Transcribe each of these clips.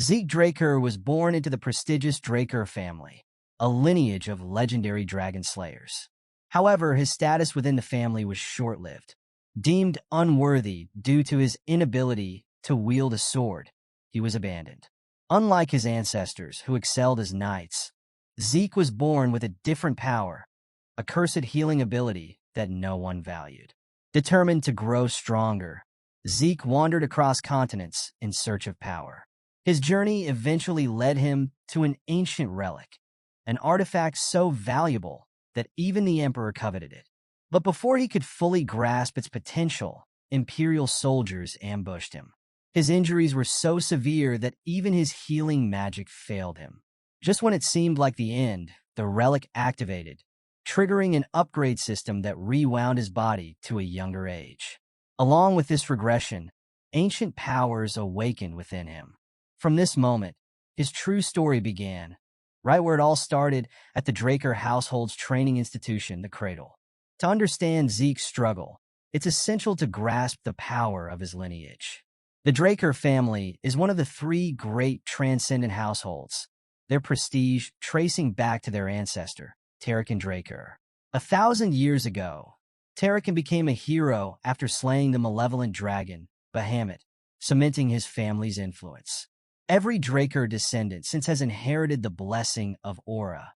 Zeke Draker was born into the prestigious Draker family, a lineage of legendary Dragonslayers. However, his status within the family was short-lived. Deemed unworthy due to his inability to wield a sword, he was abandoned. Unlike his ancestors, who excelled as knights, Zeke was born with a different power, a cursed healing ability that no one valued. Determined to grow stronger, Zeke wandered across continents in search of power. His journey eventually led him to an ancient relic, an artifact so valuable that even the Emperor coveted it. But before he could fully grasp its potential, Imperial soldiers ambushed him. His injuries were so severe that even his healing magic failed him. Just when it seemed like the end, the relic activated, triggering an upgrade system that rewound his body to a younger age. Along with this regression, ancient powers awakened within him. From this moment, his true story began, right where it all started at the Draker household's training institution, the Cradle. To understand Zeke's struggle, it's essential to grasp the power of his lineage. The Draker family is one of the three great transcendent households, their prestige tracing back to their ancestor, Terrican Draker. 1,000 years ago, Terrican became a hero after slaying the malevolent dragon, Bahamut, cementing his family's influence. Every Draker descendant since has inherited the blessing of Aura,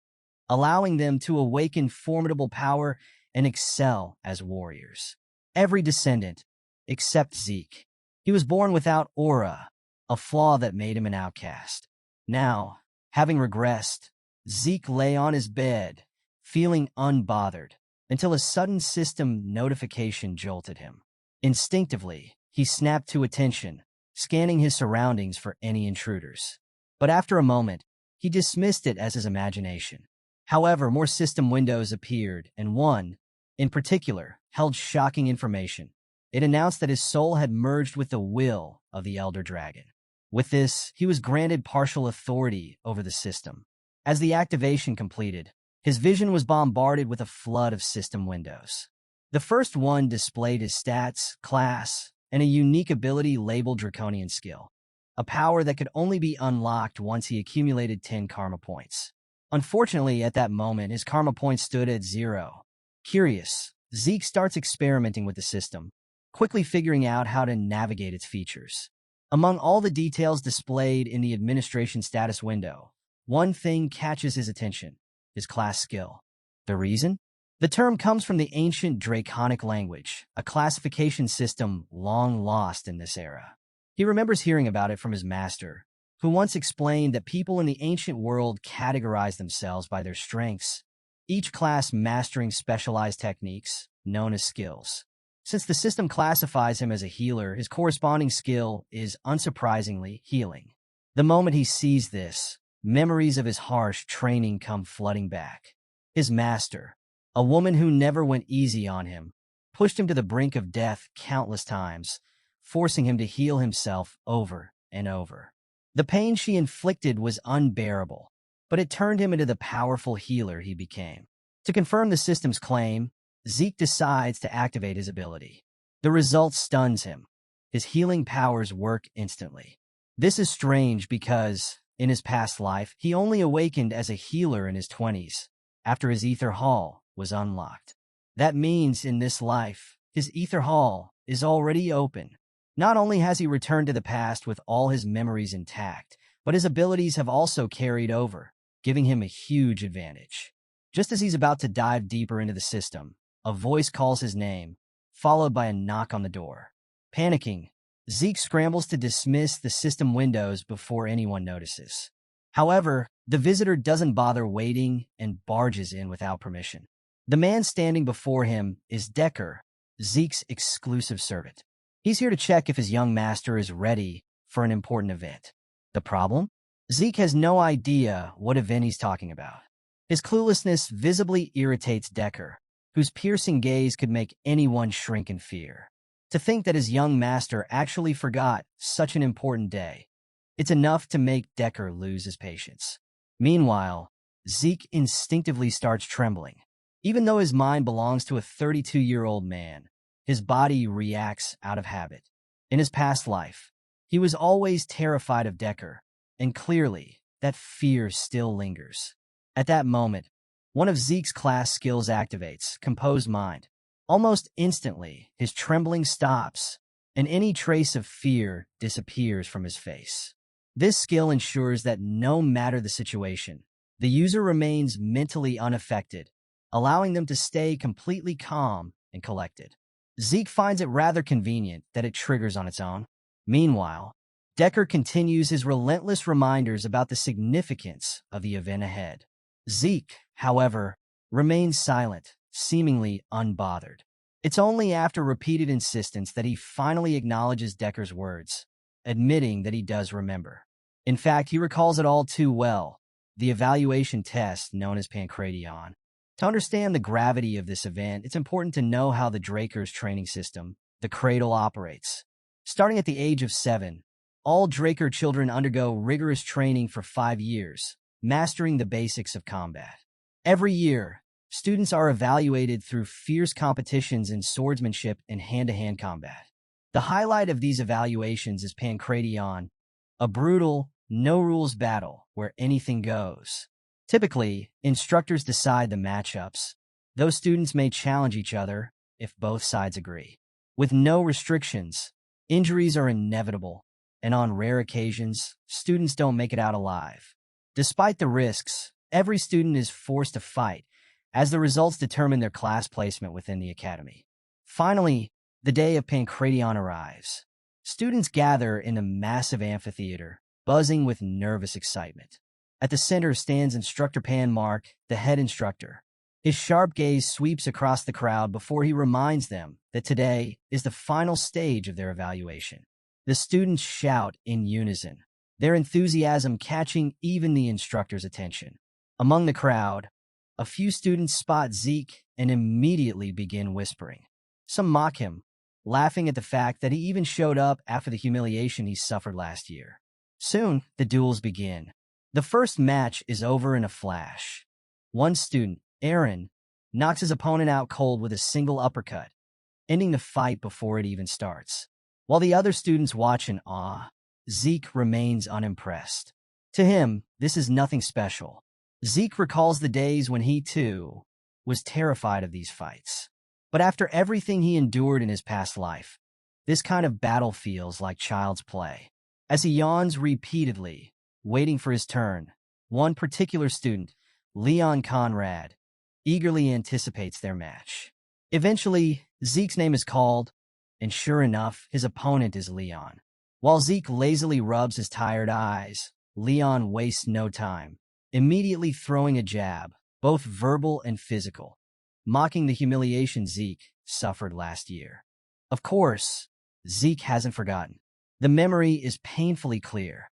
allowing them to awaken formidable power and excel as warriors. Every descendant, except Zeke. He was born without Aura, a flaw that made him an outcast. Now, having regressed, Zeke lay on his bed, feeling unbothered, until a sudden system notification jolted him. Instinctively, he snapped to attention, scanning his surroundings for any intruders. But after a moment, he dismissed it as his imagination. However, more system windows appeared, and one, in particular, held shocking information. It announced that his soul had merged with the will of the Elder Dragon. With this, he was granted partial authority over the system. As the activation completed, his vision was bombarded with a flood of system windows. The first one displayed his stats, class, and a unique ability labeled Draconian Skill, a power that could only be unlocked once he accumulated 10 karma points. Unfortunately, at that moment, his karma points stood at 0. Curious, Zeke starts experimenting with the system, quickly figuring out how to navigate its features. Among all the details displayed in the administration status window, one thing catches his attention: his class skill. The reason? The term comes from the ancient Draconic language, a classification system long lost in this era. He remembers hearing about it from his master, who once explained that people in the ancient world categorize themselves by their strengths, each class mastering specialized techniques, known as skills. Since the system classifies him as a healer, his corresponding skill is, unsurprisingly, healing. The moment he sees this, memories of his harsh training come flooding back. His master, a woman who never went easy on him, pushed him to the brink of death countless times, forcing him to heal himself over and over. The pain she inflicted was unbearable, but it turned him into the powerful healer he became. To confirm the system's claim, Zeke decides to activate his ability. The result stuns him. His healing powers work instantly. This is strange because, in his past life, he only awakened as a healer in his 20s, after his Ether Hall was unlocked. That means in this life, his Ether Hall is already open. Not only has he returned to the past with all his memories intact, but his abilities have also carried over, giving him a huge advantage. Just as he's about to dive deeper into the system, a voice calls his name, followed by a knock on the door. Panicking, Zeke scrambles to dismiss the system windows before anyone notices. However, the visitor doesn't bother waiting and barges in without permission. The man standing before him is Decker, Zeke's exclusive servant. He's here to check if his young master is ready for an important event. The problem? Zeke has no idea what event he's talking about. His cluelessness visibly irritates Decker, whose piercing gaze could make anyone shrink in fear. To think that his young master actually forgot such an important day, it's enough to make Decker lose his patience. Meanwhile, Zeke instinctively starts trembling. Even though his mind belongs to a 32-year-old man, his body reacts out of habit. In his past life, he was always terrified of Decker, and clearly, that fear still lingers. At that moment, one of Zeke's class skills activates, Composed Mind. Almost instantly, his trembling stops, and any trace of fear disappears from his face. This skill ensures that no matter the situation, the user remains mentally unaffected, allowing them to stay completely calm and collected. Zeke finds it rather convenient that it triggers on its own. Meanwhile, Decker continues his relentless reminders about the significance of the event ahead. Zeke, however, remains silent, seemingly unbothered. It's only after repeated insistence that he finally acknowledges Decker's words, admitting that he does remember. In fact, he recalls it all too well, the evaluation test known as Pancration. To understand the gravity of this event, it's important to know how the Draker's training system, the Cradle, operates. Starting at the age of 7, all Draker children undergo rigorous training for 5 years, mastering the basics of combat. Every year, students are evaluated through fierce competitions in swordsmanship and hand-to-hand combat. The highlight of these evaluations is Pancration, a brutal, no-rules battle where anything goes. Typically, instructors decide the matchups, though students may challenge each other if both sides agree. With no restrictions, injuries are inevitable, and on rare occasions, students don't make it out alive. Despite the risks, every student is forced to fight, as the results determine their class placement within the academy. Finally, the day of Pancration arrives. Students gather in a massive amphitheater, buzzing with nervous excitement. At the center stands Instructor Panmark, the head instructor. His sharp gaze sweeps across the crowd before he reminds them that today is the final stage of their evaluation. The students shout in unison, their enthusiasm catching even the instructor's attention. Among the crowd, a few students spot Zeke and immediately begin whispering. Some mock him, laughing at the fact that he even showed up after the humiliation he suffered last year. Soon, the duels begin. The first match is over in a flash. One student, Aaron, knocks his opponent out cold with a single uppercut, ending the fight before it even starts. While the other students watch in awe, Zeke remains unimpressed. To him, this is nothing special. Zeke recalls the days when he, too, was terrified of these fights. But after everything he endured in his past life, this kind of battle feels like child's play. As he yawns repeatedly, waiting for his turn, one particular student, Leon Conrad, eagerly anticipates their match. Eventually, Zeke's name is called, and sure enough, his opponent is Leon. While Zeke lazily rubs his tired eyes, Leon wastes no time, immediately throwing a jab, both verbal and physical, mocking the humiliation Zeke suffered last year. Of course, Zeke hasn't forgotten. The memory is painfully clear.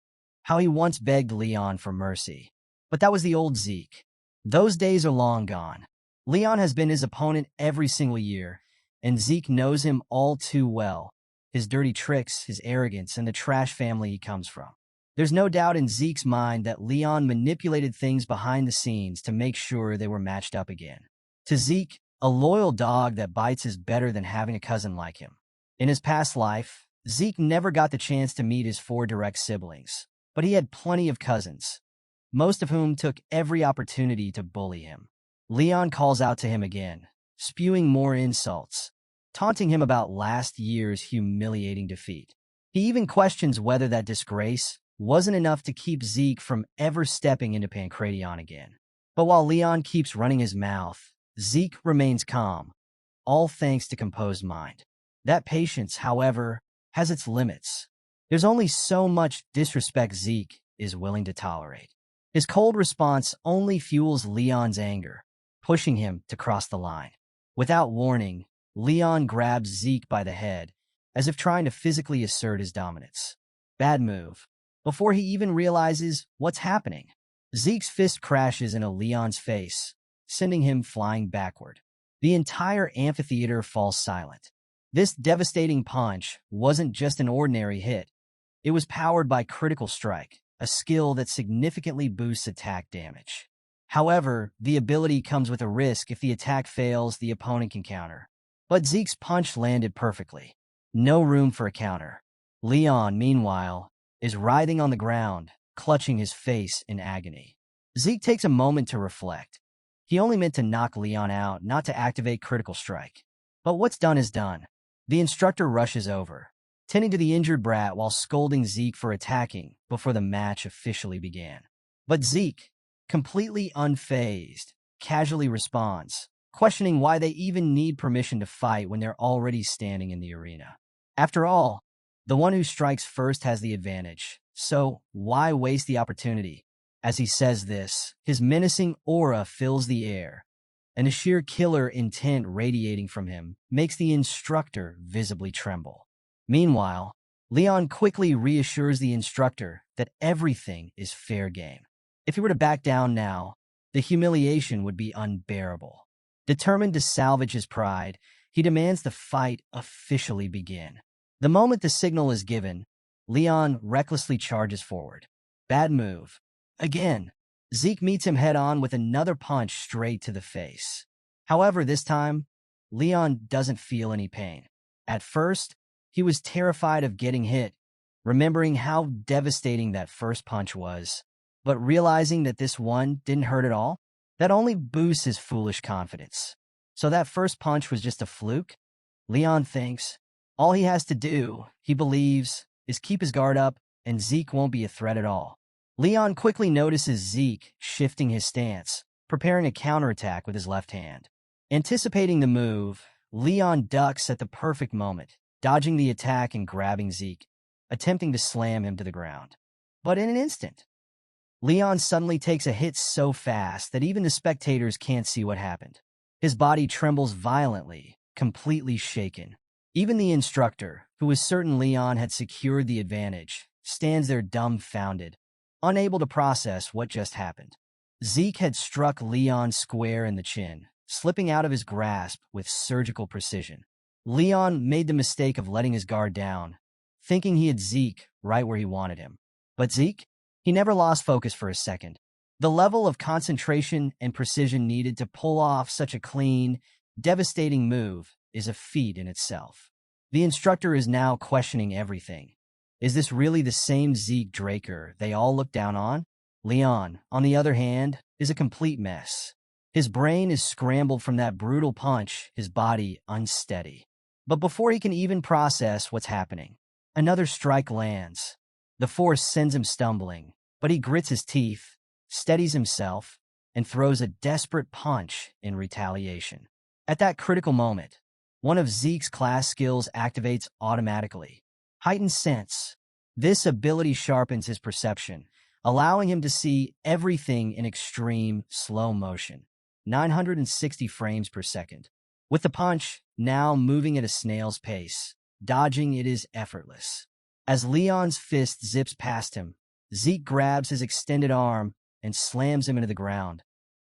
How he once begged Leon for mercy. But that was the old Zeke. Those days are long gone. Leon has been his opponent every single year, and Zeke knows him all too well. His dirty tricks, his arrogance, and the trash family he comes from. There's no doubt in Zeke's mind that Leon manipulated things behind the scenes to make sure they were matched up again. To Zeke, a loyal dog that bites is better than having a cousin like him. In his past life, Zeke never got the chance to meet his 4 direct siblings, but he had plenty of cousins, most of whom took every opportunity to bully him. Leon calls out to him again, spewing more insults, taunting him about last year's humiliating defeat. He even questions whether that disgrace wasn't enough to keep Zeke from ever stepping into Pancration again. But while Leon keeps running his mouth, Zeke remains calm, all thanks to Composed Mind. That patience, however, has its limits. There's only so much disrespect Zeke is willing to tolerate. His cold response only fuels Leon's anger, pushing him to cross the line. Without warning, Leon grabs Zeke by the head, as if trying to physically assert his dominance. Bad move. Before he even realizes what's happening, Zeke's fist crashes into Leon's face, sending him flying backward. The entire amphitheater falls silent. This devastating punch wasn't just an ordinary hit. It was powered by Critical Strike, a skill that significantly boosts attack damage. However, the ability comes with a risk. If the attack fails, the opponent can counter. But Zeke's punch landed perfectly. No room for a counter. Leon, meanwhile, is writhing on the ground, clutching his face in agony. Zeke takes a moment to reflect. He only meant to knock Leon out, not to activate Critical Strike. But what's done is done. The instructor rushes over, tending to the injured brat while scolding Zeke for attacking before the match officially began. But Zeke, completely unfazed, casually responds, questioning why they even need permission to fight when they're already standing in the arena. After all, the one who strikes first has the advantage, so why waste the opportunity? As he says this, his menacing aura fills the air, and the sheer killer intent radiating from him makes the instructor visibly tremble. Meanwhile, Leon quickly reassures the instructor that everything is fair game. If he were to back down now, the humiliation would be unbearable. Determined to salvage his pride, he demands the fight officially begin. The moment the signal is given, Leon recklessly charges forward. Bad move. Again, Zeke meets him head-on with another punch straight to the face. However, this time, Leon doesn't feel any pain. At first, he was terrified of getting hit, remembering how devastating that first punch was. But realizing that this one didn't hurt at all, that only boosts his foolish confidence. So that first punch was just a fluke? Leon thinks. All he has to do, he believes, is keep his guard up, and Zeke won't be a threat at all. Leon quickly notices Zeke shifting his stance, preparing a counterattack with his left hand. Anticipating the move, Leon ducks at the perfect moment, dodging the attack and grabbing Zeke, attempting to slam him to the ground. But in an instant, Leon suddenly takes a hit so fast that even the spectators can't see what happened. His body trembles violently, completely shaken. Even the instructor, who was certain Leon had secured the advantage, stands there dumbfounded, unable to process what just happened. Zeke had struck Leon square in the chin, slipping out of his grasp with surgical precision. Leon made the mistake of letting his guard down, thinking he had Zeke right where he wanted him. But Zeke? He never lost focus for a second. The level of concentration and precision needed to pull off such a clean, devastating move is a feat in itself. The instructor is now questioning everything. Is this really the same Zeke Draker they all look down on? Leon, on the other hand, is a complete mess. His brain is scrambled from that brutal punch, his body unsteady. But before he can even process what's happening, another strike lands. The force sends him stumbling, but he grits his teeth, steadies himself, and throws a desperate punch in retaliation. At that critical moment, one of Zeke's class skills activates automatically. Heightened sense. This ability sharpens his perception, allowing him to see everything in extreme slow motion, 960 frames per second. With the punch now moving at a snail's pace, dodging it is effortless. As Leon's fist zips past him, Zeke grabs his extended arm and slams him into the ground.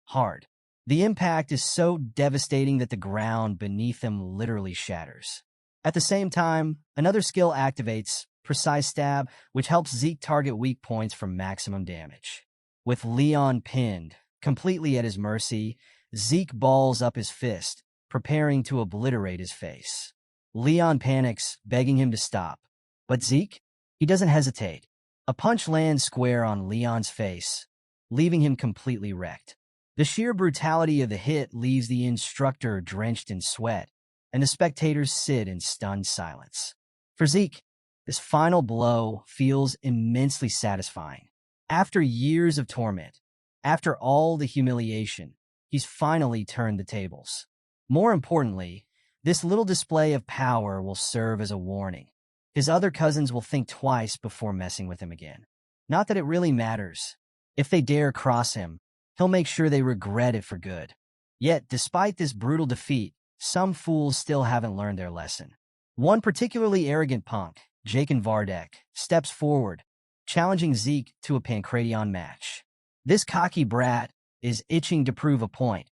Hard. The impact is so devastating that the ground beneath him literally shatters. At the same time, another skill activates, Precise Stab, which helps Zeke target weak points for maximum damage. With Leon pinned, completely at his mercy, Zeke balls up his fist, preparing to obliterate his face. Leon panics, begging him to stop. But Zeke? He doesn't hesitate. A punch lands square on Leon's face, leaving him completely wrecked. The sheer brutality of the hit leaves the instructor drenched in sweat, and the spectators sit in stunned silence. For Zeke, this final blow feels immensely satisfying. After years of torment, after all the humiliation, he's finally turned the tables. More importantly, this little display of power will serve as a warning. His other cousins will think twice before messing with him again. Not that it really matters. If they dare cross him, he'll make sure they regret it for good. Yet, despite this brutal defeat, some fools still haven't learned their lesson. One particularly arrogant punk, Jaken Vardek, steps forward, challenging Zeke to a Pancration match. This cocky brat is itching to prove a point,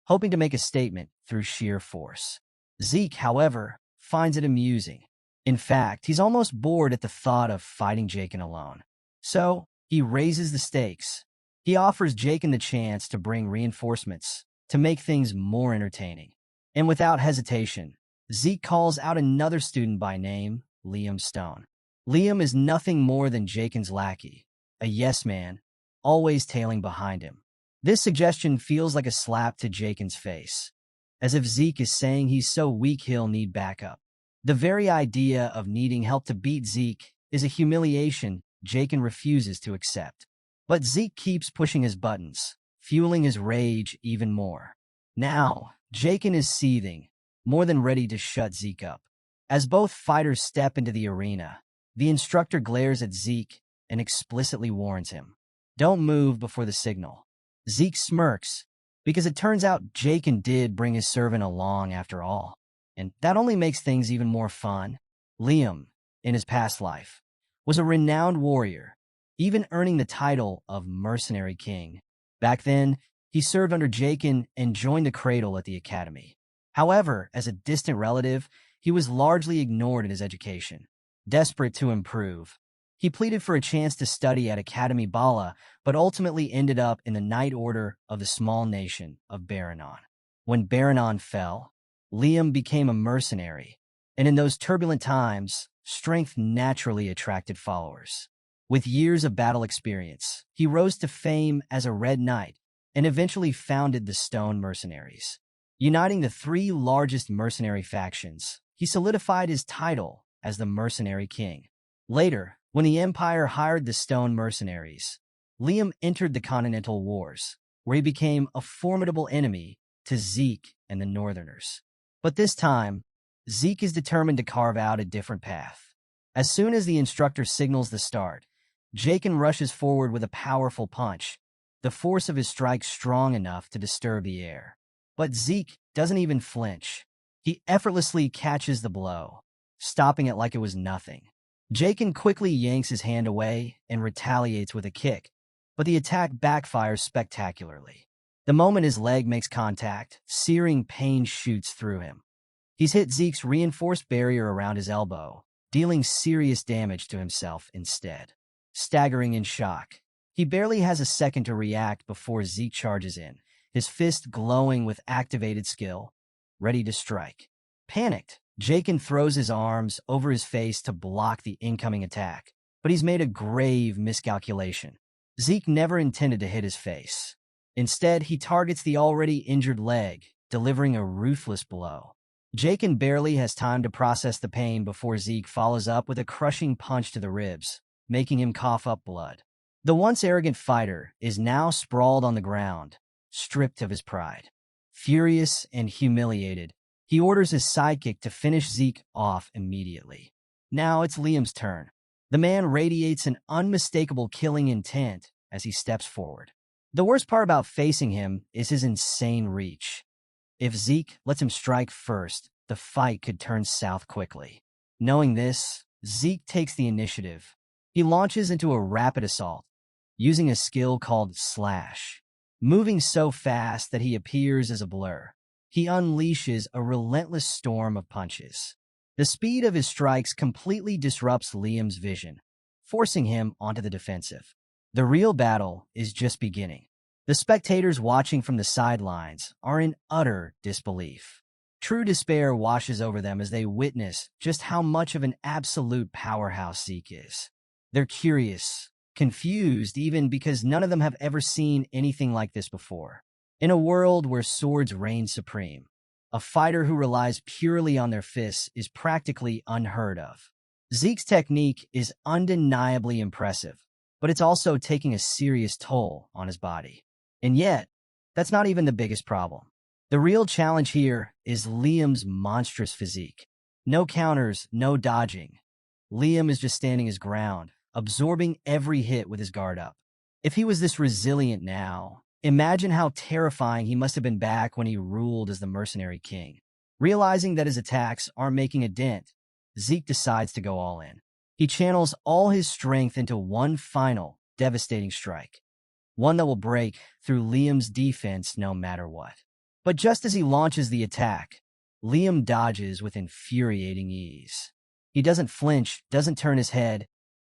hoping to make a statement through sheer force. Zeke, however, finds it amusing. In fact, he's almost bored at the thought of fighting Jaken alone. So, he raises the stakes. He offers Jaken the chance to bring reinforcements, to make things more entertaining. And without hesitation, Zeke calls out another student by name, Liam Stone. Liam is nothing more than Jaken's lackey, a yes man, always tailing behind him. This suggestion feels like a slap to Jaken's face, as if Zeke is saying he's so weak he'll need backup. The very idea of needing help to beat Zeke is a humiliation Jaken refuses to accept. But Zeke keeps pushing his buttons, fueling his rage even more. Now, Jaken is seething, more than ready to shut Zeke up. As both fighters step into the arena, the instructor glares at Zeke and explicitly warns him, "Don't move before the signal." Zeke smirks, because it turns out Jaken did bring his servant along after all. And that only makes things even more fun. Liam, in his past life, was a renowned warrior, even earning the title of Mercenary King. Back then, he served under Jaken and joined the Cradle at the academy. However, as a distant relative, he was largely ignored in his education. Desperate to improve, he pleaded for a chance to study at Academy Bala, but ultimately ended up in the Knight Order of the small nation of Baranon. When Baranon fell, Liam became a mercenary, and in those turbulent times, strength naturally attracted followers. With years of battle experience, he rose to fame as a Red Knight and eventually founded the Stone Mercenaries. Uniting the three largest mercenary factions, he solidified his title as the Mercenary King. Later, when the Empire hired the Stone Mercenaries, Liam entered the Continental Wars, where he became a formidable enemy to Zeke and the Northerners. But this time, Zeke is determined to carve out a different path. As soon as the instructor signals the start, Jaken rushes forward with a powerful punch, the force of his strike strong enough to disturb the air. But Zeke doesn't even flinch. He effortlessly catches the blow, stopping it like it was nothing. Jaken quickly yanks his hand away and retaliates with a kick, but the attack backfires spectacularly. The moment his leg makes contact, searing pain shoots through him. He's hit Zeke's reinforced barrier around his elbow, dealing serious damage to himself instead. Staggering in shock, he barely has a second to react before Zeke charges in, his fist glowing with activated skill, ready to strike. Panicked, Jaken throws his arms over his face to block the incoming attack, but he's made a grave miscalculation. Zeke never intended to hit his face. Instead, he targets the already injured leg, delivering a ruthless blow. Jaken barely has time to process the pain before Zeke follows up with a crushing punch to the ribs, making him cough up blood. The once arrogant fighter is now sprawled on the ground, stripped of his pride. Furious and humiliated, he orders his sidekick to finish Zeke off immediately. Now it's Liam's turn. The man radiates an unmistakable killing intent as he steps forward. The worst part about facing him is his insane reach. If Zeke lets him strike first, the fight could turn south quickly. Knowing this, Zeke takes the initiative. He launches into a rapid assault, using a skill called Slash. Moving so fast that he appears as a blur, he unleashes a relentless storm of punches. The speed of his strikes completely disrupts Liam's vision, forcing him onto the defensive. The real battle is just beginning. The spectators watching from the sidelines are in utter disbelief. True despair washes over them as they witness just how much of an absolute powerhouse Zeke is. They're curious, confused even because none of them have ever seen anything like this before. In a world where swords reign supreme, a fighter who relies purely on their fists is practically unheard of. Zeke's technique is undeniably impressive, but it's also taking a serious toll on his body. And yet, that's not even the biggest problem. The real challenge here is Liam's monstrous physique. No counters, no dodging. Liam is just standing his ground, absorbing every hit with his guard up. If he was this resilient now, imagine how terrifying he must have been back when he ruled as the Mercenary King. Realizing that his attacks aren't making a dent, Zeke decides to go all in. He channels all his strength into one final, devastating strike. One that will break through Liam's defense no matter what. But just as he launches the attack, Liam dodges with infuriating ease. He doesn't flinch, doesn't turn his head.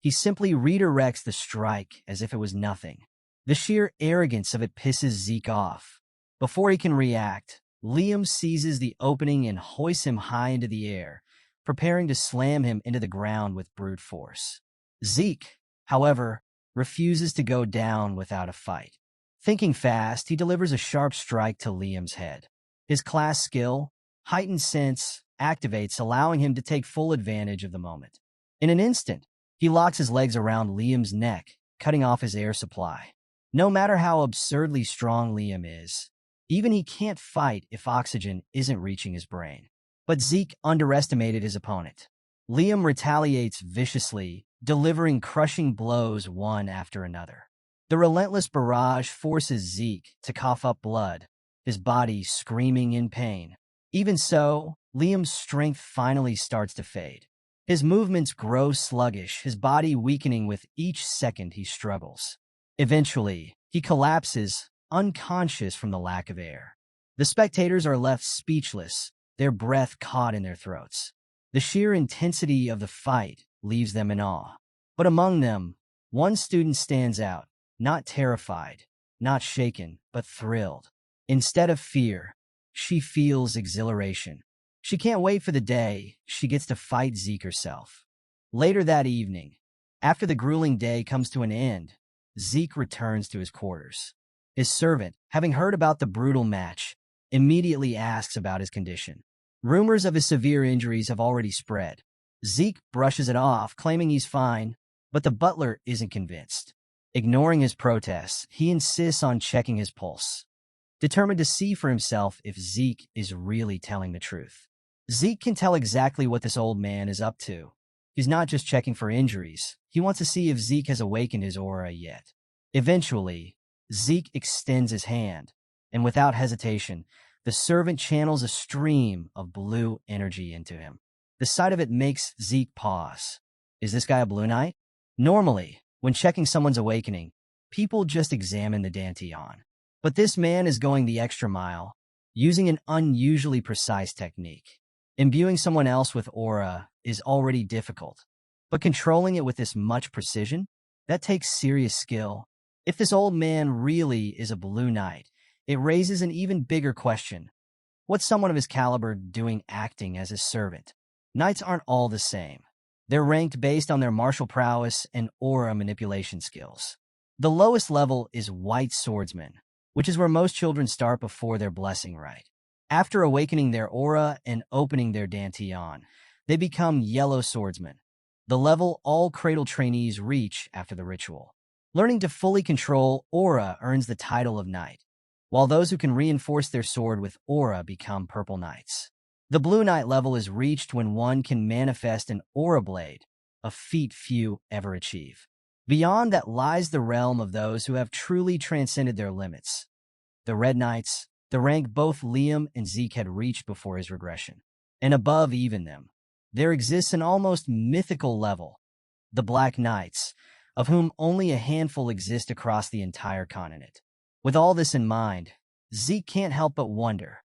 He simply redirects the strike as if it was nothing. The sheer arrogance of it pisses Zeke off. Before he can react, Liam seizes the opening and hoists him high into the air, preparing to slam him into the ground with brute force. Zeke, however, refuses to go down without a fight. Thinking fast, he delivers a sharp strike to Liam's head. His class skill, heightened sense, activates, allowing him to take full advantage of the moment. In an instant, he locks his legs around Liam's neck, cutting off his air supply. No matter how absurdly strong Liam is, even he can't fight if oxygen isn't reaching his brain. But Zeke underestimated his opponent. Liam retaliates viciously, delivering crushing blows one after another. The relentless barrage forces Zeke to cough up blood, his body screaming in pain. Even so, Liam's strength finally starts to fade. His movements grow sluggish, his body weakening with each second he struggles. Eventually, he collapses, unconscious from the lack of air. The spectators are left speechless, their breath caught in their throats. The sheer intensity of the fight leaves them in awe. But among them, one student stands out, not terrified, not shaken, but thrilled. Instead of fear, she feels exhilaration. She can't wait for the day she gets to fight Zeke herself. Later that evening, after the grueling day comes to an end, Zeke returns to his quarters. His servant, having heard about the brutal match, immediately asks about his condition. Rumors of his severe injuries have already spread. Zeke brushes it off, claiming he's fine, but the butler isn't convinced. Ignoring his protests, he insists on checking his pulse, determined to see for himself if Zeke is really telling the truth. Zeke can tell exactly what this old man is up to. He's not just checking for injuries. He wants to see if Zeke has awakened his aura yet. Eventually, Zeke extends his hand, and without hesitation, the servant channels a stream of blue energy into him. The sight of it makes Zeke pause. Is this guy a blue knight? Normally, when checking someone's awakening, people just examine the dantian. But this man is going the extra mile, using an unusually precise technique. Imbuing someone else with aura is already difficult, but controlling it with this much precision, that takes serious skill. If this old man really is a blue knight, it raises an even bigger question. What's someone of his caliber doing acting as his servant? Knights aren't all the same. They're ranked based on their martial prowess and aura manipulation skills. The lowest level is White Swordsman, which is where most children start before their blessing rite. After awakening their aura and opening their dantian, they become Yellow Swordsman, the level all cradle trainees reach after the ritual. Learning to fully control aura earns the title of knight, while those who can reinforce their sword with aura become Purple Knights. The Blue Knight level is reached when one can manifest an aura blade, a feat few ever achieve. Beyond that lies the realm of those who have truly transcended their limits. The Red Knights, the rank both Liam and Zeke had reached before his regression. And above even them, there exists an almost mythical level, the Black Knights, of whom only a handful exist across the entire continent. With all this in mind, Zeke can't help but wonder,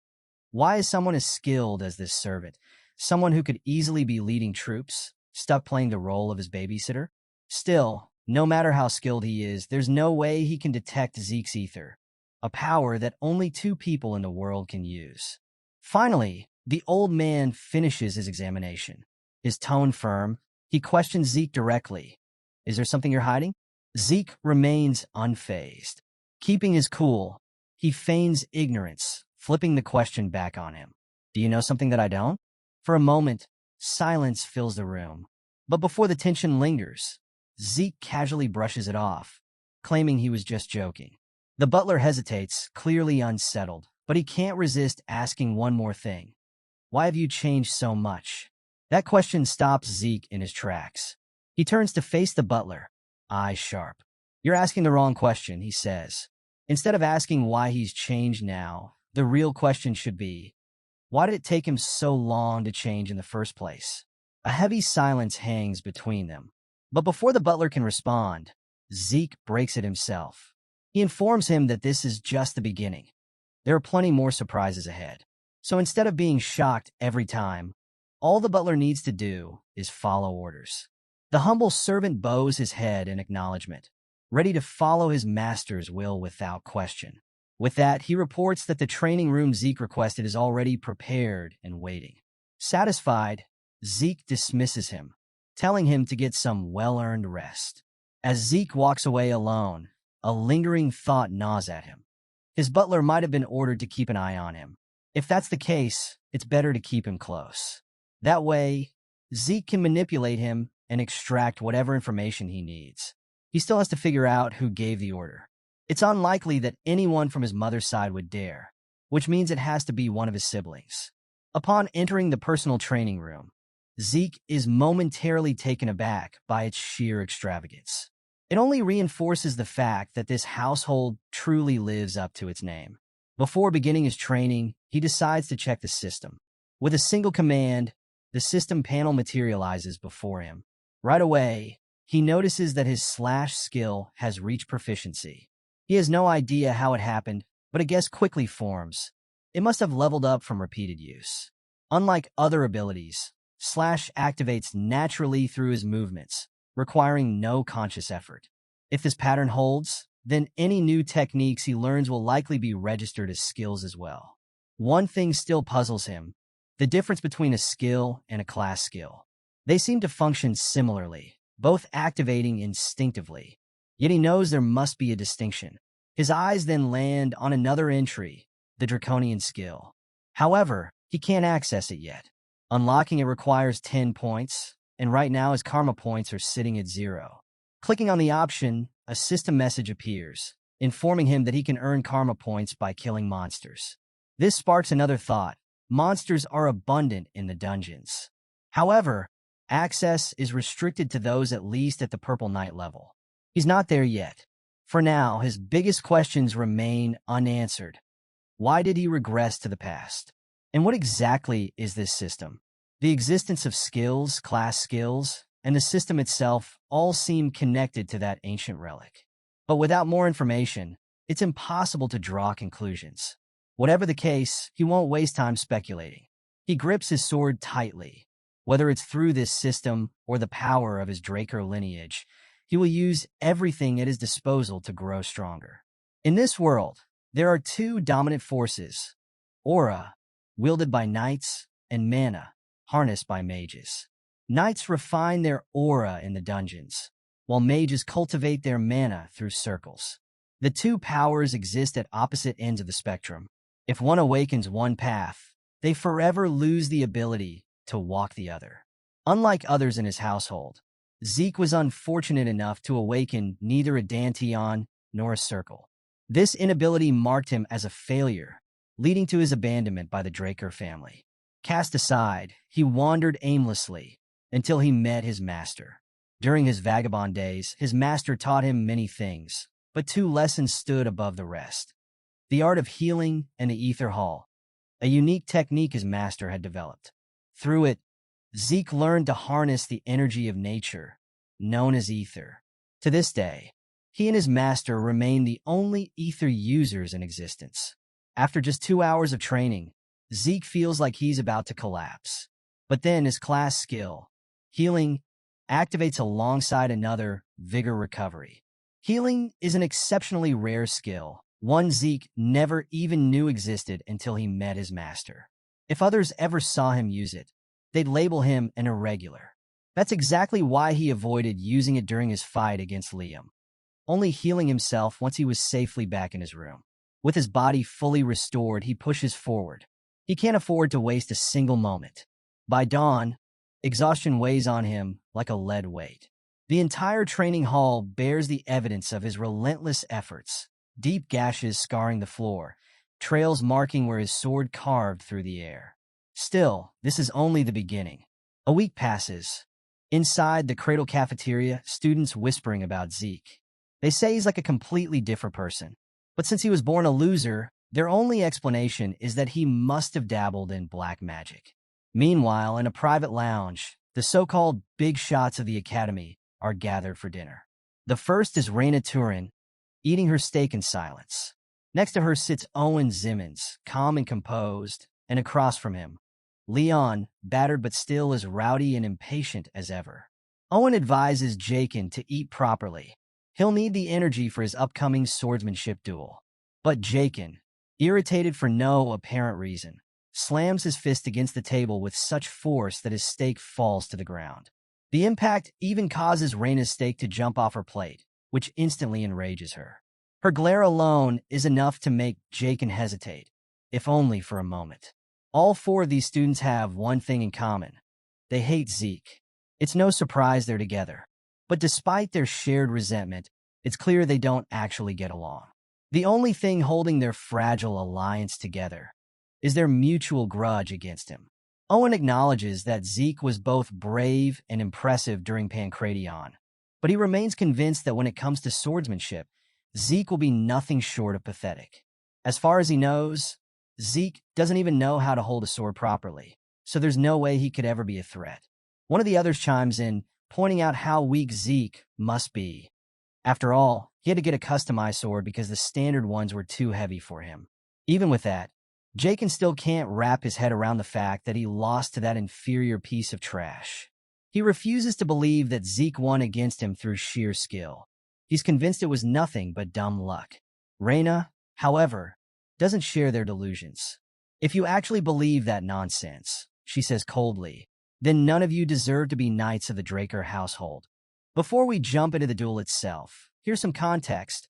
why is someone as skilled as this servant, someone who could easily be leading troops, stuck playing the role of his babysitter? Still, no matter how skilled he is, there's no way he can detect Zeke's ether, a power that only two people in the world can use. Finally, the old man finishes his examination. His tone firm, he questions Zeke directly. Is there something you're hiding? Zeke remains unfazed. Keeping his cool, he feigns ignorance, flipping the question back on him. Do you know something that I don't? For a moment, silence fills the room. But before the tension lingers, Zeke casually brushes it off, claiming he was just joking. The butler hesitates, clearly unsettled, but he can't resist asking one more thing. Why have you changed so much? That question stops Zeke in his tracks. He turns to face the butler, eyes sharp. You're asking the wrong question, he says. Instead of asking why he's changed now, the real question should be, why did it take him so long to change in the first place? A heavy silence hangs between them. But before the butler can respond, Zeke breaks it himself. He informs him that this is just the beginning. There are plenty more surprises ahead. So instead of being shocked every time, all the butler needs to do is follow orders. The humble servant bows his head in acknowledgement, ready to follow his master's will without question. With that, he reports that the training room Zeke requested is already prepared and waiting. Satisfied, Zeke dismisses him, telling him to get some well-earned rest. As Zeke walks away alone, a lingering thought gnaws at him. His butler might have been ordered to keep an eye on him. If that's the case, it's better to keep him close. That way, Zeke can manipulate him and extract whatever information he needs. He still has to figure out who gave the order. It's unlikely that anyone from his mother's side would dare, which means it has to be one of his siblings. Upon entering the personal training room, Zeke is momentarily taken aback by its sheer extravagance. It only reinforces the fact that this household truly lives up to its name. Before beginning his training, he decides to check the system. With a single command, the system panel materializes before him. Right away, he notices that his slash skill has reached proficiency. He has no idea how it happened, but a guess quickly forms. It must have leveled up from repeated use. Unlike other abilities, slash activates naturally through his movements, requiring no conscious effort. If this pattern holds, then any new techniques he learns will likely be registered as skills as well. One thing still puzzles him: the difference between a skill and a class skill. They seem to function similarly, both activating instinctively. Yet he knows there must be a distinction. His eyes then land on another entry, the Draconian skill. However, he can't access it yet. Unlocking it requires 10 points, and right now his karma points are sitting at 0. Clicking on the option, a system message appears, informing him that he can earn karma points by killing monsters. This sparks another thought. Monsters are abundant in the dungeons. However, access is restricted to those at least at the Purple Knight level. He's not there yet. For now, his biggest questions remain unanswered. Why did he regress to the past? And what exactly is this system? The existence of skills, class skills, and the system itself all seem connected to that ancient relic. But without more information, it's impossible to draw conclusions. Whatever the case, he won't waste time speculating. He grips his sword tightly. Whether it's through this system or the power of his Draker lineage, he will use everything at his disposal to grow stronger. In this world, there are two dominant forces: aura, wielded by knights, and mana, harnessed by mages. Knights refine their aura in the dungeons, while mages cultivate their mana through circles. The two powers exist at opposite ends of the spectrum. If one awakens one path, they forever lose the ability to walk the other. Unlike others in his household, Zeke was unfortunate enough to awaken neither a dantian nor a circle. This inability marked him as a failure, leading to his abandonment by the Draker family. Cast aside, he wandered aimlessly until he met his master. During his vagabond days, his master taught him many things, but two lessons stood above the rest: the art of healing and the ether hall, a unique technique his master had developed. Through it, Zeke learned to harness the energy of nature, known as ether. To this day, he and his master remain the only ether users in existence. After just 2 hours of training, Zeke feels like he's about to collapse. But then his class skill, healing, activates alongside another, vigor recovery. Healing is an exceptionally rare skill, one Zeke never even knew existed until he met his master. If others ever saw him use it, they'd label him an irregular. That's exactly why he avoided using it during his fight against Liam, only healing himself once he was safely back in his room. With his body fully restored, he pushes forward. He can't afford to waste a single moment. By dawn, exhaustion weighs on him like a lead weight. The entire training hall bears the evidence of his relentless efforts: deep gashes scarring the floor, trails marking where his sword carved through the air. Still, this is only the beginning. A week passes. Inside the Cradle cafeteria, students whispering about Zeke. They say he's like a completely different person. But since he was born a loser, their only explanation is that he must have dabbled in black magic. Meanwhile, in a private lounge, the so-called big shots of the academy are gathered for dinner. The first is Raina Turin, eating her steak in silence. Next to her sits Owen Zimmons, calm and composed, and across from him, Leon, battered but still as rowdy and impatient as ever. Owen advises Jakin to eat properly. He'll need the energy for his upcoming swordsmanship duel. But Jakin, irritated for no apparent reason, slams his fist against the table with such force that his steak falls to the ground. The impact even causes Reina's steak to jump off her plate, which instantly enrages her. Her glare alone is enough to make Jaken hesitate, if only for a moment. All four of these students have one thing in common. They hate Zeke. It's no surprise they're together. But despite their shared resentment, it's clear they don't actually get along. The only thing holding their fragile alliance together is their mutual grudge against him. Owen acknowledges that Zeke was both brave and impressive during Pancration, but he remains convinced that when it comes to swordsmanship, Zeke will be nothing short of pathetic. As far as he knows, Zeke doesn't even know how to hold a sword properly, so there's no way he could ever be a threat. One of the others chimes in, pointing out how weak Zeke must be. After all, he had to get a customized sword because the standard ones were too heavy for him. Even with that, Jaken still can't wrap his head around the fact that he lost to that inferior piece of trash. He refuses to believe that Zeke won against him through sheer skill. He's convinced it was nothing but dumb luck. Reina, however, doesn't share their delusions. If you actually believe that nonsense, she says coldly, then none of you deserve to be knights of the Draker household. Before we jump into the duel itself, here's some context.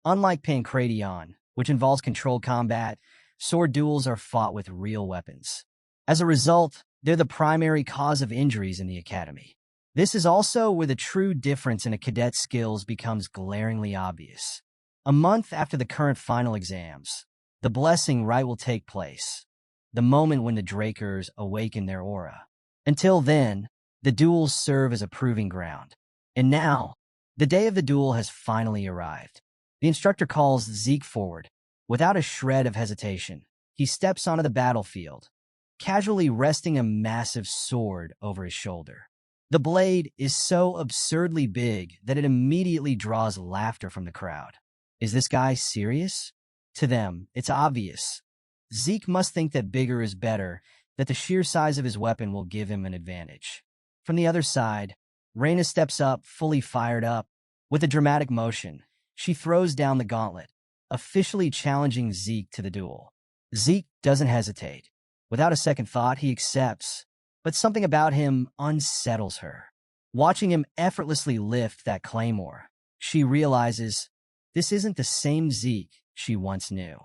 Unlike Pancration, which involves controlled combat, sword duels are fought with real weapons. As a result, they're the primary cause of injuries in the academy. This is also where the true difference in a cadet's skills becomes glaringly obvious. A month after the current final exams, the blessing rite will take place, the moment when the Drakers awaken their aura. Until then, the duels serve as a proving ground. And now, the day of the duel has finally arrived. The instructor calls Zeke forward. Without a shred of hesitation, he steps onto the battlefield, casually resting a massive sword over his shoulder. The blade is so absurdly big that it immediately draws laughter from the crowd. Is this guy serious? To them, it's obvious. Zeke must think that bigger is better, that the sheer size of his weapon will give him an advantage. From the other side, Reina steps up, fully fired up. With a dramatic motion, she throws down the gauntlet, officially challenging Zeke to the duel. Zeke doesn't hesitate. Without a second thought, he accepts, but something about him unsettles her. Watching him effortlessly lift that claymore, she realizes this isn't the same Zeke she once knew.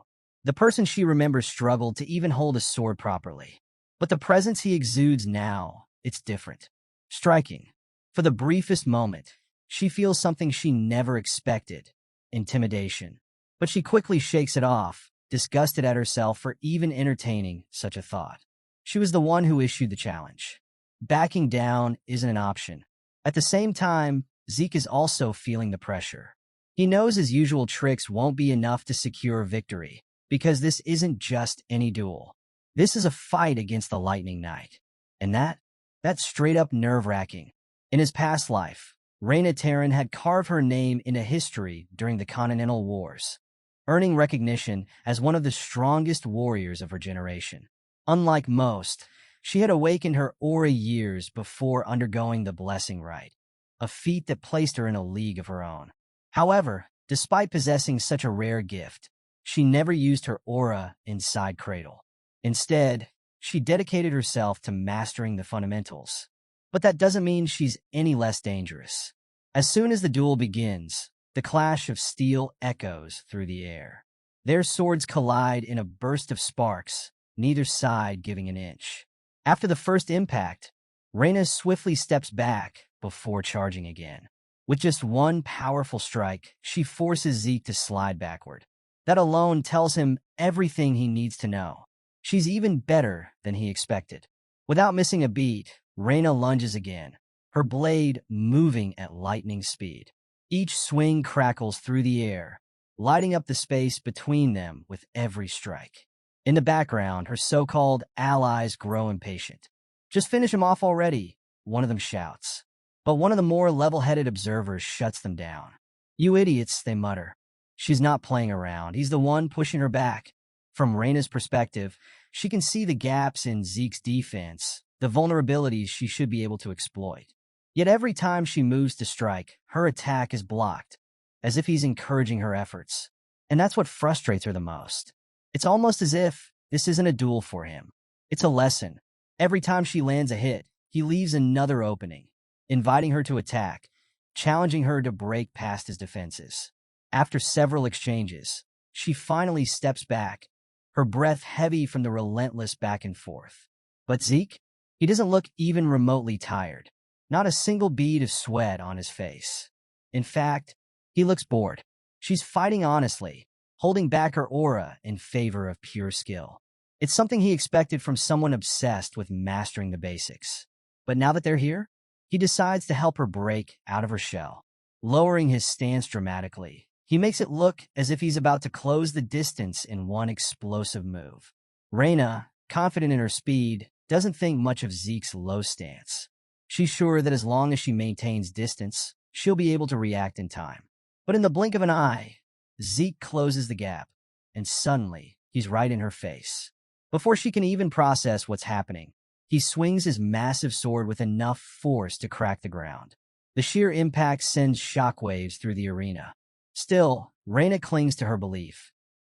The person she remembers struggled to even hold a sword properly. But the presence he exudes now, it's different. Striking. For the briefest moment, she feels something she never expected, intimidation. But she quickly shakes it off, disgusted at herself for even entertaining such a thought. She was the one who issued the challenge. Backing down isn't an option. At the same time, Zeke is also feeling the pressure. He knows his usual tricks won't be enough to secure victory, because this isn't just any duel. This is a fight against the Lightning Knight. And that's straight up nerve-wracking. In his past life, Reina Terran had carved her name into history during the Continental Wars, earning recognition as one of the strongest warriors of her generation. Unlike most, she had awakened her aura years before undergoing the blessing rite, a feat that placed her in a league of her own. However, despite possessing such a rare gift, she never used her aura inside Cradle. Instead, she dedicated herself to mastering the fundamentals. But that doesn't mean she's any less dangerous. As soon as the duel begins, the clash of steel echoes through the air. Their swords collide in a burst of sparks, neither side giving an inch. After the first impact, Reina swiftly steps back before charging again. With just one powerful strike, she forces Zeke to slide backward. That alone tells him everything he needs to know. She's even better than he expected. Without missing a beat, Reina lunges again, her blade moving at lightning speed. Each swing crackles through the air, lighting up the space between them with every strike. In the background, her so-called allies grow impatient. "Just finish him off already," one of them shouts. But one of the more level-headed observers shuts them down. "You idiots," they mutter. She's not playing around. He's the one pushing her back. From Reina's perspective, she can see the gaps in Zeke's defense, the vulnerabilities she should be able to exploit. Yet every time she moves to strike, her attack is blocked, as if he's encouraging her efforts. And that's what frustrates her the most. It's almost as if this isn't a duel for him. It's a lesson. Every time she lands a hit, he leaves another opening. inviting her to attack, challenging her to break past his defenses. After several exchanges, she finally steps back, her breath heavy from the relentless back and forth. But Zeke? He doesn't look even remotely tired. Not a single bead of sweat on his face. In fact, he looks bored. She's fighting honestly, holding back her aura in favor of pure skill. It's something he expected from someone obsessed with mastering the basics. But now that they're here, he decides to help her break out of her shell. Lowering his stance dramatically, he makes it look as if he's about to close the distance in one explosive move. Reina, confident in her speed, doesn't think much of Zeke's low stance. She's sure that as long as she maintains distance, she'll be able to react in time. But in the blink of an eye, Zeke closes the gap, and suddenly, he's right in her face. Before she can even process what's happening, he swings his massive sword with enough force to crack the ground. The sheer impact sends shockwaves through the arena. Still, Reina clings to her belief.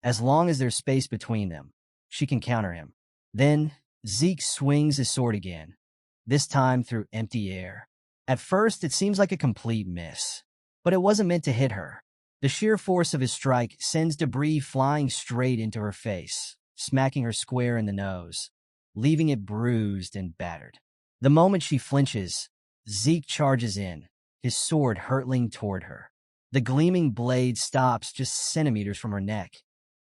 As long as there's space between them, she can counter him. Then, Zeke swings his sword again, this time through empty air. At first, it seems like a complete miss, but it wasn't meant to hit her. The sheer force of his strike sends debris flying straight into her face, smacking her square in the nose, leaving it bruised and battered. The moment she flinches, Zeke charges in, his sword hurtling toward her. The gleaming blade stops just centimeters from her neck,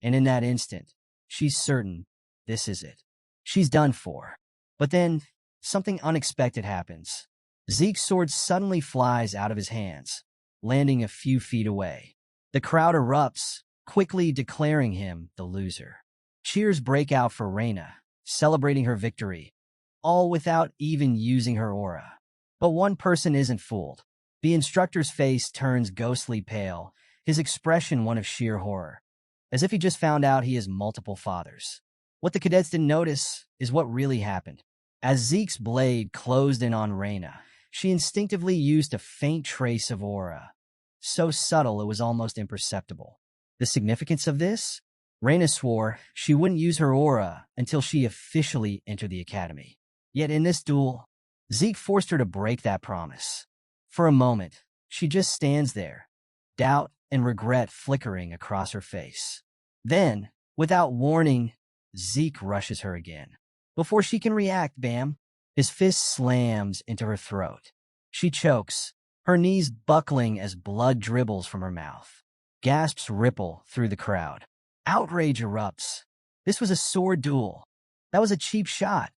and in that instant, she's certain this is it. She's done for. But then, something unexpected happens. Zeke's sword suddenly flies out of his hands, landing a few feet away. The crowd erupts, quickly declaring him the loser. Cheers break out for Reina, celebrating her victory, all without even using her aura. But one person isn't fooled. The instructor's face turns ghostly pale, his expression one of sheer horror, as if he just found out he has multiple fathers. What the cadets didn't notice is what really happened. As Zeke's blade closed in on Reina, she instinctively used a faint trace of aura, so subtle it was almost imperceptible. The significance of this? Reina swore she wouldn't use her aura until she officially entered the academy. Yet in this duel, Zeke forced her to break that promise. For a moment, she just stands there, doubt and regret flickering across her face. Then, without warning, Zeke rushes her again. Before she can react, bam, his fist slams into her throat. She chokes, her knees buckling as blood dribbles from her mouth. Gasps ripple through the crowd. Outrage erupts. This was a sword duel. That was a cheap shot.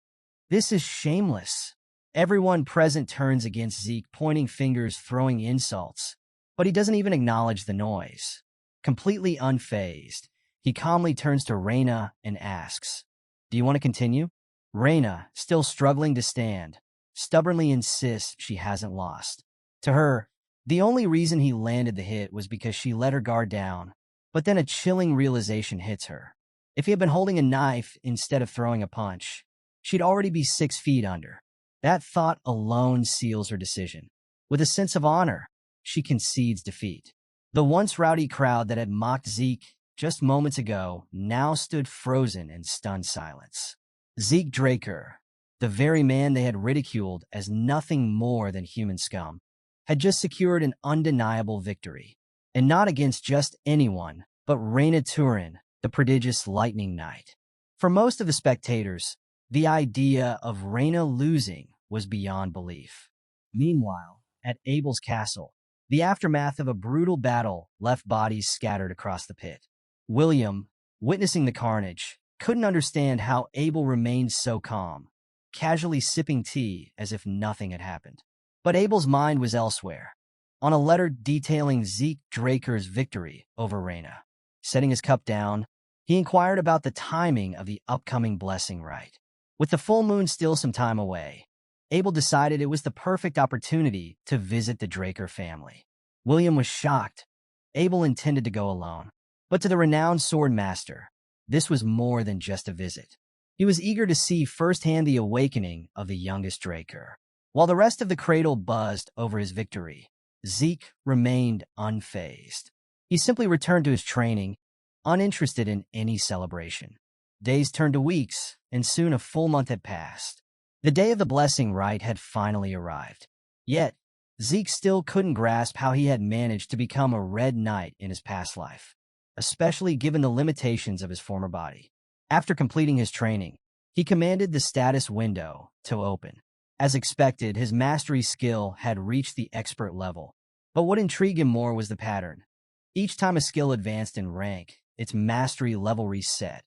This is shameless. Everyone present turns against Zeke, pointing fingers, throwing insults. But he doesn't even acknowledge the noise. Completely unfazed, he calmly turns to Reina and asks, "Do you want to continue?" Reina, still struggling to stand, stubbornly insists she hasn't lost. To her, the only reason he landed the hit was because she let her guard down. But then a chilling realization hits her. If he had been holding a knife instead of throwing a punch, she'd already be 6 feet under. That thought alone seals her decision. With a sense of honor, she concedes defeat. The once rowdy crowd that had mocked Zeke just moments ago now stood frozen in stunned silence. Zeke Draker, the very man they had ridiculed as nothing more than human scum, had just secured an undeniable victory. And not against just anyone, but Reina Turin, the prodigious Lightning Knight. For most of the spectators, the idea of Reina losing was beyond belief. Meanwhile, at Abel's castle, the aftermath of a brutal battle left bodies scattered across the pit. William, witnessing the carnage, couldn't understand how Abel remained so calm, casually sipping tea as if nothing had happened. But Abel's mind was elsewhere, on a letter detailing Zeke Draker's victory over Reina. Setting his cup down, he inquired about the timing of the upcoming blessing rite. With the full moon still some time away, Abel decided it was the perfect opportunity to visit the Draker family. William was shocked. Abel intended to go alone. But to the renowned sword master, this was more than just a visit. He was eager to see firsthand the awakening of the youngest Draker. While the rest of the cradle buzzed over his victory, Zeke remained unfazed. He simply returned to his training, uninterested in any celebration. Days turned to weeks, and soon a full month had passed. The day of the blessing rite had finally arrived. Yet, Zeke still couldn't grasp how he had managed to become a Red Knight in his past life, especially given the limitations of his former body. After completing his training, he commanded the status window to open. As expected, his mastery skill had reached the expert level. But what intrigued him more was the pattern. Each time a skill advanced in rank, its mastery level reset,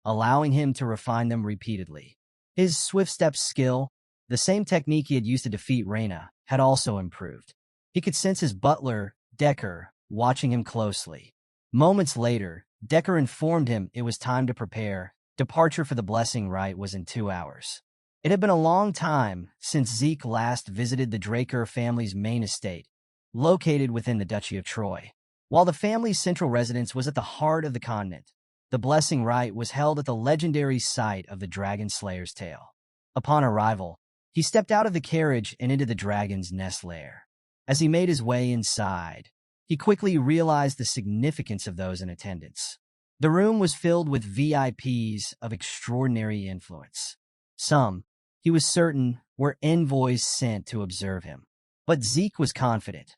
allowing him to refine them repeatedly. His swift step skill, the same technique he had used to defeat Reina, had also improved. He could sense his butler, Decker, watching him closely. Moments later, Decker informed him it was time to prepare. Departure for the blessing rite was in 2 hours. It had been a long time since Zeke last visited the Draker family's main estate, located within the Duchy of Troy. While the family's central residence was at the heart of the continent, the blessing rite was held at the legendary site of the Dragonslayer's tale. Upon arrival, he stepped out of the carriage and into the dragon's nest lair. As he made his way inside, he quickly realized the significance of those in attendance. The room was filled with VIPs of extraordinary influence. Some, he was certain, were envoys sent to observe him. But Zeke was confident.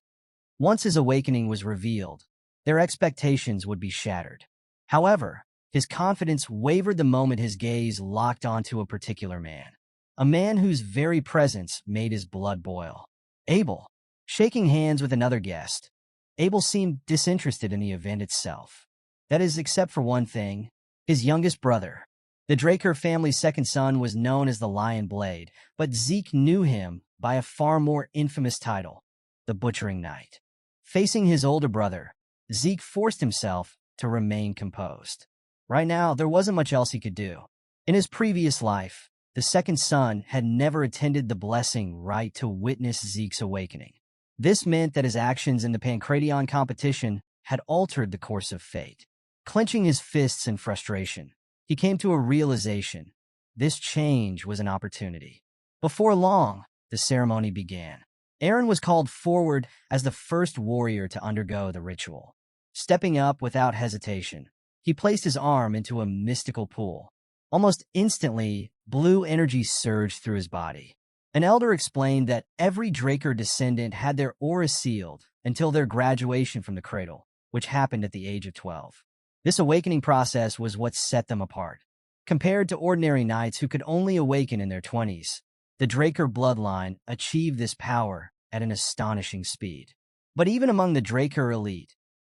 Once his awakening was revealed, their expectations would be shattered. However, his confidence wavered the moment his gaze locked onto a particular man. A man whose very presence made his blood boil. Abel. Shaking hands with another guest, Abel seemed disinterested in the event itself. That is, except for one thing, his youngest brother. The Draker family's second son was known as the Lion Blade, but Zeke knew him by a far more infamous title, the Butchering Knight. Facing his older brother, Zeke forced himself to remain composed. Right now, there wasn't much else he could do. In his previous life, the second son had never attended the blessing rite to witness Zeke's awakening. This meant that his actions in the Pancration competition had altered the course of fate. Clenching his fists in frustration, he came to a realization. This change was an opportunity. Before long, the ceremony began. Aaron was called forward as the first warrior to undergo the ritual. Stepping up without hesitation, he placed his arm into a mystical pool. Almost instantly, blue energy surged through his body. An elder explained that every Draker descendant had their aura sealed until their graduation from the cradle, which happened at the age of 12. This awakening process was what set them apart. Compared to ordinary knights who could only awaken in their 20s, the Draker bloodline achieved this power at an astonishing speed. But even among the Draker elite,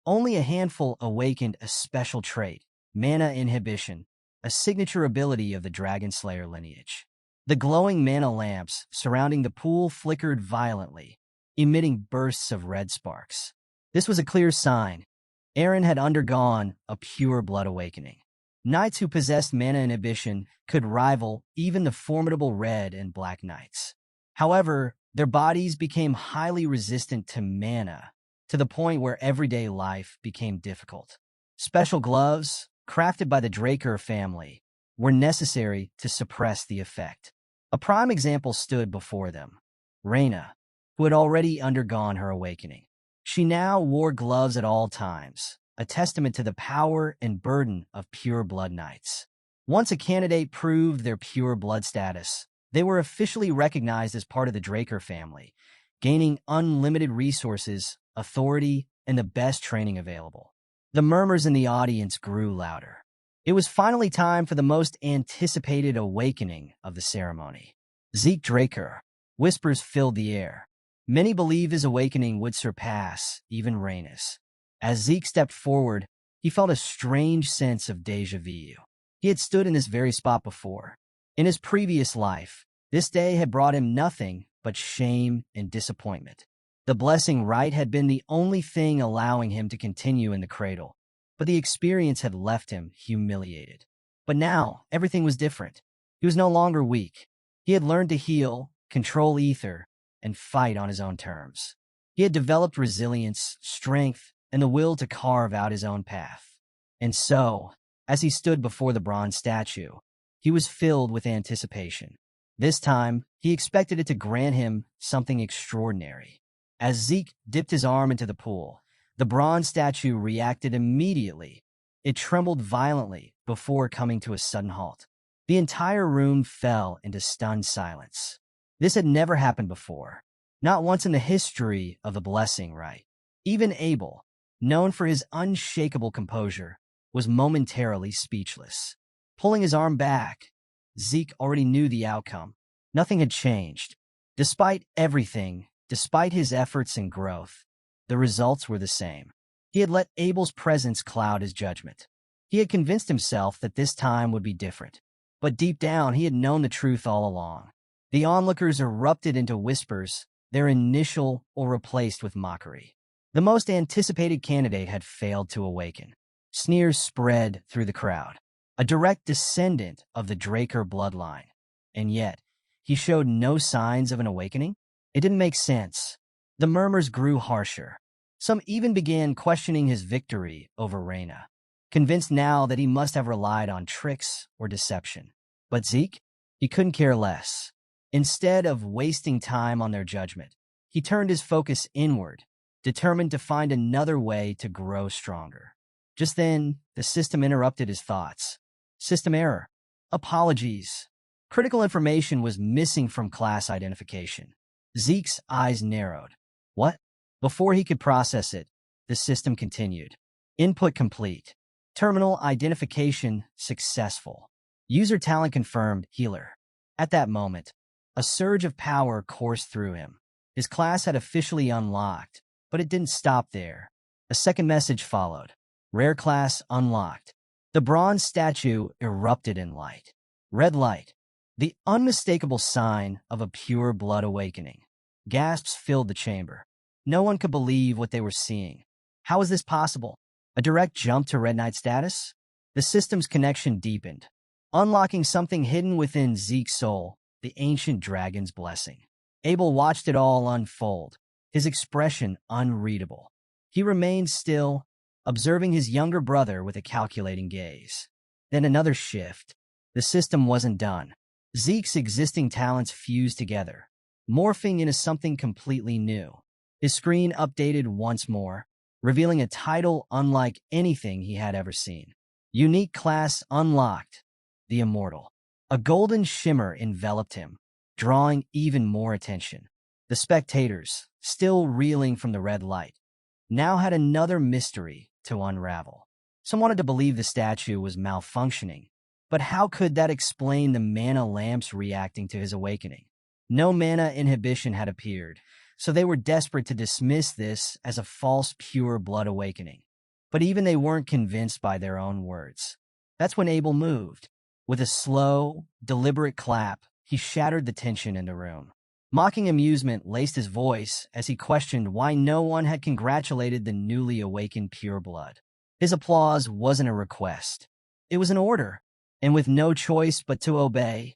only a handful awakened a special trait, mana inhibition, a signature ability of the Dragonslayer lineage. The glowing mana lamps surrounding the pool flickered violently, emitting bursts of red sparks. This was a clear sign. Aaron had undergone a pure blood awakening. Knights who possessed mana inhibition could rival even the formidable red and black knights. However, their bodies became highly resistant to mana, to the point where everyday life became difficult. Special gloves, crafted by the Draker family, were necessary to suppress the effect. A prime example stood before them, Reina, who had already undergone her awakening. She now wore gloves at all times, a testament to the power and burden of pure blood knights. Once a candidate proved their pure blood status, they were officially recognized as part of the Draker family, gaining unlimited resources, authority, and the best training available. The murmurs in the audience grew louder. It was finally time for the most anticipated awakening of the ceremony. Zeke Draker. Whispers filled the air. Many believed his awakening would surpass even Reina's. As Zeke stepped forward, he felt a strange sense of déjà vu. He had stood in this very spot before. In his previous life, this day had brought him nothing but shame and disappointment. The blessing rite had been the only thing allowing him to continue in the cradle, but the experience had left him humiliated. But now, everything was different. He was no longer weak. He had learned to heal, control ether, and fight on his own terms. He had developed resilience, strength, and the will to carve out his own path. And so, as he stood before the bronze statue, he was filled with anticipation. This time, he expected it to grant him something extraordinary. As Zeke dipped his arm into the pool, the bronze statue reacted immediately. It trembled violently before coming to a sudden halt. The entire room fell into stunned silence. This had never happened before. Not once in the history of the blessing, right? Even Abel, known for his unshakable composure, was momentarily speechless. Pulling his arm back, Zeke already knew the outcome. Nothing had changed. Despite everything, despite his efforts and growth, the results were the same. He had let Abel's presence cloud his judgment. He had convinced himself that this time would be different. But deep down, he had known the truth all along. The onlookers erupted into whispers, their initial or replaced with mockery. The most anticipated candidate had failed to awaken. Sneers spread through the crowd. A direct descendant of the Draker bloodline. And yet, he showed no signs of an awakening? It didn't make sense. The murmurs grew harsher. Some even began questioning his victory over Reyna, convinced now that he must have relied on tricks or deception. But Zeke? He couldn't care less. Instead of wasting time on their judgment, he turned his focus inward, determined to find another way to grow stronger. Just then, the system interrupted his thoughts. System error. Apologies. Critical information was missing from class identification. Zeke's eyes narrowed. What? Before he could process it, the system continued. Input complete. Terminal identification successful. User talent confirmed healer. At that moment, a surge of power coursed through him. His class had officially unlocked, but it didn't stop there. A second message followed. Rare class unlocked. The bronze statue erupted in light. Red light. The unmistakable sign of a pure blood awakening. Gasps filled the chamber. No one could believe what they were seeing. How was this possible? A direct jump to Red Knight status? The system's connection deepened, unlocking something hidden within Zeke's soul, the ancient dragon's blessing. Abel watched it all unfold, his expression unreadable. He remained still, observing his younger brother with a calculating gaze. Then another shift. The system wasn't done. Zeke's existing talents fused together, morphing into something completely new. His screen updated once more, revealing a title unlike anything he had ever seen. Unique class unlocked. The Immortal. A golden shimmer enveloped him, drawing even more attention. The spectators, still reeling from the red light, now had another mystery to unravel. Some wanted to believe the statue was malfunctioning, but how could that explain the mana lamps reacting to his awakening? No mana inhibition had appeared, so they were desperate to dismiss this as a false pure blood awakening. But even they weren't convinced by their own words. That's when Abel moved. With a slow, deliberate clap, he shattered the tension in the room. Mocking amusement laced his voice as he questioned why no one had congratulated the newly awakened pureblood. His applause wasn't a request. It was an order, and with no choice but to obey,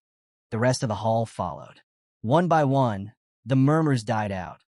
the rest of the hall followed. One by one, the murmurs died out,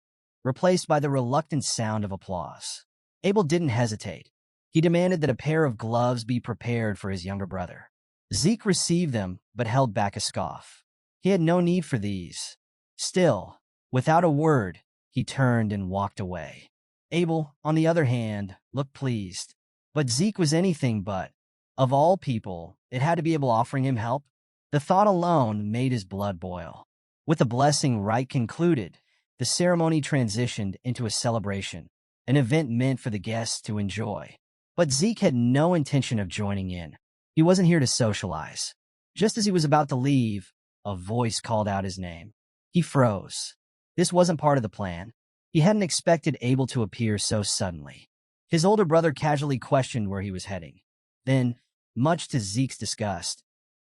replaced by the reluctant sound of applause. Abel didn't hesitate. He demanded that a pair of gloves be prepared for his younger brother. Zeke received them, but held back a scoff. He had no need for these. Still, without a word, he turned and walked away. Abel, on the other hand, looked pleased. But Zeke was anything but. Of all people, it had to be Abel offering him help. The thought alone made his blood boil. With the blessing rite concluded, the ceremony transitioned into a celebration, an event meant for the guests to enjoy. But Zeke had no intention of joining in. He wasn't here to socialize. Just as he was about to leave, a voice called out his name. He froze. This wasn't part of the plan. He hadn't expected Abel to appear so suddenly. His older brother casually questioned where he was heading. Then, much to Zeke's disgust,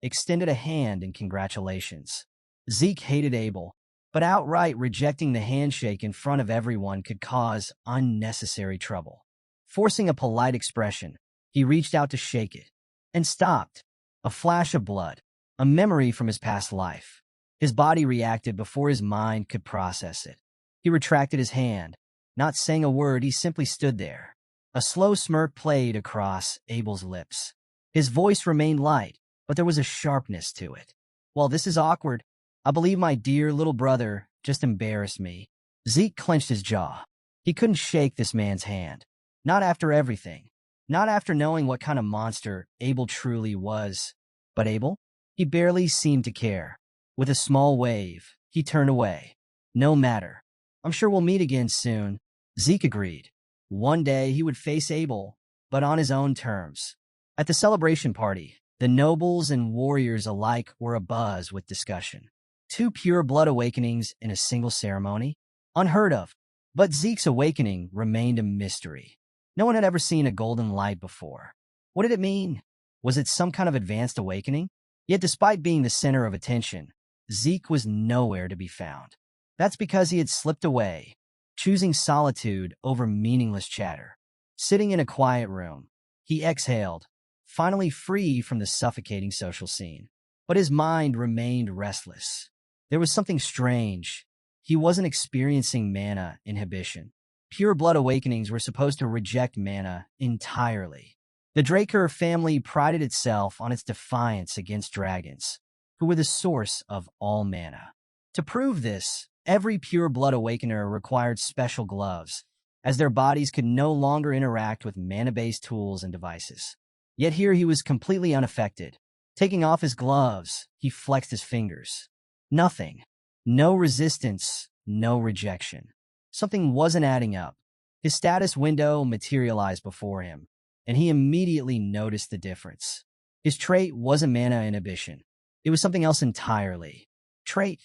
extended a hand in congratulations. Zeke hated Abel, but outright rejecting the handshake in front of everyone could cause unnecessary trouble. Forcing a polite expression, he reached out to shake it, and stopped. A flash of blood, a memory from his past life. His body reacted before his mind could process it. He retracted his hand. Not saying a word, he simply stood there. A slow smirk played across Abel's lips. His voice remained light, but there was a sharpness to it. Well, this is awkward. I believe my dear little brother just embarrassed me. Zeke clenched his jaw. He couldn't shake this man's hand. Not after everything. Not after knowing what kind of monster Abel truly was. But Abel? He barely seemed to care. With a small wave, he turned away. No matter. I'm sure we'll meet again soon. Zeke agreed. One day he would face Abel, but on his own terms. At the celebration party, the nobles and warriors alike were abuzz with discussion. Two pure blood awakenings in a single ceremony? Unheard of. But Zeke's awakening remained a mystery. No one had ever seen a golden light before. What did it mean? Was it some kind of advanced awakening? Yet despite being the center of attention, Zeke was nowhere to be found. That's because he had slipped away, choosing solitude over meaningless chatter. Sitting in a quiet room, he exhaled, finally free from the suffocating social scene. But his mind remained restless. There was something strange. He wasn't experiencing mana inhibition. Pure blood awakenings were supposed to reject mana entirely. The Draker family prided itself on its defiance against dragons, who were the source of all mana. To prove this, every pure blood awakener required special gloves, as their bodies could no longer interact with mana-based tools and devices. Yet here he was completely unaffected. Taking off his gloves, he flexed his fingers. Nothing. No resistance, no rejection. Something wasn't adding up. His status window materialized before him, and he immediately noticed the difference. His trait wasn't mana inhibition. It was something else entirely. Trait: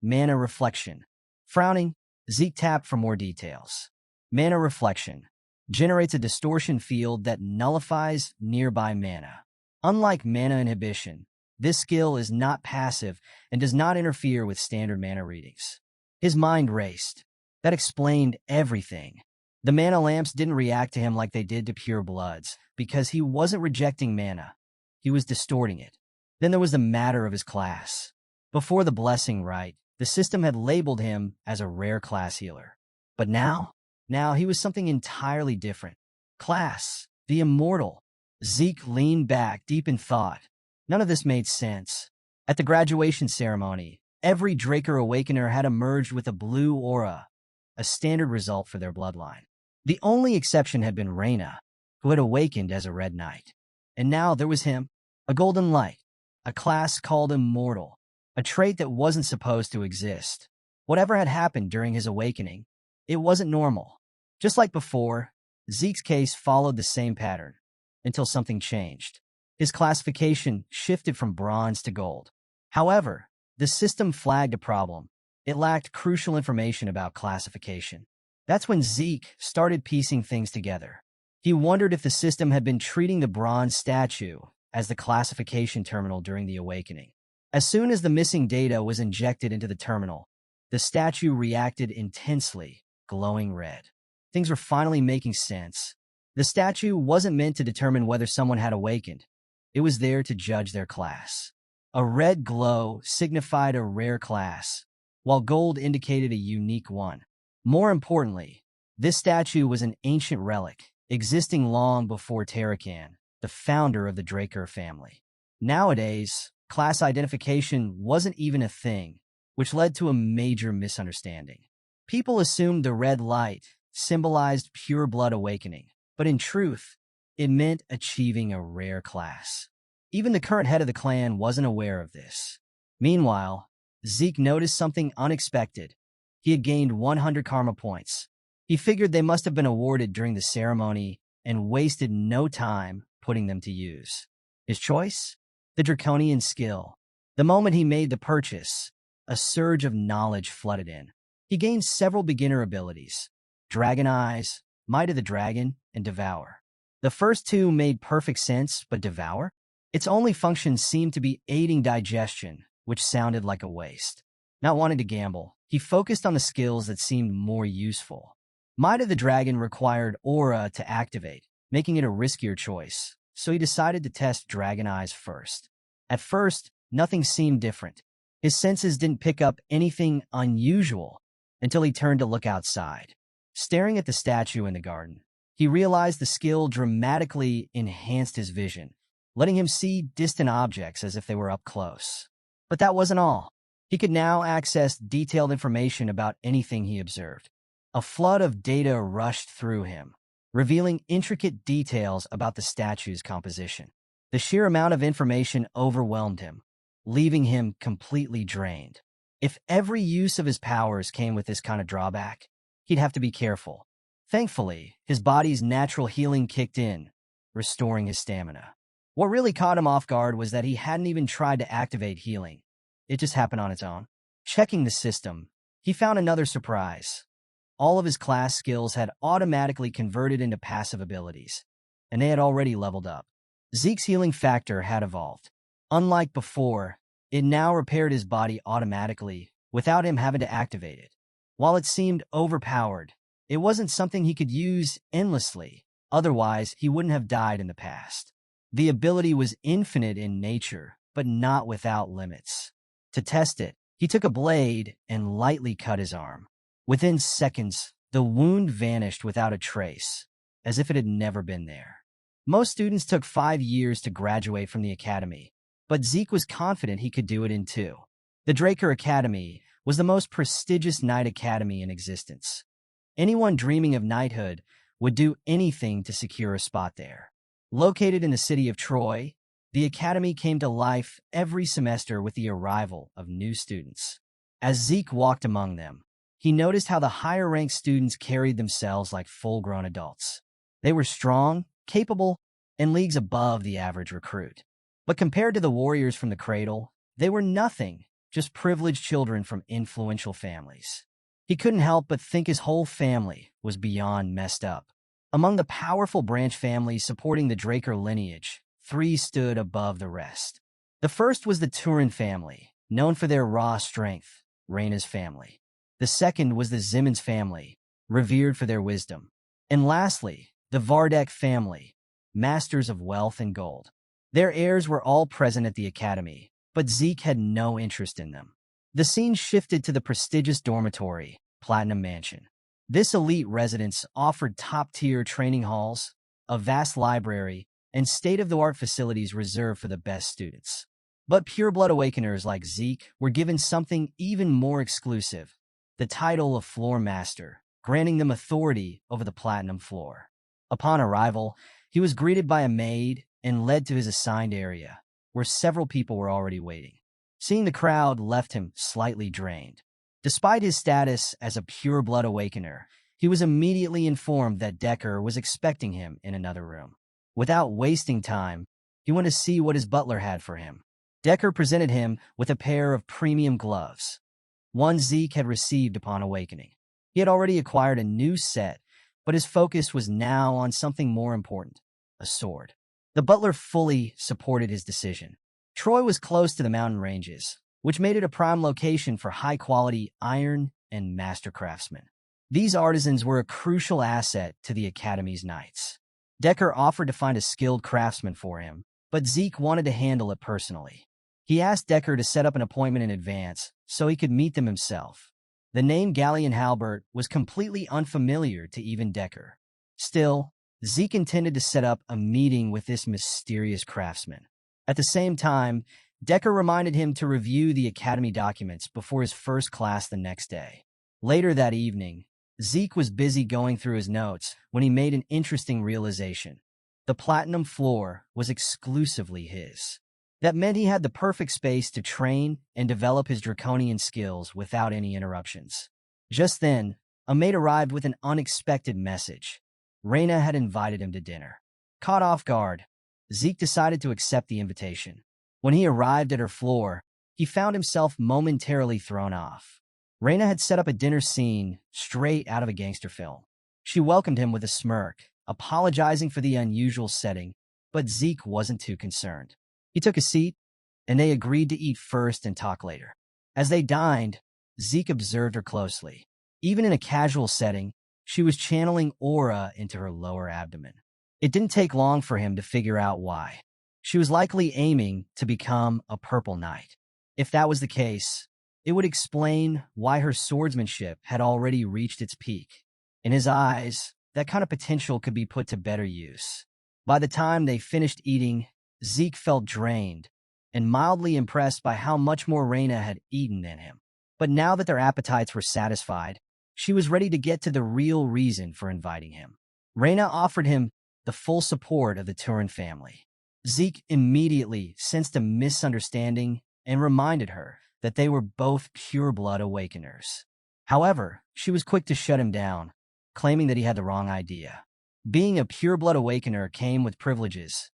mana reflection. Frowning, Zeke tapped for more details. Mana reflection generates a distortion field that nullifies nearby mana. Unlike mana inhibition, this skill is not passive and does not interfere with standard mana readings. His mind raced. That explained everything. The mana lamps didn't react to him like they did to pure bloods, because he wasn't rejecting mana. He was distorting it. Then there was the matter of his class. Before the blessing rite, the system had labeled him as a rare class healer. But now he was something entirely different. Class, the Immortal. Zeke leaned back, deep in thought. None of this made sense. At the graduation ceremony, every Draker Awakener had emerged with a blue aura, a standard result for their bloodline. The only exception had been Reyna, who had awakened as a Red Knight. And now there was him, a Golden Light, a class called Immortal, a trait that wasn't supposed to exist. Whatever had happened during his awakening, it wasn't normal. Just like before, Zeke's case followed the same pattern, until something changed. His classification shifted from bronze to gold. However, the system flagged a problem. It lacked crucial information about classification. That's when Zeke started piecing things together. He wondered if the system had been treating the bronze statue as the classification terminal during the awakening. As soon as the missing data was injected into the terminal, the statue reacted intensely, glowing red. Things were finally making sense. The statue wasn't meant to determine whether someone had awakened. It was there to judge their class. A red glow signified a rare class, while gold indicated a unique one. More importantly, this statue was an ancient relic, existing long before Tarakan, the founder of the Draker family. Nowadays, class identification wasn't even a thing, which led to a major misunderstanding. People assumed the red light symbolized pure blood awakening, but in truth, it meant achieving a rare class. Even the current head of the clan wasn't aware of this. Meanwhile, Zeke noticed something unexpected. He had gained 100 karma points. He figured they must have been awarded during the ceremony and wasted no time putting them to use. His choice? The draconian skill. The moment he made the purchase, a surge of knowledge flooded in. He gained several beginner abilities: Dragon Eyes, Might of the Dragon, and Devour. The first two made perfect sense, but Devour? Its only function seemed to be aiding digestion, which sounded like a waste. Not wanting to gamble, he focused on the skills that seemed more useful. Might of the Dragon required aura to activate, making it a riskier choice, so he decided to test Dragon Eyes first. At first, nothing seemed different. His senses didn't pick up anything unusual until he turned to look outside. Staring at the statue in the garden, he realized the skill dramatically enhanced his vision, letting him see distant objects as if they were up close. But that wasn't all. He could now access detailed information about anything he observed. A flood of data rushed through him, revealing intricate details about the statue's composition. The sheer amount of information overwhelmed him, leaving him completely drained. If every use of his powers came with this kind of drawback, he'd have to be careful. Thankfully, his body's natural healing kicked in, restoring his stamina. What really caught him off guard was that he hadn't even tried to activate healing. It just happened on its own. Checking the system, he found another surprise. All of his class skills had automatically converted into passive abilities, and they had already leveled up. Zeke's healing factor had evolved. Unlike before, it now repaired his body automatically without him having to activate it. While it seemed overpowered, it wasn't something he could use endlessly, otherwise he wouldn't have died in the past. The ability was infinite in nature, but not without limits. To test it, he took a blade and lightly cut his arm. Within seconds, the wound vanished without a trace, as if it had never been there. Most students took 5 years to graduate from the academy, but Zeke was confident he could do it in 2. The Draker Academy was the most prestigious knight academy in existence. Anyone dreaming of knighthood would do anything to secure a spot there. Located in the city of Troy, the academy came to life every semester with the arrival of new students. As Zeke walked among them, he noticed how the higher-ranked students carried themselves like full-grown adults. They were strong, capable, and leagues above the average recruit. But compared to the warriors from the cradle, they were nothing, just privileged children from influential families. He couldn't help but think his whole family was beyond messed up. Among the powerful branch families supporting the Draker lineage, 3 stood above the rest. The first was the Turin family, known for their raw strength, Reina's family. The second was the Zimmons family, revered for their wisdom. And lastly, the Vardek family, masters of wealth and gold. Their heirs were all present at the academy, but Zeke had no interest in them. The scene shifted to the prestigious dormitory, Platinum Mansion. This elite residence offered top-tier training halls, a vast library, and state-of-the-art facilities reserved for the best students. But pureblood awakeners like Zeke were given something even more exclusive, the title of Floor Master, granting them authority over the Platinum Floor. Upon arrival, he was greeted by a maid and led to his assigned area, where several people were already waiting. Seeing the crowd left him slightly drained. Despite his status as a pure-blood awakener, he was immediately informed that Decker was expecting him in another room. Without wasting time, he went to see what his butler had for him. Decker presented him with a pair of premium gloves, one Zeke had received upon awakening. He had already acquired a new set, but his focus was now on something more important, a sword. The butler fully supported his decision. Troy was close to the mountain ranges, which made it a prime location for high-quality iron and master craftsmen. These artisans were a crucial asset to the Academy's knights. Decker offered to find a skilled craftsman for him, but Zeke wanted to handle it personally. He asked Decker to set up an appointment in advance so he could meet them himself. The name Galleon Halbert was completely unfamiliar to even Decker. Still, Zeke intended to set up a meeting with this mysterious craftsman. At the same time, Decker reminded him to review the academy documents before his first class the next day. Later that evening, Zeke was busy going through his notes when he made an interesting realization. The Platinum Floor was exclusively his. That meant he had the perfect space to train and develop his draconian skills without any interruptions. Just then, a maid arrived with an unexpected message. Reina had invited him to dinner. Caught off guard, Zeke decided to accept the invitation. When he arrived at her floor, he found himself momentarily thrown off. Reina had set up a dinner scene straight out of a gangster film. She welcomed him with a smirk, apologizing for the unusual setting, but Zeke wasn't too concerned. He took a seat, and they agreed to eat first and talk later. As they dined, Zeke observed her closely. Even in a casual setting, she was channeling aura into her lower abdomen. It didn't take long for him to figure out why. She was likely aiming to become a purple knight. If that was the case, it would explain why her swordsmanship had already reached its peak. In his eyes, that kind of potential could be put to better use. By the time they finished eating, Zeke felt drained and mildly impressed by how much more Reina had eaten than him. But now that their appetites were satisfied, she was ready to get to the real reason for inviting him. Reina offered him the full support of the Turin family. Zeke immediately sensed a misunderstanding and reminded her that they were both pure-blood awakeners. However, she was quick to shut him down, claiming that he had the wrong idea. Being a pure-blood awakener came with privileges,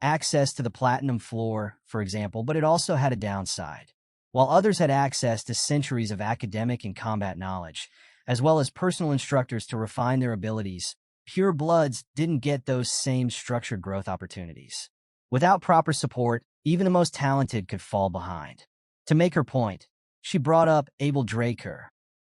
access to the platinum floor, for example, but it also had a downside. While others had access to centuries of academic and combat knowledge, as well as personal instructors to refine their abilities, pure bloods didn't get those same structured growth opportunities. Without proper support, even the most talented could fall behind. To make her point, she brought up Abel Draker,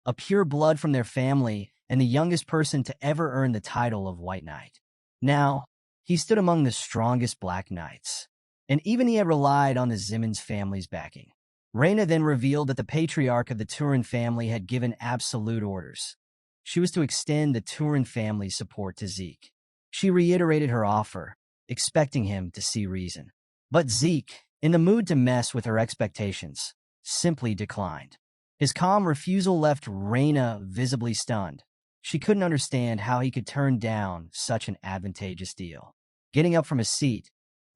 a pure blood from their family and the youngest person to ever earn the title of White Knight. Now, he stood among the strongest Black Knights, and even he had relied on the Simmons family's backing. Reyna then revealed that the patriarch of the Turin family had given absolute orders. She was to extend the Turin family's support to Zeke. She reiterated her offer, expecting him to see reason. But Zeke, in the mood to mess with her expectations, simply declined. His calm refusal left Reyna visibly stunned. She couldn't understand how he could turn down such an advantageous deal. Getting up from his seat,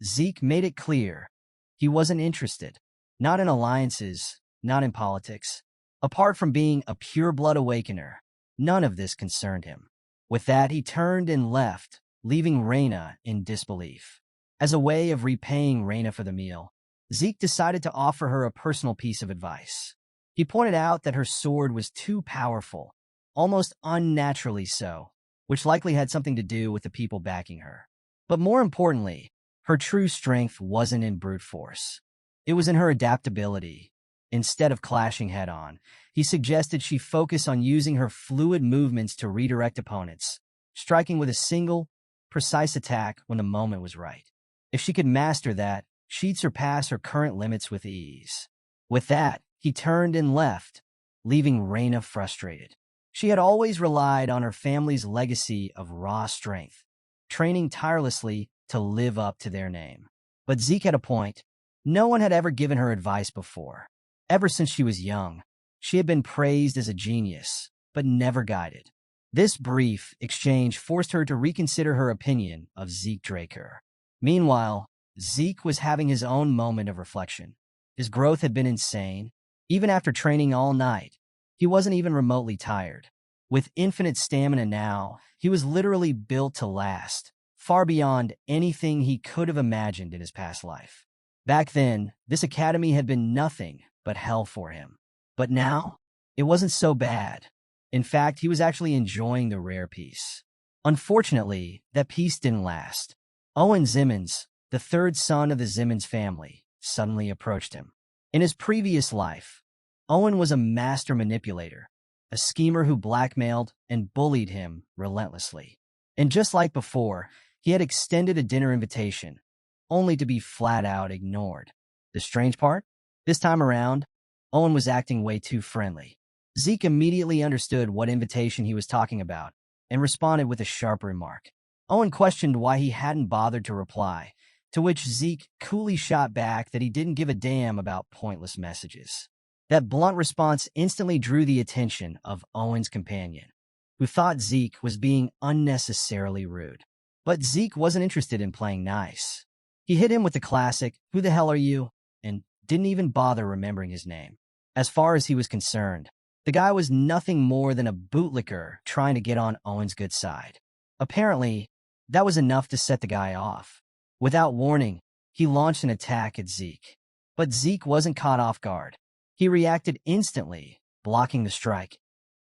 Zeke made it clear he wasn't interested. Not in alliances, not in politics. Apart from being a pure-blood awakener, none of this concerned him. With that, he turned and left, leaving Reyna in disbelief. As a way of repaying Reyna for the meal, Zeke decided to offer her a personal piece of advice. He pointed out that her sword was too powerful, almost unnaturally so, which likely had something to do with the people backing her. But more importantly, her true strength wasn't in brute force. It was in her adaptability. Instead of clashing head-on, he suggested she focus on using her fluid movements to redirect opponents, striking with a single, precise attack when the moment was right. If she could master that, she'd surpass her current limits with ease. With that, he turned and left, leaving Reyna frustrated. She had always relied on her family's legacy of raw strength, training tirelessly to live up to their name. But Zeke had a point. No one had ever given her advice before. Ever since she was young, she had been praised as a genius, but never guided. This brief exchange forced her to reconsider her opinion of Zeke Draker. Meanwhile, Zeke was having his own moment of reflection. His growth had been insane. Even after training all night, he wasn't even remotely tired. With infinite stamina now, he was literally built to last, far beyond anything he could have imagined in his past life. Back then, this academy had been nothing but hell for him. But now, it wasn't so bad. In fact, he was actually enjoying the rare peace. Unfortunately, that peace didn't last. Owen Simmons, the third son of the Simmons family, suddenly approached him. In his previous life, Owen was a master manipulator, a schemer who blackmailed and bullied him relentlessly. And just like before, he had extended a dinner invitation, only to be flat out ignored. The strange part? This time around, Owen was acting way too friendly. Zeke immediately understood what invitation he was talking about and responded with a sharp remark. Owen questioned why he hadn't bothered to reply, to which Zeke coolly shot back that he didn't give a damn about pointless messages. That blunt response instantly drew the attention of Owen's companion, who thought Zeke was being unnecessarily rude. But Zeke wasn't interested in playing nice. He hit him with the classic, "Who the hell are you?" and didn't even bother remembering his name. As far as he was concerned, the guy was nothing more than a bootlicker trying to get on Owen's good side. Apparently, that was enough to set the guy off. Without warning, he launched an attack at Zeke. But Zeke wasn't caught off guard. He reacted instantly, blocking the strike,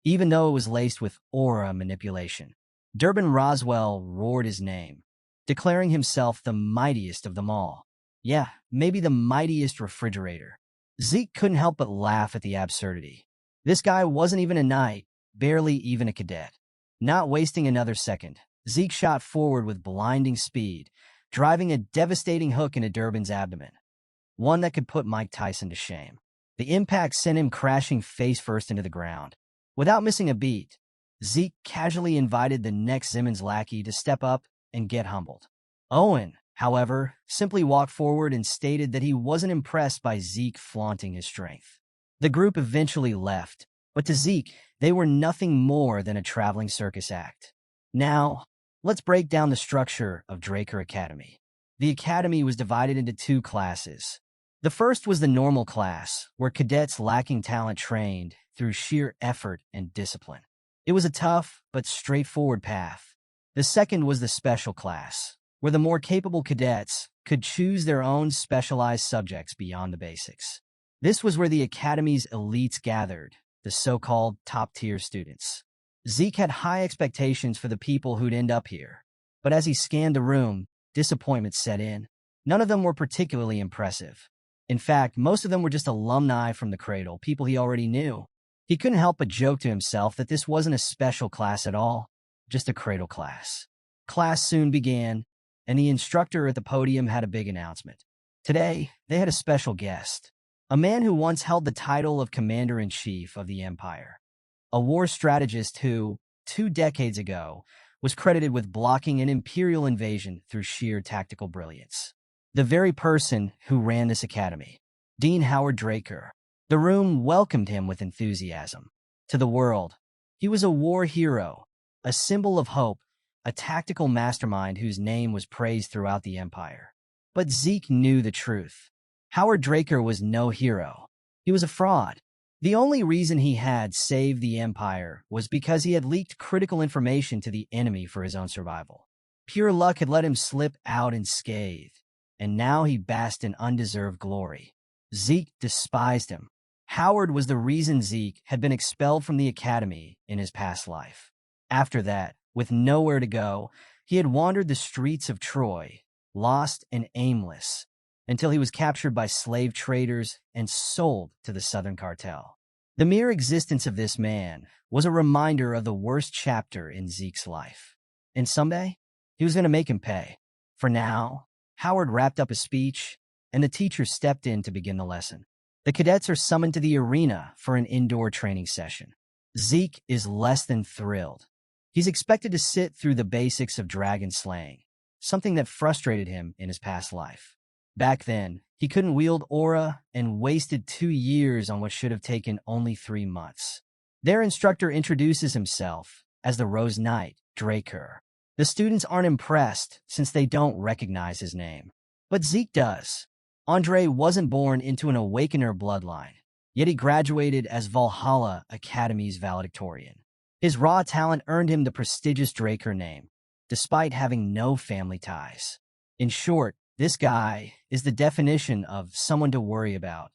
even though it was laced with aura manipulation. Durbin Roswell roared his name, declaring himself the mightiest of them all. Yeah, maybe the mightiest refrigerator. Zeke couldn't help but laugh at the absurdity. This guy wasn't even a knight, barely even a cadet. Not wasting another second, Zeke shot forward with blinding speed, driving a devastating hook into Durbin's abdomen, one that could put Mike Tyson to shame. The impact sent him crashing face first into the ground. Without missing a beat, Zeke casually invited the next Simmons lackey to step up and get humbled. Owen, however, simply walked forward and stated that he wasn't impressed by Zeke flaunting his strength. The group eventually left, but to Zeke, they were nothing more than a traveling circus act. Now, let's break down the structure of Draker Academy. The academy was divided into two classes. The first was the normal class, where cadets lacking talent trained through sheer effort and discipline. It was a tough but straightforward path. The second was the special class, where the more capable cadets could choose their own specialized subjects beyond the basics. This was where the academy's elites gathered, the so-called top-tier students. Zeke had high expectations for the people who'd end up here, but as he scanned the room, disappointment set in. None of them were particularly impressive. In fact, most of them were just alumni from the cradle, people he already knew. He couldn't help but joke to himself that this wasn't a special class at all, just a cradle class. Class soon began, and the instructor at the podium had a big announcement. Today, they had a special guest, a man who once held the title of Commander-in-Chief of the Empire, a war strategist who, 2 decades ago, was credited with blocking an imperial invasion through sheer tactical brilliance. The very person who ran this academy, Dean Howard Draker. The room welcomed him with enthusiasm. To the world, he was a war hero, a symbol of hope, a tactical mastermind whose name was praised throughout the Empire. But Zeke knew the truth. Howard Draker was no hero. He was a fraud. The only reason he had saved the Empire was because he had leaked critical information to the enemy for his own survival. Pure luck had let him slip out unscathed, and now he basked in undeserved glory. Zeke despised him. Howard was the reason Zeke had been expelled from the academy in his past life. After that, with nowhere to go, he had wandered the streets of Troy, lost and aimless, until he was captured by slave traders and sold to the Southern Cartel. The mere existence of this man was a reminder of the worst chapter in Zeke's life. And someday, he was going to make him pay. For now, Howard wrapped up his speech, and the teacher stepped in to begin the lesson. The cadets are summoned to the arena for an indoor training session. Zeke is less than thrilled. He's expected to sit through the basics of dragon slaying, something that frustrated him in his past life. Back then, he couldn't wield aura and wasted 2 years on what should have taken only 3 months. Their instructor introduces himself as the Rose Knight, Draker. The students aren't impressed since they don't recognize his name. But Zeke does. Andre wasn't born into an Awakener bloodline, yet he graduated as Valhalla Academy's valedictorian. His raw talent earned him the prestigious Draker name, despite having no family ties. In short, this guy is the definition of someone to worry about.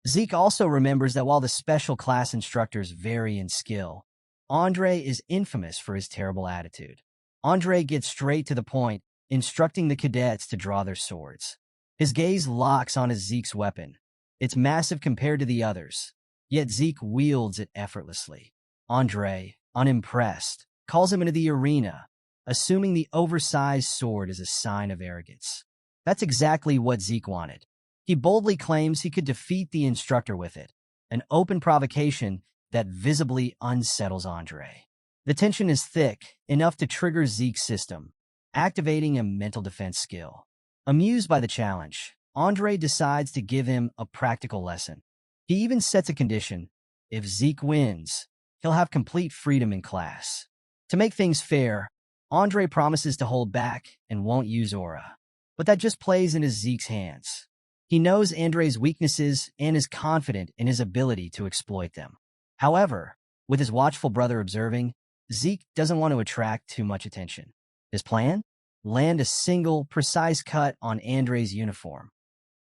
Zeke also remembers that while the special class instructors vary in skill, Andre is infamous for his terrible attitude. Andre gets straight to the point, instructing the cadets to draw their swords. His gaze locks on Zeke's weapon. It's massive compared to the others, yet Zeke wields it effortlessly. Andre, unimpressed, calls him into the arena, assuming the oversized sword is a sign of arrogance. That's exactly what Zeke wanted. He boldly claims he could defeat the instructor with it, an open provocation that visibly unsettles Andre. The tension is thick, enough to trigger Zeke's system, activating a mental defense skill. Amused by the challenge, Andre decides to give him a practical lesson. He even sets a condition. If Zeke wins, he'll have complete freedom in class. To make things fair, Andre promises to hold back and won't use aura. But that just plays into Zeke's hands. He knows Andre's weaknesses and is confident in his ability to exploit them. However, with his watchful brother observing, Zeke doesn't want to attract too much attention. His plan? Land a single, precise cut on Andre's uniform,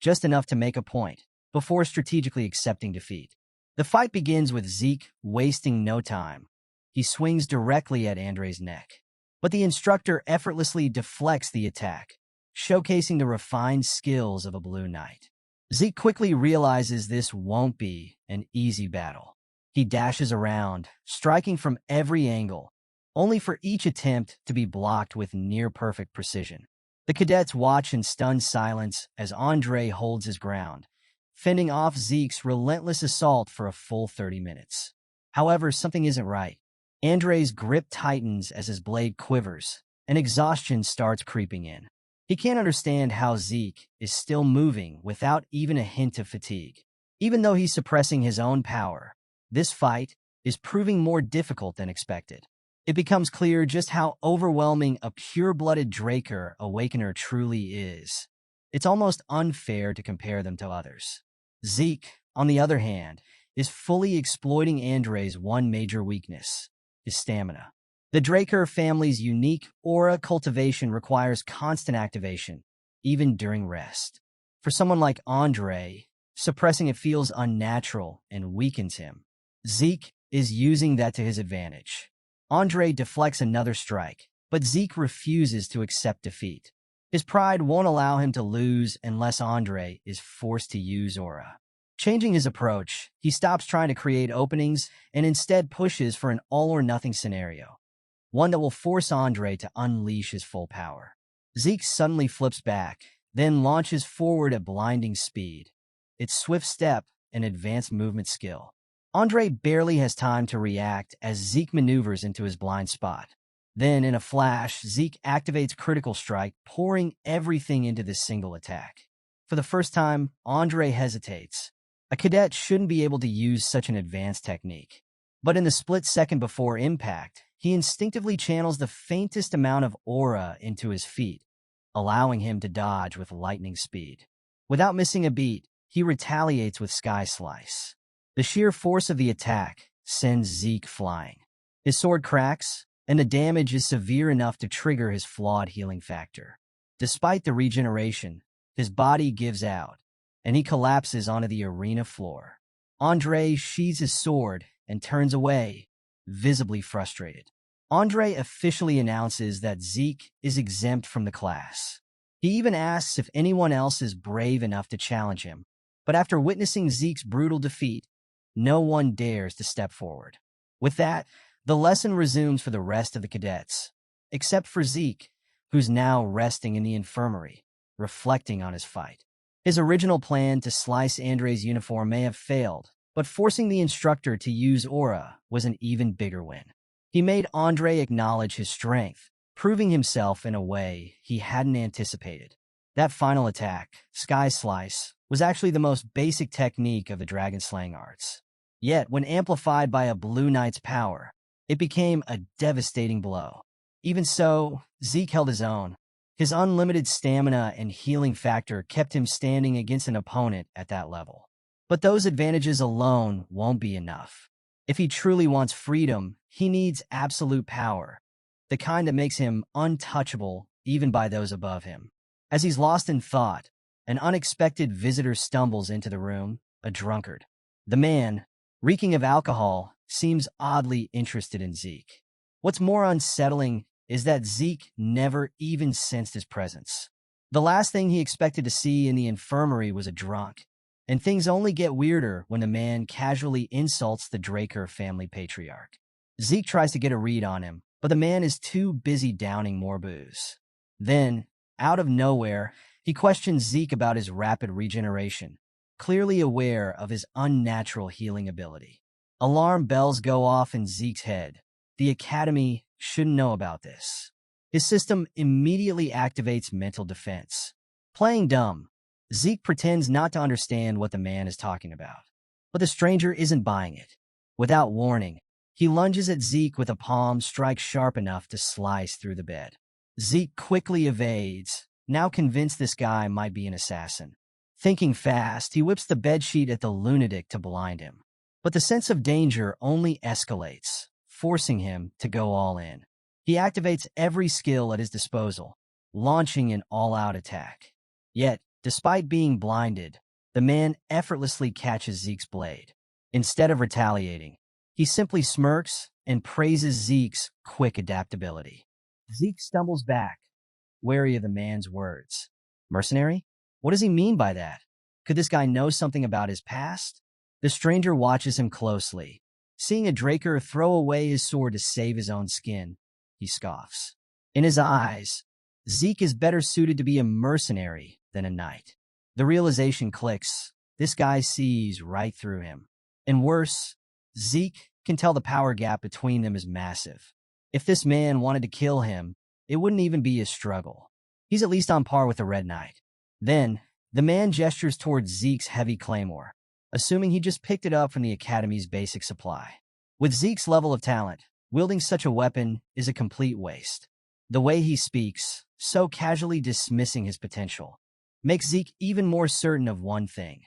just enough to make a point, before strategically accepting defeat. The fight begins with Zeke wasting no time. He swings directly at Andre's neck, but the instructor effortlessly deflects the attack, showcasing the refined skills of a Blue Knight. Zeke quickly realizes this won't be an easy battle. He dashes around, striking from every angle, only for each attempt to be blocked with near-perfect precision. The cadets watch in stunned silence as Andre holds his ground, fending off Zeke's relentless assault for a full 30 minutes. However, something isn't right. Andre's grip tightens as his blade quivers, and exhaustion starts creeping in. He can't understand how Zeke is still moving without even a hint of fatigue. Even though he's suppressing his own power, this fight is proving more difficult than expected. It becomes clear just how overwhelming a pure-blooded Draker Awakener truly is. It's almost unfair to compare them to others. Zeke, on the other hand, is fully exploiting Andre's one major weakness, his stamina. The Draker family's unique aura cultivation requires constant activation, even during rest. For someone like Andre, suppressing it feels unnatural and weakens him. Zeke is using that to his advantage. Andre deflects another strike, but Zeke refuses to accept defeat. His pride won't allow him to lose unless Andre is forced to use aura. Changing his approach, he stops trying to create openings and instead pushes for an all-or-nothing scenario, one that will force Andre to unleash his full power. Zeke suddenly flips back, then launches forward at blinding speed. It's swift step and advanced movement skill. Andre barely has time to react as Zeke maneuvers into his blind spot. Then, in a flash, Zeke activates Critical Strike, pouring everything into this single attack. For the first time, Andre hesitates. A cadet shouldn't be able to use such an advanced technique. But in the split second before impact, he instinctively channels the faintest amount of aura into his feet, allowing him to dodge with lightning speed. Without missing a beat, he retaliates with Sky Slice. The sheer force of the attack sends Zeke flying. His sword cracks, and the damage is severe enough to trigger his flawed healing factor. Despite the regeneration, his body gives out, and he collapses onto the arena floor. Andre sheathes his sword and turns away, visibly frustrated. Andre officially announces that Zeke is exempt from the class. He even asks if anyone else is brave enough to challenge him, but after witnessing Zeke's brutal defeat, no one dares to step forward. With that, the lesson resumes for the rest of the cadets, except for Zeke, who's now resting in the infirmary, reflecting on his fight. His original plan to slice Andre's uniform may have failed, but forcing the instructor to use aura was an even bigger win. He made Andre acknowledge his strength, proving himself in a way he hadn't anticipated. That final attack, Sky Slice, was actually the most basic technique of the dragon slaying arts. Yet, when amplified by a Blue Knight's power, it became a devastating blow. Even so, Zeke held his own. His unlimited stamina and healing factor kept him standing against an opponent at that level. But those advantages alone won't be enough. If he truly wants freedom, he needs absolute power, the kind that makes him untouchable even by those above him. As he's lost in thought, an unexpected visitor stumbles into the room, a drunkard. The man, reeking of alcohol, seems oddly interested in Zeke. What's more unsettling is that Zeke never even sensed his presence. The last thing he expected to see in the infirmary was a drunk, and things only get weirder when the man casually insults the Draker family patriarch. Zeke tries to get a read on him, but the man is too busy downing more booze. Then, out of nowhere, he questions Zeke about his rapid regeneration, clearly aware of his unnatural healing ability. Alarm bells go off in Zeke's head. The Academy shouldn't know about this. His system immediately activates mental defense. Playing dumb, Zeke pretends not to understand what the man is talking about. But the stranger isn't buying it. Without warning, he lunges at Zeke with a palm strike sharp enough to slice through the bed. Zeke quickly evades, now convinced this guy might be an assassin. Thinking fast, he whips the bedsheet at the lunatic to blind him. But the sense of danger only escalates, forcing him to go all in. He activates every skill at his disposal, launching an all-out attack. Yet, despite being blinded, the man effortlessly catches Zeke's blade. Instead of retaliating, he simply smirks and praises Zeke's quick adaptability. Zeke stumbles back, wary of the man's words. Mercenary? What does he mean by that? Could this guy know something about his past? The stranger watches him closely. Seeing a Draker throw away his sword to save his own skin, he scoffs. In his eyes, Zeke is better suited to be a mercenary than a knight. The realization clicks. This guy sees right through him. And worse, Zeke can tell the power gap between them is massive. If this man wanted to kill him, it wouldn't even be a struggle. He's at least on par with the Red Knight. Then, the man gestures towards Zeke's heavy claymore, assuming he just picked it up from the Academy's basic supply. With Zeke's level of talent, wielding such a weapon is a complete waste. The way he speaks, so casually dismissing his potential, makes Zeke even more certain of one thing.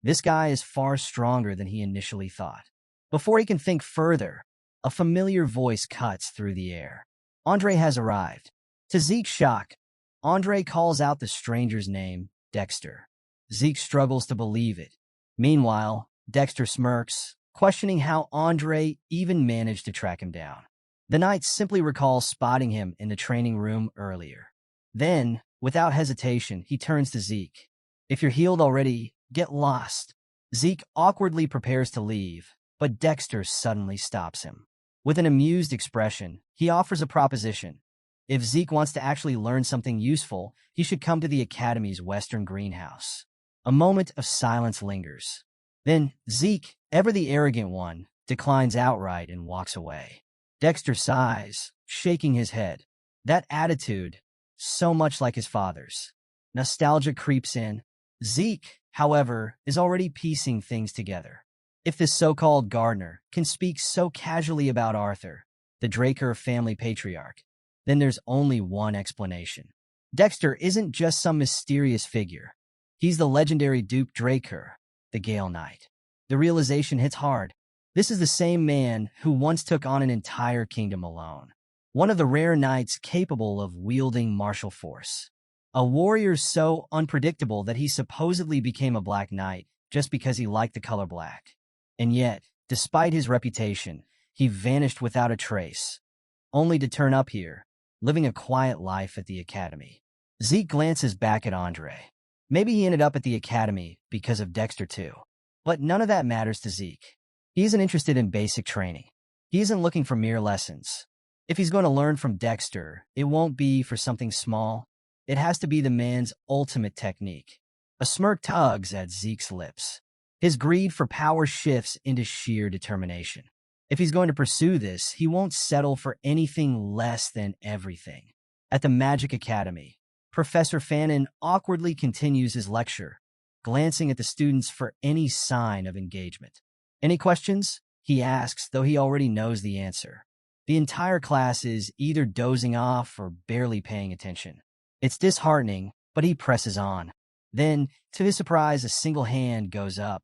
This guy is far stronger than he initially thought. Before he can think further, a familiar voice cuts through the air. Andre has arrived. To Zeke's shock, Andre calls out the stranger's name, Dexter. Zeke struggles to believe it. Meanwhile, Dexter smirks, questioning how Andre even managed to track him down. The knight simply recalls spotting him in the training room earlier. Then, without hesitation, he turns to Zeke. If you're healed already, get lost. Zeke awkwardly prepares to leave, but Dexter suddenly stops him. With an amused expression, he offers a proposition. If Zeke wants to actually learn something useful, he should come to the Academy's western greenhouse. A moment of silence lingers. Then Zeke, ever the arrogant one, declines outright and walks away. Dexter sighs, shaking his head. That attitude, so much like his father's. Nostalgia creeps in. Zeke, however, is already piecing things together. If this so-called gardener can speak so casually about Arthur, the Draker family patriarch, then there's only one explanation. Dexter isn't just some mysterious figure. He's the legendary Duke Draker, the Gale Knight. The realization hits hard. This is the same man who once took on an entire kingdom alone. One of the rare knights capable of wielding martial force. A warrior so unpredictable that he supposedly became a Black Knight just because he liked the color black. And yet, despite his reputation, he vanished without a trace, only to turn up here, living a quiet life at the Academy. Zeke glances back at Andre. Maybe he ended up at the Academy because of Dexter too. But none of that matters to Zeke. He isn't interested in basic training. He isn't looking for mere lessons. If he's going to learn from Dexter, it won't be for something small. It has to be the man's ultimate technique. A smirk tugs at Zeke's lips. His greed for power shifts into sheer determination. If he's going to pursue this, he won't settle for anything less than everything. At the Magic Academy, Professor Fannin awkwardly continues his lecture, glancing at the students for any sign of engagement. Any questions? He asks, though he already knows the answer. The entire class is either dozing off or barely paying attention. It's disheartening, but he presses on. Then, to his surprise, a single hand goes up.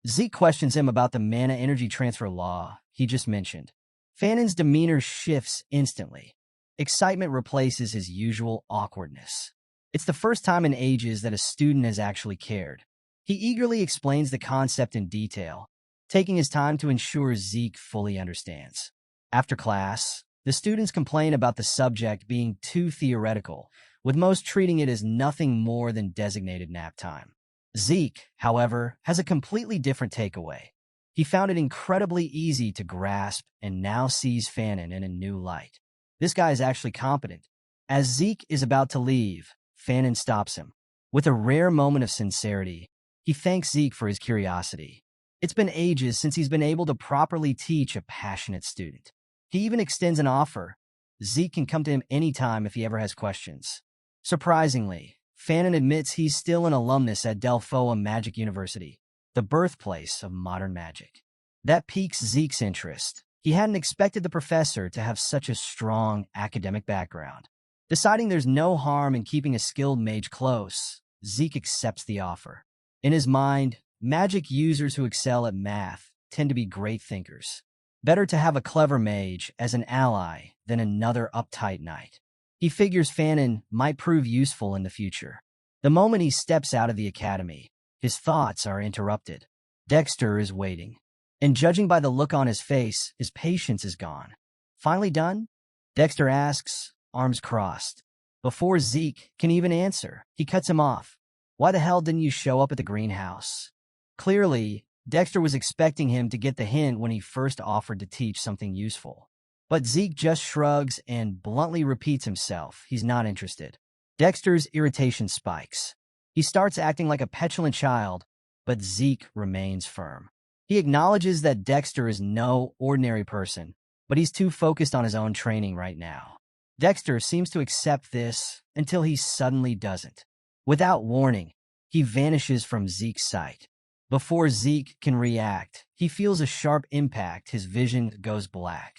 Zeke questions him about the mana energy transfer law he just mentioned. Fannin's demeanor shifts instantly. Excitement replaces his usual awkwardness. It's the first time in ages that a student has actually cared. He eagerly explains the concept in detail, taking his time to ensure Zeke fully understands. After class, the students complain about the subject being too theoretical, with most treating it as nothing more than designated nap time. Zeke, however, has a completely different takeaway. He found it incredibly easy to grasp and now sees Fannin in a new light. This guy is actually competent. As Zeke is about to leave, Fannin stops him. With a rare moment of sincerity, he thanks Zeke for his curiosity. It's been ages since he's been able to properly teach a passionate student. He even extends an offer. Zeke can come to him anytime if he ever has questions. Surprisingly, Fannin admits he's still an alumnus at Delphoa Magic University, the birthplace of modern magic. That piques Zeke's interest. He hadn't expected the professor to have such a strong academic background. Deciding there's no harm in keeping a skilled mage close, Zeke accepts the offer. In his mind, magic users who excel at math tend to be great thinkers. Better to have a clever mage as an ally than another uptight knight. He figures Fannin might prove useful in the future. The moment he steps out of the academy, his thoughts are interrupted. Dexter is waiting, and judging by the look on his face, his patience is gone. Finally done? Dexter asks, arms crossed. Before Zeke can even answer, he cuts him off. Why the hell didn't you show up at the greenhouse? Clearly, Dexter was expecting him to get the hint when he first offered to teach something useful. But Zeke just shrugs and bluntly repeats himself. He's not interested. Dexter's irritation spikes. He starts acting like a petulant child, but Zeke remains firm. He acknowledges that Dexter is no ordinary person, but he's too focused on his own training right now. Dexter seems to accept this until he suddenly doesn't. Without warning, he vanishes from Zeke's sight. Before Zeke can react, he feels a sharp impact. His vision goes black.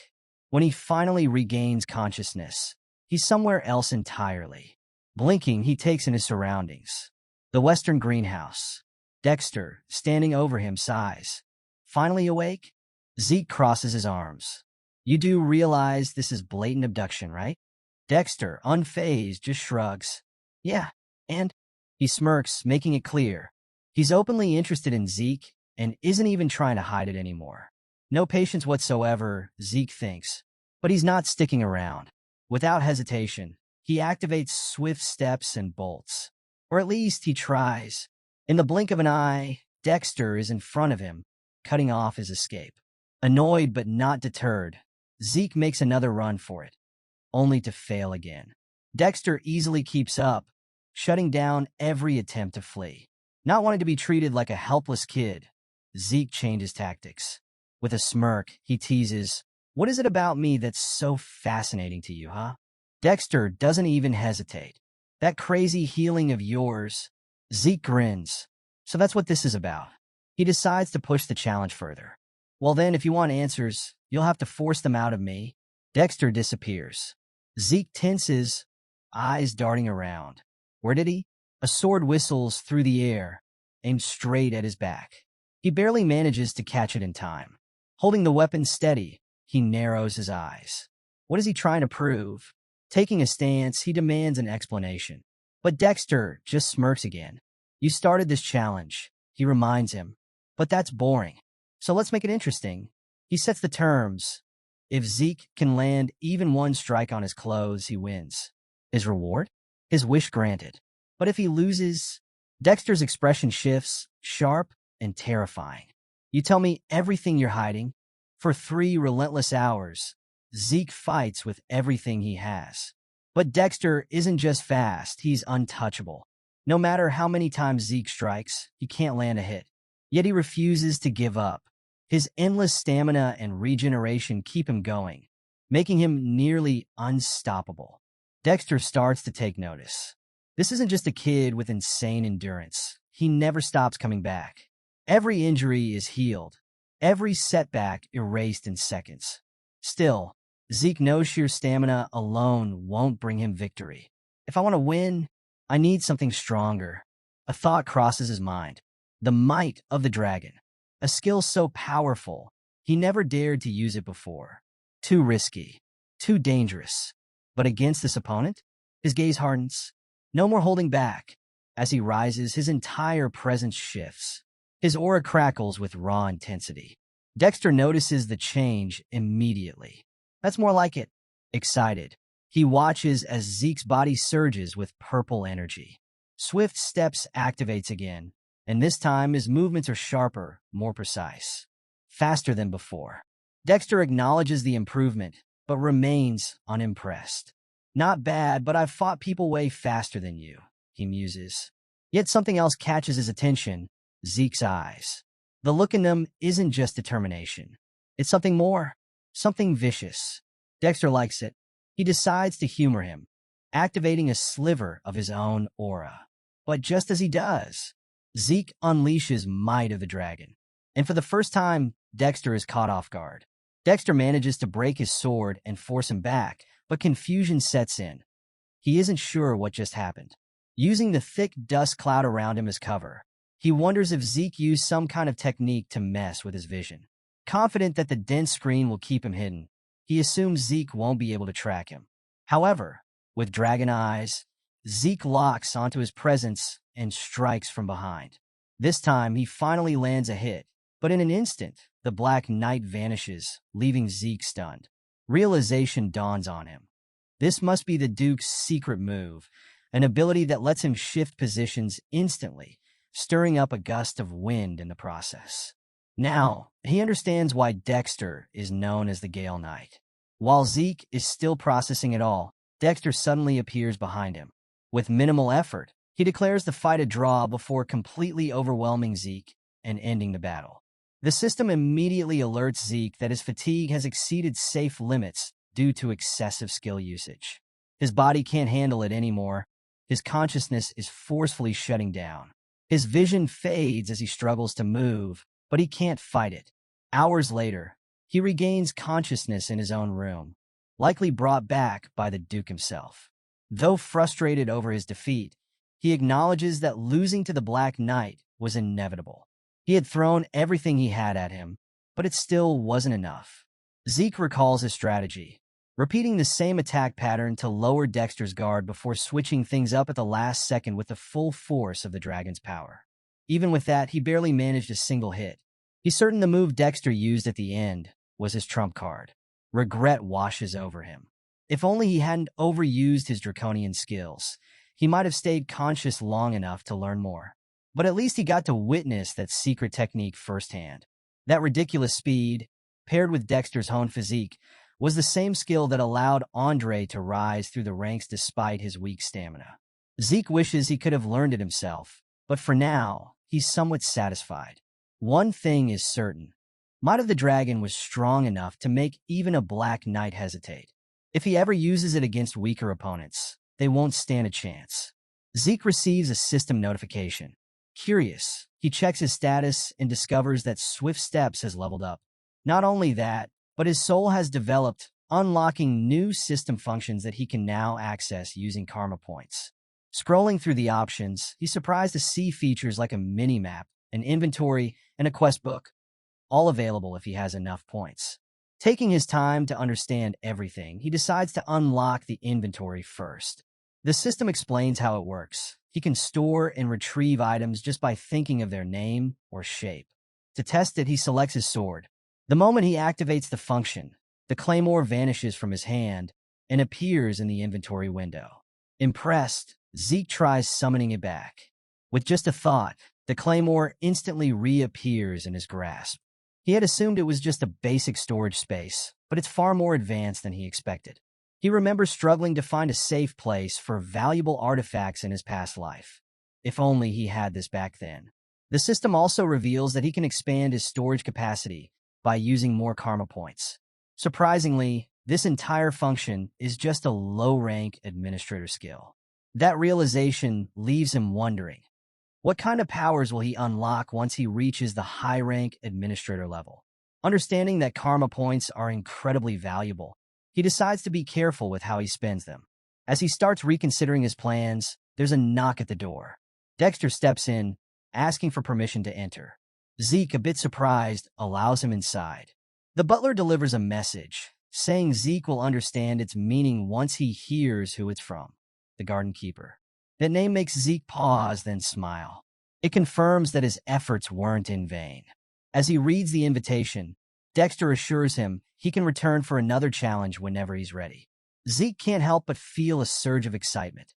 When he finally regains consciousness, he's somewhere else entirely. Blinking, he takes in his surroundings. The western greenhouse. Dexter, standing over him, sighs. Finally awake? Zeke crosses his arms. You do realize this is blatant abduction, right? Dexter, unfazed, just shrugs. Yeah, and? He smirks, making it clear. He's openly interested in Zeke and isn't even trying to hide it anymore. No patience whatsoever, Zeke thinks. But he's not sticking around. Without hesitation, he activates swift steps and bolts. Or at least he tries. In the blink of an eye, Dexter is in front of him, cutting off his escape. Annoyed but not deterred, Zeke makes another run for it, only to fail again. Dexter easily keeps up, shutting down every attempt to flee. Not wanting to be treated like a helpless kid, Zeke changes tactics. With a smirk, he teases, "What is it about me that's so fascinating to you, huh?" Dexter doesn't even hesitate. "That crazy healing of yours." Zeke grins. "So that's what this is about." He decides to push the challenge further. "Well then, if you want answers, you'll have to force them out of me." Dexter disappears. Zeke tenses, eyes darting around. Where did he? A sword whistles through the air, aimed straight at his back. He barely manages to catch it in time. Holding the weapon steady, he narrows his eyes. What is he trying to prove? Taking a stance, he demands an explanation. But Dexter just smirks again. "You started this challenge," he reminds him. "But that's boring. So let's make it interesting." He sets the terms. If Zeke can land even one strike on his clothes, he wins. His reward? His wish granted. But if he loses, Dexter's expression shifts, sharp and terrifying. "You tell me everything you're hiding." For 3 relentless hours, Zeke fights with everything he has. But Dexter isn't just fast, he's untouchable. No matter how many times Zeke strikes, he can't land a hit. Yet he refuses to give up. His endless stamina and regeneration keep him going, making him nearly unstoppable. Dexter starts to take notice. This isn't just a kid with insane endurance. He never stops coming back. Every injury is healed, every setback erased in seconds. Still, Zeke knows sheer stamina alone won't bring him victory. If I want to win, I need something stronger. A thought crosses his mind. The might of the dragon. A skill so powerful, he never dared to use it before. Too risky. Too dangerous. But against this opponent, his gaze hardens. No more holding back. As he rises, his entire presence shifts. His aura crackles with raw intensity. Dexter notices the change immediately. That's more like it. Excited, he watches as Zeke's body surges with purple energy. Swift steps activates again, and this time his movements are sharper, more precise. Faster than before. Dexter acknowledges the improvement, but remains unimpressed. "Not bad, but I've fought people way faster than you," he muses. Yet something else catches his attention, Zeke's eyes. The look in them isn't just determination. It's something more, something vicious. Dexter likes it. He decides to humor him, activating a sliver of his own aura. But just as he does, Zeke unleashes might of the dragon. And for the first time, Dexter is caught off guard. Dexter manages to break his sword and force him back, but confusion sets in. He isn't sure what just happened. Using the thick dust cloud around him as cover, he wonders if Zeke used some kind of technique to mess with his vision. Confident that the dense screen will keep him hidden, he assumes Zeke won't be able to track him. However, with dragon eyes, Zeke locks onto his presence and strikes from behind. This time, he finally lands a hit, but in an instant, the Black Knight vanishes, leaving Zeke stunned. Realization dawns on him. This must be the Duke's secret move, an ability that lets him shift positions instantly, stirring up a gust of wind in the process. Now, he understands why Dexter is known as the Gale Knight. While Zeke is still processing it all, Dexter suddenly appears behind him. With minimal effort, he declares the fight a draw before completely overwhelming Zeke and ending the battle. The system immediately alerts Zeke that his fatigue has exceeded safe limits due to excessive skill usage. His body can't handle it anymore. His consciousness is forcefully shutting down. His vision fades as he struggles to move, but he can't fight it. Hours later, he regains consciousness in his own room, likely brought back by the Duke himself. Though frustrated over his defeat, he acknowledges that losing to the Black Knight was inevitable. He had thrown everything he had at him, but it still wasn't enough. Zeke recalls his strategy, repeating the same attack pattern to lower Dexter's guard before switching things up at the last second with the full force of the dragon's power. Even with that, he barely managed a single hit. He's certain the move Dexter used at the end was his trump card. Regret washes over him. If only he hadn't overused his draconian skills, he might have stayed conscious long enough to learn more. But at least he got to witness that secret technique firsthand. That ridiculous speed, paired with Dexter's honed physique, was the same skill that allowed Andre to rise through the ranks despite his weak stamina. Zeke wishes he could have learned it himself, but for now, he's somewhat satisfied. One thing is certain. Might of the Dragon was strong enough to make even a Black Knight hesitate. If he ever uses it against weaker opponents, they won't stand a chance. Zeke receives a system notification. Curious, he checks his status and discovers that Swift Steps has leveled up. Not only that, but his soul has developed, unlocking new system functions that he can now access using karma points. Scrolling through the options, he's surprised to see features like a mini-map, an inventory, and a quest book, all available if he has enough points. Taking his time to understand everything, he decides to unlock the inventory first. The system explains how it works. He can store and retrieve items just by thinking of their name or shape. To test it, he selects his sword. The moment he activates the function, the claymore vanishes from his hand and appears in the inventory window. Impressed, Zeke tries summoning it back. With just a thought, the claymore instantly reappears in his grasp. He had assumed it was just a basic storage space, but it's far more advanced than he expected. He remembers struggling to find a safe place for valuable artifacts in his past life. If only he had this back then. The system also reveals that he can expand his storage capacity by using more karma points. Surprisingly, this entire function is just a low-rank administrator skill. That realization leaves him wondering, what kind of powers will he unlock once he reaches the high-rank administrator level? Understanding that karma points are incredibly valuable, he decides to be careful with how he spends them. As he starts reconsidering his plans, there's a knock at the door. Dexter steps in, asking for permission to enter. Zeke, a bit surprised, allows him inside. The butler delivers a message, saying Zeke will understand its meaning once he hears who it's from, the garden keeper. That name makes Zeke pause, then smile. It confirms that his efforts weren't in vain. As he reads the invitation, Dexter assures him he can return for another challenge whenever he's ready. Zeke can't help but feel a surge of excitement.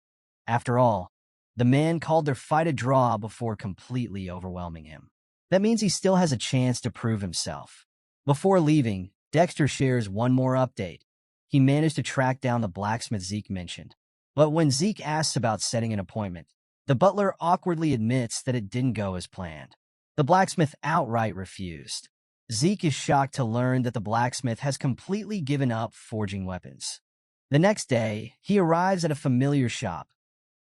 After all, the man called their fight a draw before completely overwhelming him. That means he still has a chance to prove himself. Before leaving, Dexter shares one more update. He managed to track down the blacksmith Zeke mentioned. But when Zeke asks about setting an appointment, the butler awkwardly admits that it didn't go as planned. The blacksmith outright refused. Zeke is shocked to learn that the blacksmith has completely given up forging weapons. The next day, he arrives at a familiar shop,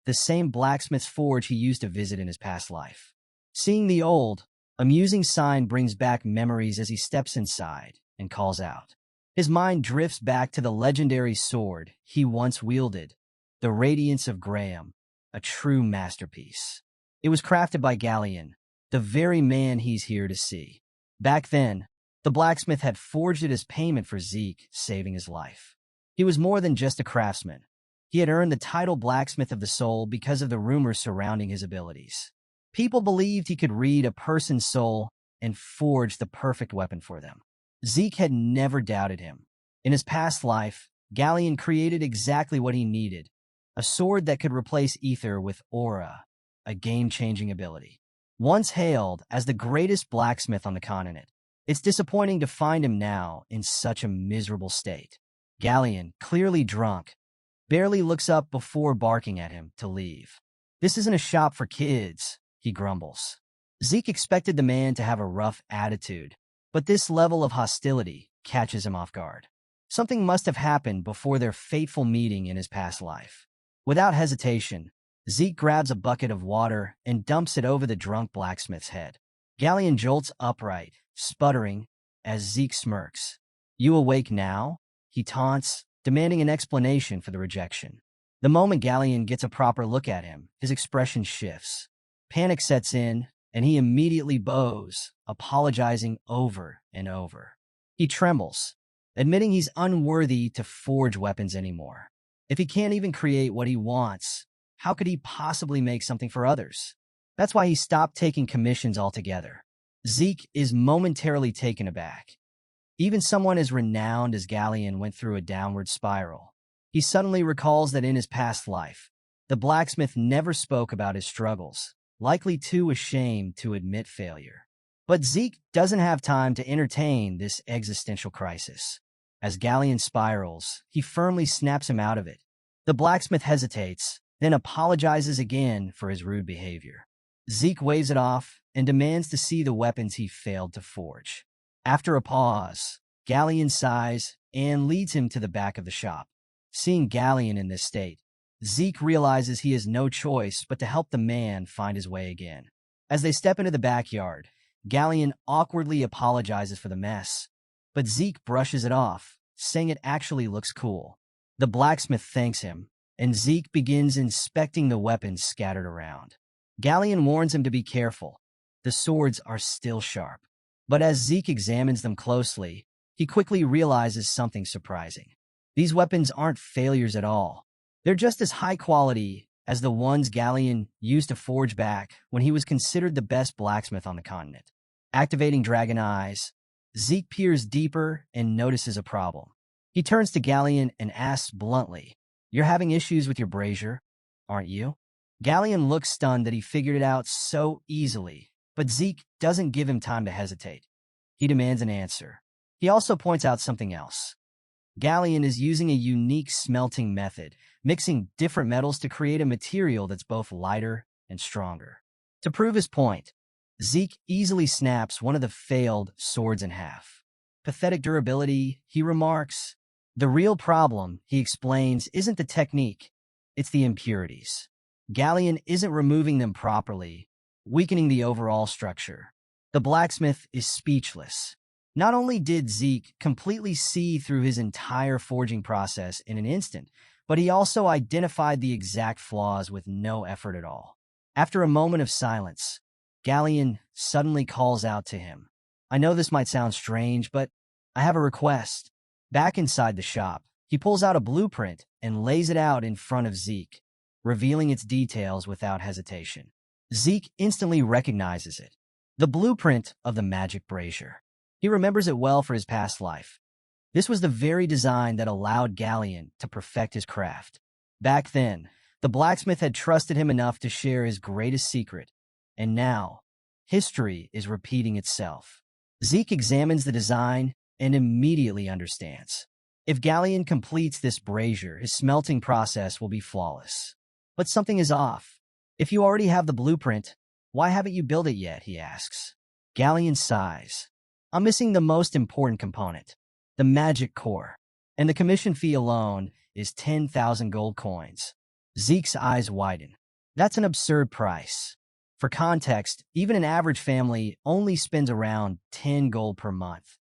the same blacksmith's forge he used to visit in his past life. Seeing the old, amusing sign brings back memories as he steps inside and calls out. His mind drifts back to the legendary sword he once wielded, the Radiance of Graham, a true masterpiece. It was crafted by Galleon, the very man he's here to see. Back then, the blacksmith had forged it as payment for Zeke saving his life. He was more than just a craftsman. He had earned the title Blacksmith of the Soul because of the rumors surrounding his abilities. People believed he could read a person's soul and forge the perfect weapon for them. Zeke had never doubted him. In his past life, Galleon created exactly what he needed, a sword that could replace Ether with Aura, a game-changing ability. Once hailed as the greatest blacksmith on the continent, it's disappointing to find him now in such a miserable state. Galleon, clearly drunk, barely looks up before barking at him to leave. This isn't a shop for kids, he grumbles. Zeke expected the man to have a rough attitude, but this level of hostility catches him off guard. Something must have happened before their fateful meeting in his past life. Without hesitation, Zeke grabs a bucket of water and dumps it over the drunk blacksmith's head. Galleon jolts upright, sputtering, as Zeke smirks. "You awake now?" he taunts, demanding an explanation for the rejection. The moment Galleon gets a proper look at him, his expression shifts. Panic sets in, and he immediately bows, apologizing over and over. He trembles, admitting he's unworthy to forge weapons anymore. If he can't even create what he wants, how could he possibly make something for others? That's why he stopped taking commissions altogether. Zeke is momentarily taken aback. Even someone as renowned as Galleon went through a downward spiral. He suddenly recalls that in his past life, the blacksmith never spoke about his struggles, likely too ashamed to admit failure. But Zeke doesn't have time to entertain this existential crisis. As Galleon spirals, he firmly snaps him out of it. The blacksmith hesitates, then apologizes again for his rude behavior. Zeke waves it off and demands to see the weapons he failed to forge. After a pause, Galleon sighs and leads him to the back of the shop. Seeing Galleon in this state, Zeke realizes he has no choice but to help the man find his way again. As they step into the backyard, Galleon awkwardly apologizes for the mess, but Zeke brushes it off, saying it actually looks cool. The blacksmith thanks him, and Zeke begins inspecting the weapons scattered around. Galleon warns him to be careful. The swords are still sharp. But as Zeke examines them closely, he quickly realizes something surprising. These weapons aren't failures at all. They're just as high quality as the ones Galleon used to forge back when he was considered the best blacksmith on the continent. Activating Dragon Eyes, Zeke peers deeper and notices a problem. He turns to Galleon and asks bluntly, "You're having issues with your brazier, aren't you?" Galleon looks stunned that he figured it out so easily, but Zeke doesn't give him time to hesitate. He demands an answer. He also points out something else. Galleon is using a unique smelting method, mixing different metals to create a material that's both lighter and stronger. To prove his point, Zeke easily snaps one of the failed swords in half. Pathetic durability, he remarks. The real problem, he explains, isn't the technique, it's the impurities. Galleon isn't removing them properly, weakening the overall structure. The blacksmith is speechless. Not only did Zeke completely see through his entire forging process in an instant, but he also identified the exact flaws with no effort at all. After a moment of silence, Galleon suddenly calls out to him. "I know this might sound strange, but I have a request." Back inside the shop, he pulls out a blueprint and lays it out in front of Zeke, revealing its details without hesitation. Zeke instantly recognizes it. The blueprint of the magic brazier. He remembers it well for his past life. This was the very design that allowed Galleon to perfect his craft. Back then, the blacksmith had trusted him enough to share his greatest secret, and now, history is repeating itself. Zeke examines the design and immediately understands. If Galleon completes this brazier, his smelting process will be flawless. But something is off. "If you already have the blueprint, why haven't you built it yet?" he asks. Galleon sighs. "I'm missing the most important component, the magic core, and the commission fee alone is 10,000 gold coins." Zeke's eyes widen. That's an absurd price. For context, even an average family only spends around 10 gold per month.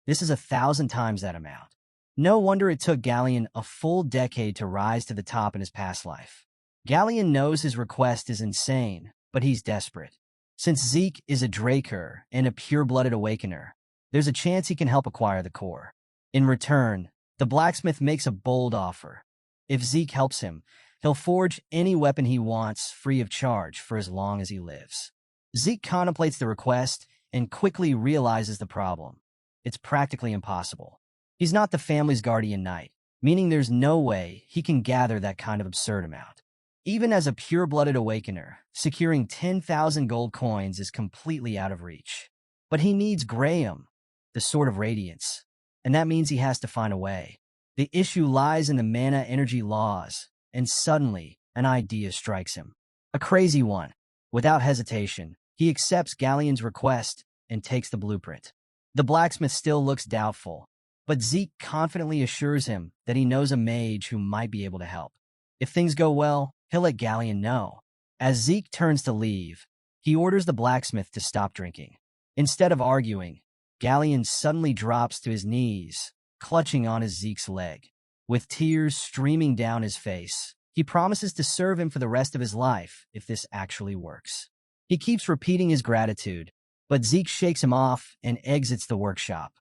This is 1,000 times that amount. No wonder it took Galleon a full decade to rise to the top in his past life. Galleon knows his request is insane, but he's desperate. Since Zeke is a Draker and a pure-blooded awakener, there's a chance he can help acquire the core. In return, the blacksmith makes a bold offer. If Zeke helps him, he'll forge any weapon he wants free of charge for as long as he lives. Zeke contemplates the request and quickly realizes the problem. It's practically impossible. He's not the family's guardian knight, meaning there's no way he can gather that kind of absurd amount. Even as a pure-blooded awakener, securing 10,000 gold coins is completely out of reach. But he needs Graham, the Sword of Radiance, and that means he has to find a way. The issue lies in the mana energy laws, and suddenly, an idea strikes him. A crazy one. Without hesitation, he accepts Galleon's request and takes the blueprint. The blacksmith still looks doubtful, but Zeke confidently assures him that he knows a mage who might be able to help. If things go well, he'll let Galleon know. As Zeke turns to leave, he orders the blacksmith to stop drinking. Instead of arguing, Galleon suddenly drops to his knees, clutching on Zeke's leg. With tears streaming down his face, he promises to serve him for the rest of his life if this actually works. He keeps repeating his gratitude, but Zeke shakes him off and exits the workshop.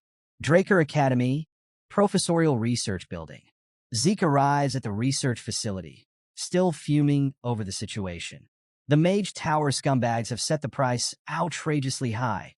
Draker Academy, Professorial Research Building. Zeke arrives at the research facility, still fuming over the situation. The Mage Tower scumbags have set the price outrageously high,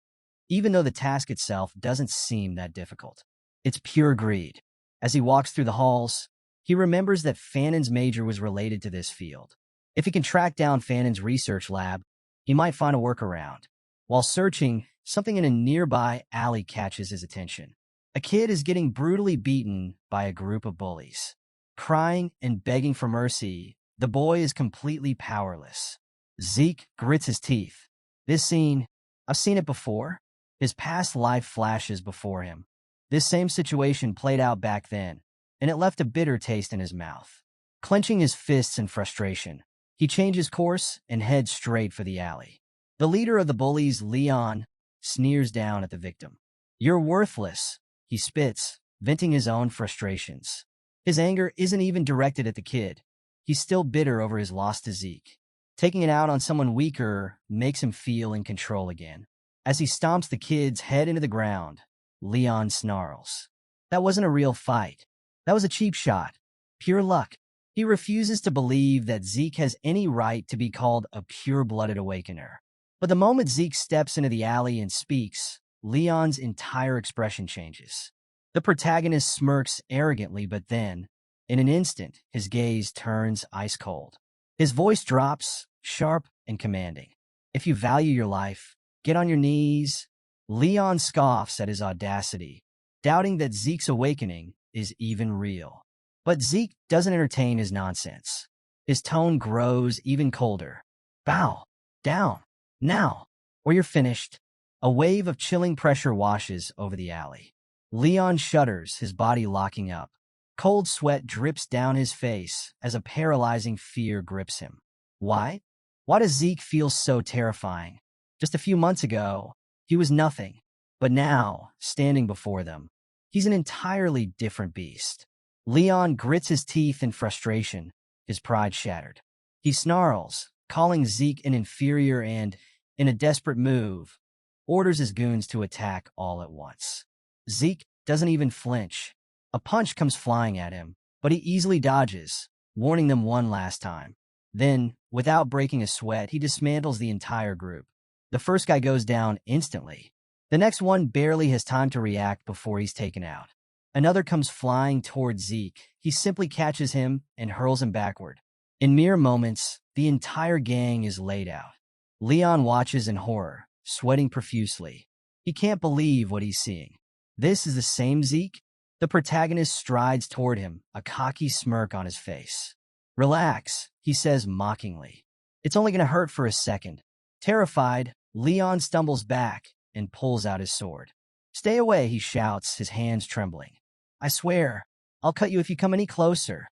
even though the task itself doesn't seem that difficult. It's pure greed. As he walks through the halls, he remembers that Fanon's major was related to this field. If he can track down Fanon's research lab, he might find a workaround. While searching, something in a nearby alley catches his attention. A kid is getting brutally beaten by a group of bullies. Crying and begging for mercy, the boy is completely powerless. Zeke grits his teeth. This scene, I've seen it before. His past life flashes before him. This same situation played out back then, and it left a bitter taste in his mouth. Clenching his fists in frustration, he changes course and heads straight for the alley. The leader of the bullies, Leon, sneers down at the victim. "You're worthless," he spits, venting his own frustrations. His anger isn't even directed at the kid. He's still bitter over his loss to Zeke. Taking it out on someone weaker makes him feel in control again. As he stomps the kid's head into the ground, Leon snarls. That wasn't a real fight. That was a cheap shot. Pure luck. He refuses to believe that Zeke has any right to be called a pure-blooded awakener. But the moment Zeke steps into the alley and speaks, Leon's entire expression changes. The protagonist smirks arrogantly, but then, in an instant, his gaze turns ice cold. His voice drops, sharp and commanding. "If you value your life, get on your knees." Leon scoffs at his audacity, doubting that Zeke's awakening is even real. But Zeke doesn't entertain his nonsense. His tone grows even colder. "Bow down, now, or you're finished." A wave of chilling pressure washes over the alley. Leon shudders, his body locking up. Cold sweat drips down his face as a paralyzing fear grips him. Why? Why does Zeke feel so terrifying? Just a few months ago, he was nothing. But now, standing before them, he's an entirely different beast. Leon grits his teeth in frustration, his pride shattered. He snarls, calling Zeke an inferior and, in a desperate move, orders his goons to attack all at once. Zeke doesn't even flinch. A punch comes flying at him, but he easily dodges, warning them one last time. Then, without breaking a sweat, he dismantles the entire group. The first guy goes down instantly. The next one barely has time to react before he's taken out. Another comes flying towards Zeke. He simply catches him and hurls him backward. In mere moments, the entire gang is laid out. Leon watches in horror, sweating profusely. He can't believe what he's seeing. This is the same Zeke? The protagonist strides toward him, a cocky smirk on his face. "Relax," he says mockingly. "It's only going to hurt for a second." Terrified, Leon stumbles back and pulls out his sword. "Stay away," he shouts, his hands trembling. "I swear, I'll cut you if you come any closer."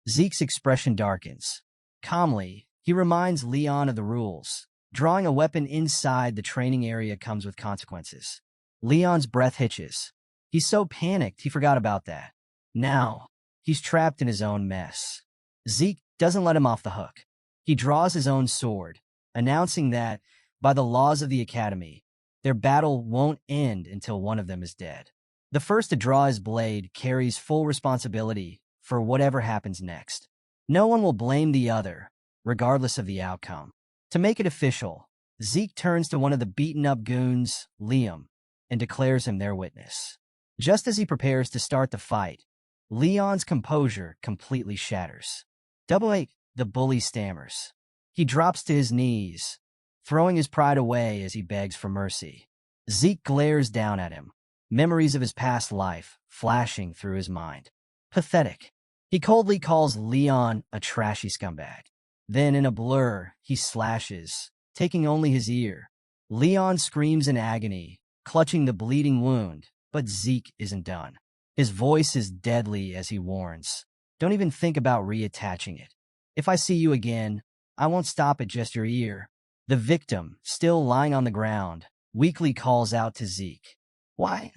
Zeke's expression darkens. Calmly, he reminds Leon of the rules. Drawing a weapon inside the training area comes with consequences. Leon's breath hitches. He's so panicked he forgot about that. Now, he's trapped in his own mess. Zeke doesn't let him off the hook. He draws his own sword, announcing that, by the laws of the Academy, their battle won't end until one of them is dead. The first to draw his blade carries full responsibility for whatever happens next. No one will blame the other, regardless of the outcome. To make it official, Zeke turns to one of the beaten-up goons, Liam, and declares him their witness. Just as he prepares to start the fight, Leon's composure completely shatters. "Double eight," the bully stammers. He drops to his knees, throwing his pride away as he begs for mercy. Zeke glares down at him, memories of his past life flashing through his mind. Pathetic. He coldly calls Leon a trashy scumbag. Then, in a blur, he slashes, taking only his ear. Leon screams in agony, clutching the bleeding wound, but Zeke isn't done. His voice is deadly as he warns, "Don't even think about reattaching it. If I see you again, I won't stop at just your ear." The victim, still lying on the ground, weakly calls out to Zeke. Why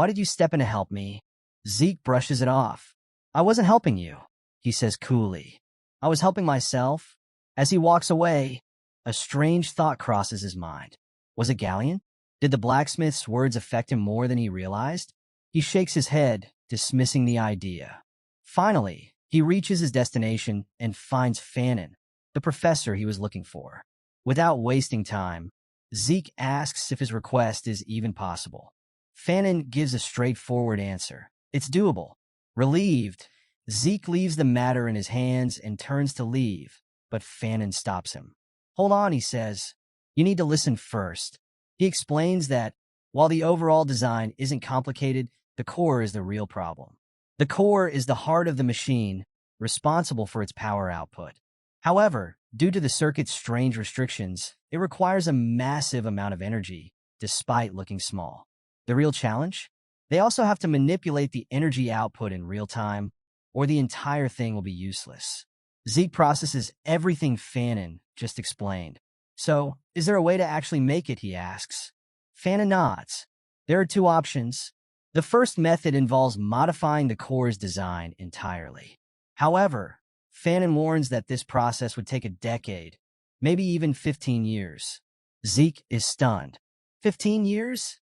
did you step in to help me?" Zeke brushes it off. "I wasn't helping you," he says coolly. "I was helping myself." As he walks away, A strange thought crosses his mind. Was it Galleon? Did the blacksmith's words affect him more than he realized? He shakes his head, dismissing the idea. Finally, he reaches his destination and finds Fannin, the professor he was looking for. Without wasting time, Zeke asks if his request is even possible. Fannin gives a straightforward answer. It's doable. Relieved, Zeke leaves the matter in his hands and turns to leave, but Fannin stops him. Hold on, he says. You need to listen first. He explains that, while the overall design isn't complicated, the core is the real problem. The core is the heart of the machine, responsible for its power output. However, due to the circuit's strange restrictions, it requires a massive amount of energy, despite looking small. The real challenge? They also have to manipulate the energy output in real time, or the entire thing will be useless. Zeke processes everything Fannin just explained. So, is there a way to actually make it, he asks. Fannin nods. There are two options. The first method involves modifying the core's design entirely. However, Fannin warns that this process would take a decade, maybe even 15 years. Zeke is stunned. 15 years?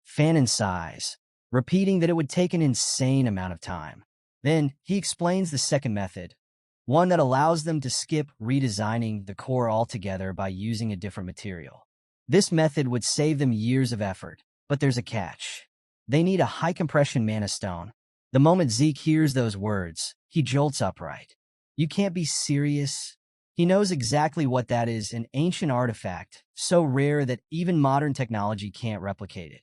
Fannin sighs, repeating that it would take an insane amount of time. Then, he explains the second method, one that allows them to skip redesigning the core altogether by using a different material. This method would save them years of effort, but there's a catch. They need a high-compression mana stone. The moment Zeke hears those words, he jolts upright. You can't be serious? He knows exactly what that is, an ancient artifact, so rare that even modern technology can't replicate it.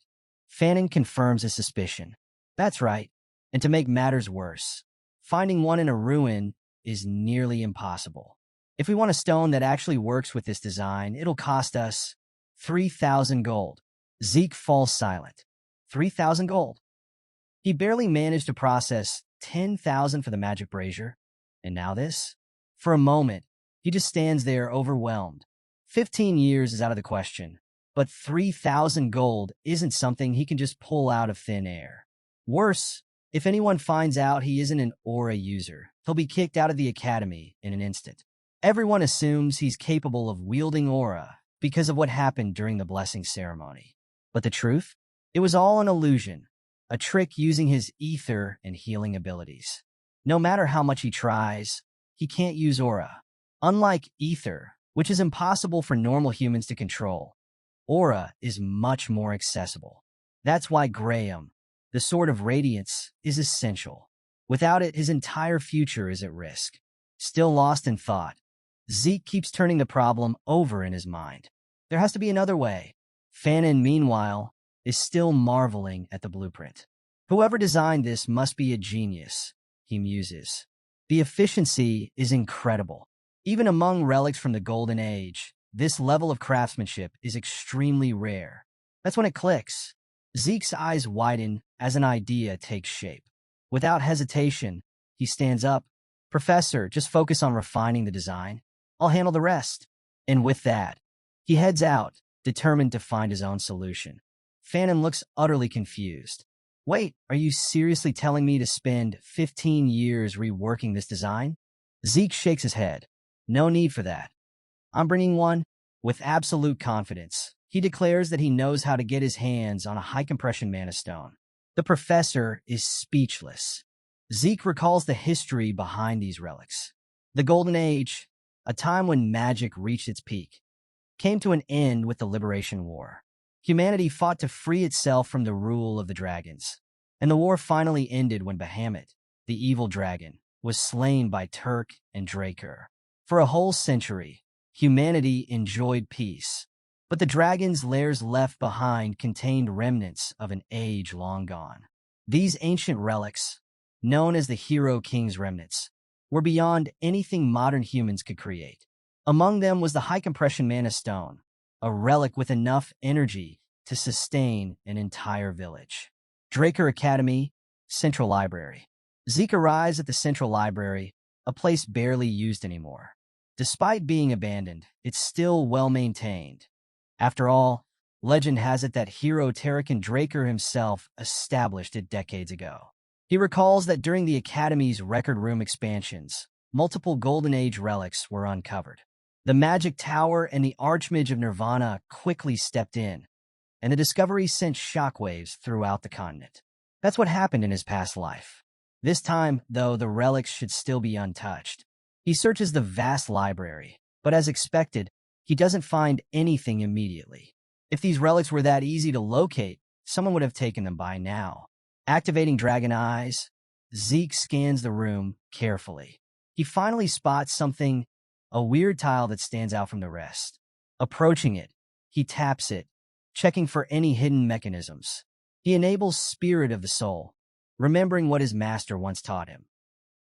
Fannin confirms his suspicion. That's right, and to make matters worse, finding one in a ruin is nearly impossible. If we want a stone that actually works with this design, it'll cost us 3,000 gold. Zeke falls silent. 3,000 gold. He barely managed to process 10,000 for the magic brazier. And now this? For a moment, he just stands there overwhelmed. 15 years is out of the question, but 3,000 gold isn't something he can just pull out of thin air. Worse, if anyone finds out he isn't an aura user, he'll be kicked out of the academy in an instant. Everyone assumes he's capable of wielding aura because of what happened during the blessing ceremony. But the truth? It was all an illusion, a trick using his ether and healing abilities. No matter how much he tries, he can't use aura. Unlike ether, which is impossible for normal humans to control, aura is much more accessible. That's why Graham, the Sword of Radiance, is essential. Without it, his entire future is at risk. Still lost in thought, Zeke keeps turning the problem over in his mind. There has to be another way. Fannin, meanwhile, is still marveling at the blueprint. Whoever designed this must be a genius, he muses. The efficiency is incredible. Even among relics from the Golden Age, this level of craftsmanship is extremely rare. That's when it clicks. Zeke's eyes widen as an idea takes shape. Without hesitation, he stands up. Professor, just focus on refining the design. I'll handle the rest. And with that, he heads out, determined to find his own solution. Fannin looks utterly confused. Wait, are you seriously telling me to spend 15 years reworking this design? Zeke shakes his head. No need for that. I'm bringing one. With absolute confidence, he declares that he knows how to get his hands on a high-compression mana stone. The professor is speechless. Zeke recalls the history behind these relics. The Golden Age, a time when magic reached its peak, came to an end with the Liberation War. Humanity fought to free itself from the rule of the dragons, and the war finally ended when Bahamut, the evil dragon, was slain by Turk and Draker. For a whole century, humanity enjoyed peace, but the dragon's lairs left behind contained remnants of an age long gone. These ancient relics, known as the Hero King's remnants, were beyond anything modern humans could create. Among them was the high-compression mana stone, a relic with enough energy to sustain an entire village. Draker Academy, Central Library. Zeke arrives at the Central Library, a place barely used anymore. Despite being abandoned, it's still well-maintained. After all, legend has it that hero Terrican Draker himself established it decades ago. He recalls that during the Academy's record room expansions, multiple Golden Age relics were uncovered. The magic tower and the Archmage of Nirvana quickly stepped in, and the discovery sent shockwaves throughout the continent. That's what happened in his past life. This time, though, the relics should still be untouched. He searches the vast library, but as expected, he doesn't find anything immediately. If these relics were that easy to locate, someone would have taken them by now. Activating Dragon Eyes, Zeke scans the room carefully. He finally spots something, a weird tile that stands out from the rest. Approaching it, he taps it, checking for any hidden mechanisms. He enables Spirit of the Soul, remembering what his master once taught him.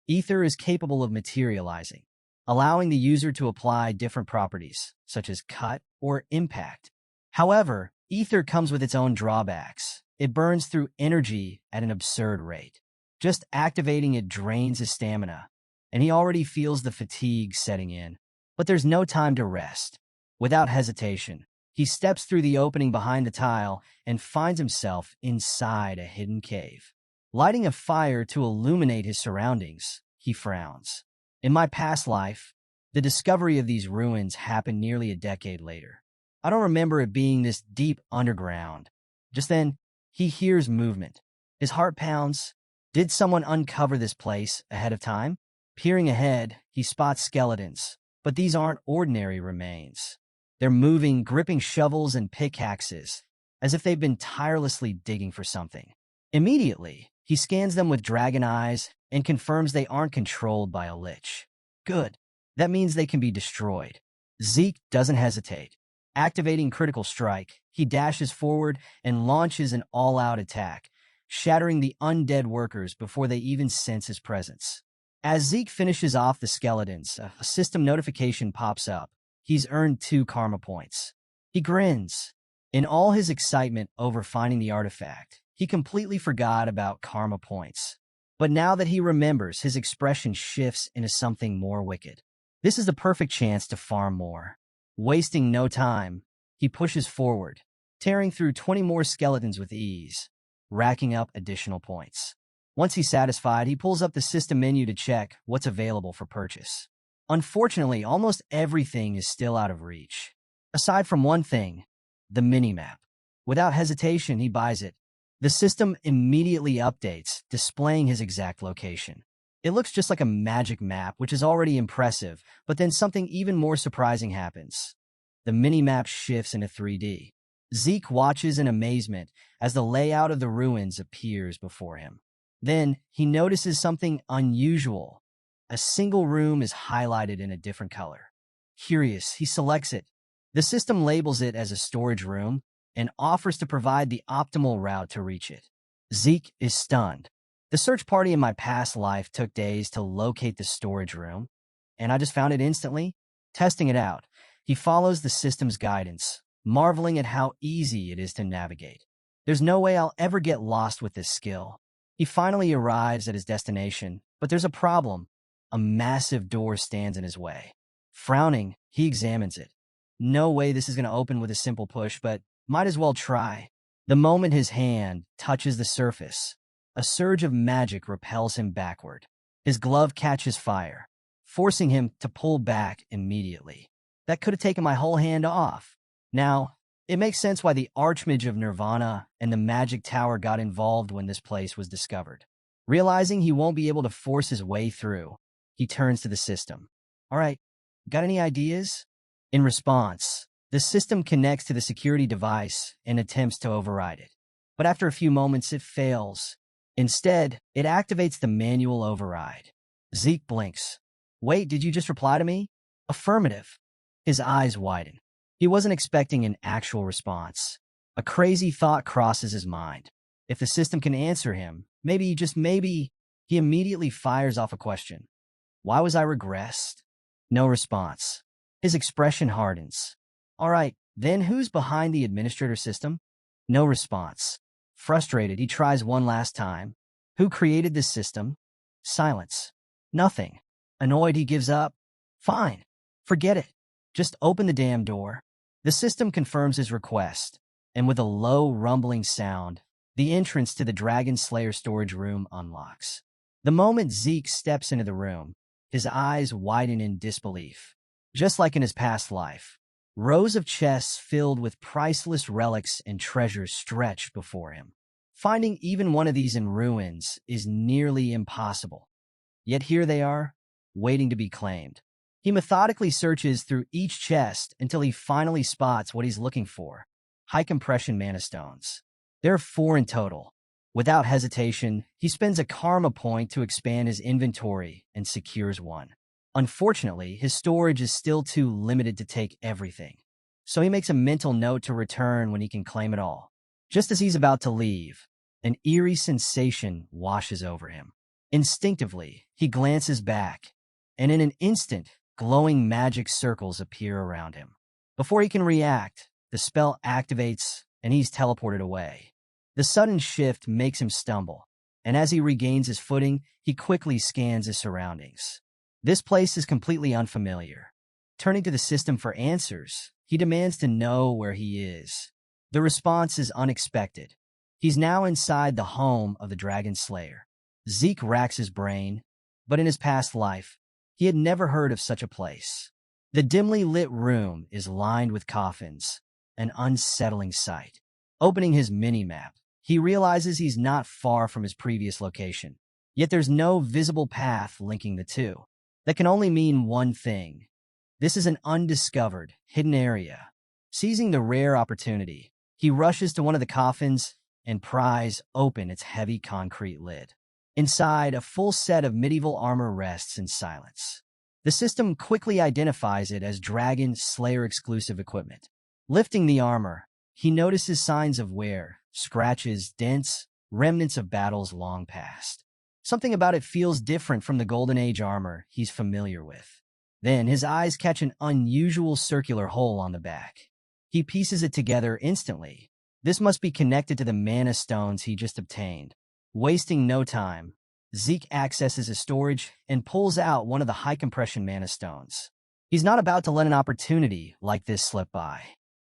Ether is capable of materializing, allowing the user to apply different properties, such as cut or impact. However, Ether comes with its own drawbacks. It burns through energy at an absurd rate. Just activating it drains his stamina, and he already feels the fatigue setting in. But there's no time to rest. Without hesitation, he steps through the opening behind the tile and finds himself inside a hidden cave. Lighting a fire to illuminate his surroundings, he frowns. In my past life, the discovery of these ruins happened nearly a decade later. I don't remember it being this deep underground. Just then, he hears movement. His heart pounds. Did someone uncover this place ahead of time? Peering ahead, he spots skeletons, but these aren't ordinary remains. They're moving, gripping shovels and pickaxes, as if they've been tirelessly digging for something. Immediately, he scans them with Dragon Eyes and confirms they aren't controlled by a lich. Good. That means they can be destroyed. Zeke doesn't hesitate. Activating Critical Strike, he dashes forward and launches an all-out attack, shattering the undead workers before they even sense his presence. As Zeke finishes off the skeletons, a system notification pops up. He's earned 2 karma points. He grins. In all his excitement over finding the artifact, he completely forgot about karma points. But now that he remembers, his expression shifts into something more wicked. This is the perfect chance to farm more. Wasting no time, he pushes forward, tearing through 20 more skeletons with ease, racking up additional points. Once he's satisfied, he pulls up the system menu to check what's available for purchase. Unfortunately, almost everything is still out of reach. Aside from one thing, the minimap. Without hesitation, he buys it. The system immediately updates, displaying his exact location. It looks just like a magic map, which is already impressive, but then something even more surprising happens. The minimap shifts into 3D. Zeke watches in amazement as the layout of the ruins appears before him. Then, he notices something unusual. A single room is highlighted in a different color. Curious, he selects it. The system labels it as a storage room and offers to provide the optimal route to reach it. Zeke is stunned. The search party in my past life took days to locate the storage room, and I just found it instantly. Testing it out, he follows the system's guidance, marveling at how easy it is to navigate. There's no way I'll ever get lost with this skill. He finally arrives at his destination, but there's a problem. A massive door stands in his way. Frowning, he examines it. No way this is going to open with a simple push, but might as well try. The moment his hand touches the surface, a surge of magic repels him backward. His glove catches fire, forcing him to pull back immediately. That could have taken my whole hand off. Now, it makes sense why the Archmage of Nirvana and the Magic Tower got involved when this place was discovered. Realizing he won't be able to force his way through, he turns to the system. All right, got any ideas? In response, the system connects to the security device and attempts to override it. But after a few moments, it fails. Instead, it activates the manual override. Zeke blinks. Wait, did you just reply to me? Affirmative. His eyes widen. He wasn't expecting an actual response. A crazy thought crosses his mind. If the system can answer him, maybe, just maybe, he immediately fires off a question. Why was I regressed? No response. His expression hardens. All right, then who's behind the administrator system? No response. Frustrated, he tries one last time. Who created this system? Silence. Nothing. Annoyed, he gives up. Fine. Forget it. Just open the damn door. The system confirms his request, and with a low, rumbling sound, the entrance to the Dragonslayer storage room unlocks. The moment Zeke steps into the room, his eyes widen in disbelief. Just like in his past life, rows of chests filled with priceless relics and treasures stretched before him. Finding even one of these in ruins is nearly impossible. Yet here they are, waiting to be claimed. He methodically searches through each chest until he finally spots what he's looking for: high-compression mana stones. There are 4 in total. Without hesitation, he spends a karma point to expand his inventory and secures one. Unfortunately, his storage is still too limited to take everything, so he makes a mental note to return when he can claim it all. Just as he's about to leave, an eerie sensation washes over him. Instinctively, he glances back, and in an instant, glowing magic circles appear around him. Before he can react, the spell activates and he's teleported away. The sudden shift makes him stumble, and as he regains his footing, he quickly scans his surroundings. This place is completely unfamiliar. Turning to the system for answers, he demands to know where he is. The response is unexpected. He's now inside the home of the Dragonslayer. Zeke racks his brain, but in his past life, he had never heard of such a place. The dimly lit room is lined with coffins, an unsettling sight. Opening his mini-map, he realizes he's not far from his previous location, yet there's no visible path linking the two. That can only mean one thing. This is an undiscovered, hidden area. Seizing the rare opportunity, he rushes to one of the coffins and pries open its heavy concrete lid. Inside, a full set of medieval armor rests in silence. The system quickly identifies it as Dragonslayer exclusive equipment. Lifting the armor, he notices signs of wear, scratches, dents, remnants of battles long past. Something about it feels different from the Golden Age armor he's familiar with. Then his eyes catch an unusual circular hole on the back. He pieces it together instantly. This must be connected to the mana stones he just obtained. Wasting no time, Zeke accesses his storage and pulls out one of the high-compression mana stones. He's not about to let an opportunity like this slip by.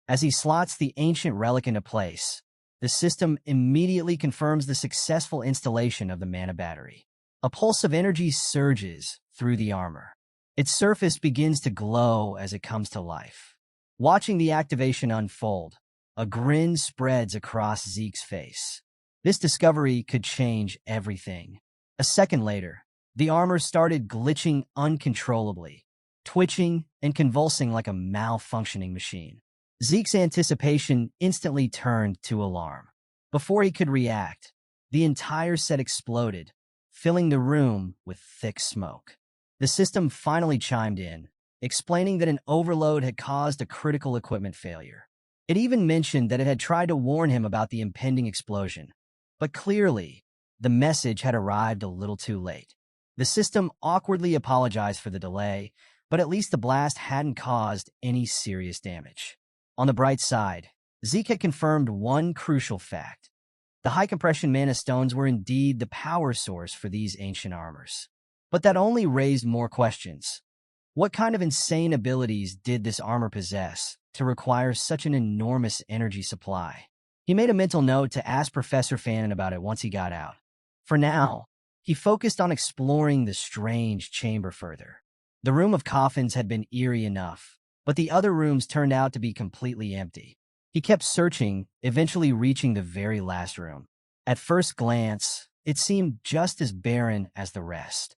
As he slots the ancient relic into place, the system immediately confirms the successful installation of the mana battery. A pulse of energy surges through the armor. Its surface begins to glow as it comes to life. Watching the activation unfold, a grin spreads across Zeke's face. This discovery could change everything. A second later, the armor started glitching uncontrollably, twitching and convulsing like a malfunctioning machine. Zeke's anticipation instantly turned to alarm. Before he could react, the entire set exploded, filling the room with thick smoke. The system finally chimed in, explaining that an overload had caused a critical equipment failure. It even mentioned that it had tried to warn him about the impending explosion, but clearly, the message had arrived a little too late. The system awkwardly apologized for the delay, but at least the blast hadn't caused any serious damage. On the bright side, Zeke had confirmed one crucial fact. The high-compression mana stones were indeed the power source for these ancient armors. But that only raised more questions. What kind of insane abilities did this armor possess to require such an enormous energy supply? He made a mental note to ask Professor Fannin about it once he got out. For now, he focused on exploring the strange chamber further. The room of coffins had been eerie enough, but the other rooms turned out to be completely empty. He kept searching, eventually reaching the very last room. At first glance, it seemed just as barren as the rest,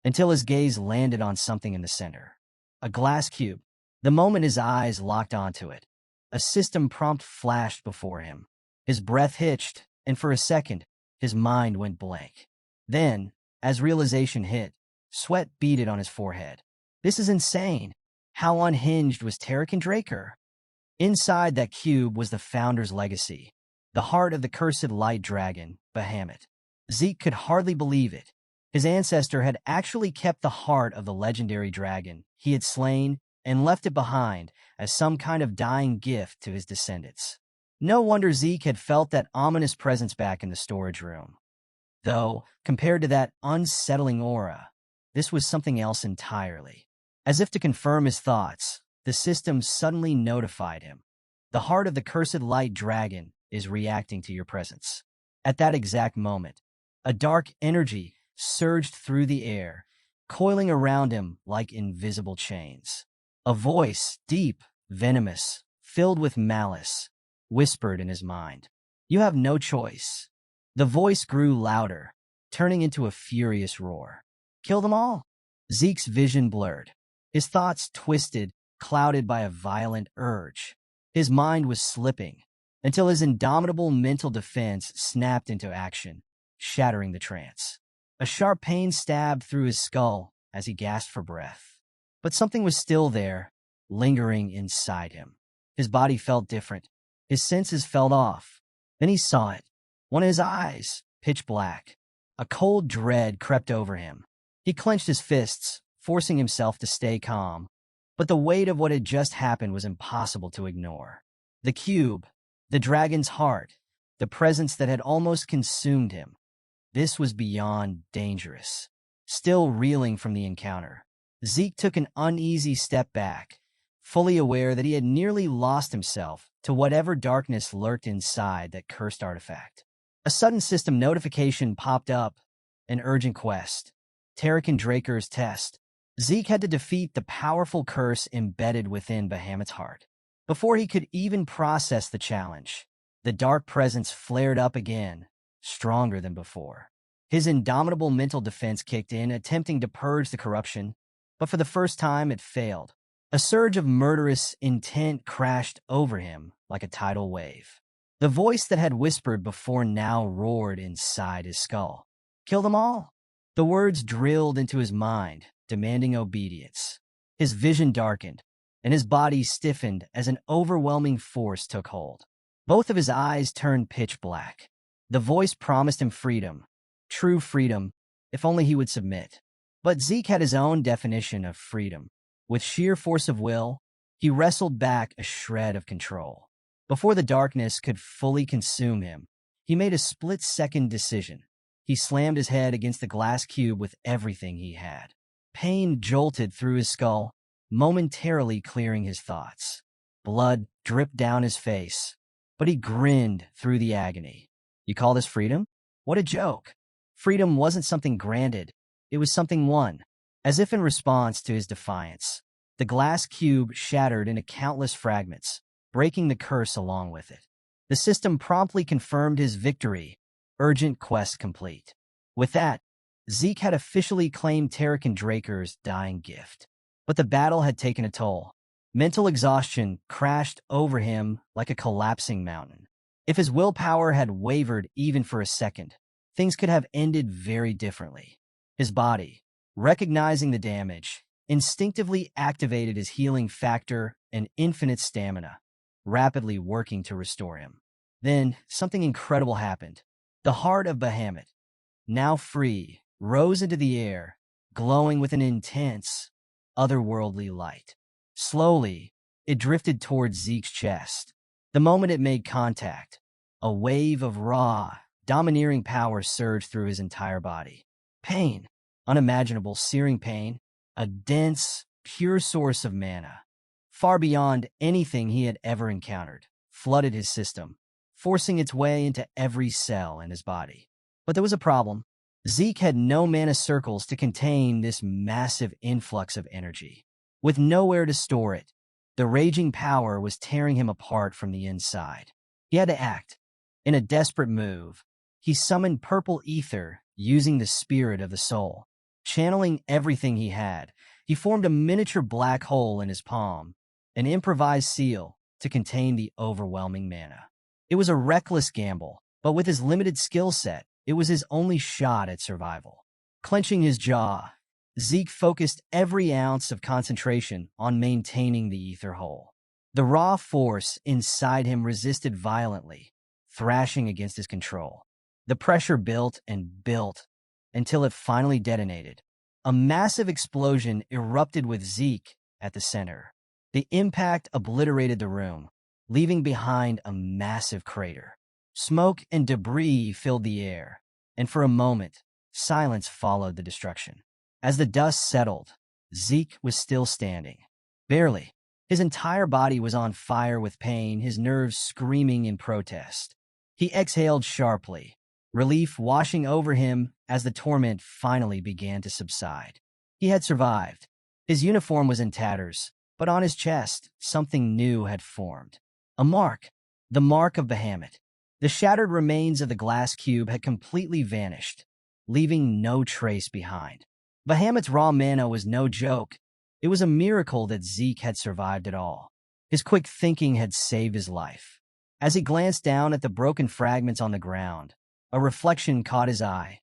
until his gaze landed on something in the center. A glass cube. The moment his eyes locked onto it, a system prompt flashed before him. His breath hitched, and for a second, his mind went blank. Then, as realization hit, sweat beaded on his forehead. This is insane. How unhinged was Tarek Draker? Inside that cube was the Founder's legacy, the heart of the cursed light dragon, Bahamut. Zeke could hardly believe it. His ancestor had actually kept the heart of the legendary dragon he had slain and left it behind as some kind of dying gift to his descendants. No wonder Zeke had felt that ominous presence back in the storage room. Though, compared to that unsettling aura, this was something else entirely. As if to confirm his thoughts, the system suddenly notified him. The heart of the cursed light dragon is reacting to your presence. At that exact moment, a dark energy surged through the air, coiling around him like invisible chains. A voice, deep, venomous, filled with malice, whispered in his mind. You have no choice. The voice grew louder, turning into a furious roar. Kill them all. Zeke's vision blurred. His thoughts twisted, clouded by a violent urge. His mind was slipping, until his indomitable mental defense snapped into action, shattering the trance. A sharp pain stabbed through his skull as he gasped for breath. But something was still there, lingering inside him. His body felt different. His senses felt off. Then he saw it. One of his eyes, pitch black. A cold dread crept over him. He clenched his fists, forcing himself to stay calm. But the weight of what had just happened was impossible to ignore. The cube, the dragon's heart, the presence that had almost consumed him. This was beyond dangerous. Still reeling from the encounter, Zeke took an uneasy step back, fully aware that he had nearly lost himself to whatever darkness lurked inside that cursed artifact. A sudden system notification popped up, an urgent quest. Terrakin Draker's test. Zeke had to defeat the powerful curse embedded within Bahamut's heart. Before he could even process the challenge, the dark presence flared up again, stronger than before. His indomitable mental defense kicked in, attempting to purge the corruption, but for the first time it failed. A surge of murderous intent crashed over him like a tidal wave. The voice that had whispered before now roared inside his skull. Kill them all. The words drilled into his mind, demanding obedience. His vision darkened, and his body stiffened as an overwhelming force took hold. Both of his eyes turned pitch black. The voice promised him freedom, true freedom, if only he would submit. But Zeke had his own definition of freedom. With sheer force of will, he wrestled back a shred of control. Before the darkness could fully consume him, he made a split-second decision. He slammed his head against the glass cube with everything he had. Pain jolted through his skull, momentarily clearing his thoughts. Blood dripped down his face, but he grinned through the agony. You call this freedom? What a joke. Freedom wasn't something granted. It was something won. As if in response to his defiance, the glass cube shattered into countless fragments, breaking the curse along with it. The system promptly confirmed his victory. Urgent quest complete. With that, Zeke had officially claimed Terrakin Draker's dying gift. But the battle had taken a toll. Mental exhaustion crashed over him like a collapsing mountain. If his willpower had wavered even for a second, things could have ended very differently. His body, recognizing the damage, instinctively activated his healing factor and infinite stamina, rapidly working to restore him. Then, something incredible happened. The heart of Bahamut, now free, rose into the air, glowing with an intense, otherworldly light. Slowly, it drifted towards Zeke's chest. The moment it made contact, a wave of raw, domineering power surged through his entire body. Pain, unimaginable, searing pain, a dense, pure source of mana, far beyond anything he had ever encountered, flooded his system, forcing its way into every cell in his body. But there was a problem. Zeke had no mana circles to contain this massive influx of energy. With nowhere to store it, the raging power was tearing him apart from the inside. He had to act. In a desperate move, he summoned purple ether using the spirit of the soul. Channeling everything he had, he formed a miniature black hole in his palm, an improvised seal to contain the overwhelming mana. It was a reckless gamble, but with his limited skill set, it was his only shot at survival. Clenching his jaw, Zeke focused every ounce of concentration on maintaining the ether hole. The raw force inside him resisted violently, thrashing against his control. The pressure built and built until it finally detonated. A massive explosion erupted with Zeke at the center. The impact obliterated the room, leaving behind a massive crater. Smoke and debris filled the air, and for a moment, silence followed the destruction. As the dust settled, Zeke was still standing. Barely. His entire body was on fire with pain, his nerves screaming in protest. He exhaled sharply, relief washing over him as the torment finally began to subside. He had survived. His uniform was in tatters, But on his chest, something new had formed. A mark. The mark of Bahamut. The shattered remains of the glass cube had completely vanished, leaving no trace behind. Bahamut's raw mana was no joke. It was a miracle that Zeke had survived at all. His quick thinking had saved his life. As he glanced down at the broken fragments on the ground, a reflection caught his eye,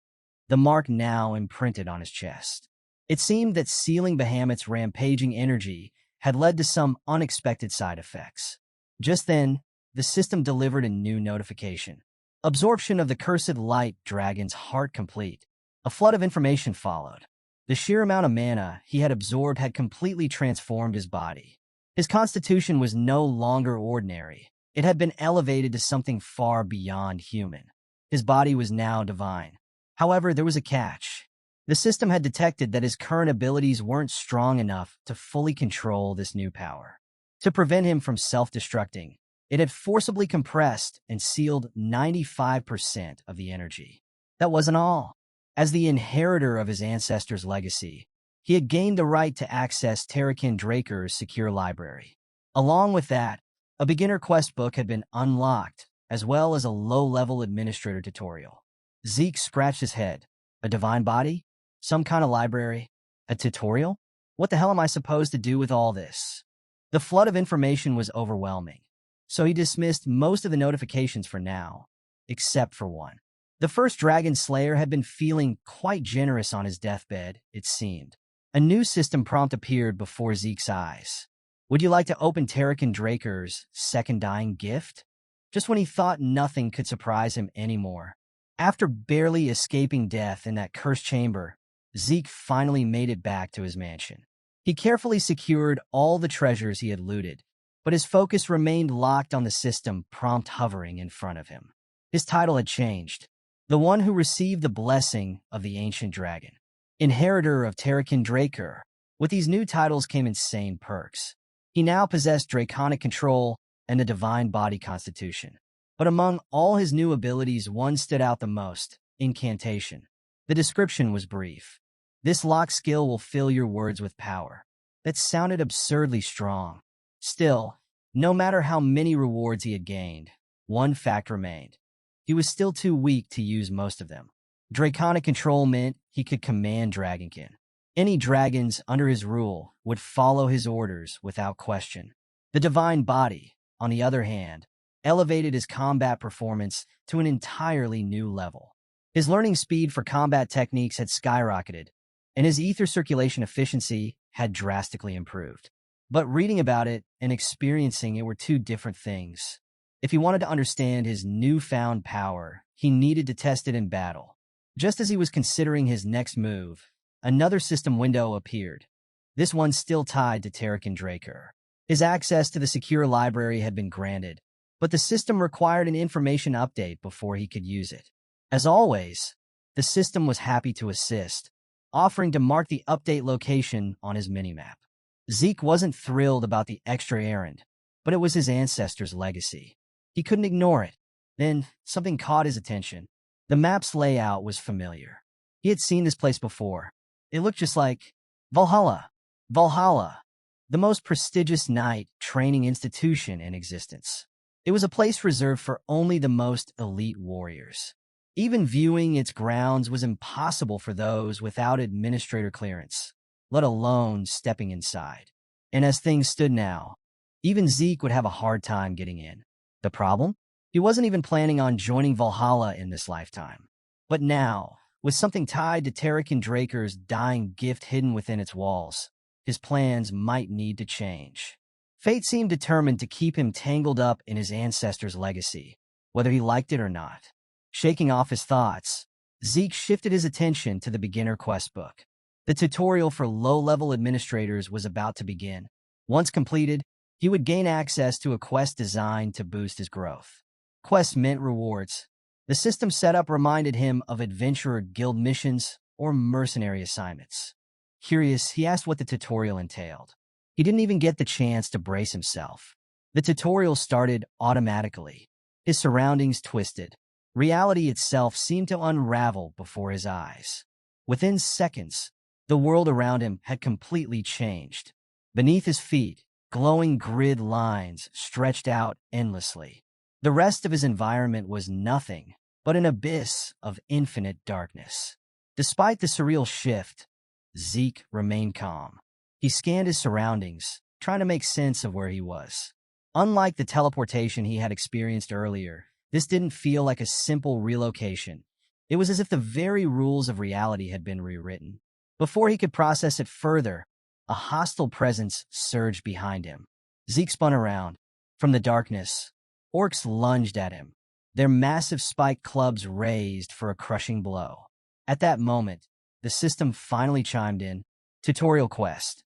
the mark now imprinted on his chest. It seemed that sealing Bahamut's rampaging energy had led to some unexpected side effects. Just then, the system delivered a new notification. Absorption of the cursed light dragon's heart complete. A flood of information followed. The sheer amount of mana he had absorbed had completely transformed his body. His constitution was no longer ordinary. It had been elevated to something far beyond human. His body was now divine. However, there was a catch. The system had detected that his current abilities weren't strong enough to fully control this new power. To prevent him from self-destructing, it had forcibly compressed and sealed 95% of the energy. That wasn't all. As the inheritor of his ancestors' legacy, he had gained the right to access Terrakin Draker's secure library. Along with that, a beginner quest book had been unlocked, as well as a low-level administrator tutorial. Zeke scratched his head. A divine body? Some kind of library? A tutorial? What the hell am I supposed to do with all this? The flood of information was overwhelming, so he dismissed most of the notifications for now, except for one. The first Dragonslayer had been feeling quite generous on his deathbed, it seemed. A new system prompt appeared before Zeke's eyes. Would you like to open Terrakin Draker's second dying gift? Just when he thought nothing could surprise him anymore. After barely escaping death in that cursed chamber, Zeke finally made it back to his mansion. He carefully secured all the treasures he had looted, but his focus remained locked on the system prompt hovering in front of him. His title had changed. The one who received the blessing of the ancient dragon. Inheritor of Terrakin Draker. With these new titles came insane perks. He now possessed draconic control and the divine body constitution. But among all his new abilities, one stood out the most: incantation. The description was brief. This lock skill will fill your words with power. That sounded absurdly strong. Still, no matter how many rewards he had gained, one fact remained. He was still too weak to use most of them. Draconic control meant he could command Dragonkin. Any dragons under his rule would follow his orders without question. The divine body, on the other hand, elevated his combat performance to an entirely new level. His learning speed for combat techniques had skyrocketed, and his ether circulation efficiency had drastically improved. But reading about it and experiencing it were two different things. If he wanted to understand his newfound power, he needed to test it in battle. Just as he was considering his next move, another system window appeared. This one still tied to Terrakin Draker. His access to the secure library had been granted, but the system required an information update before he could use it. As always, the system was happy to assist, offering to mark the update location on his minimap. Zeke wasn't thrilled about the extra errand, but it was his ancestors' legacy. He couldn't ignore it. Then, something caught his attention. The map's layout was familiar. He had seen this place before. It looked just like Valhalla. Valhalla, the most prestigious knight training institution in existence. It was a place reserved for only the most elite warriors. Even viewing its grounds was impossible for those without administrator clearance, let alone stepping inside. And as things stood now, even Zeke would have a hard time getting in. The problem? He wasn't even planning on joining Valhalla in this lifetime. But now, with something tied to Terrakin Draker's dying gift hidden within its walls, his plans might need to change. Fate seemed determined to keep him tangled up in his ancestors' legacy, whether he liked it or not. Shaking off his thoughts, Zeke shifted his attention to the beginner quest book. The tutorial for low-level administrators was about to begin. Once completed, he would gain access to a quest designed to boost his growth. Quests meant rewards. The system setup reminded him of adventurer guild missions or mercenary assignments. Curious, he asked what the tutorial entailed. He didn't even get the chance to brace himself. The tutorial started automatically. His surroundings twisted. Reality itself seemed to unravel before his eyes. Within seconds, the world around him had completely changed. Beneath his feet, glowing grid lines stretched out endlessly. The rest of his environment was nothing but an abyss of infinite darkness. Despite the surreal shift, Zeke remained calm. He scanned his surroundings, trying to make sense of where he was. Unlike the teleportation he had experienced earlier, this didn't feel like a simple relocation. It was as if the very rules of reality had been rewritten. Before he could process it further, a hostile presence surged behind him. Zeke spun around. From the darkness, orcs lunged at him, their massive spiked clubs raised for a crushing blow. At that moment, the system finally chimed in. Tutorial quest.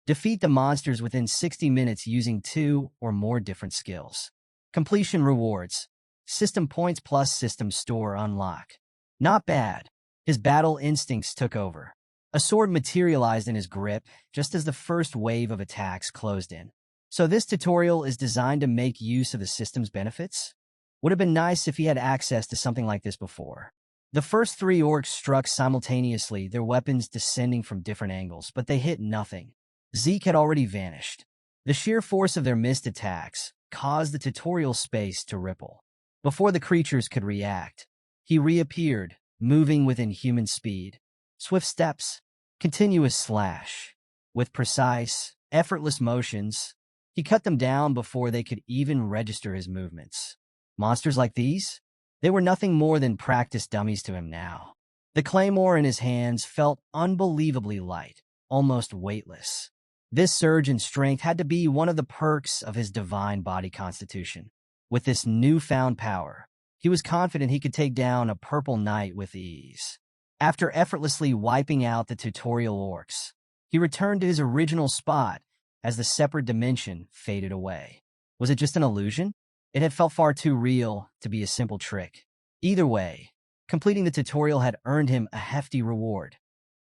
Defeat the monsters within 60 minutes using 2 or more different skills. Completion rewards. System points plus system store unlock. Not bad. His battle instincts took over. A sword materialized in his grip just as the first wave of attacks closed in. So this tutorial is designed to make use of the system's benefits? Would have been nice if he had access to something like this before. The first 3 orcs struck simultaneously, their weapons descending from different angles, but they hit nothing. Zeke had already vanished. The sheer force of their missed attacks caused the tutorial space to ripple. Before the creatures could react, he reappeared, moving with inhuman speed. Swift steps, continuous slash. With precise, effortless motions, he cut them down before they could even register his movements. Monsters like these? They were nothing more than practice dummies to him now. The claymore in his hands felt unbelievably light, almost weightless. This surge in strength had to be one of the perks of his divine body constitution. With this newfound power, he was confident he could take down a purple knight with ease. After effortlessly wiping out the tutorial orcs, he returned to his original spot as the separate dimension faded away. Was it just an illusion? It had felt far too real to be a simple trick. Either way, completing the tutorial had earned him a hefty reward,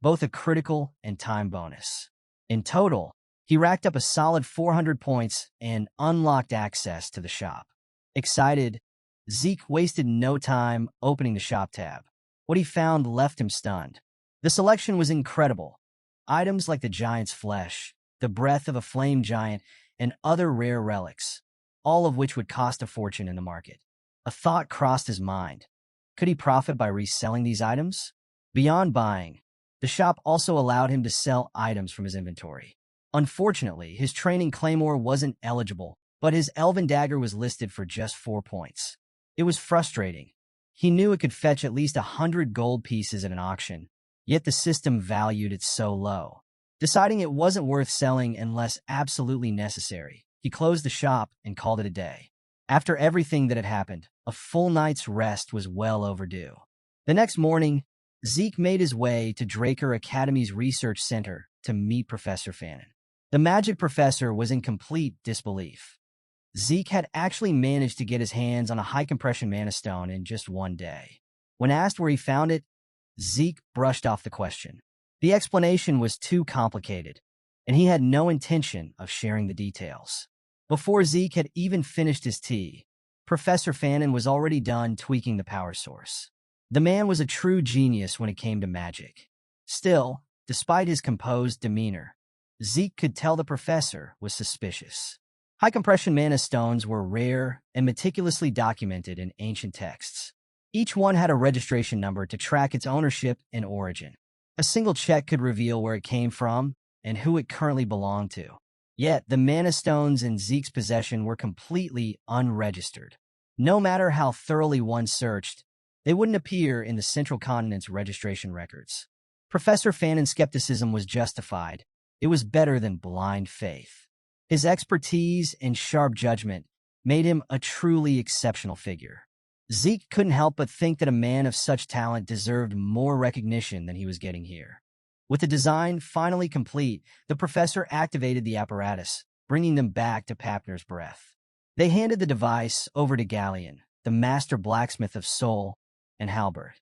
both a critical and time bonus. In total, he racked up a solid 400 points and unlocked access to the shop. Excited, Zeke wasted no time opening the shop tab. What he found left him stunned. The selection was incredible. Items like the giant's flesh, the breath of a flame giant, and other rare relics, all of which would cost a fortune in the market. A thought crossed his mind. Could he profit by reselling these items? Beyond buying, the shop also allowed him to sell items from his inventory. Unfortunately, his training claymore wasn't eligible, but his elven dagger was listed for just 4 points. It was frustrating. He knew it could fetch at least 100 gold pieces at an auction, yet the system valued it so low. Deciding it wasn't worth selling unless absolutely necessary, he closed the shop and called it a day. After everything that had happened, a full night's rest was well overdue. The next morning, Zeke made his way to Draker Academy's research center to meet Professor Fannin. The magic professor was in complete disbelief. Zeke had actually managed to get his hands on a high-compression mana stone in just 1 day. When asked where he found it, Zeke brushed off the question. The explanation was too complicated, and he had no intention of sharing the details. Before Zeke had even finished his tea, Professor Fannin was already done tweaking the power source. The man was a true genius when it came to magic. Still, despite his composed demeanor, Zeke could tell the professor was suspicious. High-compression mana stones were rare and meticulously documented in ancient texts. Each one had a registration number to track its ownership and origin. A single check could reveal where it came from and who it currently belonged to. Yet, the mana stones in Zeke's possession were completely unregistered. No matter how thoroughly one searched, they wouldn't appear in the Central Continent's registration records. Professor Fannin's skepticism was justified. It was better than blind faith. His expertise and sharp judgment made him a truly exceptional figure. Zeke couldn't help but think that a man of such talent deserved more recognition than he was getting here. With the design finally complete, the professor activated the apparatus, bringing them back to Papner's breath. They handed the device over to Galleon, the master blacksmith of Soul and Halberd.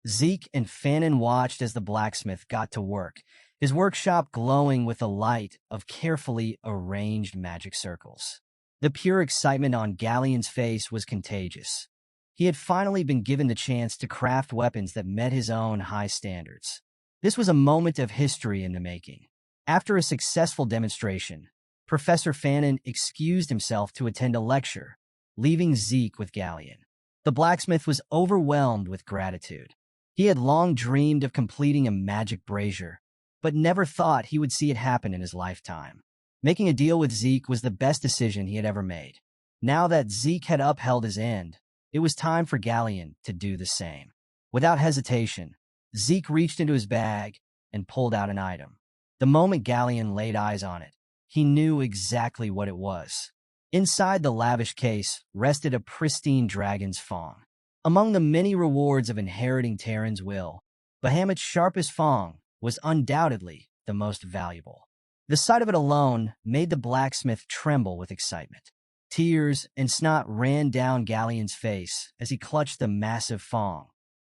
Zeke and Fannin watched as the blacksmith got to work, his workshop glowing with the light of carefully arranged magic circles. The pure excitement on Galleon's face was contagious. He had finally been given the chance to craft weapons that met his own high standards. This was a moment of history in the making. After a successful demonstration, Professor Fannin excused himself to attend a lecture, leaving Zeke with Galleon. The blacksmith was overwhelmed with gratitude. He had long dreamed of completing a magic brazier, but never thought he would see it happen in his lifetime. Making a deal with Zeke was the best decision he had ever made. Now that Zeke had upheld his end, it was time for Galleon to do the same. Without hesitation, Zeke reached into his bag and pulled out an item. The moment Galleon laid eyes on it, he knew exactly what it was. Inside the lavish case rested a pristine dragon's fang. Among the many rewards of inheriting Terran's will, Bahamut's sharpest fang was undoubtedly the most valuable. The sight of it alone made the blacksmith tremble with excitement. Tears and snot ran down Galleon's face as he clutched the massive fang,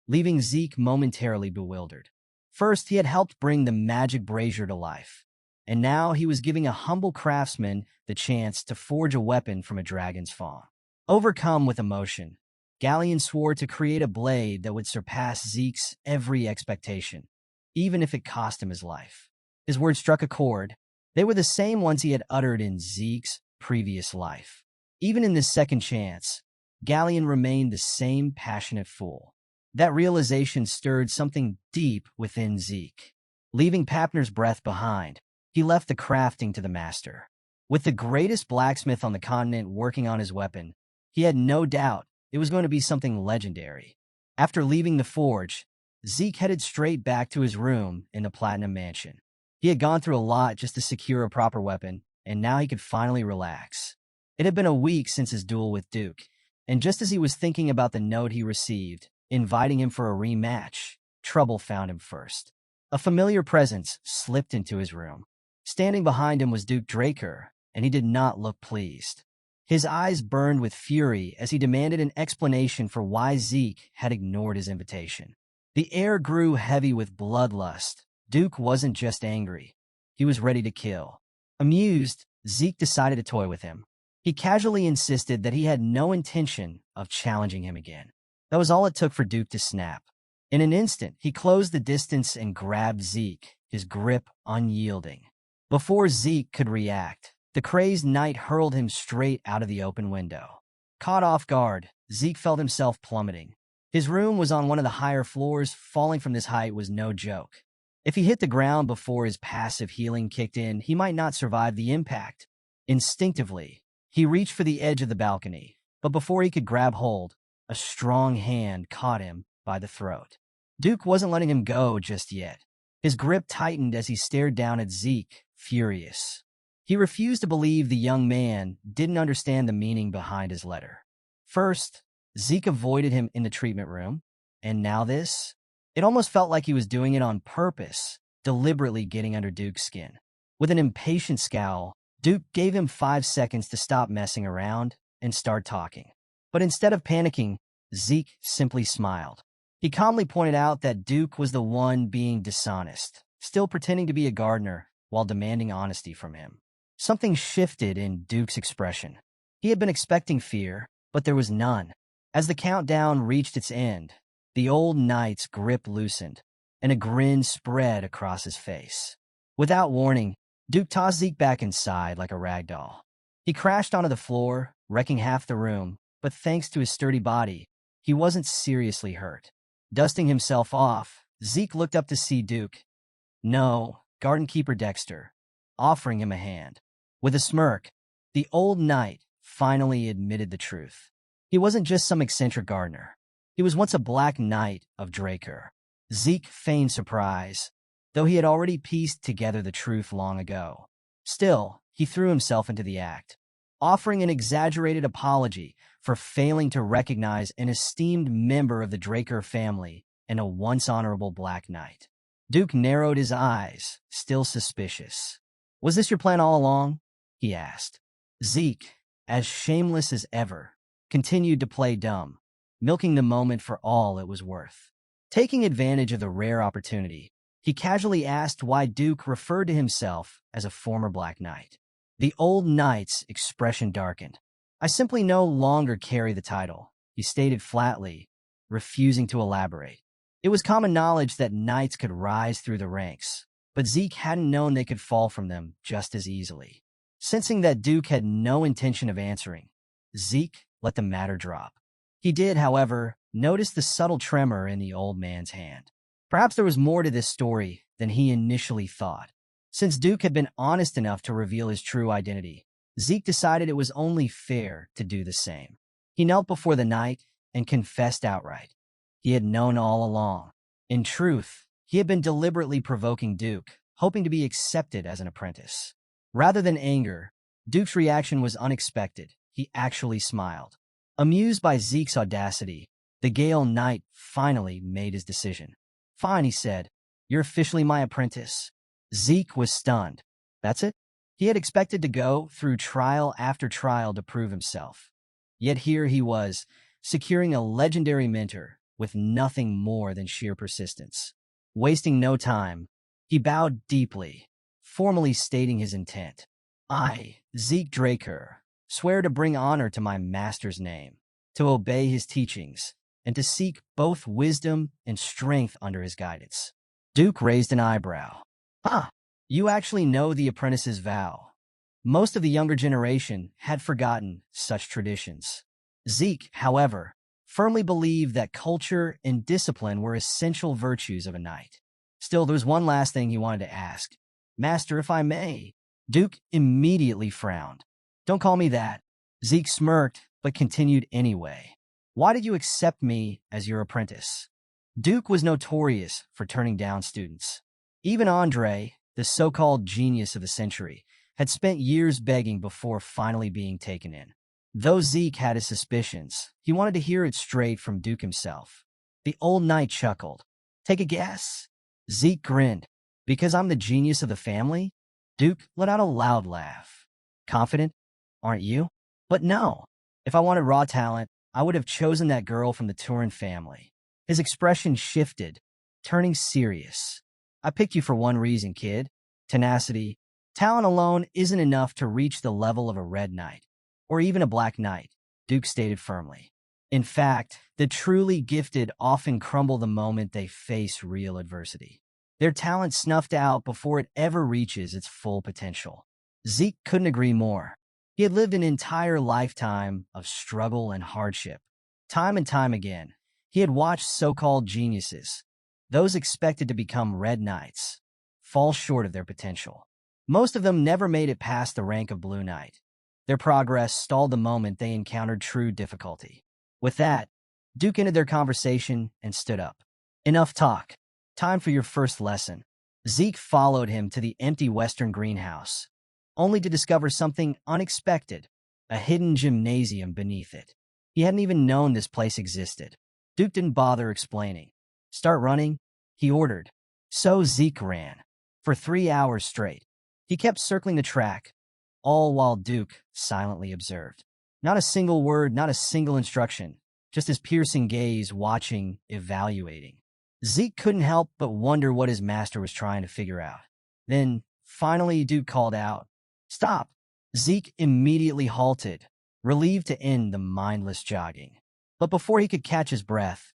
leaving Zeke momentarily bewildered. First, he had helped bring the magic brazier to life, and now he was giving a humble craftsman the chance to forge a weapon from a dragon's fang. Overcome with emotion, Galleon swore to create a blade that would surpass Zeke's every expectation, even if it cost him his life. His words struck a chord. They were the same ones he had uttered in Zeke's previous life. Even in this second chance, Galleon remained the same passionate fool. That realization stirred something deep within Zeke. Leaving Papner's breath behind, he left the crafting to the master. With the greatest blacksmith on the continent working on his weapon, he had no doubt it was going to be something legendary. After leaving the forge, Zeke headed straight back to his room in the Platinum Mansion. He had gone through a lot just to secure a proper weapon, and now he could finally relax. It had been a week since his duel with Duke, and just as he was thinking about the note he received, inviting him for a rematch, trouble found him first. A familiar presence slipped into his room. Standing behind him was Duke Draker, and he did not look pleased. His eyes burned with fury as he demanded an explanation for why Zeke had ignored his invitation. The air grew heavy with bloodlust. Duke wasn't just angry. He was ready to kill. Amused, Zeke decided to toy with him. He casually insisted that he had no intention of challenging him again. That was all it took for Duke to snap. In an instant, he closed the distance and grabbed Zeke, his grip unyielding. Before Zeke could react, the crazed knight hurled him straight out of the open window. Caught off guard, Zeke felt himself plummeting. His room was on one of the higher floors. Falling from this height was no joke. If he hit the ground before his passive healing kicked in, he might not survive the impact. Instinctively, he reached for the edge of the balcony, but before he could grab hold, a strong hand caught him by the throat. Duke wasn't letting him go just yet. His grip tightened as he stared down at Zeke, furious. He refused to believe the young man didn't understand the meaning behind his letter. First, Zeke avoided him in the treatment room, and now this? It almost felt like he was doing it on purpose, deliberately getting under Duke's skin. With an impatient scowl, Duke gave him 5 seconds to stop messing around and start talking. But instead of panicking, Zeke simply smiled. He calmly pointed out that Duke was the one being dishonest, still pretending to be a gardener while demanding honesty from him. Something shifted in Duke's expression. He had been expecting fear, but there was none. As the countdown reached its end, the old knight's grip loosened, and a grin spread across his face. Without warning, Duke tossed Zeke back inside like a rag doll. He crashed onto the floor, wrecking half the room, but thanks to his sturdy body, he wasn't seriously hurt. Dusting himself off, Zeke looked up to see Duke. No, Garden Keeper Dexter, offering him a hand. With a smirk, the old knight finally admitted the truth. He wasn't just some eccentric gardener. He was once a Black Knight of Draker. Zeke feigned surprise, though he had already pieced together the truth long ago. Still, he threw himself into the act, offering an exaggerated apology for failing to recognize an esteemed member of the Draker family and a once honorable Black Knight. Duke narrowed his eyes, still suspicious. "Was this your plan all along?" he asked. Zeke, as shameless as ever, continued to play dumb, milking the moment for all it was worth. Taking advantage of the rare opportunity, he casually asked why Duke referred to himself as a former Black Knight. The old knight's expression darkened. "I simply no longer carry the title," he stated flatly, refusing to elaborate. It was common knowledge that knights could rise through the ranks, but Zeke hadn't known they could fall from them just as easily. Sensing that Duke had no intention of answering, Zeke let the matter drop. He did, however, notice the subtle tremor in the old man's hand. Perhaps there was more to this story than he initially thought. Since Duke had been honest enough to reveal his true identity, Zeke decided it was only fair to do the same. He knelt before the knight and confessed outright. He had known all along. In truth, he had been deliberately provoking Duke, hoping to be accepted as an apprentice. Rather than anger, Duke's reaction was unexpected. He actually smiled. Amused by Zeke's audacity, the Gale Knight finally made his decision. "Fine," he said. "You're officially my apprentice." Zeke was stunned. That's it? He had expected to go through trial after trial to prove himself. Yet here he was, securing a legendary mentor with nothing more than sheer persistence. Wasting no time, he bowed deeply, formally stating his intent. "I, Zeke Draker, swear to bring honor to my master's name, to obey his teachings, and to seek both wisdom and strength under his guidance." Duke raised an eyebrow. "Ah, you actually know the apprentice's vow." Most of the younger generation had forgotten such traditions. Zeke, however, firmly believed that culture and discipline were essential virtues of a knight. Still, there was one last thing he wanted to ask. "Master, if I may." Duke immediately frowned. "Don't call me that." Zeke smirked, but continued anyway. "Why did you accept me as your apprentice?" Duke was notorious for turning down students. Even Andre, the so-called genius of the century, had spent years begging before finally being taken in. Though Zeke had his suspicions, he wanted to hear it straight from Duke himself. The old knight chuckled. "Take a guess." Zeke grinned. "Because I'm the genius of the family?" Duke let out a loud laugh. "Confident, aren't you?" "But no. If I wanted raw talent, I would have chosen that girl from the Turin family." His expression shifted, turning serious. "I picked you for one reason, kid. Tenacity. Talent alone isn't enough to reach the level of a red knight, or even a black knight," Duke stated firmly. In fact, the truly gifted often crumble the moment they face real adversity. Their talent snuffed out before it ever reaches its full potential. Zeke couldn't agree more. He had lived an entire lifetime of struggle and hardship. Time and time again, he had watched so-called geniuses, those expected to become red knights, fall short of their potential. Most of them never made it past the rank of blue knight. Their progress stalled the moment they encountered true difficulty. With that, Duke ended their conversation and stood up. "Enough talk. Time for your first lesson." Zeke followed him to the empty western greenhouse, only to discover something unexpected, a hidden gymnasium beneath it. He hadn't even known this place existed. Duke didn't bother explaining. "Start running," he ordered. So Zeke ran. For 3 hours straight. He kept circling the track, all while Duke silently observed. Not a single word, not a single instruction, just his piercing gaze watching, evaluating. Zeke couldn't help but wonder what his master was trying to figure out. Then, finally, Duke called out, "Stop!" Zeke immediately halted, relieved to end the mindless jogging. But before he could catch his breath,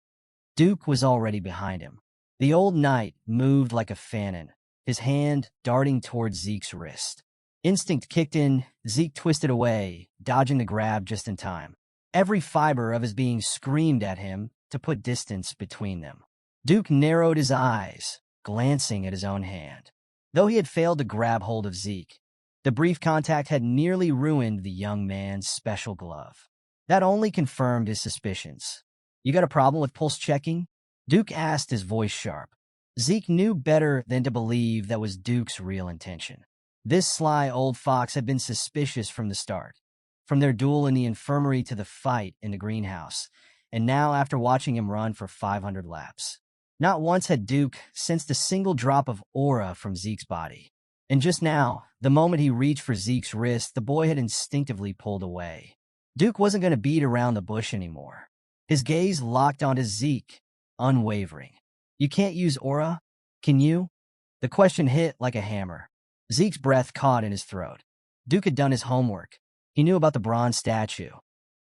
Duke was already behind him. The old knight moved like a fanon, his hand darting towards Zeke's wrist. Instinct kicked in, Zeke twisted away, dodging the grab just in time. Every fiber of his being screamed at him to put distance between them. Duke narrowed his eyes, glancing at his own hand. Though he had failed to grab hold of Zeke, the brief contact had nearly ruined the young man's special glove. That only confirmed his suspicions. "You got a problem with pulse checking?" Duke asked, his voice sharp. Zeke knew better than to believe that was Duke's real intention. This sly old fox had been suspicious from the start, from their duel in the infirmary to the fight in the greenhouse, and now after watching him run for 500 laps. Not once had Duke sensed a single drop of aura from Zeke's body. And just now, the moment he reached for Zeke's wrist, the boy had instinctively pulled away. Duke wasn't going to beat around the bush anymore. His gaze locked onto Zeke, unwavering. "You can't use aura? Can you?" The question hit like a hammer. Zeke's breath caught in his throat. Duke had done his homework. He knew about the bronze statue.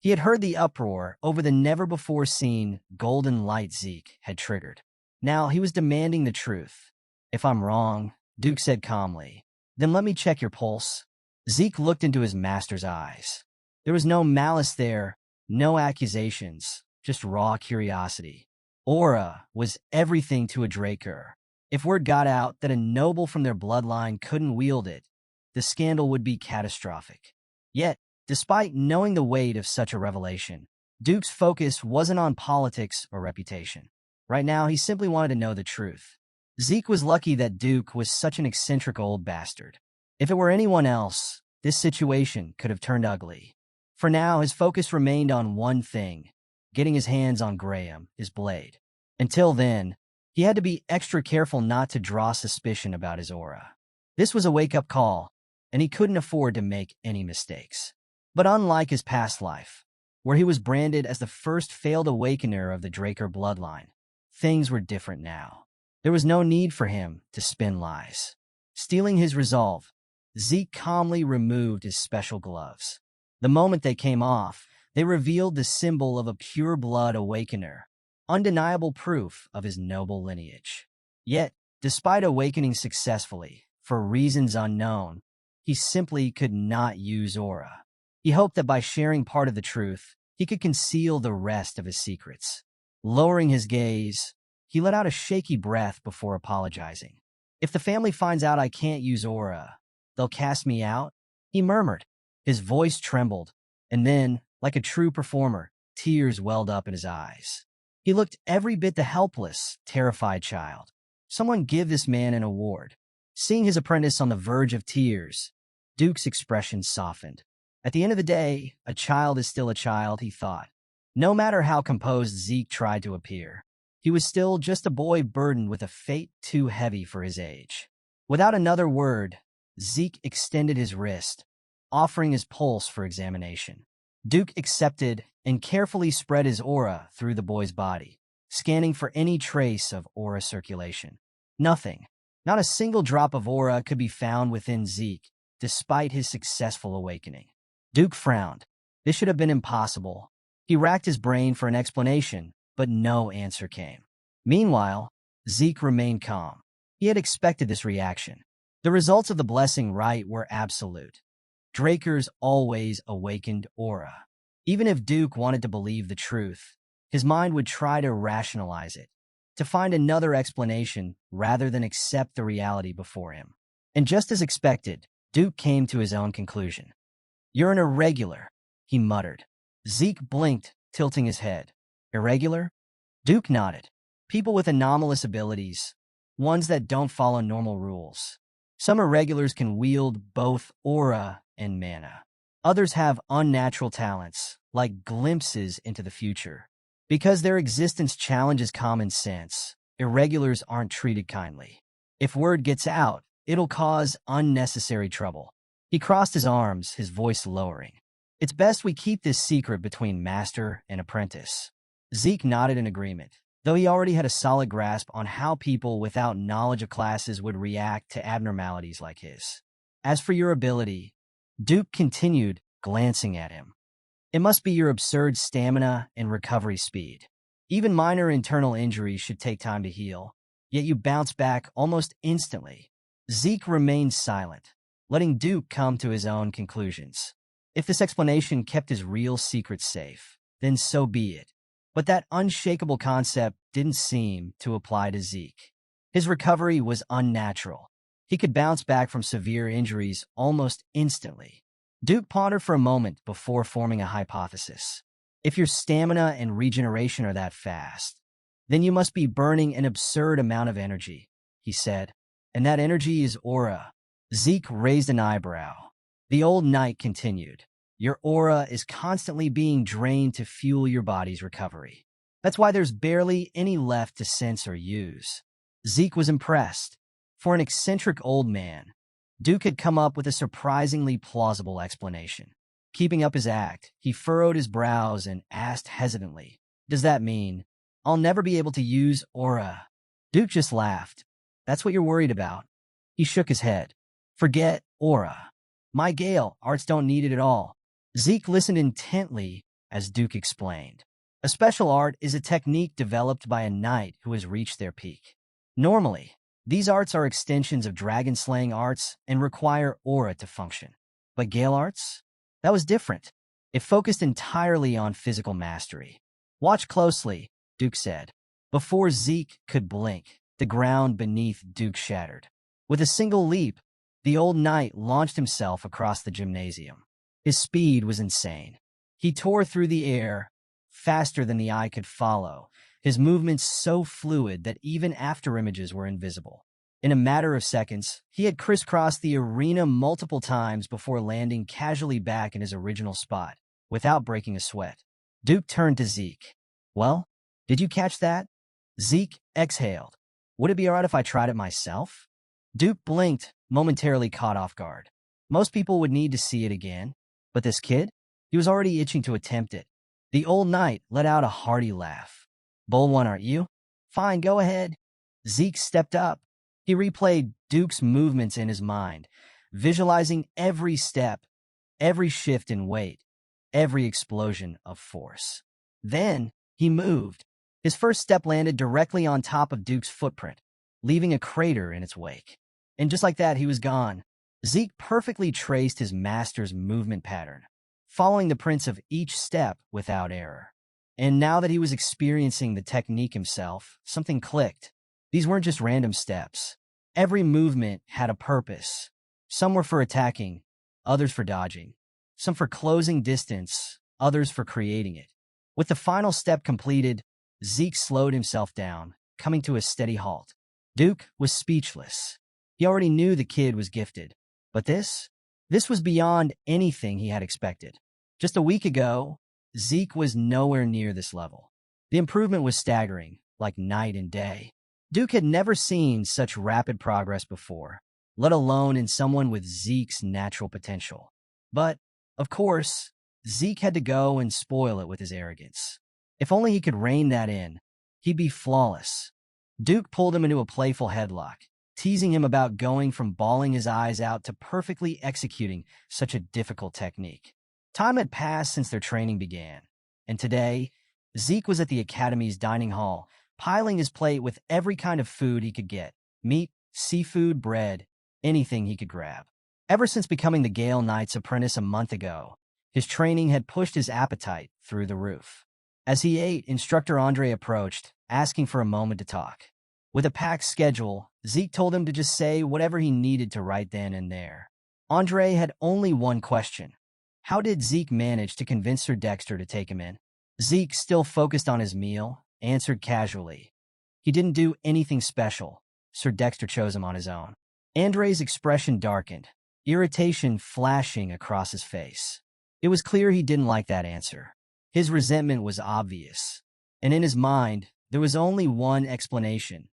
He had heard the uproar over the never-before-seen golden light Zeke had triggered. Now he was demanding the truth. "If I'm wrong, Duke said calmly. Then let me check your pulse. Zeke looked into his master's eyes. There was no malice there, no accusations, just raw curiosity. Aura was everything to a Draker. If word got out that a noble from their bloodline couldn't wield it, the scandal would be catastrophic. Yet, despite knowing the weight of such a revelation, Duke's focus wasn't on politics or reputation. Right now, he simply wanted to know the truth. Zeke was lucky that Duke was such an eccentric old bastard. If it were anyone else, this situation could have turned ugly. For now, his focus remained on one thing, getting his hands on Graham, his blade. Until then, he had to be extra careful not to draw suspicion about his aura. This was a wake-up call, and he couldn't afford to make any mistakes. But unlike his past life, where he was branded as the first failed awakener of the Draker bloodline, things were different now. There was no need for him to spin lies. Stealing his resolve, Zeke calmly removed his special gloves. The moment they came off, they revealed the symbol of a pure-blood awakener, undeniable proof of his noble lineage. Yet, despite awakening successfully, for reasons unknown, he simply could not use aura. He hoped that by sharing part of the truth, he could conceal the rest of his secrets. Lowering his gaze, he let out a shaky breath before apologizing. If the family finds out I can't use aura, they'll cast me out, he murmured. His voice trembled, and then, like a true performer, tears welled up in his eyes. He looked every bit the helpless, terrified child. Someone give this man an award. Seeing his apprentice on the verge of tears, Duke's expression softened. At the end of the day, a child is still a child, he thought. No matter how composed Zeke tried to appear, he was still just a boy burdened with a fate too heavy for his age. Without another word, Zeke extended his wrist, offering his pulse for examination. Duke accepted and carefully spread his aura through the boy's body, scanning for any trace of aura circulation. Nothing. Not a single drop of aura could be found within Zeke, despite his successful awakening. Duke frowned. This should have been impossible. He racked his brain for an explanation, but no answer came. Meanwhile, Zeke remained calm. He had expected this reaction. The results of the blessing rite were absolute. Drakers always awakened aura. Even if Duke wanted to believe the truth, his mind would try to rationalize it, to find another explanation rather than accept the reality before him. And just as expected, Duke came to his own conclusion. You're an irregular, he muttered. Zeke blinked, tilting his head. Irregular? Duke nodded. People with anomalous abilities, ones that don't follow normal rules. Some irregulars can wield both aura and mana. Others have unnatural talents, like glimpses into the future. Because their existence challenges common sense, irregulars aren't treated kindly. If word gets out, it'll cause unnecessary trouble. He crossed his arms, his voice lowering. It's best we keep this secret between master and apprentice. Zeke nodded in agreement, though he already had a solid grasp on how people without knowledge of classes would react to abnormalities like his. As for your ability, Duke continued, glancing at him. It must be your absurd stamina and recovery speed. Even minor internal injuries should take time to heal, yet you bounce back almost instantly. Zeke remained silent, letting Duke come to his own conclusions. If this explanation kept his real secret safe, then so be it. But that unshakable concept didn't seem to apply to Zeke. His recovery was unnatural. He could bounce back from severe injuries almost instantly. Duke pondered for a moment before forming a hypothesis. If your stamina and regeneration are that fast, then you must be burning an absurd amount of energy, he said. And that energy is aura. Zeke raised an eyebrow. The old knight continued. Your aura is constantly being drained to fuel your body's recovery. That's why there's barely any left to sense or use. Zeke was impressed. For an eccentric old man, Duke had come up with a surprisingly plausible explanation. Keeping up his act, he furrowed his brows and asked hesitantly, Does that mean I'll never be able to use aura? Duke just laughed. That's what you're worried about. He shook his head. Forget aura. My Gale, arts don't need it at all. Zeke listened intently as Duke explained. A special art is a technique developed by a knight who has reached their peak. Normally, These arts are extensions of dragon-slaying arts and require aura to function. But Gale arts? That was different. It focused entirely on physical mastery. Watch closely, Duke said. Before Zeke could blink, the ground beneath Duke shattered. With a single leap, the old knight launched himself across the gymnasium. His speed was insane. He tore through the air, faster than the eye could follow, his movements so fluid that even afterimages were invisible. In a matter of seconds, he had crisscrossed the arena multiple times before landing casually back in his original spot, without breaking a sweat. Duke turned to Zeke. Well, did you catch that? Zeke exhaled. Would it be alright if I tried it myself? Duke blinked, momentarily caught off guard. Most people would need to see it again, but this kid? He was already itching to attempt it. The old knight let out a hearty laugh. Bold one, aren't you? Fine, go ahead. Zeke stepped up. He replayed Duke's movements in his mind, visualizing every step, every shift in weight, every explosion of force. Then he moved. His first step landed directly on top of Duke's footprint, leaving a crater in its wake. And just like that, he was gone. Zeke perfectly traced his master's movement pattern, following the prints of each step without error. And now that he was experiencing the technique himself, something clicked. These weren't just random steps. Every movement had a purpose. Some were for attacking, others for dodging. Some for closing distance, others for creating it. With the final step completed, Zeke slowed himself down, coming to a steady halt. Duke was speechless. He already knew the kid was gifted. But this was beyond anything he had expected. Just a week ago, Zeke was nowhere near this level. The improvement was staggering, like night and day. Duke had never seen such rapid progress before, let alone in someone with Zeke's natural potential. But, of course, Zeke had to go and spoil it with his arrogance. If only he could rein that in, he'd be flawless. Duke pulled him into a playful headlock, teasing him about going from bawling his eyes out to perfectly executing such a difficult technique. Time had passed since their training began, and today, Zeke was at the Academy's dining hall, piling his plate with every kind of food he could get: meat, seafood, bread, anything he could grab. Ever since becoming the Gale Knight's apprentice a month ago, his training had pushed his appetite through the roof. As he ate, Instructor Andre approached, asking for a moment to talk. With a packed schedule, Zeke told him to just say whatever he needed to right then and there. Andre had only one question. How did Zeke manage to convince Sir Dexter to take him in? Zeke, still focused on his meal, answered casually. He didn't do anything special. Sir Dexter chose him on his own. Andre's expression darkened, irritation flashing across his face. It was clear he didn't like that answer. His resentment was obvious, and in his mind, there was only one explanation.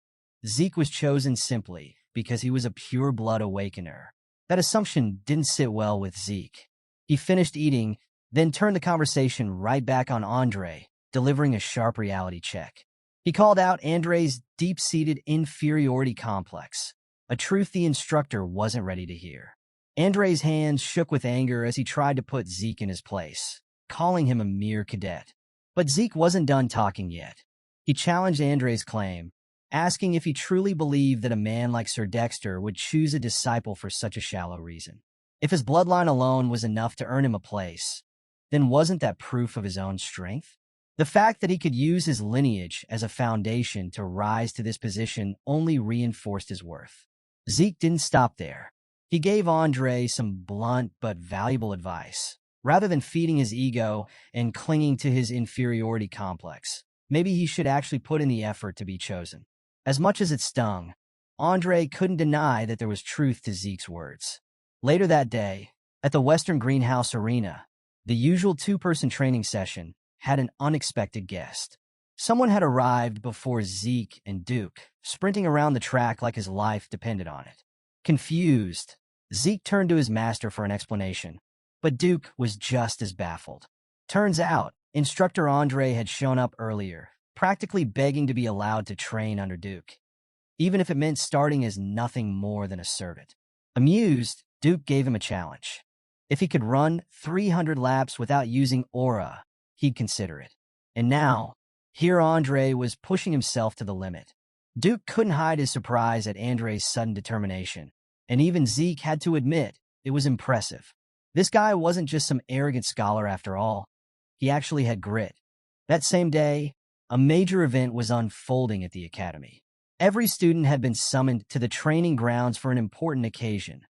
Zeke was chosen simply because he was a pure-blood awakener. That assumption didn't sit well with Zeke. He finished eating, then turned the conversation right back on Andre, delivering a sharp reality check. He called out Andre's deep-seated inferiority complex, a truth the instructor wasn't ready to hear. Andre's hands shook with anger as he tried to put Zeke in his place, calling him a mere cadet. But Zeke wasn't done talking yet. He challenged Andre's claim, asking if he truly believed that a man like Sir Dexter would choose a disciple for such a shallow reason. If his bloodline alone was enough to earn him a place, then wasn't that proof of his own strength? The fact that he could use his lineage as a foundation to rise to this position only reinforced his worth. Zeke didn't stop there. He gave Andre some blunt but valuable advice. Rather than feeding his ego and clinging to his inferiority complex, maybe he should actually put in the effort to be chosen. As much as it stung, Andre couldn't deny that there was truth to Zeke's words. Later that day, at the Western Greenhouse Arena, the usual two-person training session had an unexpected guest. Someone had arrived before Zeke and Duke, sprinting around the track like his life depended on it. Confused, Zeke turned to his master for an explanation, but Duke was just as baffled. Turns out, Instructor Andre had shown up earlier, practically begging to be allowed to train under Duke, even if it meant starting as nothing more than a servant. Amused, Duke gave him a challenge. If he could run 300 laps without using aura, he'd consider it. And now, here Andre was pushing himself to the limit. Duke couldn't hide his surprise at Andre's sudden determination, and even Zeke had to admit it was impressive. This guy wasn't just some arrogant scholar after all. He actually had grit. That same day, a major event was unfolding at the academy. Every student had been summoned to the training grounds for an important occasion,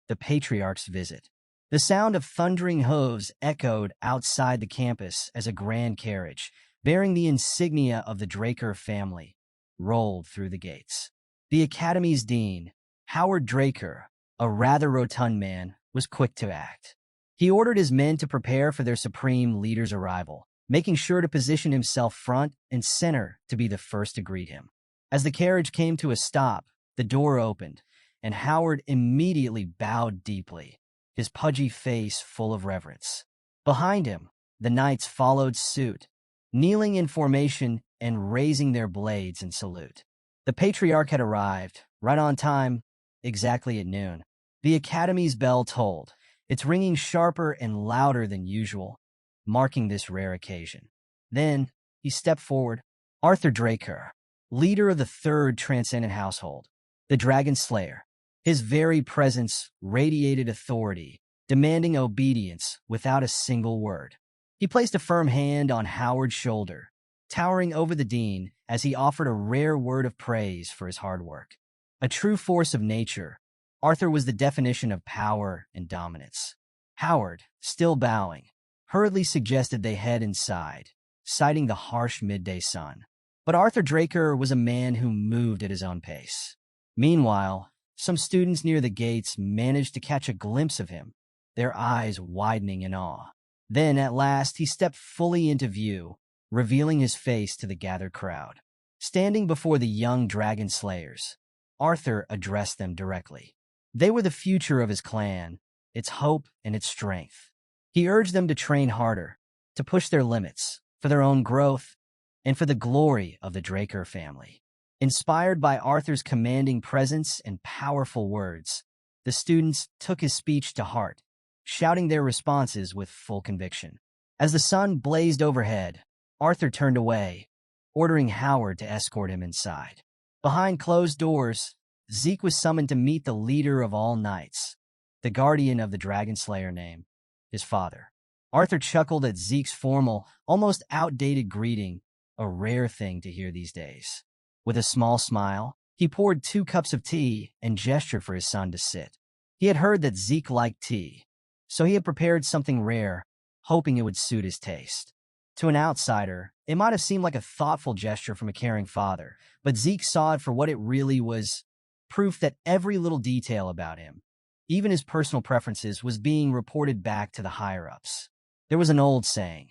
the Patriarch's visit. The sound of thundering hooves echoed outside the campus as a grand carriage, bearing the insignia of the Draker family, rolled through the gates. The academy's dean, Howard Draker, a rather rotund man, was quick to act. He ordered his men to prepare for their supreme leader's arrival, making sure to position himself front and center to be the first to greet him. As the carriage came to a stop, the door opened, and Howard immediately bowed deeply, his pudgy face full of reverence. Behind him, the knights followed suit, kneeling in formation and raising their blades in salute. The Patriarch had arrived, right on time, exactly at noon. The academy's bell tolled, its ringing sharper and louder than usual, marking this rare occasion. Then, he stepped forward, Arthur Draker, leader of the third Transcendent Household, the Dragonslayer. His very presence radiated authority, demanding obedience without a single word. He placed a firm hand on Howard's shoulder, towering over the dean as he offered a rare word of praise for his hard work. A true force of nature, Arthur was the definition of power and dominance. Howard, still bowing, hurriedly suggested they head inside, citing the harsh midday sun. But Arthur Draker was a man who moved at his own pace. Meanwhile, some students near the gates managed to catch a glimpse of him, their eyes widening in awe. Then, at last, he stepped fully into view, revealing his face to the gathered crowd. Standing before the young dragon slayers, Arthur addressed them directly. They were the future of his clan, its hope and its strength. He urged them to train harder, to push their limits, for their own growth, and for the glory of the Draker family. Inspired by Arthur's commanding presence and powerful words, the students took his speech to heart, shouting their responses with full conviction. As the sun blazed overhead, Arthur turned away, ordering Howard to escort him inside. Behind closed doors, Zeke was summoned to meet the leader of all knights, the guardian of the Dragonslayer name, his father. Arthur chuckled at Zeke's formal, almost outdated greeting, a rare thing to hear these days. With a small smile, he poured 2 cups of tea and gestured for his son to sit. He had heard that Zeke liked tea, so he had prepared something rare, hoping it would suit his taste. To an outsider, it might have seemed like a thoughtful gesture from a caring father, but Zeke saw it for what it really was, proof that every little detail about him, even his personal preferences, was being reported back to the higher-ups. There was an old saying,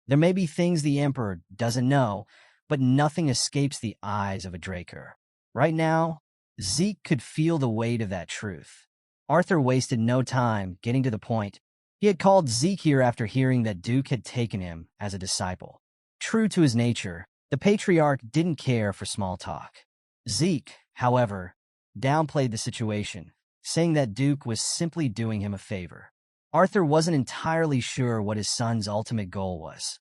there may be things the Emperor doesn't know, but nothing escapes the eyes of a Draker. Right now, Zeke could feel the weight of that truth. Arthur wasted no time getting to the point. He had called Zeke here after hearing that Duke had taken him as a disciple. True to his nature, the Patriarch didn't care for small talk. Zeke, however, downplayed the situation, saying that Duke was simply doing him a favor. Arthur wasn't entirely sure what his son's ultimate goal was,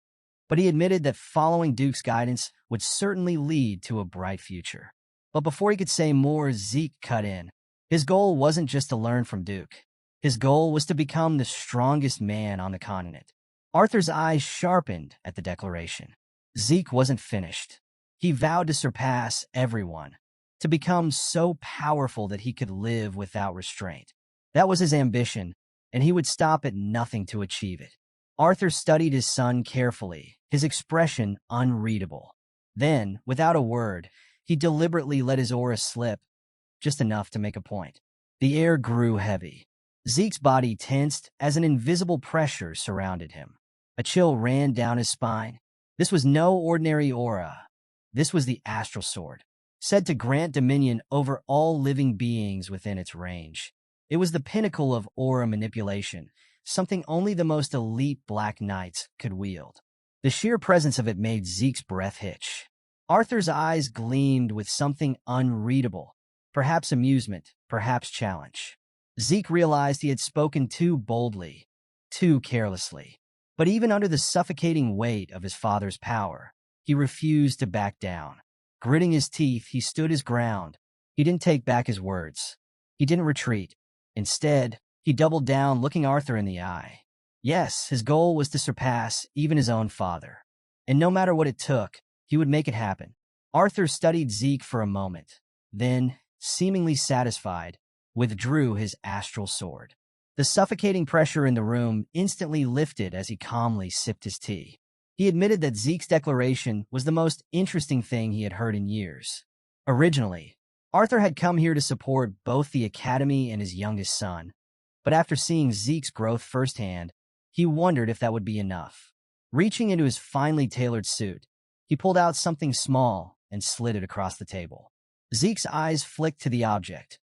but he admitted that following Duke's guidance would certainly lead to a bright future. But before he could say more, Zeke cut in. His goal wasn't just to learn from Duke. His goal was to become the strongest man on the continent. Arthur's eyes sharpened at the declaration. Zeke wasn't finished. He vowed to surpass everyone, to become so powerful that he could live without restraint. That was his ambition, and he would stop at nothing to achieve it. Arthur studied his son carefully, his expression unreadable. Then, without a word, he deliberately let his aura slip, just enough to make a point. The air grew heavy. Zeke's body tensed as an invisible pressure surrounded him. A chill ran down his spine. This was no ordinary aura. This was the astral sword, said to grant dominion over all living beings within its range. It was the pinnacle of aura manipulation, something only the most elite Black Knights could wield. The sheer presence of it made Zeke's breath hitch. Arthur's eyes gleamed with something unreadable, perhaps amusement, perhaps challenge. Zeke realized he had spoken too boldly, too carelessly. But even under the suffocating weight of his father's power, he refused to back down. Gritting his teeth, he stood his ground. He didn't take back his words. He didn't retreat. Instead, he doubled down, looking Arthur in the eye. Yes, his goal was to surpass even his own father. And no matter what it took, he would make it happen. Arthur studied Zeke for a moment, then, seemingly satisfied, withdrew his astral sword. The suffocating pressure in the room instantly lifted as he calmly sipped his tea. He admitted that Zeke's declaration was the most interesting thing he had heard in years. Originally, Arthur had come here to support both the Academy and his youngest son, but after seeing Zeke's growth firsthand, he wondered if that would be enough. Reaching into his finely tailored suit, he pulled out something small and slid it across the table. Zeke's eyes flicked to the object,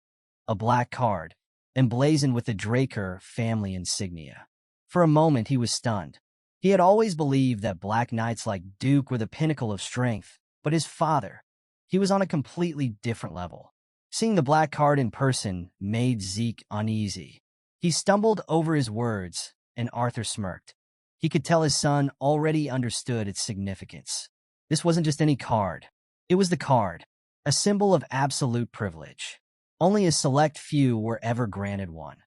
a black card, emblazoned with the Draker family insignia. For a moment, he was stunned. He had always believed that black knights like Duke were the pinnacle of strength, but his father, he was on a completely different level. Seeing the black card in person made Zeke uneasy. He stumbled over his words, and Arthur smirked. He could tell his son already understood its significance. This wasn't just any card. It was the card, a symbol of absolute privilege. Only a select few were ever granted one.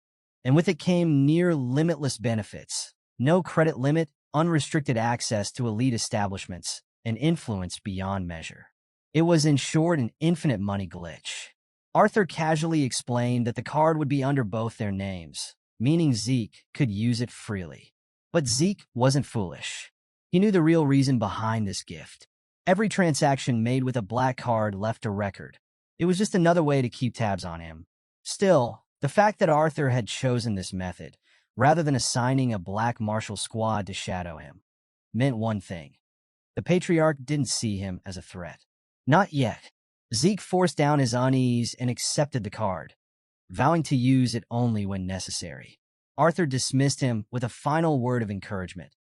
And with it came near limitless benefits. No credit limit, unrestricted access to elite establishments, and influence beyond measure. It was, in short, an infinite money glitch. Arthur casually explained that the card would be under both their names, meaning Zeke could use it freely. But Zeke wasn't foolish. He knew the real reason behind this gift. Every transaction made with a black card left a record. It was just another way to keep tabs on him. Still, the fact that Arthur had chosen this method, rather than assigning a black martial squad to shadow him, meant one thing. The Patriarch didn't see him as a threat. Not yet. Zeke forced down his unease and accepted the card, vowing to use it only when necessary. Arthur dismissed him with a final word of encouragement.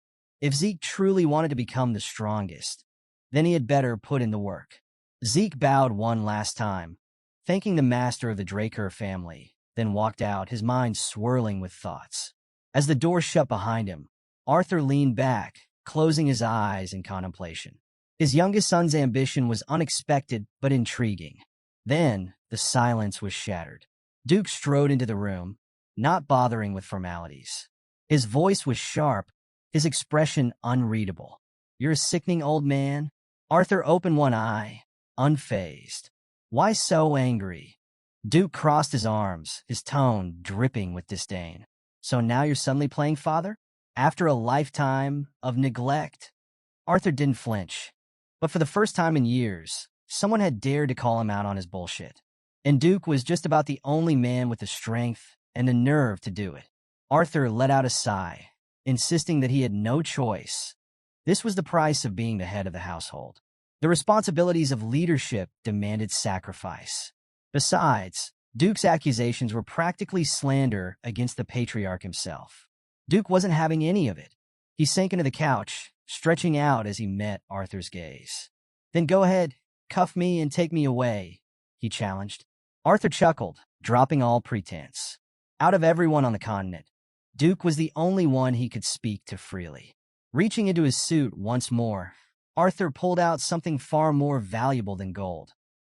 If Zeke truly wanted to become the strongest, then he had better put in the work. Zeke bowed one last time, thanking the master of the Draker family, then walked out, his mind swirling with thoughts. As the door shut behind him, Arthur leaned back, closing his eyes in contemplation. His youngest son's ambition was unexpected but intriguing. Then, the silence was shattered. Duke strode into the room, not bothering with formalities. His voice was sharp, his expression unreadable. "You're a sickening old man." Arthur opened one eye, unfazed. "Why so angry?" Duke crossed his arms, his tone dripping with disdain. "So now you're suddenly playing father? After a lifetime of neglect?" Arthur didn't flinch. But for the first time in years, someone had dared to call him out on his bullshit. And Duke was just about the only man with the strength and the nerve to do it. Arthur let out a sigh, insisting that he had no choice. This was the price of being the head of the household. The responsibilities of leadership demanded sacrifice. Besides, Duke's accusations were practically slander against the Patriarch himself. Duke wasn't having any of it. He sank into the couch, stretching out as he met Arthur's gaze. "Then go ahead, cuff me and take me away," he challenged. Arthur chuckled, dropping all pretense. Out of everyone on the continent, Duke was the only one he could speak to freely. Reaching into his suit once more, Arthur pulled out something far more valuable than gold.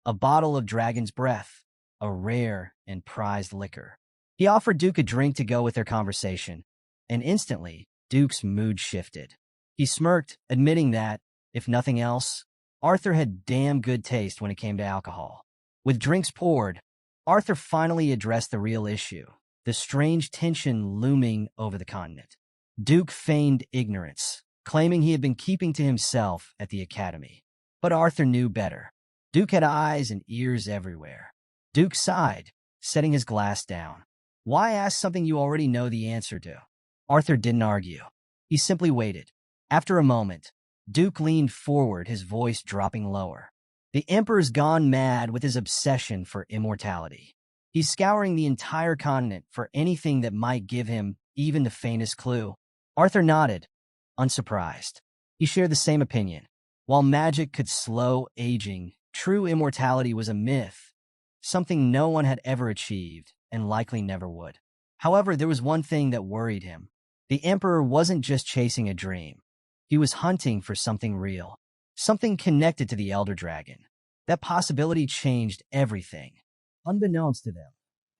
A bottle of Dragon's Breath, a rare and prized liquor. He offered Duke a drink to go with their conversation, and instantly, Duke's mood shifted. He smirked, admitting that, if nothing else, Arthur had damn good taste when it came to alcohol. With drinks poured, Arthur finally addressed the real issue, the strange tension looming over the continent. Duke feigned ignorance, claiming he had been keeping to himself at the Academy. But Arthur knew better. Duke had eyes and ears everywhere. Duke sighed, setting his glass down. "Why ask something you already know the answer to?" Arthur didn't argue. He simply waited. After a moment, Duke leaned forward, his voice dropping lower. "The Emperor's gone mad with his obsession for immortality. He's scouring the entire continent for anything that might give him even the faintest clue." Arthur nodded, unsurprised. He shared the same opinion. While magic could slow aging, true immortality was a myth, something no one had ever achieved and likely never would. However, there was one thing that worried him. The Emperor wasn't just chasing a dream. He was hunting for something real, something connected to the Elder Dragon. That possibility changed everything. Unbeknownst to them,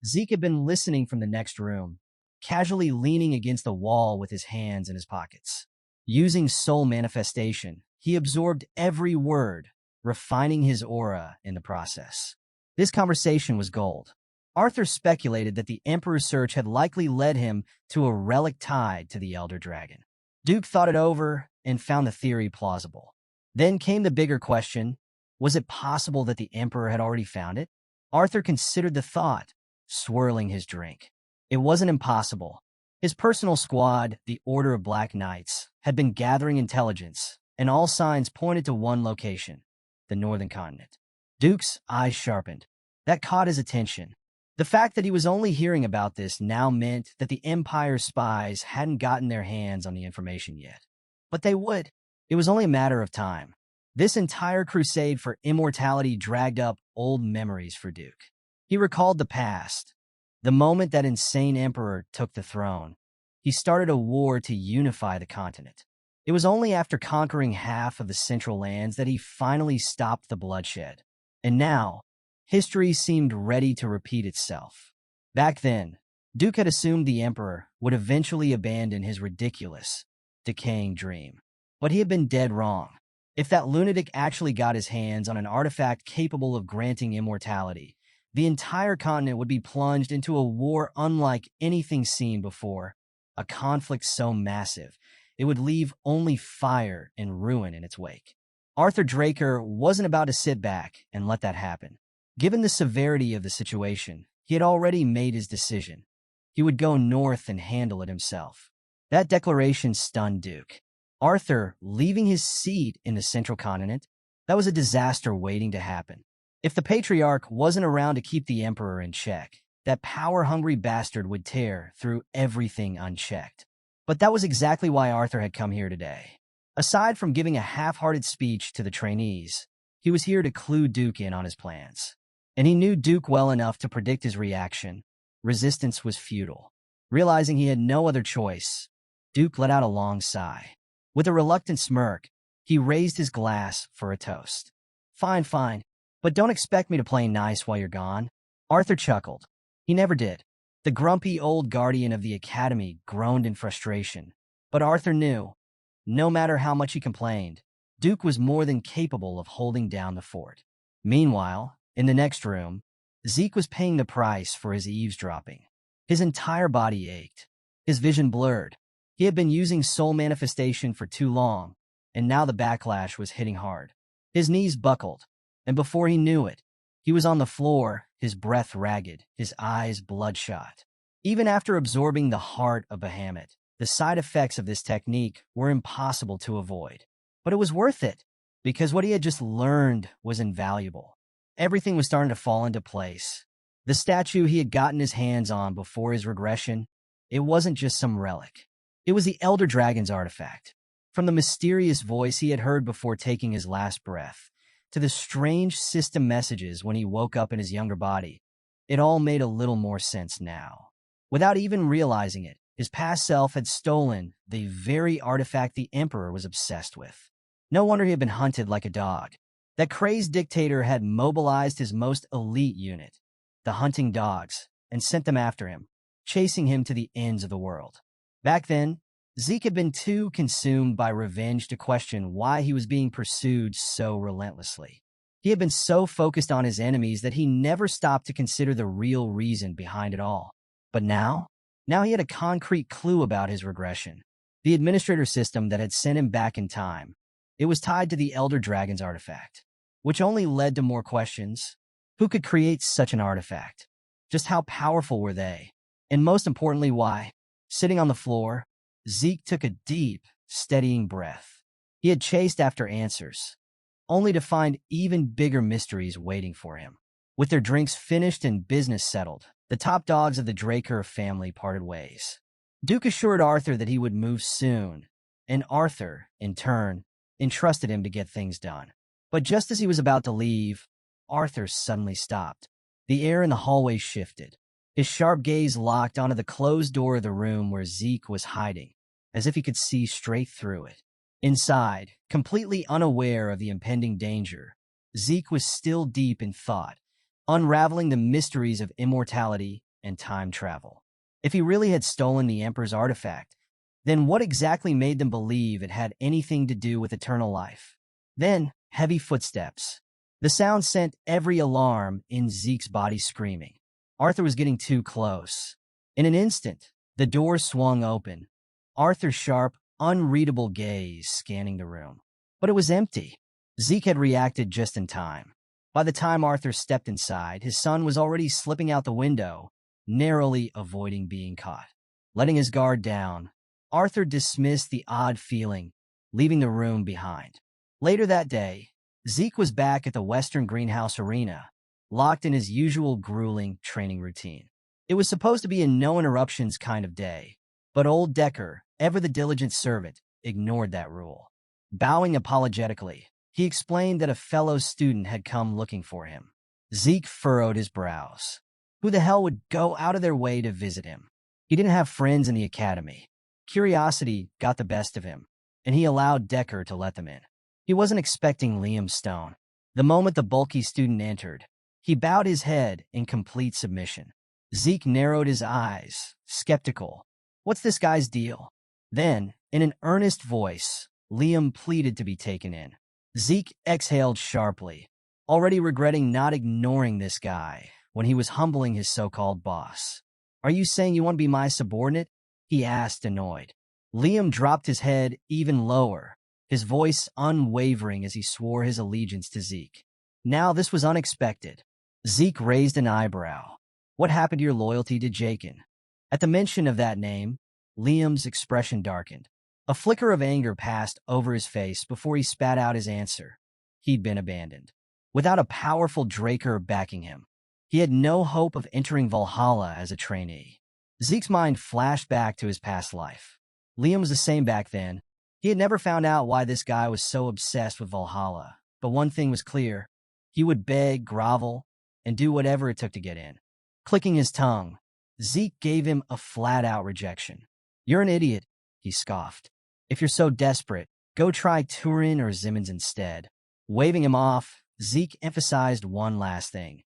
Zeke had been listening from the next room, casually leaning against the wall with his hands in his pockets. Using soul manifestation, he absorbed every word, refining his aura in the process. This conversation was gold. Arthur speculated that the Emperor's search had likely led him to a relic tied to the Elder Dragon. Duke thought it over and found the theory plausible. Then came the bigger question: was it possible that the Emperor had already found it? Arthur considered the thought, swirling his drink. It wasn't impossible. His personal squad, the Order of Black Knights, had been gathering intelligence, and all signs pointed to one location: the northern continent. Duke's eyes sharpened. That caught his attention. The fact that he was only hearing about this now meant that the Empire's spies hadn't gotten their hands on the information yet. But they would. It was only a matter of time. This entire crusade for immortality dragged up old memories for Duke. He recalled the past, the moment that insane emperor took the throne. He started a war to unify the continent. It was only after conquering half of the Central Lands that he finally stopped the bloodshed. And now, history seemed ready to repeat itself. Back then, Duke had assumed the Emperor would eventually abandon his ridiculous, decaying dream. But he had been dead wrong. If that lunatic actually got his hands on an artifact capable of granting immortality, the entire continent would be plunged into a war unlike anything seen before, a conflict so massive it would leave only fire and ruin in its wake. Arthur Draker wasn't about to sit back and let that happen. Given the severity of the situation, he had already made his decision. He would go north and handle it himself. That declaration stunned Duke. Arthur leaving his seat in the central continent? That was a disaster waiting to happen. If the Patriarch wasn't around to keep the Emperor in check, that power-hungry bastard would tear through everything unchecked. But that was exactly why Arthur had come here today. Aside from giving a half-hearted speech to the trainees, he was here to clue Duke in on his plans. And he knew Duke well enough to predict his reaction. Resistance was futile. Realizing he had no other choice, Duke let out a long sigh. With a reluctant smirk, he raised his glass for a toast. Fine, fine, but don't expect me to play nice while you're gone. Arthur chuckled. He never did. The grumpy old guardian of the academy groaned in frustration. But Arthur knew, no matter how much he complained, Duke was more than capable of holding down the fort. Meanwhile, in the next room, Zeke was paying the price for his eavesdropping. His entire body ached. His vision blurred. He had been using soul manifestation for too long, and now the backlash was hitting hard. His knees buckled, and before he knew it, he was on the floor, his breath ragged, his eyes bloodshot. Even after absorbing the heart of Bahamut, the side effects of this technique were impossible to avoid. But it was worth it, because what he had just learned was invaluable. Everything was starting to fall into place. The statue he had gotten his hands on before his regression, it wasn't just some relic. It was the Elder Dragon's artifact. From the mysterious voice he had heard before taking his last breath, to the strange system messages when he woke up in his younger body, it all made a little more sense now. Without even realizing it, his past self had stolen the very artifact the Emperor was obsessed with. No wonder he had been hunted like a dog. That crazed dictator had mobilized his most elite unit, the hunting dogs, and sent them after him, chasing him to the ends of the world. Back then, Zeke had been too consumed by revenge to question why he was being pursued so relentlessly. He had been so focused on his enemies that he never stopped to consider the real reason behind it all. But now he had a concrete clue about his regression. The administrator system that had sent him back in time. It was tied to the Elder Dragon's artifact, which only led to more questions. Who could create such an artifact? Just how powerful were they? And most importantly, why? Sitting on the floor, Zeke took a deep, steadying breath. He had chased after answers, only to find even bigger mysteries waiting for him. With their drinks finished and business settled, the top dogs of the Draker family parted ways. Duke assured Arthur that he would move soon, and Arthur, in turn, entrusted him to get things done. But just as he was about to leave, Arthur suddenly stopped. The air in the hallway shifted. His sharp gaze locked onto the closed door of the room where Zeke was hiding, as if he could see straight through it. Inside, completely unaware of the impending danger, Zeke was still deep in thought, unraveling the mysteries of immortality and time travel. If he really had stolen the Emperor's artifact, then what exactly made them believe it had anything to do with eternal life? Then, heavy footsteps. The sound sent every alarm in Zeke's body screaming. Arthur was getting too close. In an instant, the door swung open, Arthur's sharp, unreadable gaze scanning the room. But it was empty. Zeke had reacted just in time. By the time Arthur stepped inside, his son was already slipping out the window, narrowly avoiding being caught. Letting his guard down, Arthur dismissed the odd feeling, leaving the room behind. Later that day, Zeke was back at the Western Greenhouse Arena, locked in his usual grueling training routine. It was supposed to be a no-interruptions kind of day, but old Decker, ever the diligent servant, ignored that rule. Bowing apologetically, he explained that a fellow student had come looking for him. Zeke furrowed his brows. Who the hell would go out of their way to visit him? He didn't have friends in the academy. Curiosity got the best of him, and he allowed Decker to let them in. He wasn't expecting Liam Stone. The moment the bulky student entered, he bowed his head in complete submission. Zeke narrowed his eyes, skeptical. What's this guy's deal? Then, in an earnest voice, Liam pleaded to be taken in. Zeke exhaled sharply, already regretting not ignoring this guy when he was humbling his so-called boss. Are you saying you want to be my subordinate? He asked, annoyed. Liam dropped his head even lower, his voice unwavering as he swore his allegiance to Zeke. Now this was unexpected. Zeke raised an eyebrow. What happened to your loyalty to Jakin? At the mention of that name, Liam's expression darkened. A flicker of anger passed over his face before he spat out his answer. He'd been abandoned. Without a powerful Draker backing him, he had no hope of entering Valhalla as a trainee. Zeke's mind flashed back to his past life. Liam was the same back then. He had never found out why this guy was so obsessed with Valhalla, but one thing was clear. He would beg, grovel, and do whatever it took to get in. Clicking his tongue, Zeke gave him a flat-out rejection. You're an idiot, he scoffed. If you're so desperate, go try Turin or Simmons instead. Waving him off, Zeke emphasized one last thing.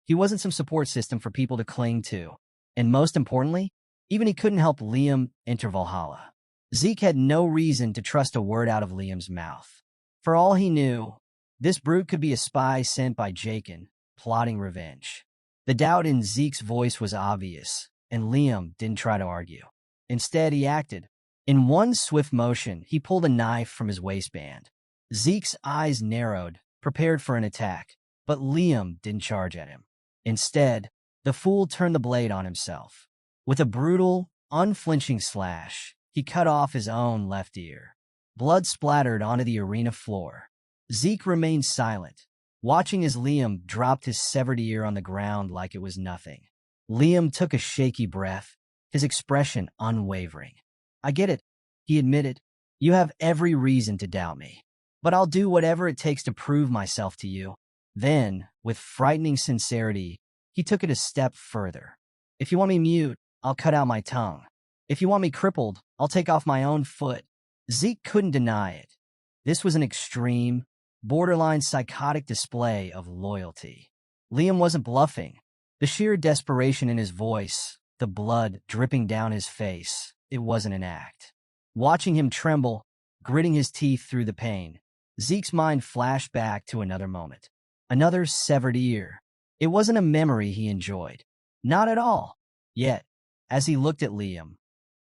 He wasn't some support system for people to cling to. And most importantly, even he couldn't help Liam enter Valhalla. Zeke had no reason to trust a word out of Liam's mouth. For all he knew, this brute could be a spy sent by Jakin, plotting revenge. The doubt in Zeke's voice was obvious, and Liam didn't try to argue. Instead, he acted. In one swift motion, he pulled a knife from his waistband. Zeke's eyes narrowed, prepared for an attack, but Liam didn't charge at him. Instead, the fool turned the blade on himself. With a brutal, unflinching slash, he cut off his own left ear. Blood splattered onto the arena floor. Zeke remained silent, watching as Liam dropped his severed ear on the ground like it was nothing. Liam took a shaky breath, his expression unwavering. I get it, he admitted. You have every reason to doubt me, but I'll do whatever it takes to prove myself to you. Then, with frightening sincerity, he took it a step further. If you want me mute, I'll cut out my tongue. If you want me crippled, I'll take off my own foot. Zeke couldn't deny it. This was an extreme, borderline psychotic display of loyalty. Liam wasn't bluffing. The sheer desperation in his voice, the blood dripping down his face, it wasn't an act. Watching him tremble, gritting his teeth through the pain, Zeke's mind flashed back to another moment. Another severed ear. It wasn't a memory he enjoyed. Not at all. Yet, as he looked at Liam,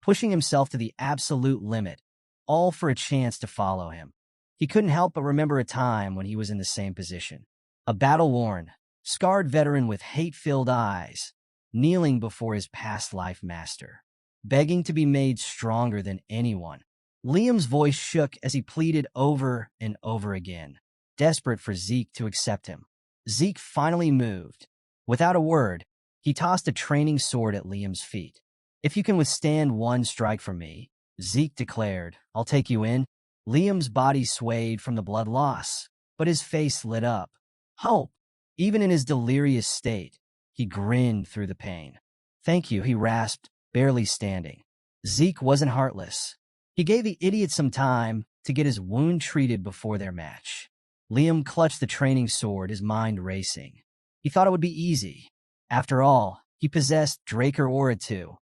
pushing himself to the absolute limit, all for a chance to follow him, he couldn't help but remember a time when he was in the same position. A battle-worn, scarred veteran with hate-filled eyes, kneeling before his past life master, begging to be made stronger than anyone. Liam's voice shook as he pleaded over and over again, desperate for Zeke to accept him. Zeke finally moved. Without a word, he tossed a training sword at Liam's feet. If you can withstand one strike from me, Zeke declared, I'll take you in. Liam's body swayed from the blood loss, but his face lit up. Hope! Even in his delirious state, he grinned through the pain. Thank you, he rasped, barely standing. Zeke wasn't heartless. He gave the idiot some time to get his wound treated before their match. Liam clutched the training sword, his mind racing. He thought it would be easy. After all, he possessed Draker Aura too,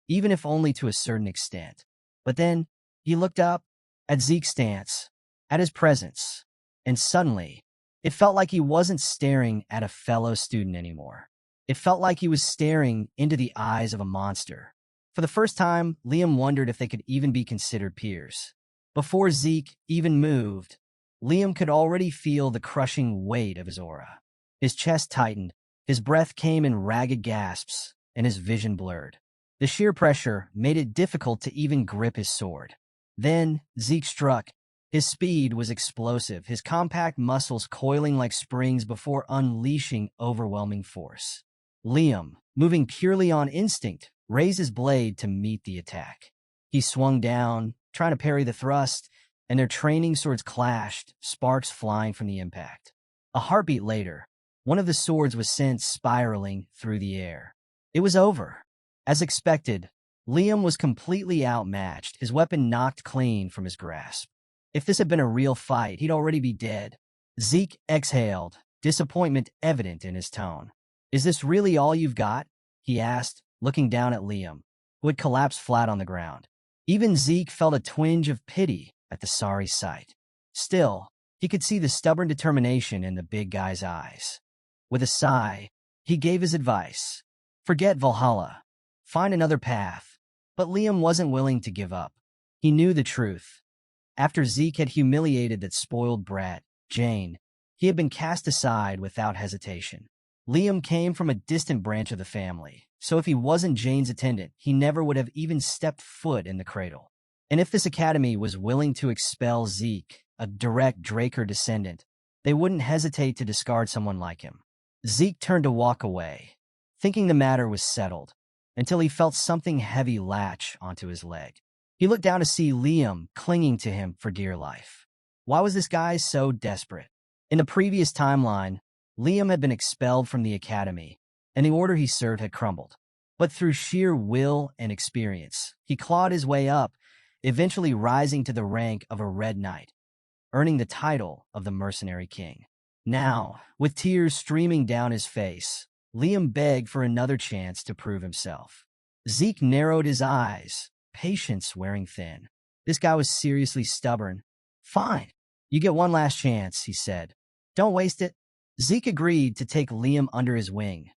even if only to a certain extent. But then, he looked up, at Zeke's stance, at his presence, and suddenly, it felt like he wasn't staring at a fellow student anymore. It felt like he was staring into the eyes of a monster. For the first time, Liam wondered if they could even be considered peers. Before Zeke even moved, Liam could already feel the crushing weight of his aura. His chest tightened, his breath came in ragged gasps, and his vision blurred. The sheer pressure made it difficult to even grip his sword. Then, Zeke struck. His speed was explosive, his compact muscles coiling like springs before unleashing overwhelming force. Liam, moving purely on instinct, raised his blade to meet the attack. He swung down, trying to parry the thrust, and their training swords clashed, sparks flying from the impact. A heartbeat later, one of the swords was sent spiraling through the air. It was over. As expected, Liam was completely outmatched, his weapon knocked clean from his grasp. If this had been a real fight, he'd already be dead. Zeke exhaled, disappointment evident in his tone. "Is this really all you've got?" he asked, looking down at Liam, who had collapsed flat on the ground. Even Zeke felt a twinge of pity at the sorry sight. Still, he could see the stubborn determination in the big guy's eyes. With a sigh, he gave his advice. Forget Valhalla. Find another path. But Liam wasn't willing to give up. He knew the truth. After Zeke had humiliated that spoiled brat, Jane, he had been cast aside without hesitation. Liam came from a distant branch of the family, so if he wasn't Jane's attendant, he never would have even stepped foot in the cradle. And if this academy was willing to expel Zeke, a direct Draker descendant, they wouldn't hesitate to discard someone like him. Zeke turned to walk away, thinking the matter was settled, until he felt something heavy latch onto his leg. He looked down to see Liam clinging to him for dear life. Why was this guy so desperate? In the previous timeline, Liam had been expelled from the academy, and the order he served had crumbled. But through sheer will and experience, he clawed his way up, eventually rising to the rank of a Red Knight, earning the title of the Mercenary King. Now, with tears streaming down his face, Liam begged for another chance to prove himself. Zeke narrowed his eyes, patience wearing thin. This guy was seriously stubborn. "Fine, you get one last chance," he said. "Don't waste it." Zeke agreed to take Liam under his wing,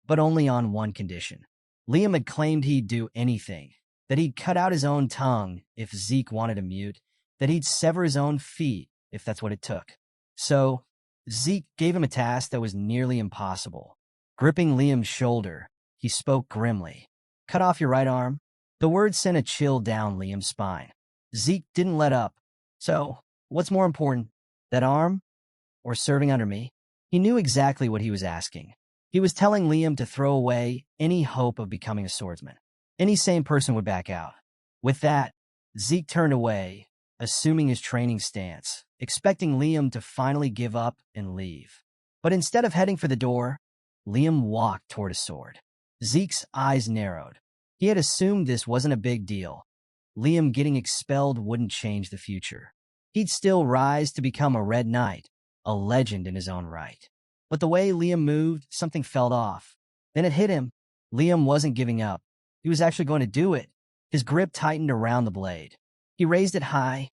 but only on one condition. Liam had claimed he'd do anything, that he'd cut out his own tongue if Zeke wanted a mute, that he'd sever his own feet if that's what it took. So, Zeke gave him a task that was nearly impossible. Gripping Liam's shoulder, he spoke grimly. "Cut off your right arm." The word sent a chill down Liam's spine. Zeke didn't let up. "So, what's more important, that arm or serving under me?" He knew exactly what he was asking. He was telling Liam to throw away any hope of becoming a swordsman. Any sane person would back out. With that, Zeke turned away, assuming his training stance, expecting Liam to finally give up and leave. But instead of heading for the door, Liam walked toward a sword. Zeke's eyes narrowed. He had assumed this wasn't a big deal. Liam getting expelled wouldn't change the future. He'd still rise to become a Red Knight, a legend in his own right. But the way Liam moved, something felt off. Then it hit him. Liam wasn't giving up. He was actually going to do it. His grip tightened around the blade. He raised it high,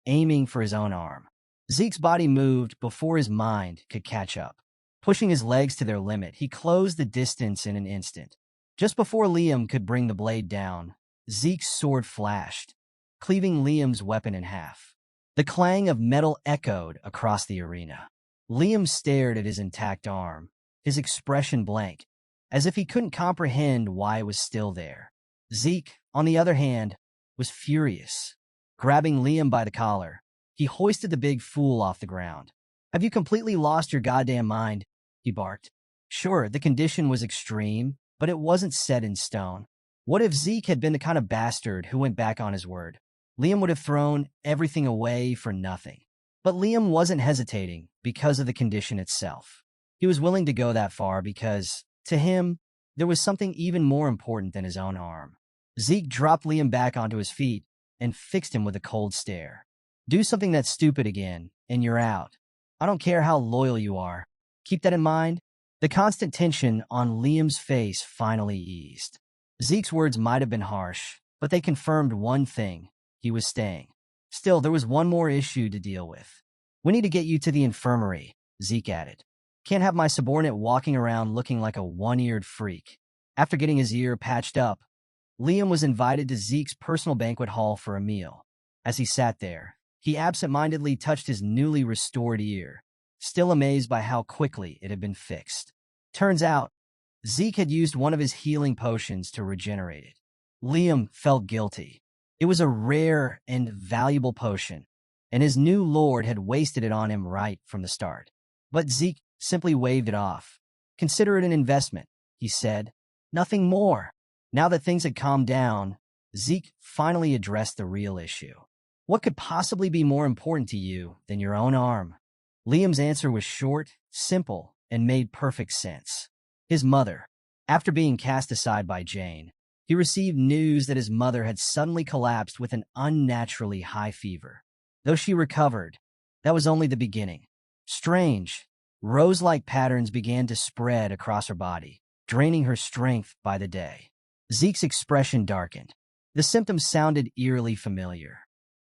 aiming for his own arm. Zeke's body moved before his mind could catch up. Pushing his legs to their limit, he closed the distance in an instant. Just before Liam could bring the blade down, Zeke's sword flashed, cleaving Liam's weapon in half. The clang of metal echoed across the arena. Liam stared at his intact arm, his expression blank, as if he couldn't comprehend why it was still there. Zeke, on the other hand, was furious. Grabbing Liam by the collar, he hoisted the big fool off the ground. "Have you completely lost your goddamn mind?" he barked. Sure, the condition was extreme, but it wasn't set in stone. What if Zeke had been the kind of bastard who went back on his word? Liam would have thrown everything away for nothing. But Liam wasn't hesitating because of the condition itself. He was willing to go that far because, to him, there was something even more important than his own arm. Zeke dropped Liam back onto his feet and fixed him with a cold stare. "Do something that's stupid again, and you're out." I don't care how loyal you are. Keep that in mind. The constant tension on Liam's face finally eased. Zeke's words might have been harsh, but they confirmed one thing: he was staying. Still, there was one more issue to deal with. We need to get you to the infirmary, Zeke added. Can't have my subordinate walking around looking like a one-eared freak. After getting his ear patched up, Liam was invited to Zeke's personal banquet hall for a meal. As he sat there, he absent-mindedly touched his newly restored ear, still amazed by how quickly it had been fixed. Turns out, Zeke had used one of his healing potions to regenerate it. Liam felt guilty. It was a rare and valuable potion, and his new lord had wasted it on him right from the start. But Zeke simply waved it off. Consider it an investment, he said. Nothing more. Now that things had calmed down, Zeke finally addressed the real issue. What could possibly be more important to you than your own arm? Liam's answer was short, simple, and made perfect sense. His mother. After being cast aside by Jane, he received news that his mother had suddenly collapsed with an unnaturally high fever. Though she recovered, that was only the beginning. Strange, rose-like patterns began to spread across her body, draining her strength by the day. Zeke's expression darkened. The symptoms sounded eerily familiar.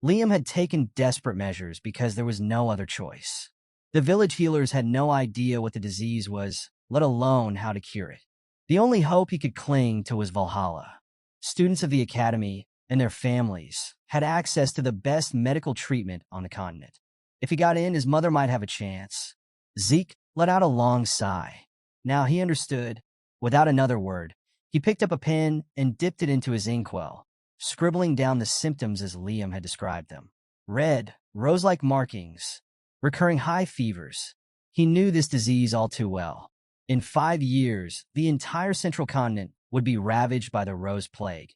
Liam had taken desperate measures because there was no other choice. The village healers had no idea what the disease was, let alone how to cure it. The only hope he could cling to was Valhalla. Students of the academy and their families had access to the best medical treatment on the continent. If he got in, his mother might have a chance. Zeke let out a long sigh. Now he understood. Without another word, he picked up a pen and dipped it into his inkwell, scribbling down the symptoms as Liam had described them. Red, rose-like markings, recurring high fevers. He knew this disease all too well. In 5 years, the entire central continent would be ravaged by the Rose Plague,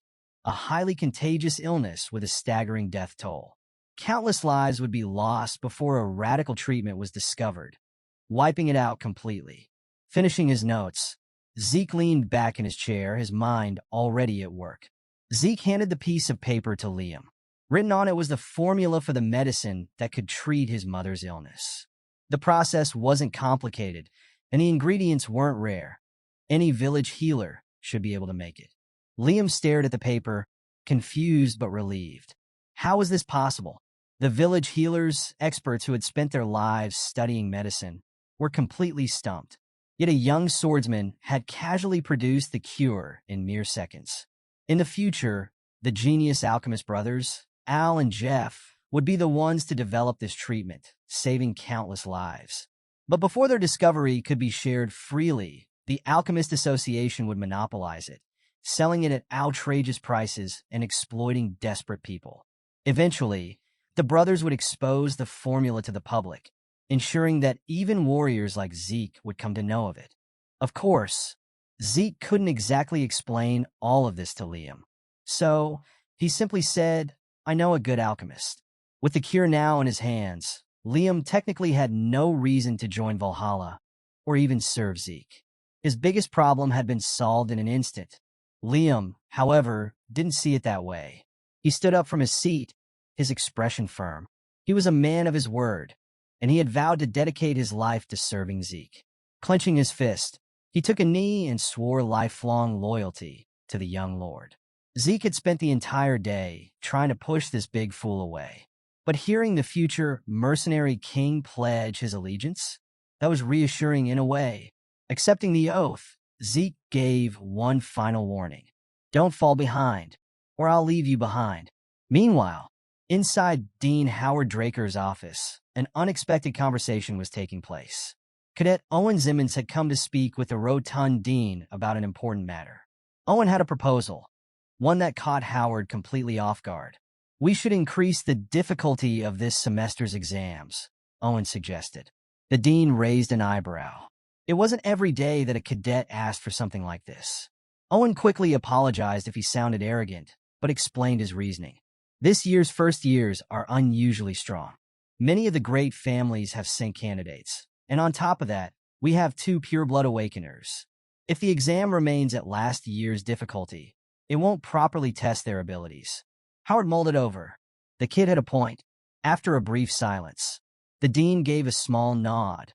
a highly contagious illness with a staggering death toll. Countless lives would be lost before a radical treatment was discovered, wiping it out completely. Finishing his notes, Zeke leaned back in his chair, his mind already at work. Zeke handed the piece of paper to Liam. Written on it was the formula for the medicine that could treat his mother's illness. The process wasn't complicated, and the ingredients weren't rare. Any village healer should be able to make it. Liam stared at the paper, confused but relieved. How was this possible? The village healers, experts who had spent their lives studying medicine, were completely stumped. Yet a young swordsman had casually produced the cure in mere seconds. In the future, the genius alchemist brothers, Al and Jeff, would be the ones to develop this treatment, saving countless lives. But before their discovery could be shared freely, the Alchemist Association would monopolize it, selling it at outrageous prices and exploiting desperate people. Eventually, the brothers would expose the formula to the public, ensuring that even warriors like Zeke would come to know of it. Of course, Zeke couldn't exactly explain all of this to Liam, so he simply said, "I know a good alchemist." With the cure now in his hands, Liam technically had no reason to join Valhalla or even serve Zeke. His biggest problem had been solved in an instant. Liam, however, didn't see it that way. He stood up from his seat, his expression firm. He was a man of his word, and he had vowed to dedicate his life to serving Zeke. Clenching his fist, he took a knee and swore lifelong loyalty to the young lord. Zeke had spent the entire day trying to push this big fool away. But hearing the future mercenary king pledge his allegiance, that was reassuring in a way. Accepting the oath, Zeke gave one final warning. "Don't fall behind, or I'll leave you behind." Meanwhile, inside Dean Howard Draker's office, an unexpected conversation was taking place. Cadet Owen Simmons had come to speak with the rotund dean about an important matter. Owen had a proposal, one that caught Howard completely off guard. "We should increase the difficulty of this semester's exams," Owen suggested. The dean raised an eyebrow. It wasn't every day that a cadet asked for something like this. Owen quickly apologized if he sounded arrogant, but explained his reasoning. This year's first years are unusually strong. Many of the great families have sync candidates, and on top of that, we have 2 pureblood awakeners. If the exam remains at last year's difficulty, it won't properly test their abilities. Howard mulled it over. The kid had a point. After a brief silence, The dean gave a small nod,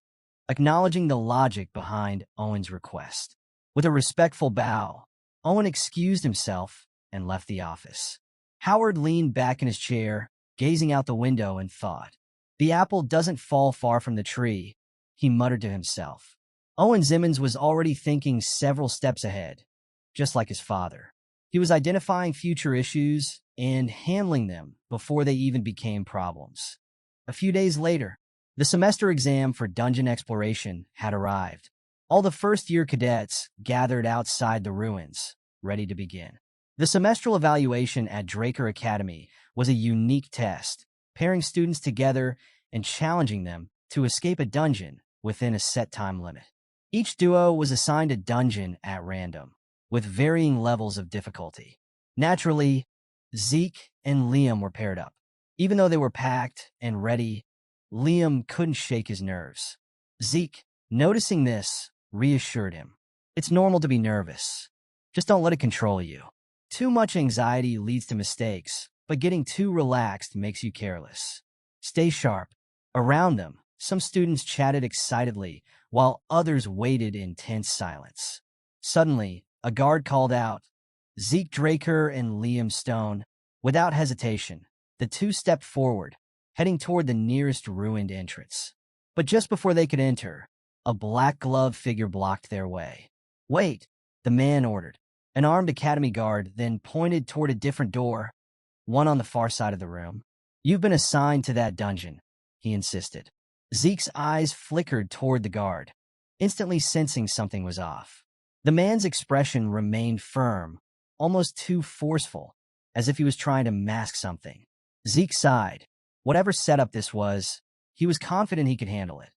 acknowledging the logic behind Owen's request. With a respectful bow, Owen excused himself and left the office. Howard leaned back in his chair, gazing out the window and thought. The apple doesn't fall far from the tree, he muttered to himself. Owen Zimmons was already thinking several steps ahead, just like his father. He was identifying future issues and handling them before they even became problems. A few days later, the semester exam for dungeon exploration had arrived. All the first-year cadets gathered outside the ruins, ready to begin. The semestral evaluation at Draker Academy was a unique test, pairing students together and challenging them to escape a dungeon within a set time limit. Each duo was assigned a dungeon at random, with varying levels of difficulty. Naturally, Zeke and Liam were paired up. Even though they were packed and ready, Liam couldn't shake his nerves. Zeke, noticing this, reassured him. It's normal to be nervous. Just don't let it control you. Too much anxiety leads to mistakes, but getting too relaxed makes you careless. Stay sharp. Around them, some students chatted excitedly, while others waited in tense silence. Suddenly, a guard called out, Zeke Draker and Liam Stone. Without hesitation, the two stepped forward, heading toward the nearest ruined entrance. But just before they could enter, a black-gloved figure blocked their way. Wait, the man ordered. An armed academy guard then pointed toward a different door, one on the far side of the room. You've been assigned to that dungeon, he insisted. Zeke's eyes flickered toward the guard, instantly sensing something was off. The man's expression remained firm, almost too forceful, as if he was trying to mask something. Zeke sighed. Whatever setup this was, he was confident he could handle it.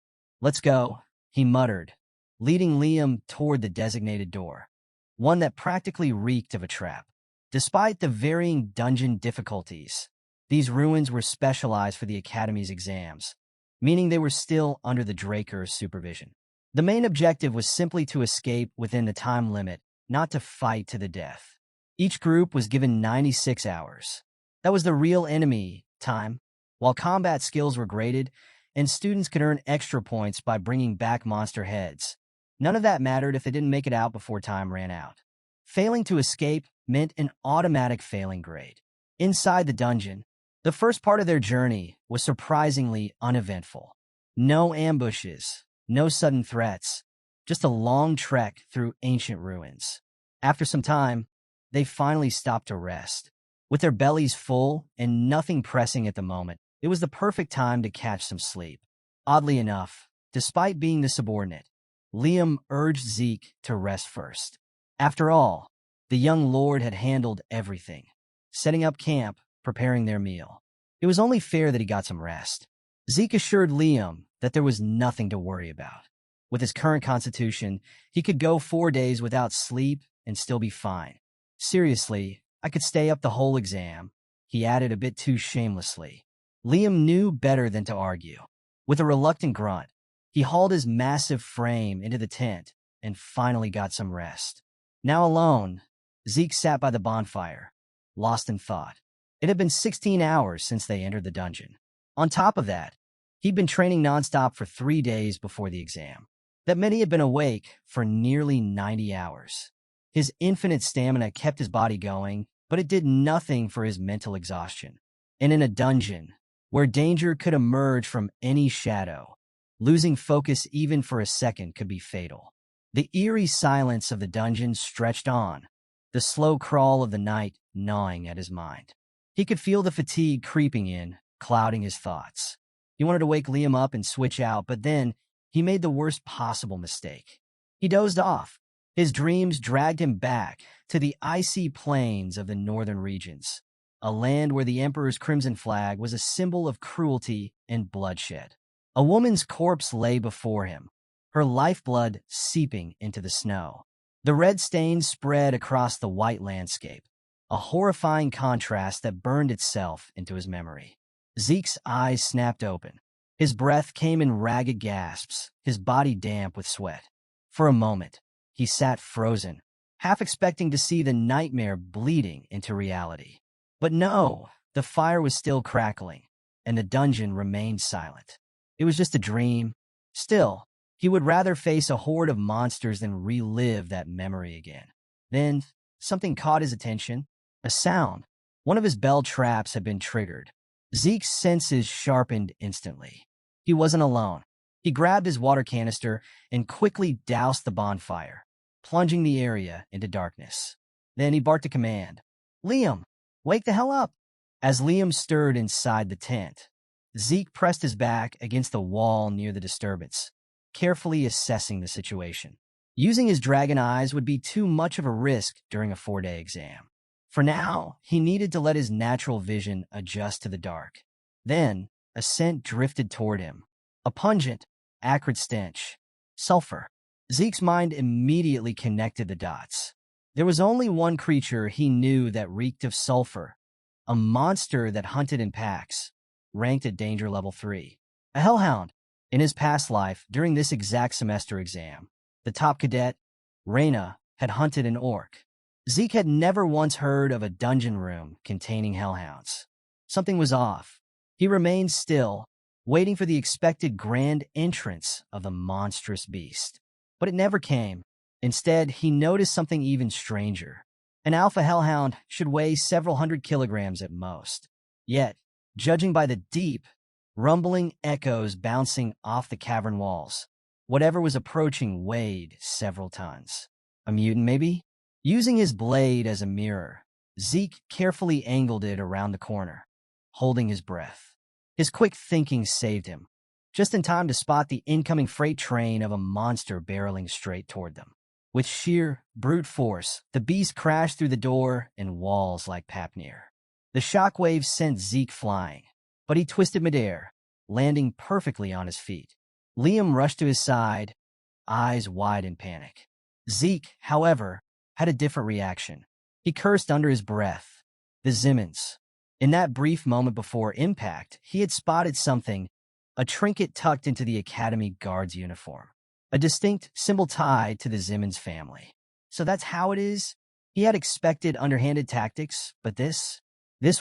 Let's go, he muttered, leading Liam toward the designated door, one that practically reeked of a trap. Despite the varying dungeon difficulties, these ruins were specialized for the Academy's exams, meaning they were still under the Draker's supervision. The main objective was simply to escape within the time limit, not to fight to the death. Each group was given 96 hours. That was the real enemy time, while combat skills were graded, and students could earn extra points by bringing back monster heads. None of that mattered if they didn't make it out before time ran out. Failing to escape meant an automatic failing grade. Inside the dungeon, the first part of their journey was surprisingly uneventful. No ambushes, no sudden threats, just a long trek through ancient ruins. After some time, they finally stopped to rest. With their bellies full and nothing pressing at the moment, it was the perfect time to catch some sleep. Oddly enough, despite being the subordinate, Liam urged Zeke to rest first. After all, the young lord had handled everything, setting up camp, preparing their meal. It was only fair that he got some rest. Zeke assured Liam that there was nothing to worry about. With his current constitution, he could go 4 days without sleep and still be fine. Seriously, I could stay up the whole exam, he added a bit too shamelessly. Liam knew better than to argue. With a reluctant grunt, he hauled his massive frame into the tent and finally got some rest. Now alone, Zeke sat by the bonfire, lost in thought. It had been 16 hours since they entered the dungeon. On top of that, he'd been training nonstop for 3 days before the exam. That meant he had been awake for nearly 90 hours. His infinite stamina kept his body going, but it did nothing for his mental exhaustion. And in a dungeon, where danger could emerge from any shadow, losing focus even for a second could be fatal. The eerie silence of the dungeon stretched on, the slow crawl of the night gnawing at his mind. He could feel the fatigue creeping in, clouding his thoughts. He wanted to wake Liam up and switch out, but then he made the worst possible mistake. He dozed off. His dreams dragged him back to the icy plains of the northern regions, a land where the Emperor's crimson flag was a symbol of cruelty and bloodshed. A woman's corpse lay before him, her lifeblood seeping into the snow. The red stains spread across the white landscape, a horrifying contrast that burned itself into his memory. Zeke's eyes snapped open. His breath came in ragged gasps, his body damp with sweat. For a moment, he sat frozen, half expecting to see the nightmare bleeding into reality. But no, the fire was still crackling, and the dungeon remained silent. It was just a dream. Still, he would rather face a horde of monsters than relive that memory again. Then, something caught his attention. A sound. One of his bell traps had been triggered. Zeke's senses sharpened instantly. He wasn't alone. He grabbed his water canister and quickly doused the bonfire, plunging the area into darkness. Then he barked a command. "Liam, wake the hell up!" As Liam stirred inside the tent, Zeke pressed his back against the wall near the disturbance, carefully assessing the situation. Using his dragon eyes would be too much of a risk during a 4-day exam. For now, he needed to let his natural vision adjust to the dark. Then, a scent drifted toward him. A pungent, acrid stench. Sulfur. Zeke's mind immediately connected the dots. There was only one creature he knew that reeked of sulfur. A monster that hunted in packs, ranked at danger level 3. A hellhound. In his past life, during this exact semester exam, the top cadet, Reyna, had hunted an orc. Zeke had never once heard of a dungeon room containing hellhounds. Something was off. He remained still, waiting for the expected grand entrance of the monstrous beast. But it never came. Instead, he noticed something even stranger. An alpha hellhound should weigh several hundred kilograms at most. Yet, judging by the deep, rumbling echoes bouncing off the cavern walls, whatever was approaching weighed several tons. A mutant, maybe? Using his blade as a mirror, Zeke carefully angled it around the corner, holding his breath. His quick thinking saved him, just in time to spot the incoming freight train of a monster barreling straight toward them. With sheer, brute force, the beast crashed through the door and walls like Papnir. The shockwave sent Zeke flying, but he twisted midair, landing perfectly on his feet. Liam rushed to his side, eyes wide in panic. Zeke, however, had a different reaction. He cursed under his breath. The Zimmons. In that brief moment before impact, he had spotted something, a trinket tucked into the Academy Guard's uniform. A distinct symbol tied to the Zimmons family. So that's how it is? He had expected underhanded tactics, but this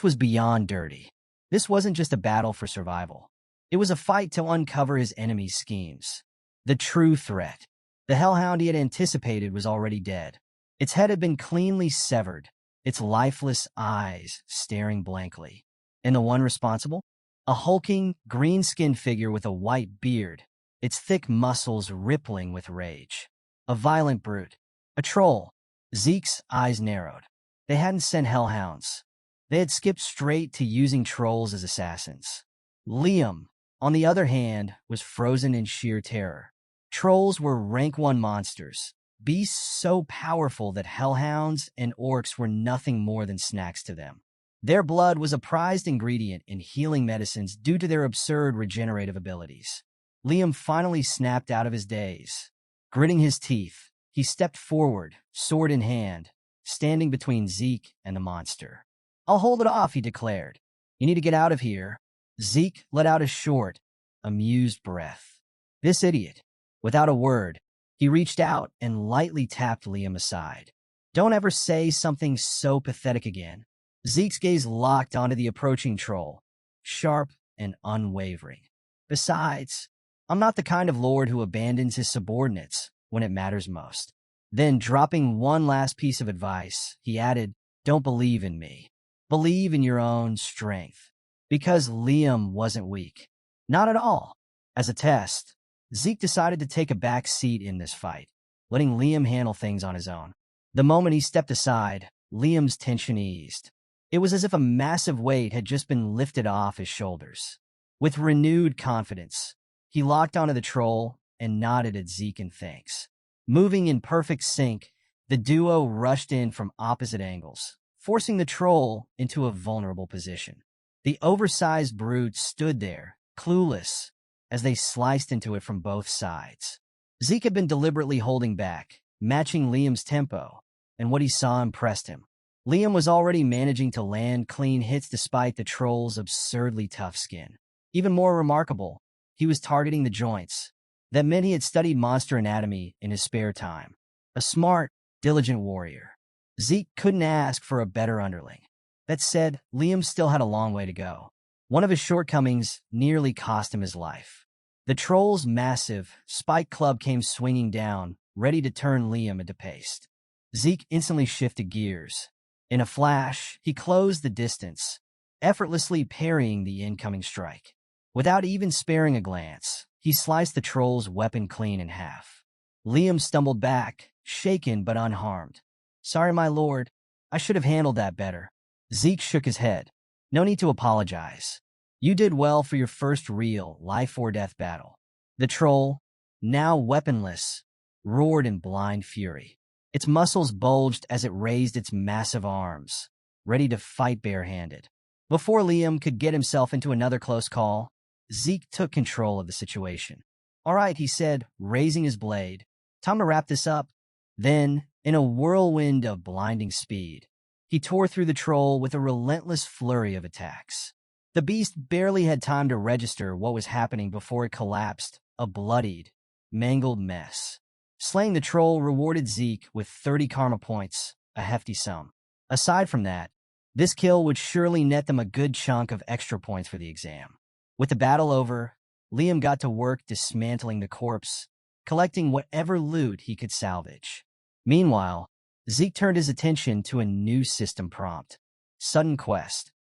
was beyond dirty. This wasn't just a battle for survival. It was a fight to uncover his enemy's schemes. The true threat. The hellhound he had anticipated was already dead. Its head had been cleanly severed, its lifeless eyes staring blankly. And the one responsible? A hulking, green-skinned figure with a white beard, its thick muscles rippling with rage. A violent brute. A troll. Zeke's eyes narrowed. They hadn't sent hellhounds. They had skipped straight to using trolls as assassins. Liam, on the other hand, was frozen in sheer terror. Trolls were rank 1 monsters, beasts so powerful that hellhounds and orcs were nothing more than snacks to them. Their blood was a prized ingredient in healing medicines due to their absurd regenerative abilities. Liam finally snapped out of his daze. Gritting his teeth, he stepped forward, sword in hand, standing between Zeke and the monster. "I'll hold it off," he declared. "You need to get out of here." Zeke let out a short, amused breath. This idiot. Without a word, he reached out and lightly tapped Liam aside. "Don't ever say something so pathetic again." Zeke's gaze locked onto the approaching troll, sharp and unwavering. "Besides, I'm not the kind of lord who abandons his subordinates when it matters most." Then, dropping one last piece of advice, he added, "Don't believe in me. Believe in your own strength." Because Liam wasn't weak. Not at all. As a test, Zeke decided to take a back seat in this fight, letting Liam handle things on his own. The moment he stepped aside, Liam's tension eased. It was as if a massive weight had just been lifted off his shoulders. With renewed confidence, he locked onto the troll and nodded at Zeke in thanks. Moving in perfect sync, the duo rushed in from opposite angles, forcing the troll into a vulnerable position. The oversized brute stood there, clueless, as they sliced into it from both sides. Zeke had been deliberately holding back, matching Liam's tempo, and what he saw impressed him. Liam was already managing to land clean hits despite the troll's absurdly tough skin. Even more remarkable, he was targeting the joints. That meant he had studied monster anatomy in his spare time. A smart, diligent warrior. Zeke couldn't ask for a better underling. That said, Liam still had a long way to go. One of his shortcomings nearly cost him his life. The troll's massive, spiked club came swinging down, ready to turn Liam into paste. Zeke instantly shifted gears. In a flash, he closed the distance, effortlessly parrying the incoming strike. Without even sparing a glance, he sliced the troll's weapon clean in half. Liam stumbled back, shaken but unharmed. "Sorry, my lord. I should have handled that better." Zeke shook his head. "No need to apologize. You did well for your first real life-or-death battle." The troll, now weaponless, roared in blind fury. Its muscles bulged as it raised its massive arms, ready to fight barehanded. Before Liam could get himself into another close call, Zeke took control of the situation. "All right," he said, raising his blade. "Time to wrap this up." Then, in a whirlwind of blinding speed, he tore through the troll with a relentless flurry of attacks. The beast barely had time to register what was happening before it collapsed, a bloodied, mangled mess. Slaying the troll rewarded Zeke with 30 karma points, a hefty sum. Aside from that, this kill would surely net them a good chunk of extra points for the exam. With the battle over, Liam got to work dismantling the corpse, collecting whatever loot he could salvage. Meanwhile, Zeke turned his attention to a new system prompt. Sudden quest.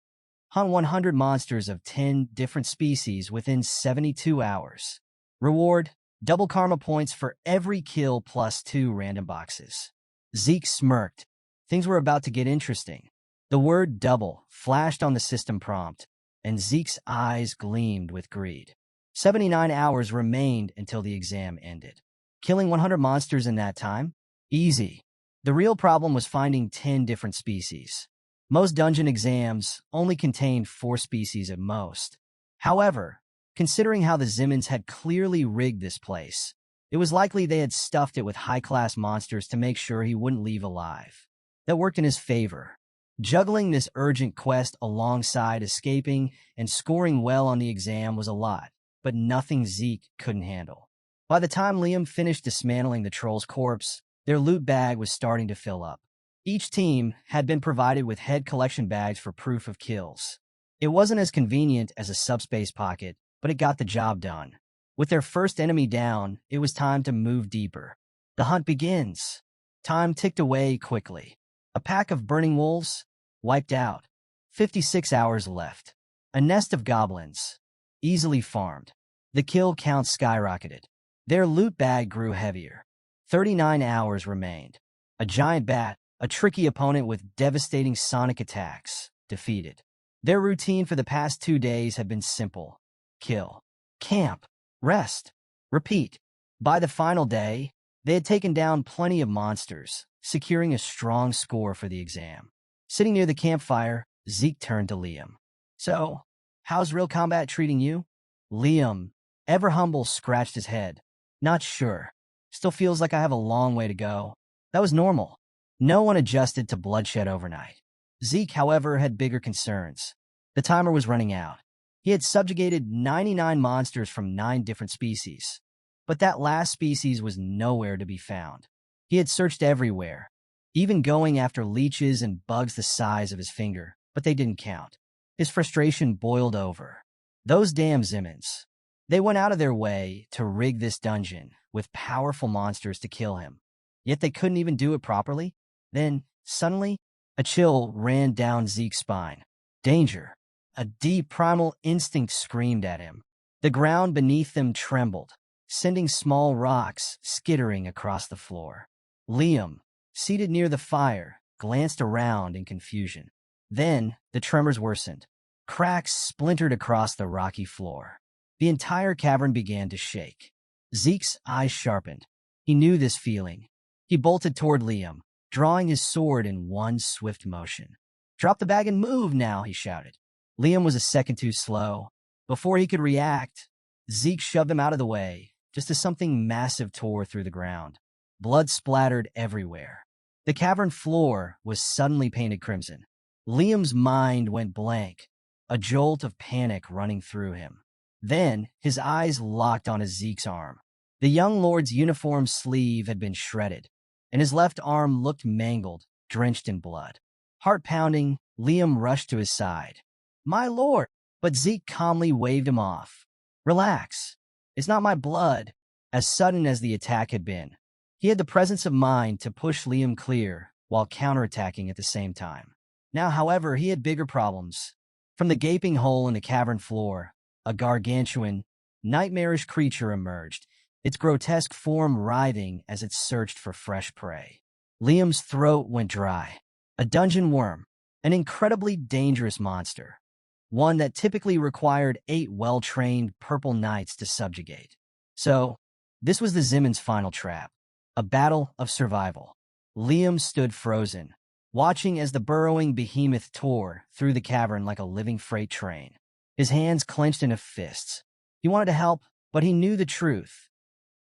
Hunt 100 monsters of 10 different species within 72 hours. Reward, double karma points for every kill plus 2 random boxes. Zeke smirked. Things were about to get interesting. The word double flashed on the system prompt, and Zeke's eyes gleamed with greed. 79 hours remained until the exam ended. Killing 100 monsters in that time? Easy. The real problem was finding 10 different species. Most dungeon exams only contained 4 species at most. However, considering how the Zimmons had clearly rigged this place, it was likely they had stuffed it with high-class monsters to make sure he wouldn't leave alive. That worked in his favor. Juggling this urgent quest alongside escaping and scoring well on the exam was a lot, but nothing Zeke couldn't handle. By the time Liam finished dismantling the troll's corpse, their loot bag was starting to fill up. Each team had been provided with head collection bags for proof of kills. It wasn't as convenient as a subspace pocket, but it got the job done. With their first enemy down, it was time to move deeper. The hunt begins. Time ticked away quickly. A pack of burning wolves? Wiped out. 56 hours left. A nest of goblins? Easily farmed. The kill count skyrocketed. Their loot bag grew heavier. 39 hours remained. A giant bat, a tricky opponent with devastating sonic attacks, defeated. Their routine for the past 2 days had been simple. Kill. Camp. Rest. Repeat. By the final day, they had taken down plenty of monsters, securing a strong score for the exam. Sitting near the campfire, Zeke turned to Liam. "So, how's real combat treating you?" Liam, ever humble, scratched his head. "Not sure. Still feels like I have a long way to go." That was normal. No one adjusted to bloodshed overnight. Zeke, however, had bigger concerns. The timer was running out. He had subjugated 99 monsters from 9 different species. But that last species was nowhere to be found. He had searched everywhere, even going after leeches and bugs the size of his finger, but they didn't count. His frustration boiled over. Those damn Zimmons. They went out of their way to rig this dungeon with powerful monsters to kill him. Yet they couldn't even do it properly. Then, suddenly, a chill ran down Zeke's spine. Danger. A deep primal instinct screamed at him. The ground beneath them trembled, sending small rocks skittering across the floor. Liam, seated near the fire, glanced around in confusion. Then, the tremors worsened. Cracks splintered across the rocky floor. The entire cavern began to shake. Zeke's eyes sharpened. He knew this feeling. He bolted toward Liam, drawing his sword in one swift motion. "Drop the bag and move now," he shouted. Liam was a second too slow. Before he could react, Zeke shoved him out of the way, just as something massive tore through the ground. Blood splattered everywhere. The cavern floor was suddenly painted crimson. Liam's mind went blank, a jolt of panic running through him. Then, his eyes locked on Zeke's arm. The young lord's uniform sleeve had been shredded, and his left arm looked mangled, drenched in blood. Heart pounding, Liam rushed to his side. "My lord!" But Zeke calmly waved him off. "Relax. It's not my blood. As sudden as the attack had been, he had the presence of mind to push Liam clear while counterattacking at the same time. Now, however, he had bigger problems. From the gaping hole in the cavern floor, a gargantuan, nightmarish creature emerged, its grotesque form writhing as it searched for fresh prey. Liam's throat went dry. A dungeon worm, an incredibly dangerous monster, one that typically required 8 well-trained purple knights to subjugate. So, this was the Zimon's final trap, a battle of survival. Liam stood frozen, watching as the burrowing behemoth tore through the cavern like a living freight train. His hands clenched into fists. He wanted to help, but he knew the truth.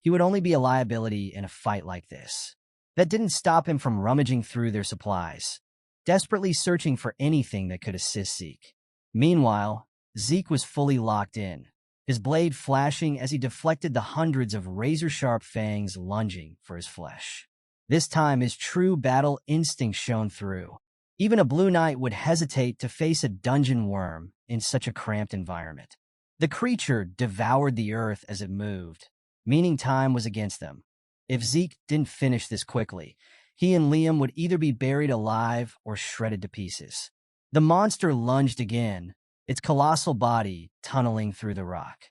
He would only be a liability in a fight like this. That didn't stop him from rummaging through their supplies, desperately searching for anything that could assist Zeke. Meanwhile, Zeke was fully locked in, his blade flashing as he deflected the hundreds of razor-sharp fangs lunging for his flesh. This time, his true battle instinct shone through. Even a Blue Knight would hesitate to face a dungeon worm in such a cramped environment. The creature devoured the earth as it moved, meaning time was against them. If Zeke didn't finish this quickly, he and Liam would either be buried alive or shredded to pieces. The monster lunged again, its colossal body tunneling through the rock.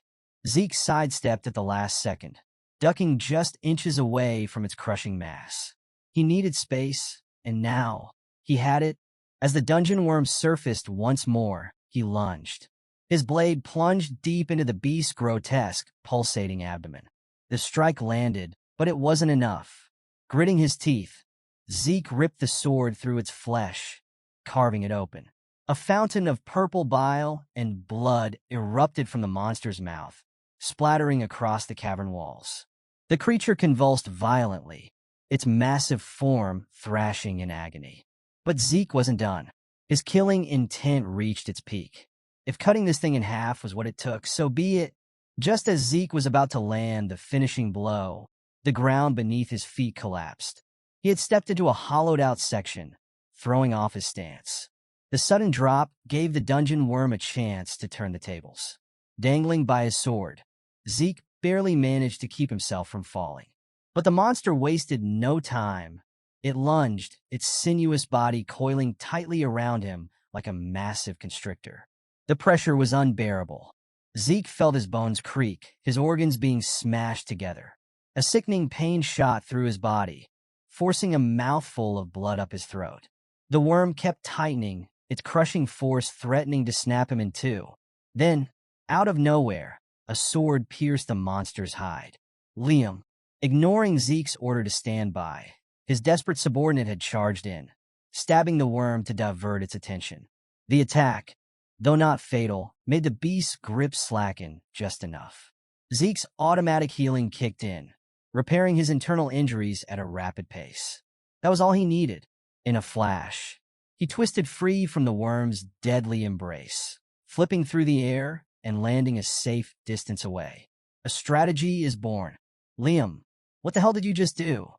Zeke sidestepped at the last second, ducking just inches away from its crushing mass. He needed space, and now he had it. As the dungeon worm surfaced once more, he lunged. His blade plunged deep into the beast's grotesque, pulsating abdomen. The strike landed, but it wasn't enough. Gritting his teeth, Zeke ripped the sword through its flesh, carving it open. A fountain of purple bile and blood erupted from the monster's mouth, splattering across the cavern walls. The creature convulsed violently, its massive form thrashing in agony. But Zeke wasn't done. His killing intent reached its peak. If cutting this thing in half was what it took, so be it. Just as Zeke was about to land the finishing blow, the ground beneath his feet collapsed. He had stepped into a hollowed-out section, throwing off his stance. The sudden drop gave the dungeon worm a chance to turn the tables. Dangling by his sword, Zeke barely managed to keep himself from falling. But the monster wasted no time. It lunged, its sinuous body coiling tightly around him like a massive constrictor. The pressure was unbearable. Zeke felt his bones creak, his organs being smashed together. A sickening pain shot through his body, forcing a mouthful of blood up his throat. The worm kept tightening, its crushing force threatening to snap him in two. Then, out of nowhere, a sword pierced the monster's hide. Liam, ignoring Zeke's order to stand by, his desperate subordinate had charged in, stabbing the worm to divert its attention. The attack, though not fatal, made the beast's grip slacken just enough. Zeke's automatic healing kicked in, repairing his internal injuries at a rapid pace. That was all he needed. In a flash, he twisted free from the worm's deadly embrace, flipping through the air and landing a safe distance away. A strategy is born. Liam, what the hell did you just do?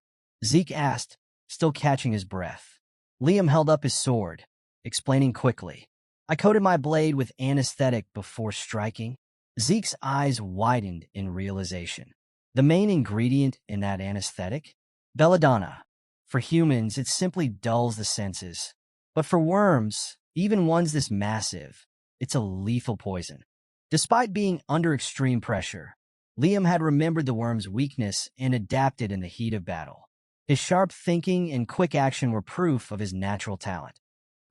Zeke asked, still catching his breath. Liam held up his sword, explaining quickly. I coated my blade with anesthetic before striking. Zeke's eyes widened in realization. The main ingredient in that anesthetic? Belladonna. For humans, it simply dulls the senses. But for worms, even ones this massive, it's a lethal poison. Despite being under extreme pressure, Liam had remembered the worm's weakness and adapted in the heat of battle. His sharp thinking and quick action were proof of his natural talent.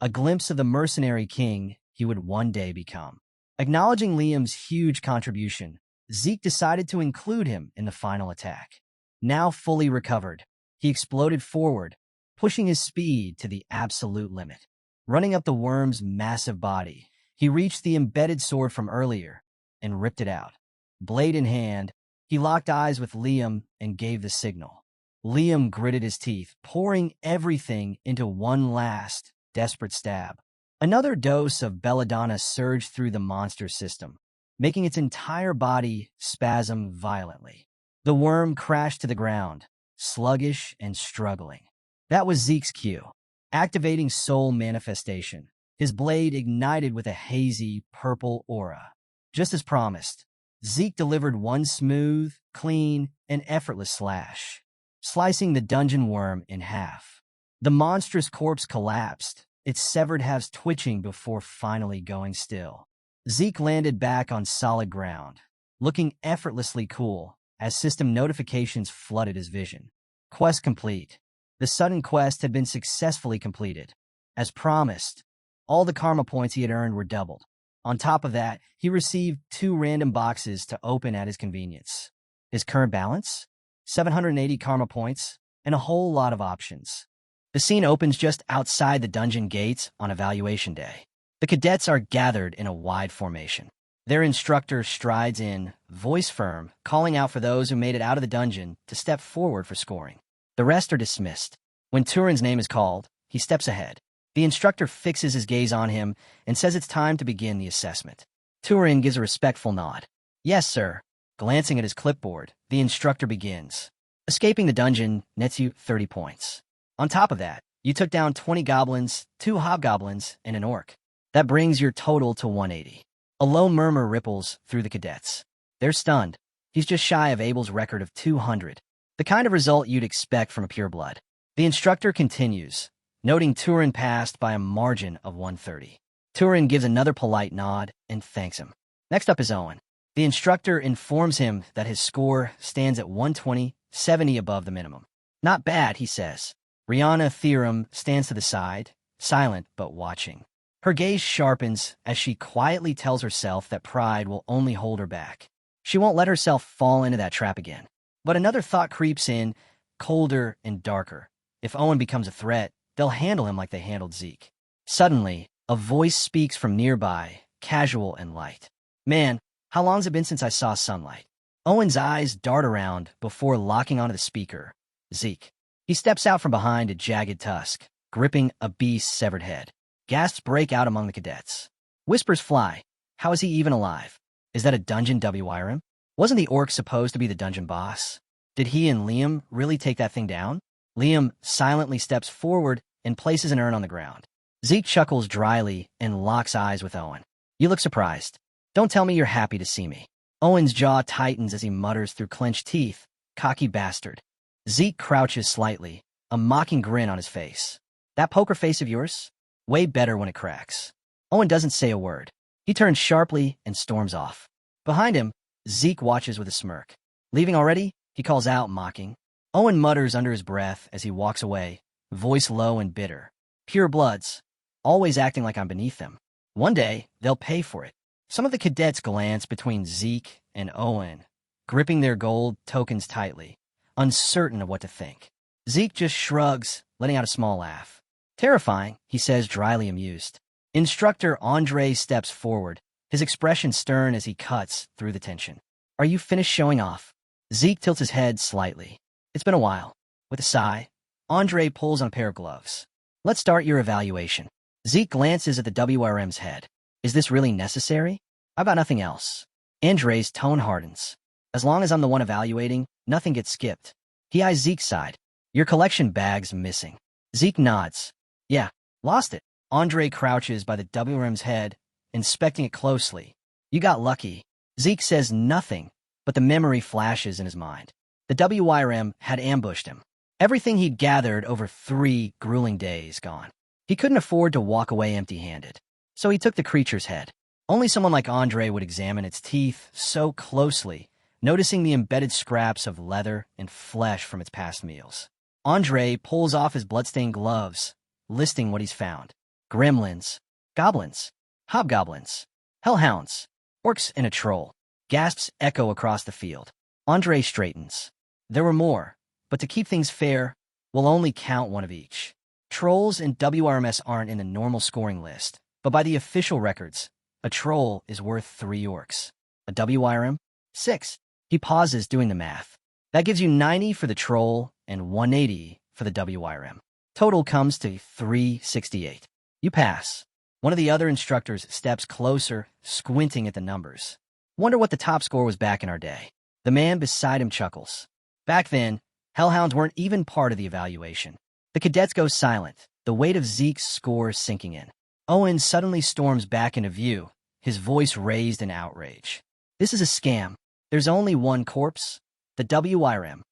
A glimpse of the mercenary king he would one day become. Acknowledging Liam's huge contribution, Zeke decided to include him in the final attack. Now fully recovered, he exploded forward, pushing his speed to the absolute limit. Running up the worm's massive body, he reached the embedded sword from earlier and ripped it out. Blade in hand, he locked eyes with Liam and gave the signal. Liam gritted his teeth, pouring everything into one last, desperate stab. Another dose of belladonna surged through the monster's system, making its entire body spasm violently. The worm crashed to the ground, sluggish and struggling. That was Zeke's cue, activating soul manifestation. His blade ignited with a hazy, purple aura. Just as promised, Zeke delivered one smooth, clean, and effortless slash, slicing the dungeon worm in half. The monstrous corpse collapsed, its severed halves twitching before finally going still. Zeke landed back on solid ground, looking effortlessly cool as system notifications flooded his vision. Quest complete. The sudden quest had been successfully completed. As promised, all the karma points he had earned were doubled. On top of that, he received 2 random boxes to open at his convenience. His current balance? 780 karma points, and a whole lot of options. The scene opens just outside the dungeon gates on evaluation day. The cadets are gathered in a wide formation. Their instructor strides in, voice firm, calling out for those who made it out of the dungeon to step forward for scoring. The rest are dismissed. When Turin's name is called, he steps ahead. The instructor fixes his gaze on him and says it's time to begin the assessment. Turin gives a respectful nod. Yes, sir. Glancing at his clipboard, the instructor begins. Escaping the dungeon nets you 30 points. On top of that, you took down 20 goblins, 2 hobgoblins, and an orc. That brings your total to 180. A low murmur ripples through the cadets. They're stunned. He's just shy of Abel's record of 200. The kind of result you'd expect from a pureblood. The instructor continues, noting Turin passed by a margin of 130. Turin gives another polite nod and thanks him. Next up is Owen. The instructor informs him that his score stands at 120, 70 above the minimum. Not bad, he says. Rihanna Theorem stands to the side, silent but watching. Her gaze sharpens as she quietly tells herself that pride will only hold her back. She won't let herself fall into that trap again. But another thought creeps in, colder and darker. If Owen becomes a threat, they'll handle him like they handled Zeke. Suddenly, a voice speaks from nearby, casual and light. Man, how long's it been since I saw sunlight? Owen's eyes dart around before locking onto the speaker. Zeke. He steps out from behind a jagged tusk, gripping a beast's severed head. Gasps break out among the cadets. Whispers fly. How is he even alive? Is that a dungeon WIRM? Wasn't the orc supposed to be the dungeon boss? Did he and Liam really take that thing down? Liam silently steps forward and places an urn on the ground. Zeke chuckles dryly and locks eyes with Owen. You look surprised. Don't tell me you're happy to see me. Owen's jaw tightens as he mutters through clenched teeth, cocky bastard. Zeke crouches slightly, a mocking grin on his face. That poker face of yours? Way better when it cracks. Owen doesn't say a word. He turns sharply and storms off. Behind him, Zeke watches with a smirk. Leaving already? He calls out, mocking. Owen mutters under his breath as he walks away, voice low and bitter. Pure bloods, always acting like I'm beneath them. One day, they'll pay for it. Some of the cadets glance between Zeke and Owen, gripping their gold tokens tightly, uncertain of what to think. Zeke just shrugs, letting out a small laugh. Terrifying, he says, dryly amused. Instructor Andre steps forward, his expression stern as he cuts through the tension. Are you finished showing off? Zeke tilts his head slightly. It's been a while. With a sigh, Andre pulls on a pair of gloves. Let's start your evaluation. Zeke glances at the WRM's head. Is this really necessary? I've got nothing else. Andre's tone hardens. As long as I'm the one evaluating, nothing gets skipped. He eyes Zeke's side. Your collection bag's missing. Zeke nods. Yeah, lost it. Andre crouches by the WRM's head, inspecting it closely. You got lucky. Zeke says nothing, but the memory flashes in his mind. The WRM had ambushed him. Everything he'd gathered over 3 grueling days gone. He couldn't afford to walk away empty-handed. So he took the creature's head. Only someone like Andre would examine its teeth so closely, noticing the embedded scraps of leather and flesh from its past meals. Andre pulls off his bloodstained gloves, listing what he's found. Gremlins, goblins, hobgoblins, hellhounds, orcs, and a troll. Gasps echo across the field. Andre straightens. There were more, but to keep things fair, we'll only count one of each. Trolls and WRMS aren't in the normal scoring list, but by the official records, a troll is worth 3 orcs. A WRM? 6. He pauses doing the math. That gives you 90 for the troll and 180 for the WRM. Total comes to 368. You pass. One of the other instructors steps closer, squinting at the numbers. Wonder what the top score was back in our day. The man beside him chuckles. Back then, hellhounds weren't even part of the evaluation. The cadets go silent, the weight of Zeke's score sinking in. Owen suddenly storms back into view, his voice raised in outrage. This is a scam. There's only one corpse, the WIRM.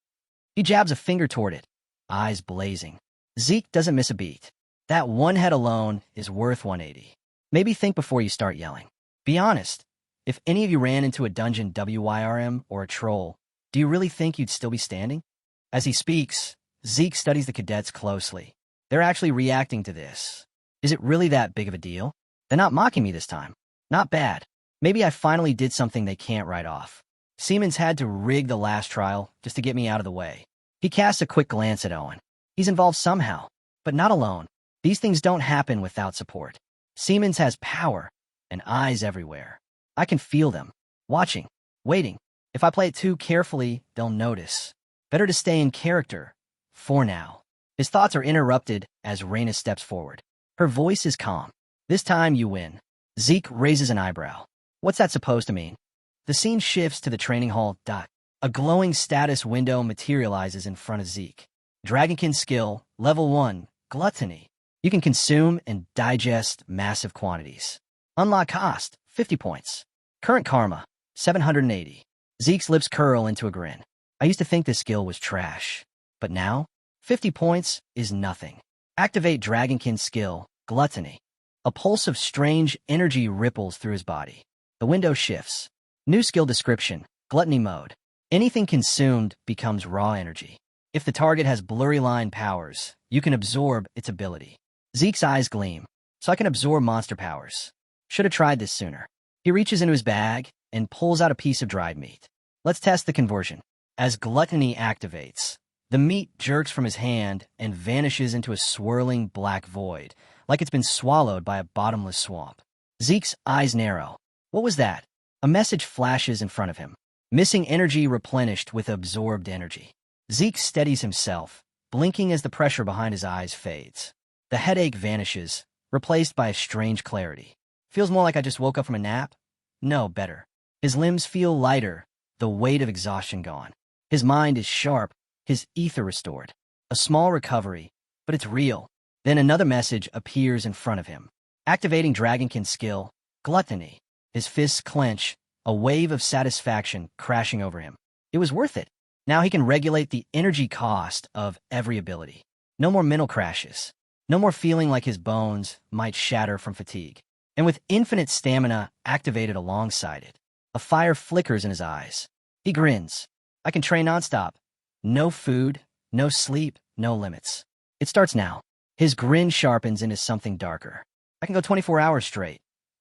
He jabs a finger toward it, eyes blazing. Zeke doesn't miss a beat. That one head alone is worth 180. Maybe think before you start yelling. Be honest. If any of you ran into a dungeon WIRM or a troll, do you really think you'd still be standing? As he speaks, Zeke studies the cadets closely. They're actually reacting to this. Is it really that big of a deal? They're not mocking me this time. Not bad. Maybe I finally did something they can't write off. Siemens had to rig the last trial just to get me out of the way. He casts a quick glance at Owen. He's involved somehow, but not alone. These things don't happen without support. Siemens has power and eyes everywhere. I can feel them, watching, waiting. If I play it too carefully, they'll notice. Better to stay in character, for now. His thoughts are interrupted as Raina steps forward. Her voice is calm. This time you win. Zeke raises an eyebrow. What's that supposed to mean? The scene shifts to the training hall. A glowing status window materializes in front of Zeke. Dragonkin skill, level 1, gluttony. You can consume and digest massive quantities. Unlock cost, 50 points. Current karma, 780. Zeke's lips curl into a grin. I used to think this skill was trash. But now, 50 points is nothing. Activate Dragonkin skill, gluttony. A pulse of strange energy ripples through his body. The window shifts. New skill description, gluttony mode. Anything consumed becomes raw energy. If the target has blurry line powers, you can absorb its ability. Zeke's eyes gleam, so I can absorb monster powers. Should have tried this sooner. He reaches into his bag and pulls out a piece of dried meat. Let's test the conversion. As gluttony activates, the meat jerks from his hand and vanishes into a swirling black void, like it's been swallowed by a bottomless swamp. Zeke's eyes narrow. What was that? A message flashes in front of him. Missing energy replenished with absorbed energy. Zeke steadies himself, blinking as the pressure behind his eyes fades. The headache vanishes, replaced by a strange clarity. Feels more like I just woke up from a nap? No, better. His limbs feel lighter, the weight of exhaustion gone. His mind is sharp, his ether restored. A small recovery, but it's real. Then another message appears in front of him. Activating Dragonkin skill, gluttony. His fists clench, a wave of satisfaction crashing over him. It was worth it. Now he can regulate the energy cost of every ability. No more mental crashes. No more feeling like his bones might shatter from fatigue. And with infinite stamina activated alongside it, a fire flickers in his eyes. He grins. I can train nonstop. No food, no sleep, no limits. It starts now. His grin sharpens into something darker. I can go 24 hours straight.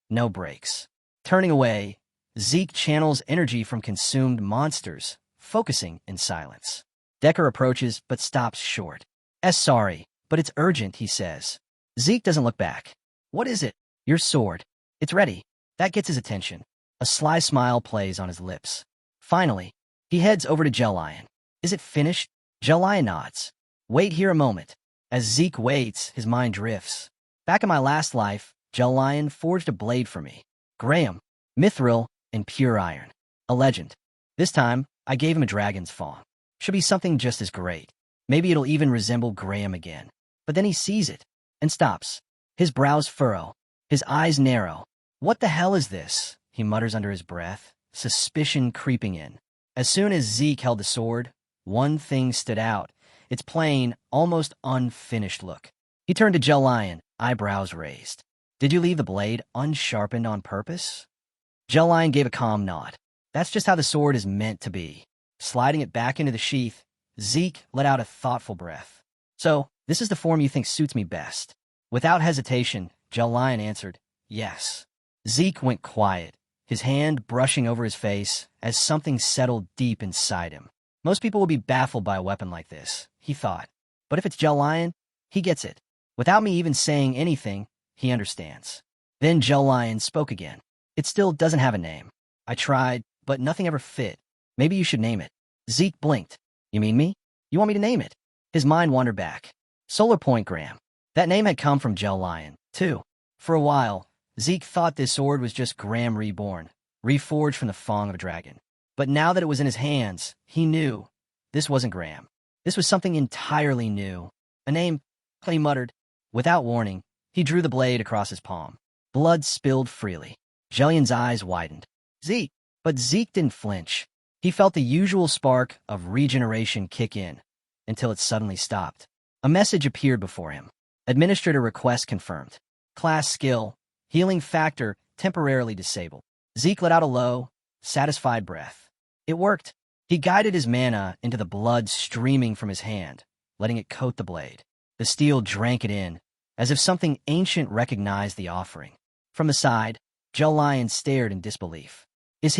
No breaks. Turning away, Zeke channels energy from consumed monsters, focusing in silence. Decker approaches but stops short. Sorry, but it's urgent, he says. Zeke doesn't look back. What is it? Your sword. It's ready. That gets his attention. A sly smile plays on his lips. Finally, he heads over to Gel Lion. Is it finished? Gel Lion nods. Wait here a moment. As Zeke waits, his mind drifts. Back in my last life, Gel Lion forged a blade for me. Graham, mithril, and pure iron. A legend. This time, I gave him a dragon's fawn. Should be something just as great. Maybe it'll even resemble Graham again. But then he sees it, and stops. His brows furrow. His eyes narrow. What the hell is this? He mutters under his breath, suspicion creeping in. As soon as Zeke held the sword, one thing stood out. Its plain, almost unfinished look. He turned to Gel Lion, eyebrows raised. Did you leave the blade unsharpened on purpose? Gel Lion gave a calm nod. That's just how the sword is meant to be. Sliding it back into the sheath, Zeke let out a thoughtful breath. So, this is the form you think suits me best. Without hesitation, Gel Lion answered, yes. Zeke went quiet, his hand brushing over his face as something settled deep inside him. Most people will be baffled by a weapon like this, he thought. But if it's Gel Lion, he gets it. Without me even saying anything, he understands. Then Gel Lion spoke again. It still doesn't have a name. I tried, but nothing ever fit. Maybe you should name it. Zeke blinked. You mean me? You want me to name it? His mind wandered back. Solar Point Graham. That name had come from Gel Lion, too. For a while, Zeke thought this sword was just Graham reborn, reforged from the fang of a dragon. But now that it was in his hands, he knew this wasn't Graham. This was something entirely new. A name, he muttered. Without warning, he drew the blade across his palm. Blood spilled freely. Jellion's eyes widened. Zeke, But Zeke didn't flinch. He felt the usual spark of regeneration kick in, until it suddenly stopped. A message appeared before him. Administrator request confirmed. Class skill, healing factor temporarily disabled. Zeke let out a low, satisfied breath. It worked. He guided his mana into the blood streaming from his hand, letting it coat the blade. The steel drank it in, as if something ancient recognized the offering. From the side, Jellion stared in disbelief. Is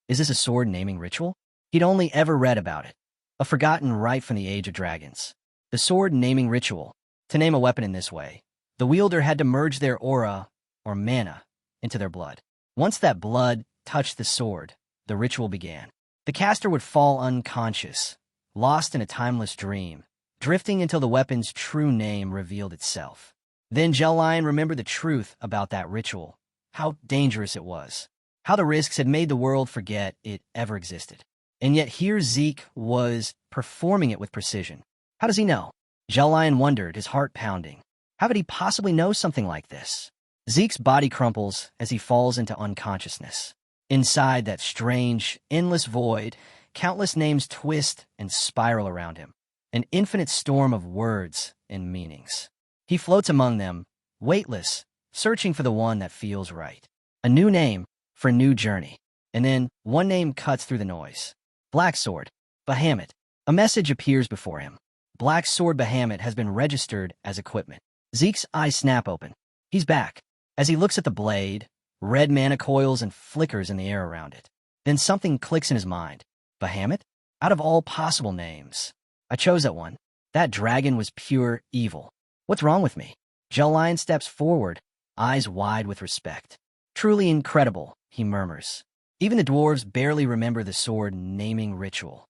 this a sword naming ritual? He'd only ever read about it. A forgotten rite from the Age of Dragons. The sword naming ritual. To name a weapon in this way, the wielder had to merge their aura, or mana, into their blood. Once that blood touched the sword, the ritual began. The caster would fall unconscious, lost in a timeless dream, drifting until the weapon's true name revealed itself. Then Jellion remembered the truth about that ritual, how dangerous it was, how the risks had made the world forget it ever existed. And yet here Zeke was performing it with precision. How does he know? Jellion wondered, his heart pounding. How could he possibly know something like this? Zeke's body crumples as he falls into unconsciousness. Inside that strange, endless void, countless names twist and spiral around him. An infinite storm of words and meanings. He floats among them, weightless, searching for the one that feels right. A new name for a new journey. And then one name cuts through the noise. Black Sword, Bahamut. A message appears before him. Black Sword Bahamut has been registered as equipment. Zeke's eyes snap open. He's back. As he looks at the blade, red mana coils and flickers in the air around it. Then something clicks in his mind. Bahamut? Out of all possible names, I chose that one. That dragon was pure evil. What's wrong with me? Jellion steps forward, eyes wide with respect. Truly incredible, he murmurs. Even the dwarves barely remember the sword naming ritual.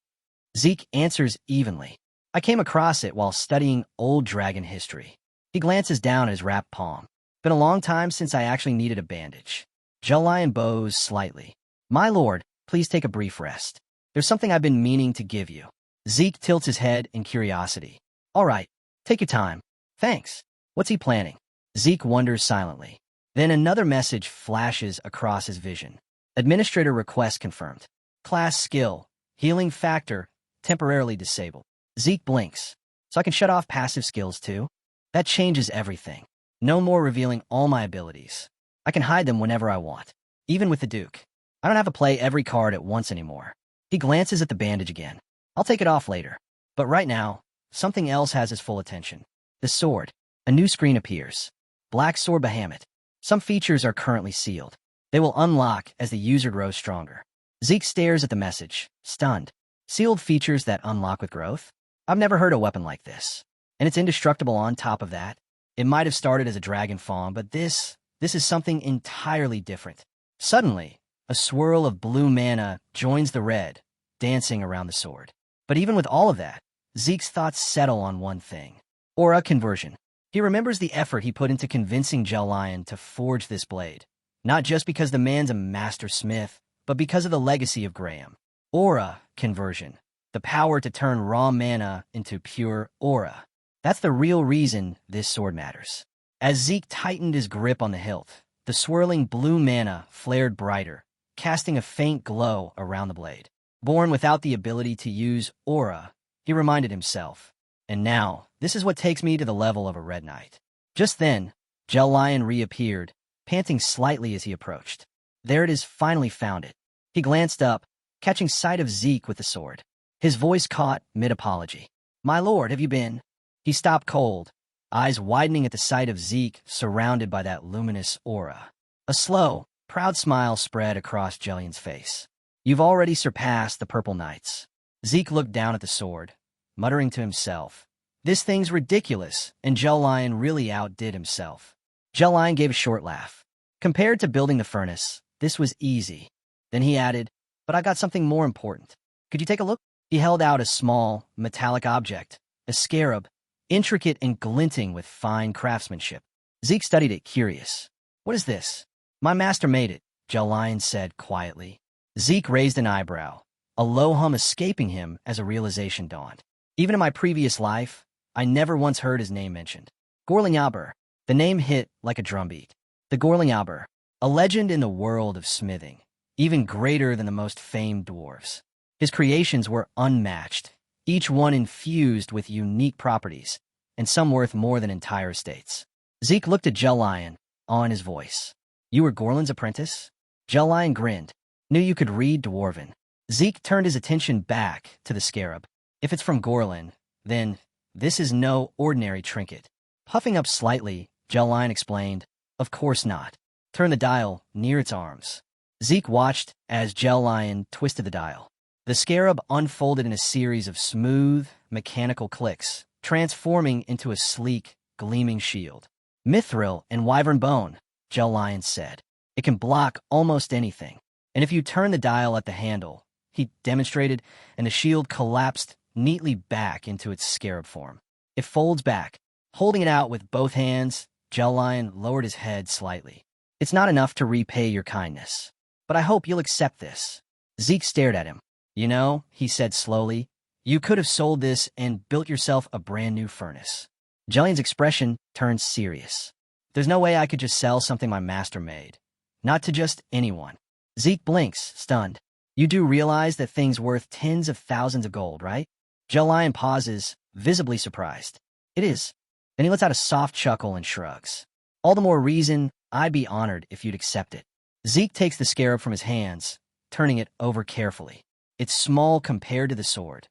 Zeke answers evenly. I came across it while studying old dragon history. He glances down at his wrapped palm. Been a long time since I actually needed a bandage. Jellion bows slightly. My lord, please take a brief rest. There's something I've been meaning to give you. Zeke tilts his head in curiosity. All right, take your time. Thanks. What's he planning? Zeke wonders silently. Then another message flashes across his vision. Administrator request confirmed. Class skill, healing factor, temporarily disabled. Zeke blinks. So I can shut off passive skills too? That changes everything. No more revealing all my abilities. I can hide them whenever I want, even with the Duke. I don't have to play every card at once anymore. He glances at the bandage again. I'll take it off later. But right now, something else has his full attention. The sword. A new screen appears. Black Sword Bahamut. Some features are currently sealed. They will unlock as the user grows stronger. Zeke stares at the message, stunned. Sealed features that unlock with growth? I've never heard a weapon like this. And it's indestructible on top of that. It might have started as a dragon fawn, but this is something entirely different. Suddenly, a swirl of blue mana joins the red, dancing around the sword. But even with all of that, Zeke's thoughts settle on one thing. Aura conversion. He remembers the effort he put into convincing Jellion to forge this blade. Not just because the man's a master smith, but because of the legacy of Graham. Aura conversion. The power to turn raw mana into pure aura. That's the real reason this sword matters. As Zeke tightened his grip on the hilt, the swirling blue mana flared brighter, casting a faint glow around the blade. Born without the ability to use aura, he reminded himself. And now, this is what takes me to the level of a Red Knight. Just then, Jellion reappeared, panting slightly as he approached. There it is, finally found it. He glanced up, catching sight of Zeke with the sword. His voice caught mid-apology. My lord, have you been? He stopped cold, eyes widening at the sight of Zeke surrounded by that luminous aura. A slow, proud smile spread across Jellion's face. You've already surpassed the Purple Knights. Zeke looked down at the sword, muttering to himself. This thing's ridiculous, and Jellion really outdid himself. Jellion gave a short laugh. Compared to building the furnace, this was easy. Then he added, but I got something more important. Could you take a look? He held out a small, metallic object, a scarab, intricate and glinting with fine craftsmanship. Zeke studied it, curious. What is this? My master made it, Jellion said quietly. Zeke raised an eyebrow, a low hum escaping him as a realization dawned. Even in my previous life, I never once heard his name mentioned. Gorlingaber. The name hit like a drumbeat. The Gorlingaber, a legend in the world of smithing. even greater than the most famed dwarves. His creations were unmatched, each one infused with unique properties, and some worth more than entire estates. Zeke looked at Jellion, awe in his voice. "You were Gorlin's apprentice?" Jellion grinned. "Knew you could read Dwarven." Zeke turned his attention back to the scarab. "If it's from Gorlin, then this is no ordinary trinket." Puffing up slightly, Jellion explained, "Of course not. Turn the dial near its arms." Zeke watched as Jellion twisted the dial. The scarab unfolded in a series of smooth, mechanical clicks, transforming into a sleek, gleaming shield. "Mithril and wyvern bone," Jellion said. "It can block almost anything. And if you turn the dial at the handle," he demonstrated, and the shield collapsed neatly back into its scarab form. "It folds back." Holding it out with both hands, Jellion lowered his head slightly. "It's not enough to repay your kindness, but I hope you'll accept this." Zeke stared at him. "You know," he said slowly, "you could have sold this and built yourself a brand new furnace." Jellion's expression turned serious. "There's no way I could just sell something my master made. Not to just anyone." Zeke blinks, stunned. "You do realize that thing's worth tens of thousands of gold, right?" Jellion pauses, visibly surprised. "It is." Then he lets out a soft chuckle and shrugs. "All the more reason I'd be honored if you'd accept it." Zeke takes the scarab from his hands, turning it over carefully. It's small compared to the sword.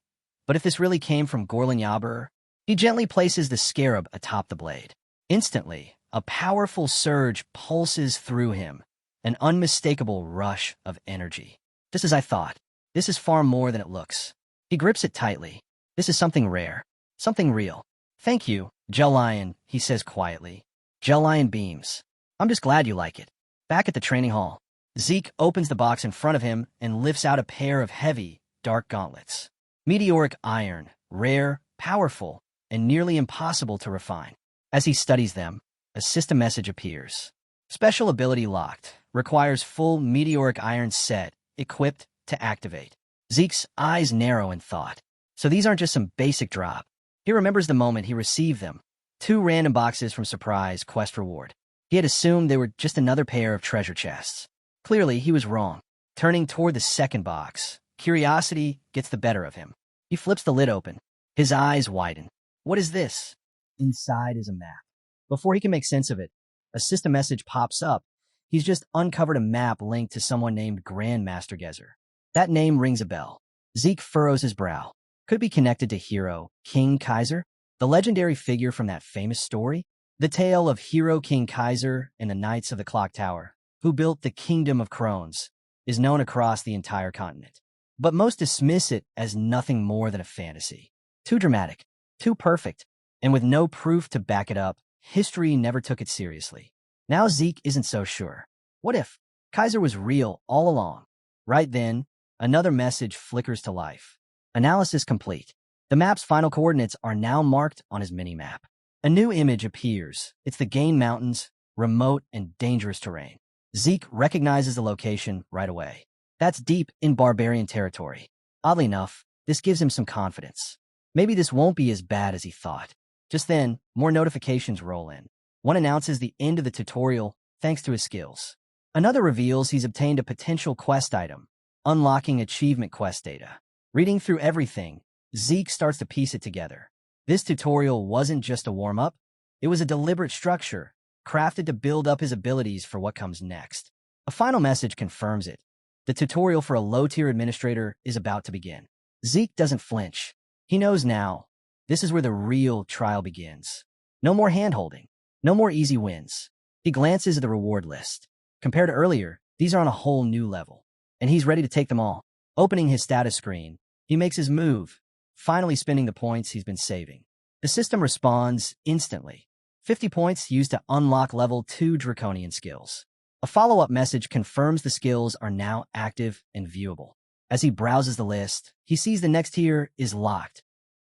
But if this really came from Gorlin Yabur, he gently places the scarab atop the blade. Instantly, a powerful surge pulses through him, an unmistakable rush of energy. "Just as I thought. This is far more than it looks." He grips it tightly. "This is something rare, something real." "Thank you, Jellion," he says quietly. Jellion beams. "I'm just glad you like it." Back at the training hall, Zeke opens the box in front of him and lifts out a pair of heavy, dark gauntlets. Meteoric iron, rare, powerful, and nearly impossible to refine. As he studies them, a system message appears. "Special ability locked. Requires full meteoric iron set, equipped to activate." Zeke's eyes narrow in thought. So these aren't just some basic drop. He remembers the moment he received them. 2 random boxes from Surprise Quest Reward. He had assumed they were just another pair of treasure chests. Clearly, he was wrong. Turning toward the second box, curiosity gets the better of him. He flips the lid open. His eyes widen. What is this? Inside is a map. Before he can make sense of it, a system message pops up. He's just uncovered a map linked to someone named Grandmaster Gezer. That name rings a bell. Zeke furrows his brow. Could it be connected to hero King Kaiser, the legendary figure from that famous story? The tale of hero King Kaiser and the Knights of the Clock Tower, who built the Kingdom of Crones, is known across the entire continent. But most dismiss it as nothing more than a fantasy. Too dramatic, too perfect, and with no proof to back it up, history never took it seriously. Now Zeke isn't so sure. What if Kaiser was real all along? Right then, another message flickers to life. Analysis complete. The map's final coordinates are now marked on his mini-map. A new image appears. It's the Gain Mountains, remote and dangerous terrain. Zeke recognizes the location right away. That's deep in barbarian territory. Oddly enough, this gives him some confidence. Maybe this won't be as bad as he thought. Just then, more notifications roll in. One announces the end of the tutorial thanks to his skills. Another reveals he's obtained a potential quest item, unlocking achievement quest data. Reading through everything, Zeke starts to piece it together. This tutorial wasn't just a warm-up. It was a deliberate structure, crafted to build up his abilities for what comes next. A final message confirms it. The tutorial for a low-tier administrator is about to begin. Zeke doesn't flinch. He knows now. This is where the real trial begins. No more hand-holding. No more easy wins. He glances at the reward list. Compared to earlier, these are on a whole new level. And he's ready to take them all. Opening his status screen, he makes his move, finally spending the points he's been saving. The system responds instantly. 50 points used to unlock level 2 Draconian skills. A follow-up message confirms the skills are now active and viewable. As he browses the list, he sees the next tier is locked.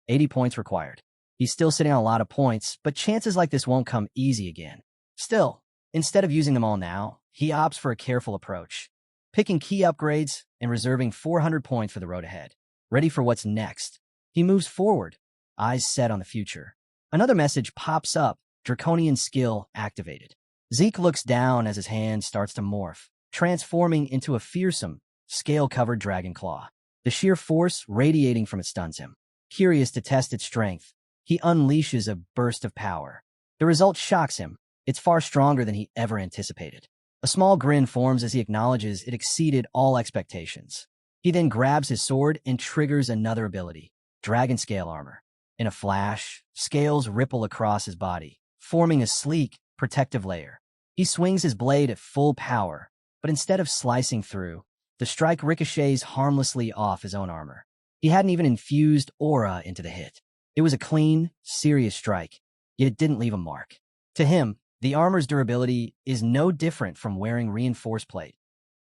80 points required. He's still sitting on a lot of points, but chances like this won't come easy again. Still, instead of using them all now, he opts for a careful approach, picking key upgrades and reserving 400 points for the road ahead. Ready for what's next, he moves forward, eyes set on the future. Another message pops up, Draconian skill activated. Zeke looks down as his hand starts to morph. transforming into a fearsome, scale-covered dragon claw. The sheer force radiating from it stuns him. Curious to test its strength, he unleashes a burst of power. The result shocks him. It's far stronger than he ever anticipated. A small grin forms as he acknowledges it exceeded all expectations. He then grabs his sword and triggers another ability, Dragon Scale Armor. In a flash, scales ripple across his body, forming a sleek, protective layer. He swings his blade at full power, but instead of slicing through, the strike ricochets harmlessly off his own armor. He hadn't even infused aura into the hit. It was a clean, serious strike, yet it didn't leave a mark. To him, the armor's durability is no different from wearing reinforced plate,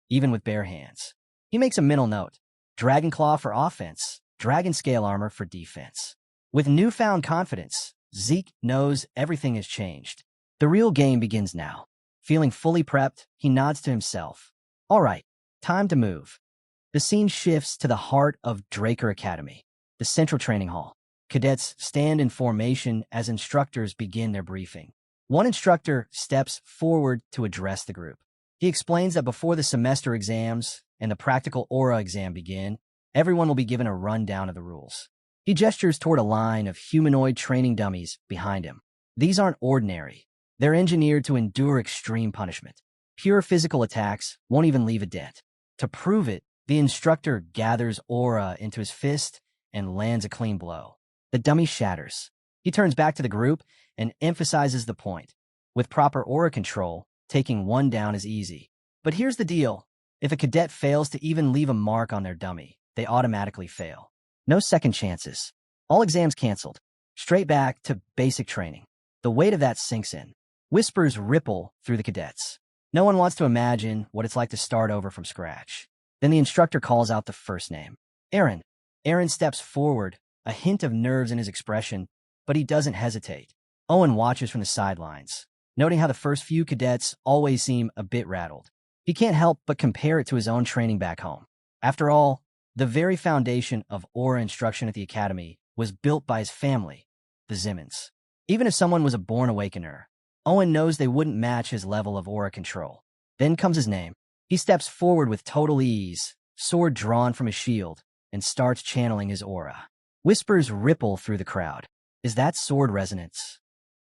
even with bare hands. He makes a mental note: Dragon Claw for offense, Dragon Scale Armor for defense. With newfound confidence, Zeke knows everything has changed. The real game begins now. Feeling fully prepped, he nods to himself. All right, time to move. The scene shifts to the heart of Draker Academy, the central training hall. Cadets stand in formation as instructors begin their briefing. One instructor steps forward to address the group. He explains that before the semester exams and the practical aura exam begin, everyone will be given a rundown of the rules. He gestures toward a line of humanoid training dummies behind him. These aren't ordinary. They're engineered to endure extreme punishment. Pure physical attacks won't even leave a dent. To prove it, the instructor gathers aura into his fist and lands a clean blow. The dummy shatters. He turns back to the group and emphasizes the point. With proper aura control, taking one down is easy. But here's the deal. If a cadet fails to even leave a mark on their dummy, they automatically fail. No second chances. All exams canceled. Straight back to basic training. The weight of that sinks in. Whispers ripple through the cadets. No one wants to imagine what it's like to start over from scratch. Then the instructor calls out the first name. Aaron. Aaron steps forward, a hint of nerves in his expression, but he doesn't hesitate. Owen watches from the sidelines, noting how the first few cadets always seem a bit rattled. He can't help but compare it to his own training back home. After all, the very foundation of aura instruction at the academy was built by his family, the Zimmons. Even if someone was a born awakener, Owen knows they wouldn't match his level of aura control. Then comes his name. He steps forward with total ease, sword drawn from his shield, and starts channeling his aura. Whispers ripple through the crowd. Is that sword resonance?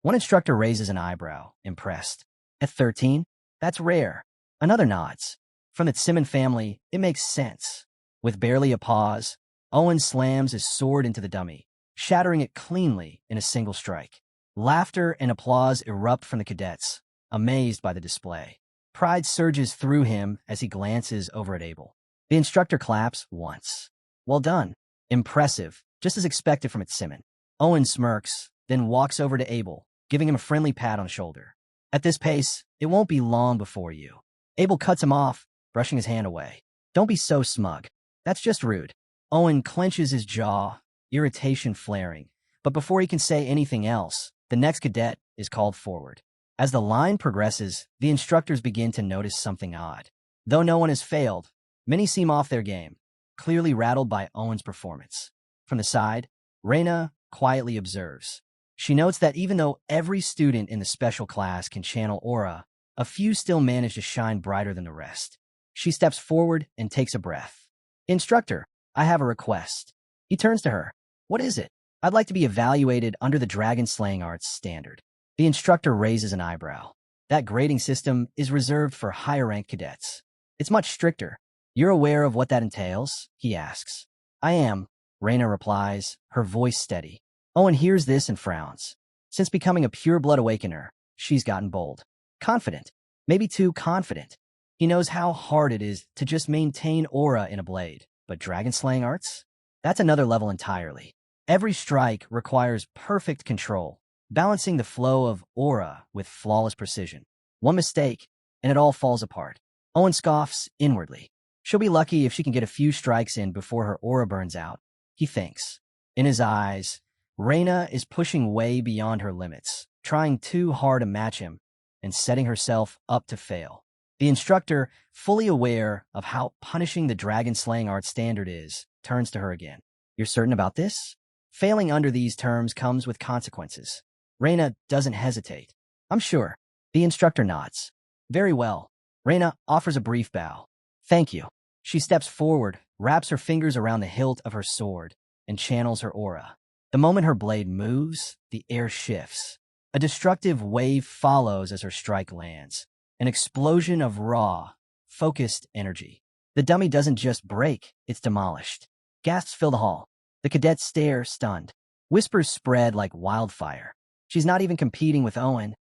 One instructor raises an eyebrow, impressed. At 13? That's rare. Another nods. From the Zimmon family, it makes sense. With barely a pause, Owen slams his sword into the dummy, shattering it cleanly in a single strike. Laughter and applause erupt from the cadets, amazed by the display. Pride surges through him as he glances over at Abel. The instructor claps once. Well done. Impressive, just as expected from its Zimmon. Owen smirks, then walks over to Abel, giving him a friendly pat on the shoulder. At this pace, it won't be long before you. Abel cuts him off, brushing his hand away. Don't be so smug. That's just rude. Owen clenches his jaw, irritation flaring. But before he can say anything else, the next cadet is called forward. As the line progresses, the instructors begin to notice something odd. Though no one has failed, many seem off their game, clearly rattled by Owen's performance. From the side, Reina quietly observes. She notes that even though every student in the special class can channel aura, a few still manage to shine brighter than the rest. She steps forward and takes a breath. Instructor, I have a request. He turns to her. What is it? I'd like to be evaluated under the dragon slaying arts standard. The instructor raises an eyebrow. That grading system is reserved for higher-ranked cadets. It's much stricter. You're aware of what that entails? He asks. I am, Reina replies, her voice steady. Owen hears this and frowns. Since becoming a pure-blood awakener, she's gotten bold. Confident. Maybe too confident. He knows how hard it is to just maintain aura in a blade. But dragon slaying arts? That's another level entirely. Every strike requires perfect control, balancing the flow of aura with flawless precision. One mistake, and it all falls apart. Owen scoffs inwardly. She'll be lucky if she can get a few strikes in before her aura burns out, he thinks. In his eyes, Reina is pushing way beyond her limits, trying too hard to match him, and setting herself up to fail. The instructor, fully aware of how punishing the dragon-slaying art standard is, turns to her again. You're certain about this? Failing under these terms comes with consequences. Reina doesn't hesitate. I'm sure. The instructor nods. Very well. Reina offers a brief bow. Thank you. She steps forward, wraps her fingers around the hilt of her sword, and channels her aura. The moment her blade moves, the air shifts. A destructive wave follows as her strike lands. An explosion of raw, focused energy. The dummy doesn't just break, it's demolished. Gasps fill the hall. The cadets stare, stunned. Whispers spread like wildfire. She's not even competing with Owen.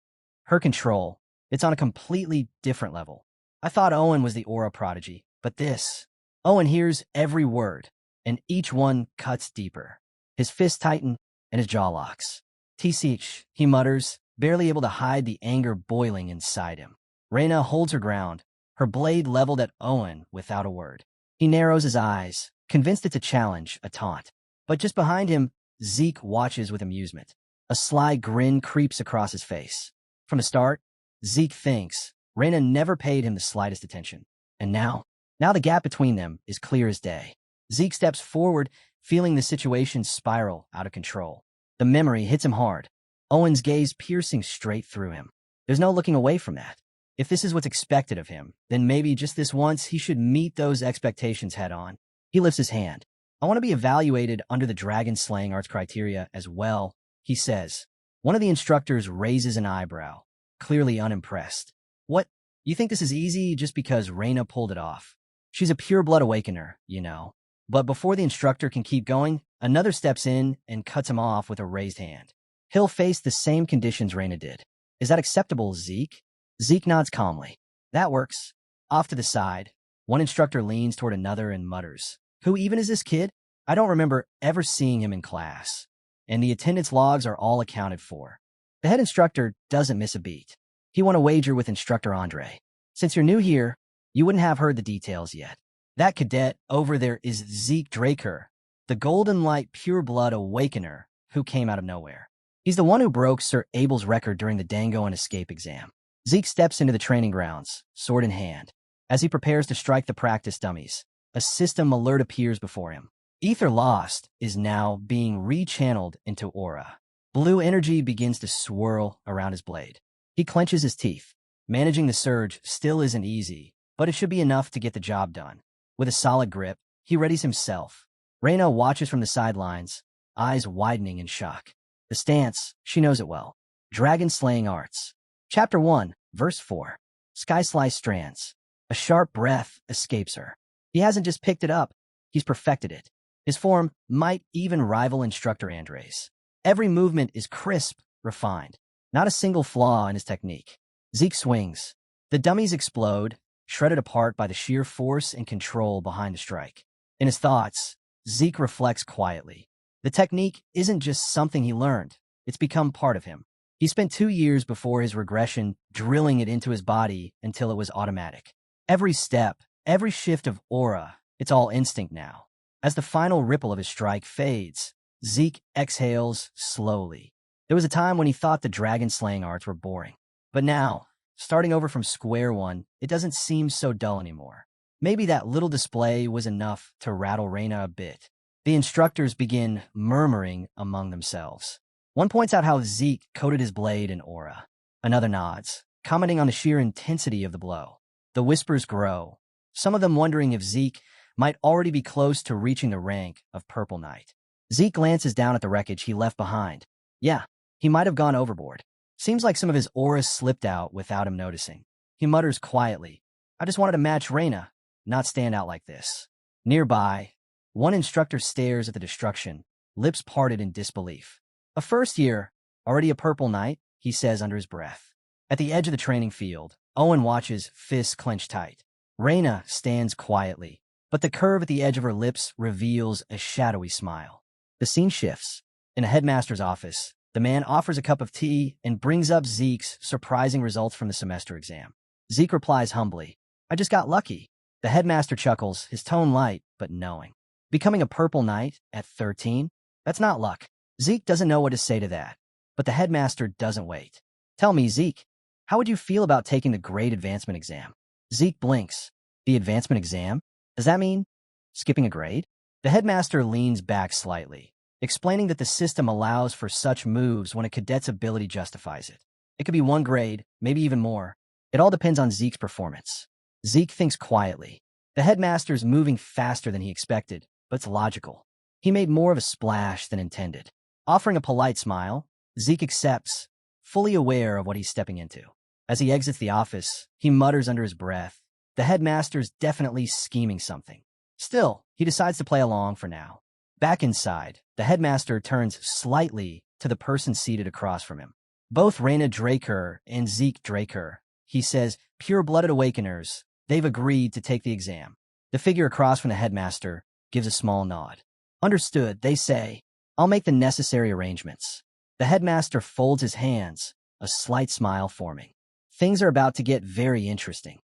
Her control, it's on a completely different level. I thought Owen was the aura prodigy, but this... Owen hears every word, and each one cuts deeper. His fists tighten, and his jaw locks. "T-Sich," he mutters, barely able to hide the anger boiling inside him. Reina holds her ground, her blade leveled at Owen without a word. He narrows his eyes, convinced it's a challenge, a taunt. But just behind him, Zeke watches with amusement. A sly grin creeps across his face. From the start, Zeke thinks Reina never paid him the slightest attention. And now the gap between them is clear as day. Zeke steps forward, feeling the situation spiral out of control. The memory hits him hard. Owen's gaze piercing straight through him. There's no looking away from that. If this is what's expected of him, then maybe just this once he should meet those expectations head on. He lifts his hand. I want to be evaluated under the dragon slaying arts criteria as well, he says. One of the instructors raises an eyebrow, clearly unimpressed. What? You think this is easy just because Reina pulled it off? She's a pure-blood awakener, you know. But before the instructor can keep going, another steps in and cuts him off with a raised hand. He'll face the same conditions Reina did. Is that acceptable, Zeke? Zeke nods calmly. That works. Off to the side, one instructor leans toward another and mutters. Who even is this kid? I don't remember ever seeing him in class. And the attendance logs are all accounted for. The head instructor doesn't miss a beat. He won a wager with instructor Andre. Since you're new here, you wouldn't have heard the details yet. That cadet over there is Zeke Draker, the Golden Light Pure-Blood Awakener who came out of nowhere. He's the one who broke Sir Abel's record during the Dango and Escape exam. Zeke steps into the training grounds, sword in hand. As he prepares to strike the practice dummies, a system alert appears before him. Ether Lost is now being rechanneled into aura. Blue energy begins to swirl around his blade. He clenches his teeth. Managing the surge still isn't easy, but it should be enough to get the job done. With a solid grip, he readies himself. Reina watches from the sidelines, eyes widening in shock. The stance, she knows it well. Dragon Slaying Arts. Chapter 1, Verse 4. Sky Slice Strands. A sharp breath escapes her. He hasn't just picked it up, he's perfected it. His form might even rival instructor Andre's. Every movement is crisp, refined. Not a single flaw in his technique. Zeke swings. The dummies explode, shredded apart by the sheer force and control behind the strike. In his thoughts, Zeke reflects quietly. The technique isn't just something he learned. It's become part of him. He spent 2 years before his regression drilling it into his body until it was automatic. Every step, every shift of aura, it's all instinct now. As the final ripple of his strike fades, Zeke exhales slowly. There was a time when he thought the dragon slaying arts were boring. But now, starting over from square one, it doesn't seem so dull anymore. Maybe that little display was enough to rattle Reina a bit. The instructors begin murmuring among themselves. One points out how Zeke coated his blade in aura. Another nods, commenting on the sheer intensity of the blow. The whispers grow, some of them wondering if Zeke might already be close to reaching the rank of Purple Knight. Zeke glances down at the wreckage he left behind. Yeah, he might have gone overboard. Seems like some of his aura slipped out without him noticing. He mutters quietly, I just wanted to match Reina, not stand out like this. Nearby, one instructor stares at the destruction, lips parted in disbelief. A first year, already a Purple Knight, he says under his breath. At the edge of the training field, Owen watches, fists clenched tight. Reina stands quietly, but the curve at the edge of her lips reveals a shadowy smile. The scene shifts. In a headmaster's office, the man offers a cup of tea and brings up Zeke's surprising results from the semester exam. Zeke replies humbly, I just got lucky. The headmaster chuckles, his tone light, but knowing. Becoming a Purple Knight at 13? That's not luck. Zeke doesn't know what to say to that, but the headmaster doesn't wait. Tell me, Zeke, how would you feel about taking the grade advancement exam? Zeke blinks. The advancement exam? Does that mean skipping a grade? The headmaster leans back slightly, explaining that the system allows for such moves when a cadet's ability justifies it. It could be 1 grade, maybe even more. It all depends on Zeke's performance. Zeke thinks quietly. The headmaster's moving faster than he expected, but it's logical. He made more of a splash than intended. Offering a polite smile, Zeke accepts, fully aware of what he's stepping into. As he exits the office, he mutters under his breath, the headmaster's definitely scheming something. Still, he decides to play along for now. Back inside, the headmaster turns slightly to the person seated across from him. Both Raina Draker and Zeke Draker, he says, pure-blooded awakeners, they've agreed to take the exam. The figure across from the headmaster gives a small nod. Understood, they say. I'll make the necessary arrangements. The headmaster folds his hands, a slight smile forming. Things are about to get very interesting.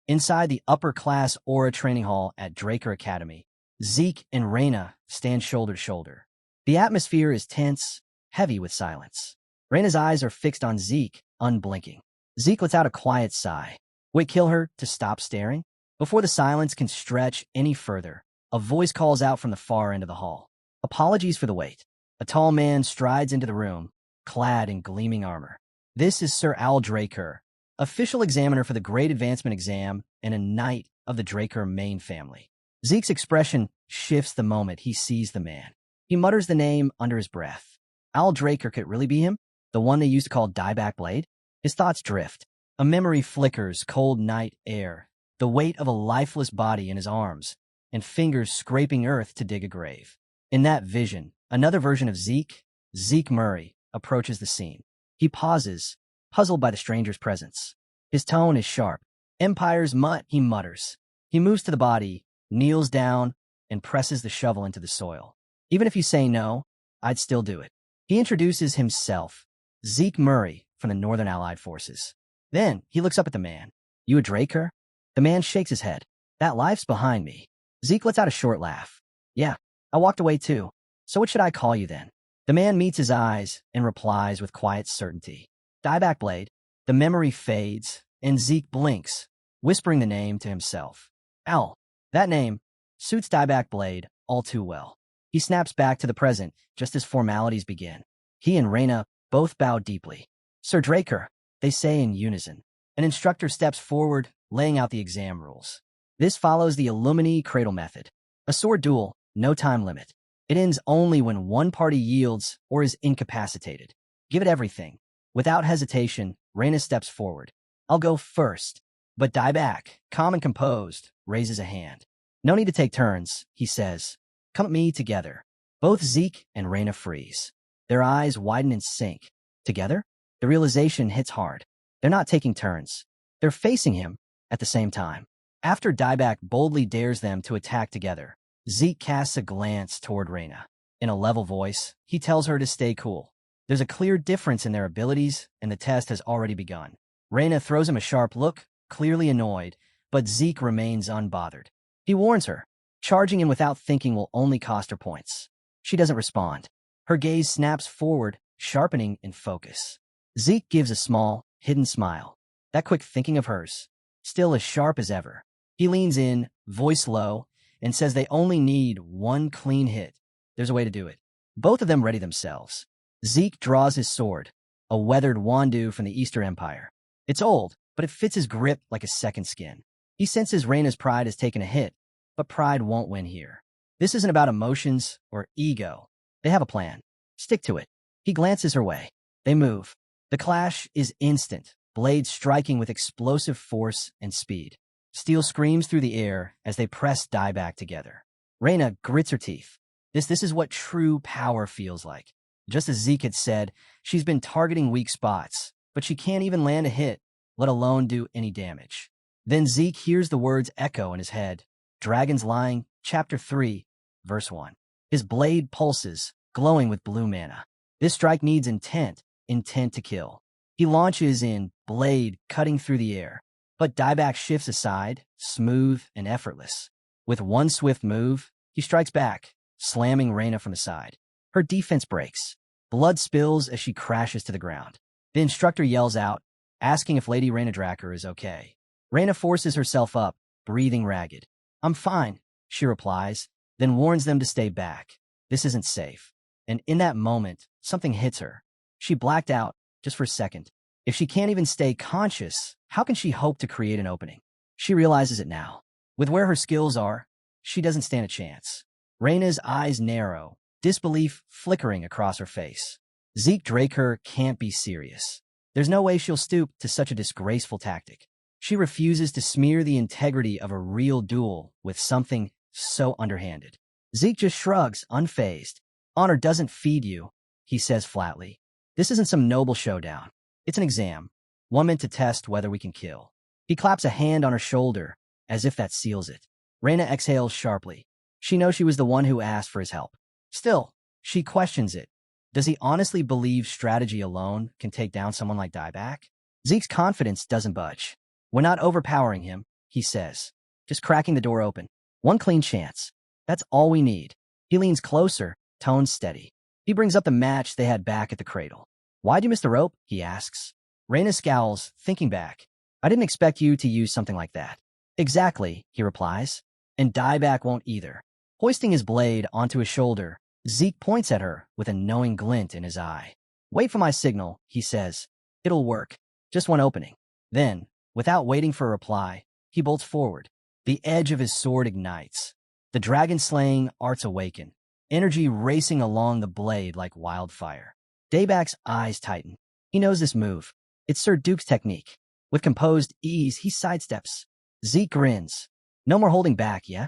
Inside the upper-class Aura training hall at Draker Academy, Zeke and Raina stand shoulder to shoulder. The atmosphere is tense, heavy with silence. Raina's eyes are fixed on Zeke, unblinking. Zeke lets out a quiet sigh. Wait, kill her to stop staring? Before the silence can stretch any further, a voice calls out from the far end of the hall. Apologies for the wait. A tall man strides into the room, clad in gleaming armor. This is Sir Al Draker, official examiner for the Great Advancement Exam and a knight of the Draker main family. Zeke's expression shifts the moment he sees the man. He mutters the name under his breath. Al Draker, could it really be him? The one they used to call Dieback Blade? His thoughts drift. A memory flickers cold night air, the weight of a lifeless body in his arms, and fingers scraping earth to dig a grave. In that vision, another version of Zeke, Zeke Murray, approaches the scene. He pauses, puzzled by the stranger's presence. His tone is sharp. Empire's mutt, he mutters. He moves to the body, kneels down, and presses the shovel into the soil. Even if you say no, I'd still do it. He introduces himself, Zeke Murray from the Northern Allied Forces. Then he looks up at the man. You a Draker? The man shakes his head. That life's behind me. Zeke lets out a short laugh. Yeah, I walked away too. So what should I call you then? The man meets his eyes and replies with quiet certainty. Dieback Blade. The memory fades, and Zeke blinks, whispering the name to himself. Al. That name suits Dieback Blade all too well. He snaps back to the present just as formalities begin. He and Raina both bow deeply. Sir Draker, they say in unison. An instructor steps forward, laying out the exam rules. This follows the Illumini Cradle method. A sword duel, no time limit. It ends only when one party yields or is incapacitated. Give it everything. Without hesitation, Raina steps forward. I'll go first. But Dieback, calm and composed, raises a hand. No need to take turns, he says. Come at me together. Both Zeke and Raina freeze. Their eyes widen in sync. Together? The realization hits hard. They're not taking turns. They're facing him at the same time. After Dieback boldly dares them to attack together, Zeke casts a glance toward Raina. In a level voice, he tells her to stay cool. There's a clear difference in their abilities, and the test has already begun. Raina throws him a sharp look, clearly annoyed, but Zeke remains unbothered. He warns her. Charging in without thinking will only cost her points. She doesn't respond. Her gaze snaps forward, sharpening in focus. Zeke gives a small, hidden smile. That quick thinking of hers, still as sharp as ever. He leans in, voice low, and says they only need one clean hit. There's a way to do it. Both of them ready themselves. Zeke draws his sword, a weathered wandu from the Eastern Empire. It's old, but it fits his grip like a second skin. He senses Raina's pride has taken a hit, but pride won't win here. This isn't about emotions or ego. They have a plan. Stick to it. He glances her way. They move. The clash is instant, blades striking with explosive force and speed. Steel screams through the air as they press Dieback together. Raina grits her teeth. This is what true power feels like. Just as Zeke had said, she's been targeting weak spots, but she can't even land a hit, let alone do any damage. Then Zeke hears the words echo in his head. Dragon's Lying, Chapter 3, Verse 1. His blade pulses, glowing with blue mana. This strike needs intent to kill. He launches in, blade cutting through the air. But Dieback shifts aside, smooth and effortless. With one swift move, he strikes back, slamming Raina from the side. Her defense breaks. Blood spills as she crashes to the ground. The instructor yells out, asking if Lady Raina Dracker is okay. Raina forces herself up, breathing ragged. I'm fine, she replies, then warns them to stay back. This isn't safe. And in that moment, something hits her. She blacked out, just for a second. If she can't even stay conscious, how can she hope to create an opening? She realizes it now. With where her skills are, she doesn't stand a chance. Reina's eyes narrow, disbelief flickering across her face. Zeke Draker can't be serious. There's no way she'll stoop to such a disgraceful tactic. She refuses to smear the integrity of a real duel with something so underhanded. Zeke just shrugs, unfazed. Honor doesn't feed you, he says flatly. This isn't some noble showdown. It's an exam, one meant to test whether we can kill. He claps a hand on her shoulder, as if that seals it. Reina exhales sharply. She knows she was the one who asked for his help. Still, she questions it. Does he honestly believe strategy alone can take down someone like Dieback? Zeke's confidence doesn't budge. We're not overpowering him, he says. Just cracking the door open. One clean chance. That's all we need. He leans closer, tone steady. He brings up the match they had back at the cradle. Why'd you miss the rope? He asks. Reina scowls, thinking back. I didn't expect you to use something like that. Exactly, he replies. And Dieback won't either. Hoisting his blade onto his shoulder, Zeke points at her with a knowing glint in his eye. Wait for my signal, he says. It'll work. Just one opening. Then, without waiting for a reply, he bolts forward. The edge of his sword ignites. The dragon-slaying arts awaken, energy racing along the blade like wildfire. Dieback's eyes tighten. He knows this move. It's Sir Duke's technique. With composed ease, he sidesteps. Zeke grins. No more holding back, yeah?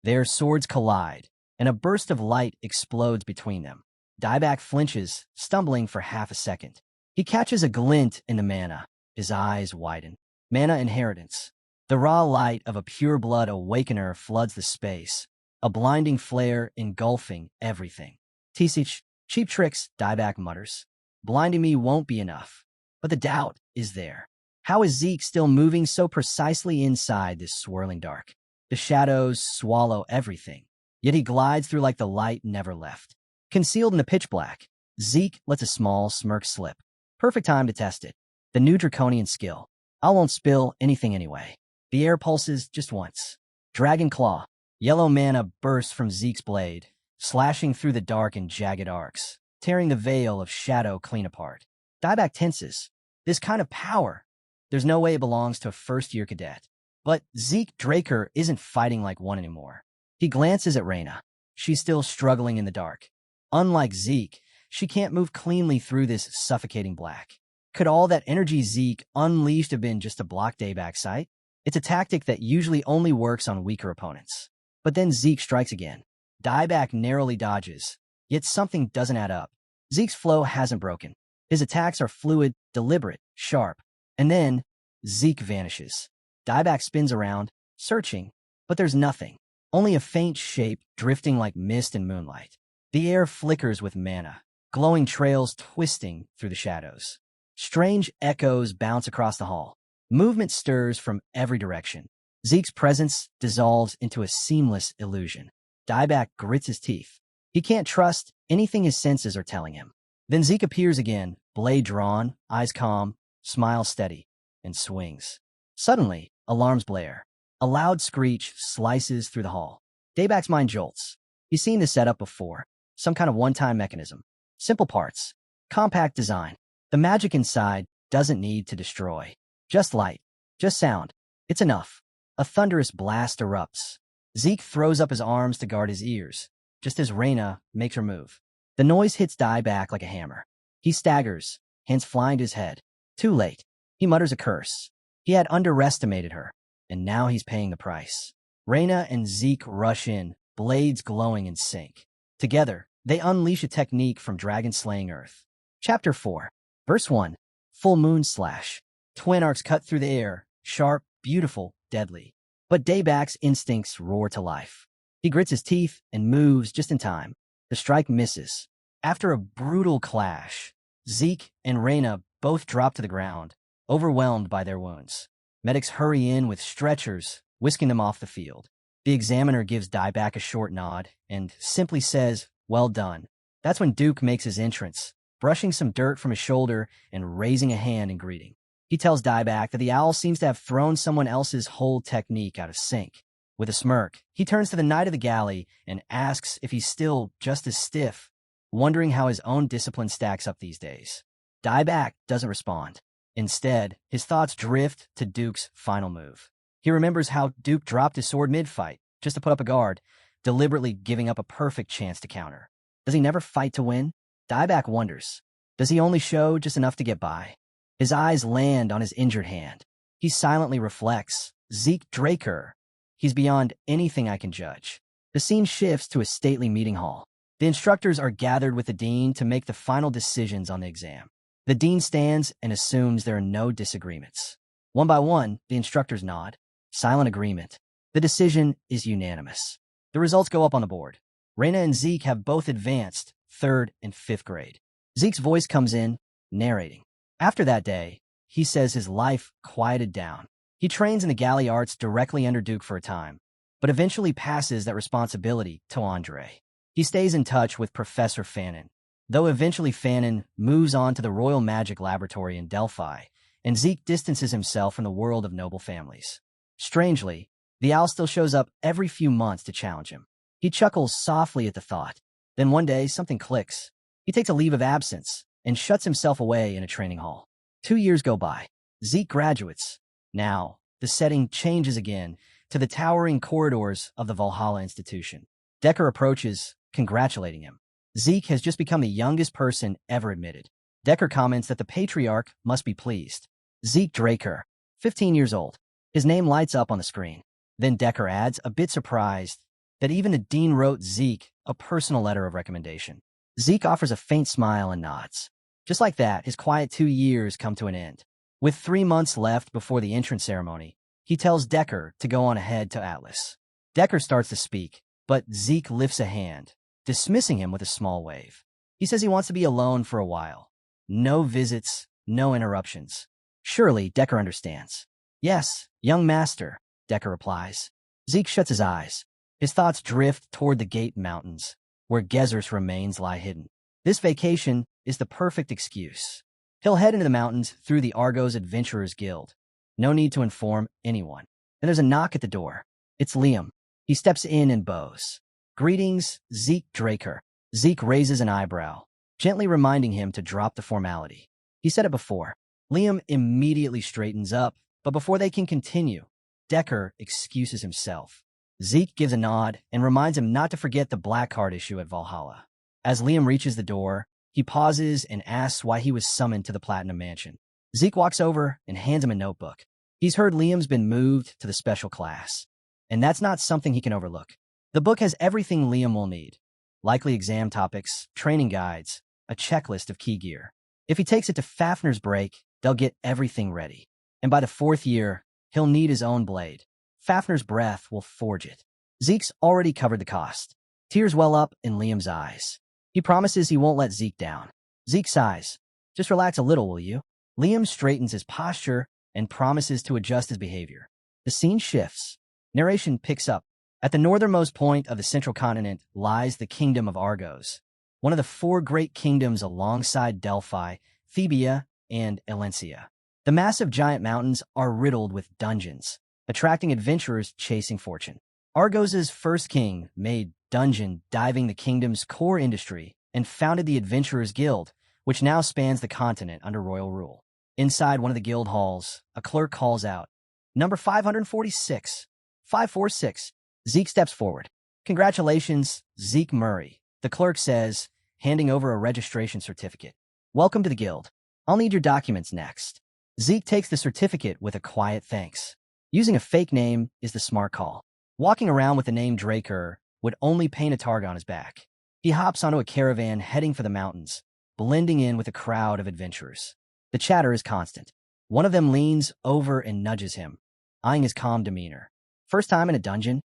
Their swords collide, and a burst of light explodes between them. Dieback flinches, stumbling for half a second. He catches a glint in the mana. His eyes widen. Mana inheritance. The raw light of a pure-blood awakener floods the space, a blinding flare engulfing everything. Tisich, cheap tricks, Dieback mutters. Blinding me won't be enough. But the doubt is there. How is Zeke still moving so precisely inside this swirling dark? The shadows swallow everything, yet he glides through like the light never left. Concealed in the pitch black, Zeke lets a small smirk slip. Perfect time to test it. The new draconian skill. I won't spill anything anyway. The air pulses just once. Dragon Claw. Yellow mana bursts from Zeke's blade, slashing through the dark in jagged arcs, tearing the veil of shadow clean apart. Dieback tenses. This kind of power. There's no way it belongs to a first-year cadet. But Zeke Draker isn't fighting like one anymore. He glances at Reina. She's still struggling in the dark. Unlike Zeke, she can't move cleanly through this suffocating black. Could all that energy Zeke unleashed have been just to block Dieback's sight? It's a tactic that usually only works on weaker opponents. But then Zeke strikes again. Dieback narrowly dodges, yet something doesn't add up. Zeke's flow hasn't broken. His attacks are fluid, deliberate, sharp. And then, Zeke vanishes. Dieback spins around, searching, but there's nothing. Only a faint shape drifting like mist in moonlight. The air flickers with mana, glowing trails twisting through the shadows. Strange echoes bounce across the hall. Movement stirs from every direction. Zeke's presence dissolves into a seamless illusion. Dieback grits his teeth. He can't trust anything his senses are telling him. Then Zeke appears again, blade drawn, eyes calm, smile steady, and swings. Suddenly, alarms blare. A loud screech slices through the hall. Dieback's mind jolts. He's seen this setup before. Some kind of one-time mechanism. Simple parts. Compact design. The magic inside doesn't need to destroy. Just light. Just sound. It's enough. A thunderous blast erupts. Zeke throws up his arms to guard his ears, just as Reina makes her move. The noise hits Dieback like a hammer. He staggers, hands flying to his head. Too late. He mutters a curse. He had underestimated her, and now he's paying the price. Reina and Zeke rush in, blades glowing in sync. Together, they unleash a technique from dragon-slaying Earth. Chapter 4. Verse 1. Full Moon Slash. Twin arcs cut through the air, sharp, beautiful, deadly. But Dieback's instincts roar to life. He grits his teeth and moves just in time. The strike misses. After a brutal clash, Zeke and Reina both drop to the ground, overwhelmed by their wounds. Medics hurry in with stretchers, whisking them off the field. The examiner gives Dieback a short nod and simply says, "Well done." That's when Duke makes his entrance, brushing some dirt from his shoulder and raising a hand in greeting. He tells Dieback that the owl seems to have thrown someone else's whole technique out of sync. With a smirk, he turns to the knight of the galley and asks if he's still just as stiff, wondering how his own discipline stacks up these days. Dieback doesn't respond. Instead, his thoughts drift to Duke's final move. He remembers how Duke dropped his sword mid-fight, just to put up a guard, deliberately giving up a perfect chance to counter. Does he never fight to win? Dieback wonders. Does he only show just enough to get by? His eyes land on his injured hand. He silently reflects. Zeke Draker. He's beyond anything I can judge. The scene shifts to a stately meeting hall. The instructors are gathered with the dean to make the final decisions on the exam. The dean stands and assumes there are no disagreements. One by one, the instructors nod. Silent agreement. The decision is unanimous. The results go up on the board. Reina and Zeke have both advanced 3rd and 5th grade. Zeke's voice comes in, narrating. After that day, he says his life quieted down. He trains in the galley arts directly under Duke for a time, but eventually passes that responsibility to Andre. He stays in touch with Professor Fannin, though eventually Fannin moves on to the Royal Magic Laboratory in Delphi, and Zeke distances himself from the world of noble families. Strangely, the owl still shows up every few months to challenge him. He chuckles softly at the thought. Then one day, something clicks. He takes a leave of absence and shuts himself away in a training hall. 2 years go by. Zeke graduates. Now, the setting changes again to the towering corridors of the Valhalla Institution. Decker approaches, congratulating him. Zeke has just become the youngest person ever admitted. Decker comments that the Patriarch must be pleased. Zeke Draker, 15 years old. His name lights up on the screen. Then Decker adds, a bit surprised, that even the dean wrote Zeke a personal letter of recommendation. Zeke offers a faint smile and nods. Just like that, his quiet 2 years come to an end. With 3 months left before the entrance ceremony, he tells Decker to go on ahead to Atlas. Decker starts to speak, but Zeke lifts a hand, dismissing him with a small wave. He says he wants to be alone for a while. No visits, no interruptions. Surely Decker understands. Yes, young master, Decker replies. Zeke shuts his eyes. His thoughts drift toward the Gate Mountains, where Gezer's remains lie hidden. This vacation is the perfect excuse. He'll head into the mountains through the Argos Adventurers Guild. No need to inform anyone. Then there's a knock at the door. It's Liam. He steps in and bows. Greetings, Zeke Draker. Zeke raises an eyebrow, gently reminding him to drop the formality. He said it before. Liam immediately straightens up, but before they can continue, Decker excuses himself. Zeke gives a nod and reminds him not to forget the black card issue at Valhalla. As Liam reaches the door, he pauses and asks why he was summoned to the Platinum Mansion. Zeke walks over and hands him a notebook. He's heard Liam's been moved to the special class, and that's not something he can overlook. The book has everything Liam will need. Likely exam topics, training guides, a checklist of key gear. If he takes it to Fafner's break, they'll get everything ready. And by the 4th year, he'll need his own blade. Fafner's breath will forge it. Zeke's already covered the cost. Tears well up in Liam's eyes. He promises he won't let Zeke down. Zeke sighs. Just relax a little, will you? Liam straightens his posture and promises to adjust his behavior. The scene shifts. Narration picks up. At the northernmost point of the central continent lies the Kingdom of Argos, one of the 4 great kingdoms alongside Delphi, Thebia, and Elencia. The massive giant mountains are riddled with dungeons, attracting adventurers chasing fortune. Argos's first king made dungeon diving the kingdom's core industry and founded the Adventurers Guild, which now spans the continent under royal rule. Inside one of the guild halls, a clerk calls out, "Number 546, 546. Zeke steps forward. "Congratulations, Zeke Murray," the clerk says, handing over a registration certificate. "Welcome to the guild. I'll need your documents next." Zeke takes the certificate with a quiet thanks. Using a fake name is the smart call. Walking around with the name Draker would only paint a target on his back. He hops onto a caravan heading for the mountains, blending in with a crowd of adventurers. The chatter is constant. One of them leans over and nudges him, eyeing his calm demeanor. First time in a dungeon?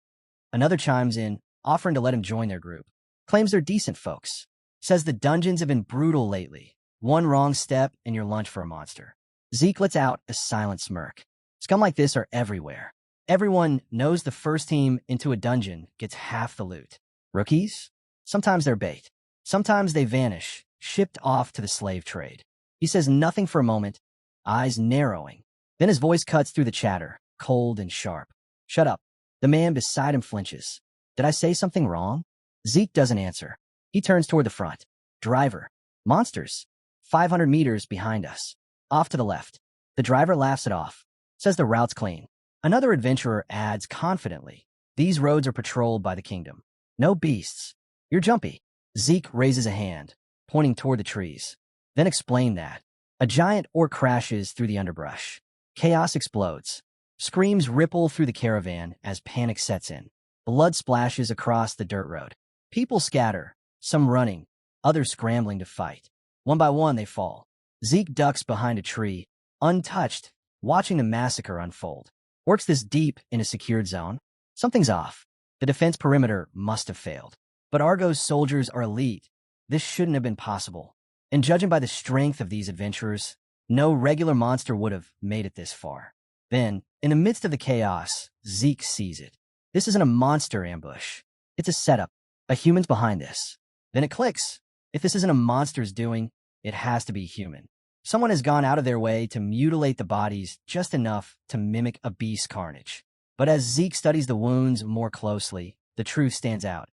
Another chimes in, offering to let him join their group. Claims they're decent folks. Says the dungeons have been brutal lately. One wrong step and you're lunch for a monster. Zeke lets out a silent smirk. Scum like this are everywhere. Everyone knows the first team into a dungeon gets half the loot. Rookies? Sometimes they're bait. Sometimes they vanish, shipped off to the slave trade. He says nothing for a moment, eyes narrowing. Then his voice cuts through the chatter, cold and sharp. "Shut up." The man beside him flinches. "Did I say something wrong?" Zeke doesn't answer. He turns toward the front. "Driver. Monsters. 500 meters behind us. Off to the left." The driver laughs it off, says the route's clean. Another adventurer adds confidently, these roads are patrolled by the kingdom. No beasts. You're jumpy. Zeke raises a hand, pointing toward the trees. Then explain that. A giant orc crashes through the underbrush. Chaos explodes. Screams ripple through the caravan as panic sets in. Blood splashes across the dirt road. People scatter, some running, others scrambling to fight. One by one they fall. Zeke ducks behind a tree, untouched, watching the massacre unfold. Orcs this deep in a secured zone? Something's off. The defense perimeter must have failed. But Argo's soldiers are elite. This shouldn't have been possible. And judging by the strength of these adventurers, no regular monster would have made it this far. Then, in the midst of the chaos, Zeke sees it. This isn't a monster ambush. It's a setup. A human's behind this. Then it clicks. If this isn't a monster's doing, it has to be human. Someone has gone out of their way to mutilate the bodies just enough to mimic a beast's carnage. But as Zeke studies the wounds more closely, the truth stands out.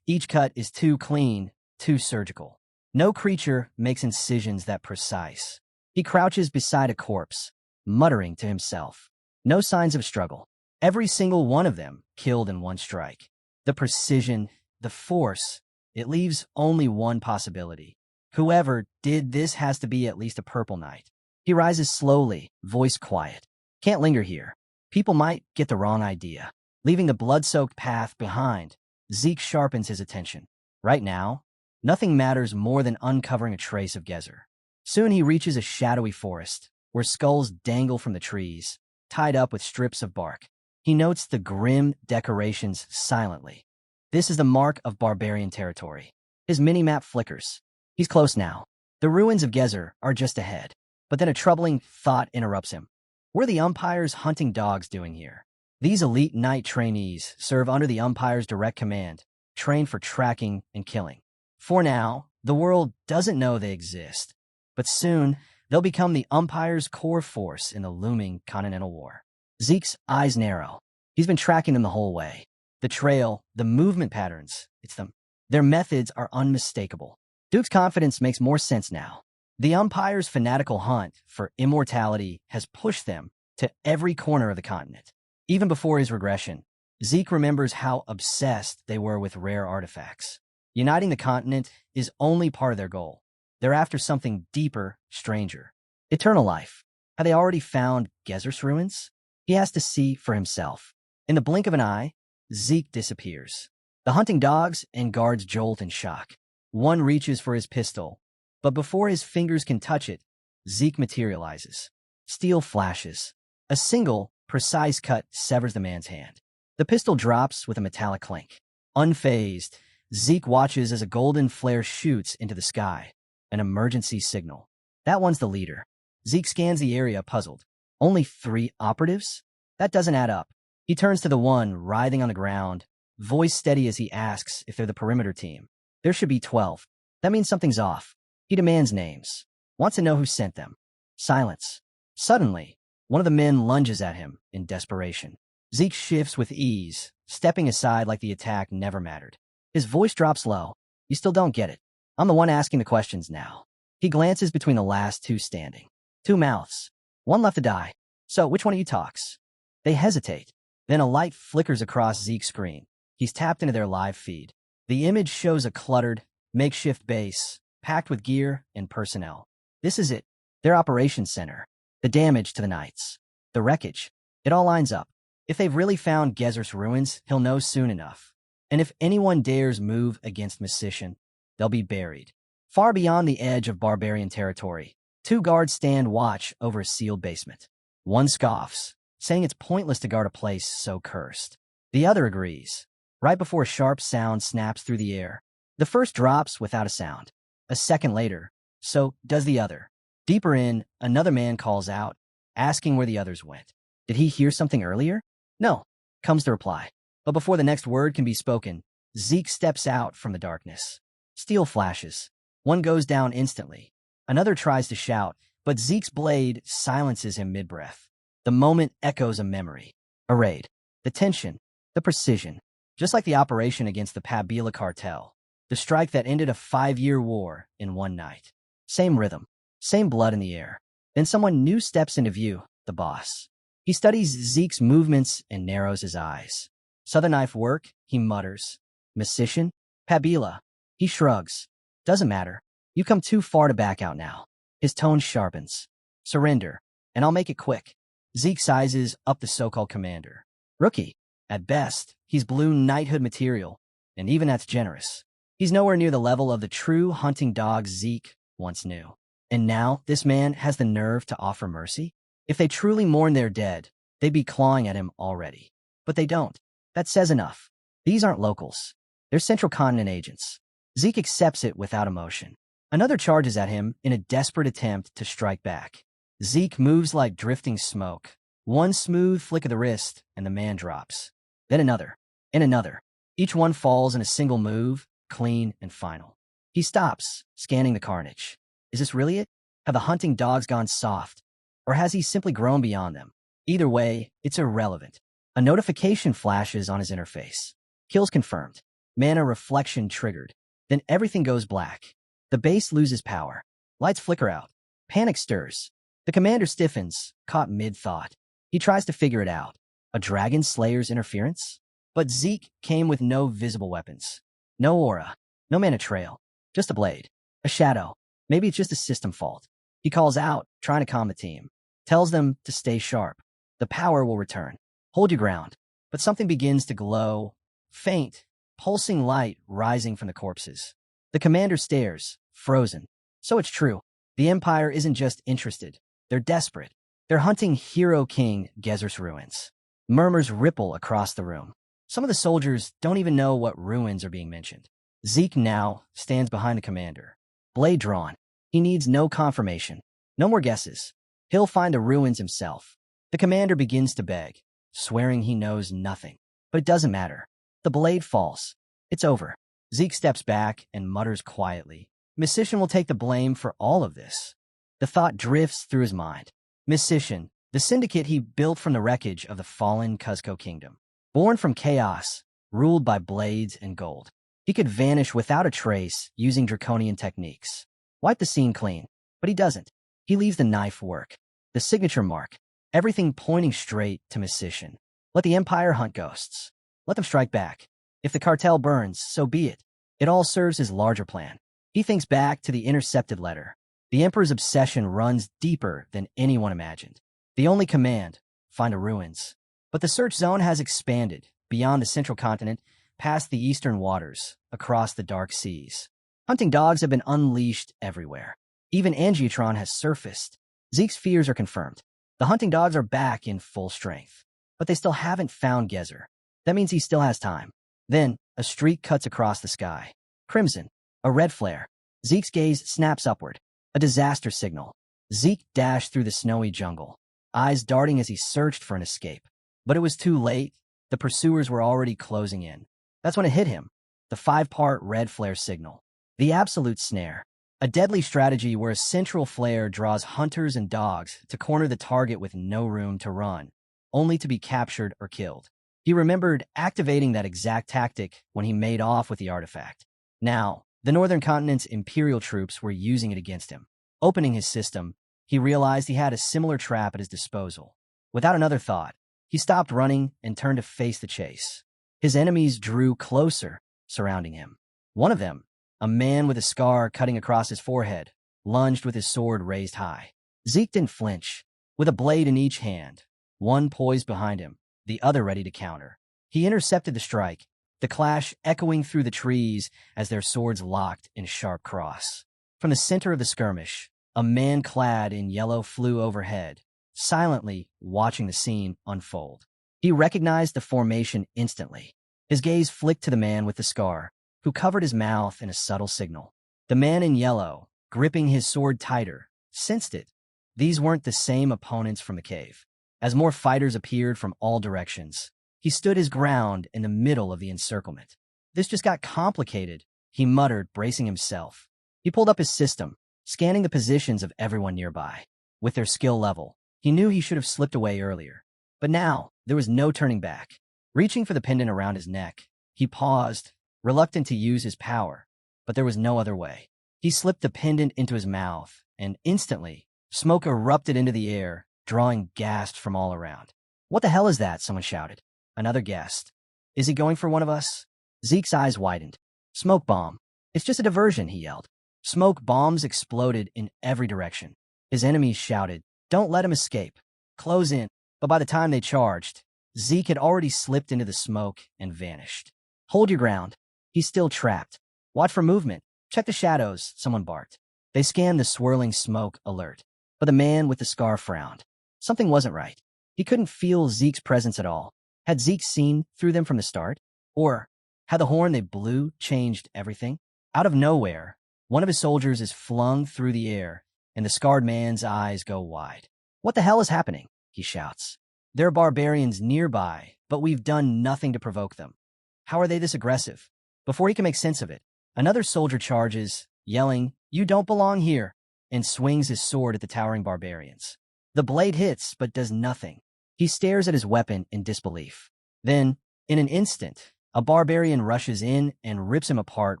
Each cut is too clean, too surgical. No creature makes incisions that precise. He crouches beside a corpse, muttering to himself. No signs of struggle. Every single one of them killed in one strike. The precision, the force, it leaves only one possibility. Whoever did this has to be at least a purple knight. He rises slowly, voice quiet. Can't linger here. People might get the wrong idea. Leaving the blood-soaked path behind, Zeke sharpens his attention. Right now, nothing matters more than uncovering a trace of Gezer. Soon he reaches a shadowy forest, where skulls dangle from the trees, tied up with strips of bark. He notes the grim decorations silently. This is the mark of barbarian territory. His mini-map flickers. He's close now. The ruins of Gezer are just ahead. But then a troubling thought interrupts him. What are the umpire's hunting dogs doing here? These elite knight trainees serve under the umpire's direct command, trained for tracking and killing. For now, the world doesn't know they exist. But soon, they'll become the umpire's core force in the looming Continental War. Zeke's eyes narrow. He's been tracking them the whole way. The trail, the movement patterns, it's them. Their methods are unmistakable. Duke's confidence makes more sense now. The umpire's fanatical hunt for immortality has pushed them to every corner of the continent. Even before his regression, Zeke remembers how obsessed they were with rare artifacts. Uniting the continent is only part of their goal. They're after something deeper, stranger. Eternal life. Have they already found Gezer's ruins? He has to see for himself. In the blink of an eye, Zeke disappears. The hunting dogs and guards jolt in shock. One reaches for his pistol, but before his fingers can touch it, Zeke materializes. Steel flashes. A single, precise cut severs the man's hand. The pistol drops with a metallic clink. Unfazed, Zeke watches as a golden flare shoots into the sky. An emergency signal. That one's the leader. Zeke scans the area, puzzled. Only 3 operatives? That doesn't add up. He turns to the one writhing on the ground, voice steady as he asks if they're the perimeter team. There should be 12. That means something's off. He demands names. Wants to know who sent them. Silence. Suddenly, one of the men lunges at him in desperation. Zeke shifts with ease, stepping aside like the attack never mattered. His voice drops low. You still don't get it. I'm the one asking the questions now. He glances between the last 2 standing. 2 mouths. One left to die. So, which one of you talks? They hesitate. Then a light flickers across Zeke's screen. He's tapped into their live feed. The image shows a cluttered, makeshift base, packed with gear and personnel. This is it. Their operations center. The damage to the knights. The wreckage. It all lines up. If they've really found Gezer's ruins, he'll know soon enough. And if anyone dares move against Musician, they'll be buried. Far beyond the edge of barbarian territory, 2 guards stand watch over a sealed basement. One scoffs, saying it's pointless to guard a place so cursed. The other agrees. Right before a sharp sound snaps through the air, the first drops without a sound. A second later, so does the other. Deeper in, another man calls out, asking where the others went. Did he hear something earlier? No, comes the reply. But before the next word can be spoken, Zeke steps out from the darkness. Steel flashes. One goes down instantly. Another tries to shout, but Zeke's blade silences him mid-breath. The moment echoes a memory. A raid. The tension. The precision. Just like the operation against the Pabila cartel. The strike that ended a 5-year war in one night. Same rhythm. Same blood in the air. Then someone new steps into view, the boss. He studies Zeke's movements and narrows his eyes. Southern knife work, he mutters. Musician? Pabila. He shrugs. Doesn't matter. You come too far to back out now. His tone sharpens. Surrender, and I'll make it quick. Zeke sizes up the so-called commander. Rookie. At best, he's blue knighthood material, and even that's generous. He's nowhere near the level of the true hunting dog Zeke once knew. And now, this man has the nerve to offer mercy? If they truly mourn their dead, they'd be clawing at him already. But they don't. That says enough. These aren't locals. They're Central Continent agents. Zeke accepts it without emotion. Another charges at him in a desperate attempt to strike back. Zeke moves like drifting smoke. One smooth flick of the wrist, and the man drops. Then another, and another. Each one falls in a single move, clean and final. He stops, scanning the carnage. Is this really it? Have the hunting dogs gone soft? Or has he simply grown beyond them? Either way, it's irrelevant. A notification flashes on his interface. Kills confirmed. Mana reflection triggered. Then everything goes black. The base loses power. Lights flicker out. Panic stirs. The commander stiffens, caught mid-thought. He tries to figure it out. A Dragonslayer's interference? But Zeke came with no visible weapons. No aura. No mana trail. Just a blade. A shadow. Maybe it's just a system fault. He calls out, trying to calm the team. Tells them to stay sharp. The power will return. Hold your ground. But something begins to glow. Faint, pulsing light rising from the corpses. The commander stares, frozen. So it's true. The Empire isn't just interested. They're desperate. They're hunting Hero King Gezer's ruins. Murmurs ripple across the room. Some of the soldiers don't even know what ruins are being mentioned. Zeke now stands behind the commander. Blade drawn. He needs no confirmation. No more guesses. He'll find the ruins himself. The commander begins to beg, swearing he knows nothing. But it doesn't matter. The blade falls. It's over. Zeke steps back and mutters quietly. Musician will take the blame for all of this. The thought drifts through his mind. Musician, the syndicate he built from the wreckage of the fallen Cuzco kingdom. Born from chaos, ruled by blades and gold. He could vanish without a trace using draconian techniques. Wipe the scene clean. But he doesn't. He leaves the knife work. The signature mark. Everything pointing straight to Musician. Let the Empire hunt ghosts. Let them strike back. If the cartel burns, so be it. It all serves his larger plan. He thinks back to the intercepted letter. The Emperor's obsession runs deeper than anyone imagined. The only command, find the ruins. But the search zone has expanded, beyond the Central Continent, past the eastern waters, across the dark seas. Hunting dogs have been unleashed everywhere. Even Angiotron has surfaced. Zeke's fears are confirmed. The hunting dogs are back in full strength. But they still haven't found Gezer. That means he still has time. Then, a streak cuts across the sky. Crimson. A red flare. Zeke's gaze snaps upward. A disaster signal. Zeke dashed through the snowy jungle, eyes darting as he searched for an escape. But it was too late. The pursuers were already closing in. That's when it hit him. The 5-part red flare signal. The absolute snare. A deadly strategy where a central flare draws hunters and dogs to corner the target with no room to run, only to be captured or killed. He remembered activating that exact tactic when he made off with the artifact. Now, the Northern Continent's Imperial troops were using it against him. Opening his system, he realized he had a similar trap at his disposal. Without another thought, he stopped running and turned to face the chase. His enemies drew closer, surrounding him. One of them, a man with a scar cutting across his forehead, lunged with his sword raised high. Zeke didn't flinch, with a blade in each hand, one poised behind him, the other ready to counter. He intercepted the strike, the clash echoing through the trees as their swords locked in a sharp cross. From the center of the skirmish, a man clad in yellow flew overhead, silently watching the scene unfold. He recognized the formation instantly. His gaze flicked to the man with the scar, who covered his mouth in a subtle signal. The man in yellow, gripping his sword tighter, sensed it. These weren't the same opponents from the cave. As more fighters appeared from all directions, he stood his ground in the middle of the encirclement. This just got complicated, he muttered, bracing himself. He pulled up his system, scanning the positions of everyone nearby. With their skill level, he knew he should have slipped away earlier. But now, there was no turning back. Reaching for the pendant around his neck, he paused, reluctant to use his power, but there was no other way. He slipped the pendant into his mouth, and instantly, Smoke erupted into the air, drawing gasps from all around. "What the hell is that?" someone shouted. Another guessed. "Is he going for one of us?" Zeke's eyes widened. "Smoke bomb. It's just a diversion," he yelled. Smoke bombs exploded in every direction. His enemies shouted, "Don't let him escape. Close in." But by the time they charged, Zeke had already slipped into the smoke and vanished. "Hold your ground. He's still trapped. Watch for movement. Check the shadows," someone barked. They scanned the swirling smoke, alert. But the man with the scar frowned. Something wasn't right. He couldn't feel Zeke's presence at all. Had Zeke seen through them from the start? Or had the horn they blew changed everything? Out of nowhere, one of his soldiers is flung through the air, and the scarred man's eyes go wide. "What the hell is happening?" he shouts. "There are barbarians nearby, but we've done nothing to provoke them. How are they this aggressive?" Before he can make sense of it, another soldier charges, yelling, "You don't belong here," and swings his sword at the towering barbarians. The blade hits, but does nothing. He stares at his weapon in disbelief. Then, in an instant, a barbarian rushes in and rips him apart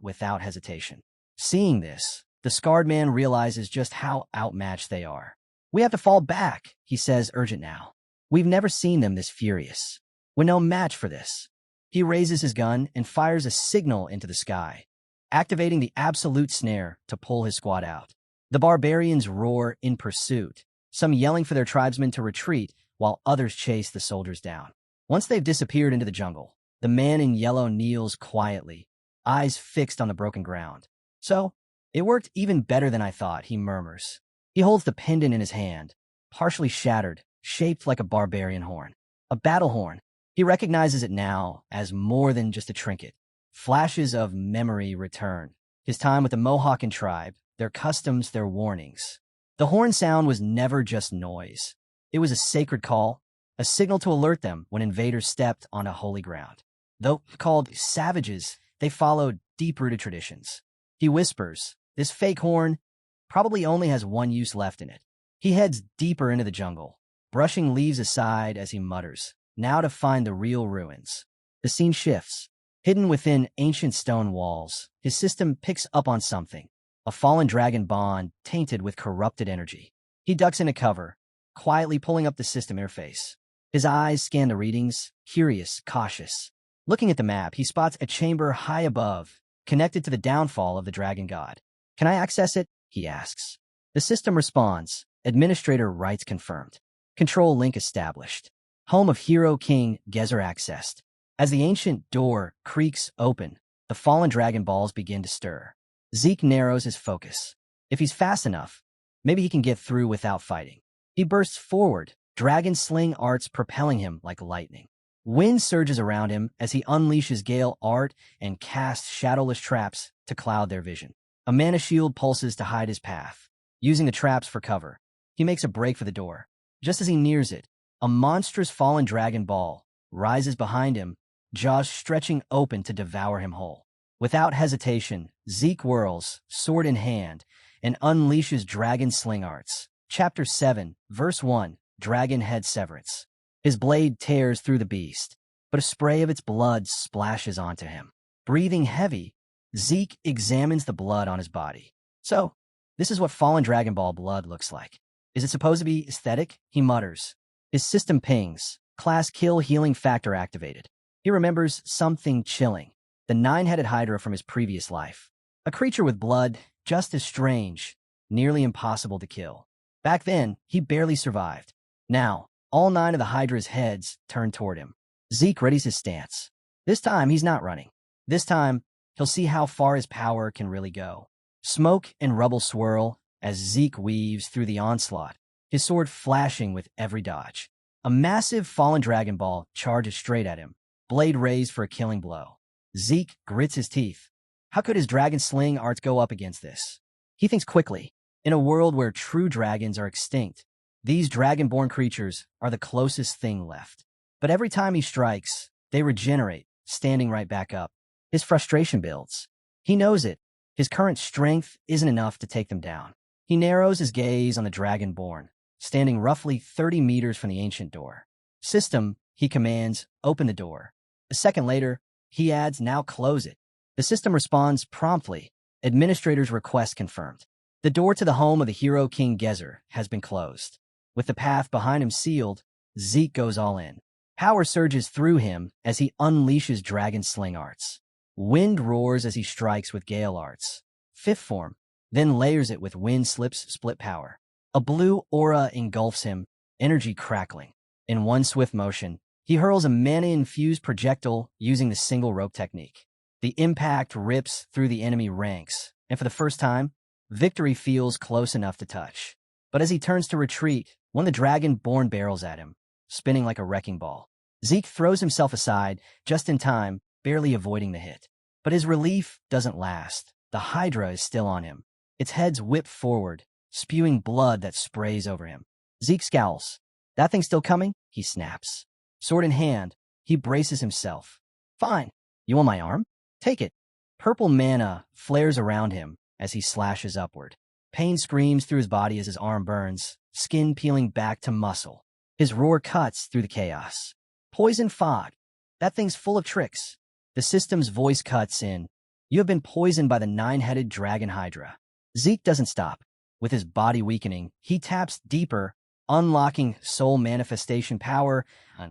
without hesitation. Seeing this, the scarred man realizes just how outmatched they are. "We have to fall back," he says, urgent now. "We've never seen them this furious. We're no match for this." He raises his gun and fires a signal into the sky, activating the absolute snare to pull his squad out. The barbarians roar in pursuit, some yelling for their tribesmen to retreat while others chase the soldiers down. Once they've disappeared into the jungle, the man in yellow kneels quietly, eyes fixed on the broken ground. "So, it worked even better than I thought," he murmurs. He holds the pendant in his hand, partially shattered, shaped like a barbarian horn. A battle horn. He recognizes it now as more than just a trinket. Flashes of memory return. His time with the Mohawken tribe, their customs, their warnings. The horn sound was never just noise. It was a sacred call, a signal to alert them when invaders stepped onto holy ground. Though called savages, they followed deep-rooted traditions. He whispers, "This fake horn probably only has one use left in it." He heads deeper into the jungle, brushing leaves aside as he mutters, now to find the real ruins. The scene shifts. Hidden within ancient stone walls, his system picks up on something, a fallen dragon bond tainted with corrupted energy. He ducks into cover, quietly pulling up the system interface. His eyes scan the readings, curious, cautious. Looking at the map, he spots a chamber high above, connected to the downfall of the dragon god. "Can I access it?" he asks. The system responds, "Administrator rights confirmed. Control link established. Home of Hero King Gezer accessed." As the ancient door creaks open, the fallen dragon balls begin to stir. Zeke narrows his focus. If he's fast enough, maybe he can get through without fighting. He bursts forward, dragon sling arts propelling him like lightning. Wind surges around him as he unleashes gale art and casts shadowless traps to cloud their vision. A mana shield pulses to hide his path. Using the traps for cover, he makes a break for the door. Just as he nears it, a monstrous fallen dragon ball rises behind him, jaws stretching open to devour him whole. Without hesitation, Zeke whirls, sword in hand, and unleashes dragon sling arts. Chapter 7, Verse 1, Dragon Head Severance. His blade tears through the beast, but a spray of its blood splashes onto him. Breathing heavy, Zeke examines the blood on his body. "So, this is what fallen Dragon Ball blood looks like. Is it supposed to be aesthetic?" he mutters. His system pings, class kill healing factor activated. He remembers something chilling, the 9-headed Hydra from his previous life. A creature with blood, just as strange, nearly impossible to kill. Back then, he barely survived. Now, all 9 of the Hydra's heads turn toward him. Zeke readies his stance. This time, he's not running. This time, he'll see how far his power can really go. Smoke and rubble swirl as Zeke weaves through the onslaught, his sword flashing with every dodge. A massive fallen Dragon Ball charges straight at him, blade raised for a killing blow. Zeke grits his teeth. How could his dragon sling arts go up against this? He thinks quickly. In a world where true dragons are extinct, these dragon-born creatures are the closest thing left. But every time he strikes, they regenerate, standing right back up. His frustration builds. He knows it. His current strength isn't enough to take them down. He narrows his gaze on the dragon-born, standing roughly 30 meters from the ancient door. "System," he commands, "open the door." A second later, he adds, "Now close it." The system responds promptly. "Administrator's request confirmed." The door to the home of the hero King Gezer has been closed. With the path behind him sealed, Zeke goes all in. Power surges through him as he unleashes dragon sling arts. Wind roars as he strikes with gale arts. Fifth form, then layers it with wind slips split power. A blue aura engulfs him, energy crackling. In one swift motion, he hurls a mana-infused projectile using the single rope technique. The impact rips through the enemy ranks, and for the first time, victory feels close enough to touch. But as he turns to retreat, one of the dragon-born barrels at him, spinning like a wrecking ball. Zeke throws himself aside, just in time, barely avoiding the hit. But his relief doesn't last. The Hydra is still on him. Its heads whip forward, spewing blood that sprays over him. Zeke scowls. That thing's still coming? He snaps. Sword in hand, he braces himself. Fine. You want my arm? Take it. Purple mana flares around him as he slashes upward. Pain screams through his body as his arm burns, skin peeling back to muscle. His roar cuts through the chaos. Poison fog. That thing's full of tricks. The system's voice cuts in. You have been poisoned by the nine-headed dragon Hydra. Zeke doesn't stop. With his body weakening, he taps deeper, unlocking soul manifestation power,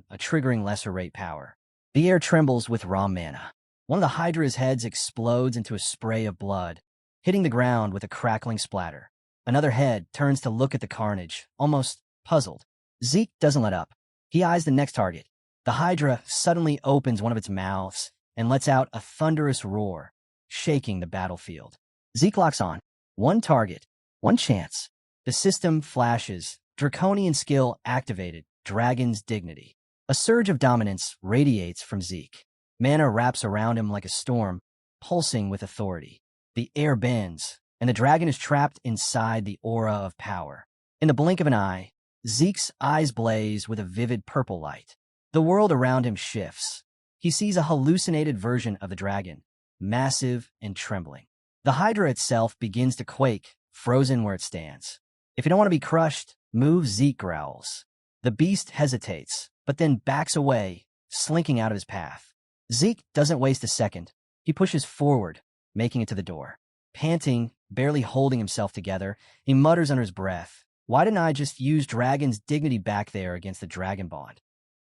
a triggering lesser rate power. The air trembles with raw mana. One of the Hydra's heads explodes into a spray of blood, hitting the ground with a crackling splatter. Another head turns to look at the carnage, almost puzzled. Zeke doesn't let up. He eyes the next target. The Hydra suddenly opens one of its mouths and lets out a thunderous roar, shaking the battlefield. Zeke locks on. One target, one chance. The system flashes. Draconian skill activated. Dragon's dignity. A surge of dominance radiates from Zeke. Mana wraps around him like a storm, pulsing with authority. The air bends, and the dragon is trapped inside the aura of power. In the blink of an eye, Zeke's eyes blaze with a vivid purple light. The world around him shifts. He sees a hallucinated version of the dragon, massive and trembling. The Hydra itself begins to quake, frozen where it stands. If you don't want to be crushed, move, Zeke growls. The beast hesitates, but then backs away, slinking out of his path. Zeke doesn't waste a second. He pushes forward, making it to the door. Panting, barely holding himself together, he mutters under his breath, "Why didn't I just use Dragon's dignity back there against the Dragon Bond?"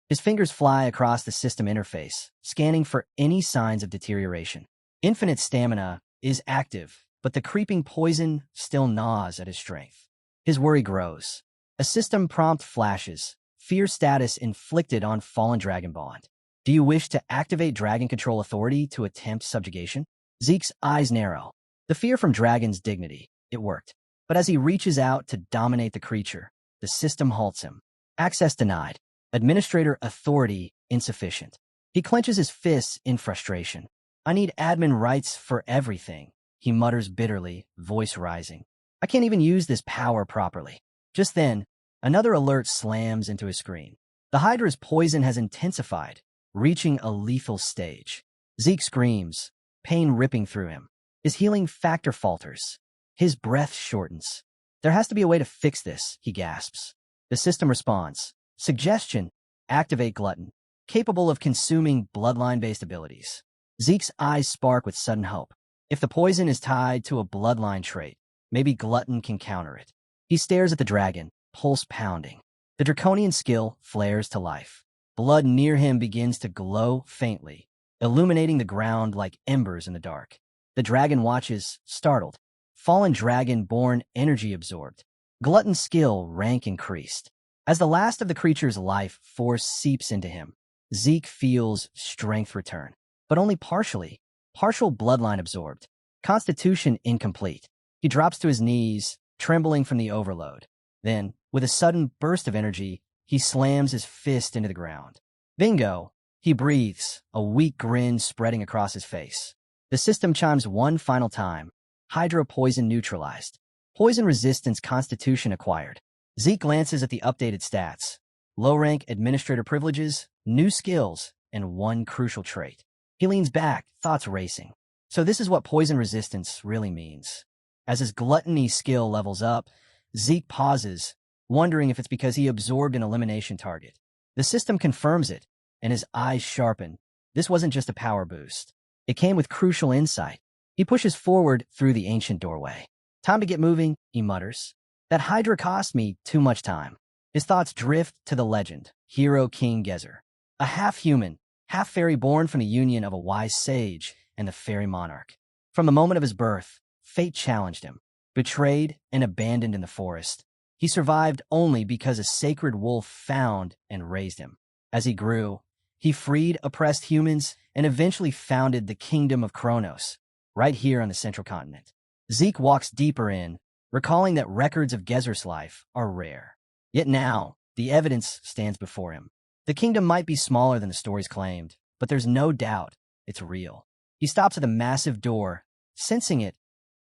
His fingers fly across the system interface, scanning for any signs of deterioration. Infinite stamina is active, but the creeping poison still gnaws at his strength. His worry grows. A system prompt flashes. Fear status inflicted on fallen Dragon Bond. Do you wish to activate Dragon Control Authority to attempt subjugation? Zeke's eyes narrow. The fear from Dragon's dignity. It worked. But as he reaches out to dominate the creature, the system halts him. Access denied. Administrator authority insufficient. He clenches his fists in frustration. I need admin rights for everything, he mutters bitterly, voice rising. I can't even use this power properly. Just then, another alert slams into his screen. The Hydra's poison has intensified, reaching a lethal stage. Zeke screams, pain ripping through him. His healing factor falters. His breath shortens. There has to be a way to fix this, he gasps. The system responds. Suggestion, activate Glutton, capable of consuming bloodline-based abilities. Zeke's eyes spark with sudden hope. If the poison is tied to a bloodline trait, maybe Glutton can counter it. He stares at the dragon, pulse pounding. The draconian skill flares to life. Blood near him begins to glow faintly, illuminating the ground like embers in the dark. The dragon watches, startled. Fallen dragon-born energy absorbed. Glutton's skill rank increased. As the last of the creature's life force seeps into him, Zeke feels strength return, but only partially. Partial bloodline absorbed. Constitution incomplete. He drops to his knees, trembling from the overload. Then, with a sudden burst of energy, he slams his fist into the ground. Bingo! He breathes, a weak grin spreading across his face. The system chimes one final time. Hydra poison neutralized. Poison resistance constitution acquired. Zeke glances at the updated stats. Low-rank administrator privileges, new skills, and one crucial trait. He leans back, thoughts racing. So this is what poison resistance really means. As his gluttony skill levels up, Zeke pauses, wondering if it's because he absorbed an elimination target. The system confirms it, and his eyes sharpen. This wasn't just a power boost. It came with crucial insight. He pushes forward through the ancient doorway. Time to get moving, he mutters. That Hydra cost me too much time. His thoughts drift to the legend, Hero King Gezer. A half-human, half-fairy born from the union of a wise sage and the fairy monarch. From the moment of his birth, fate challenged him. Betrayed and abandoned in the forest, he survived only because a sacred wolf found and raised him. As he grew, he freed oppressed humans and eventually founded the Kingdom of Kronos, right here on the central continent. Zeke walks deeper in, recalling that records of Gezer's life are rare. Yet now, the evidence stands before him. The kingdom might be smaller than the stories claimed, but there's no doubt it's real. He stops at the massive door, sensing it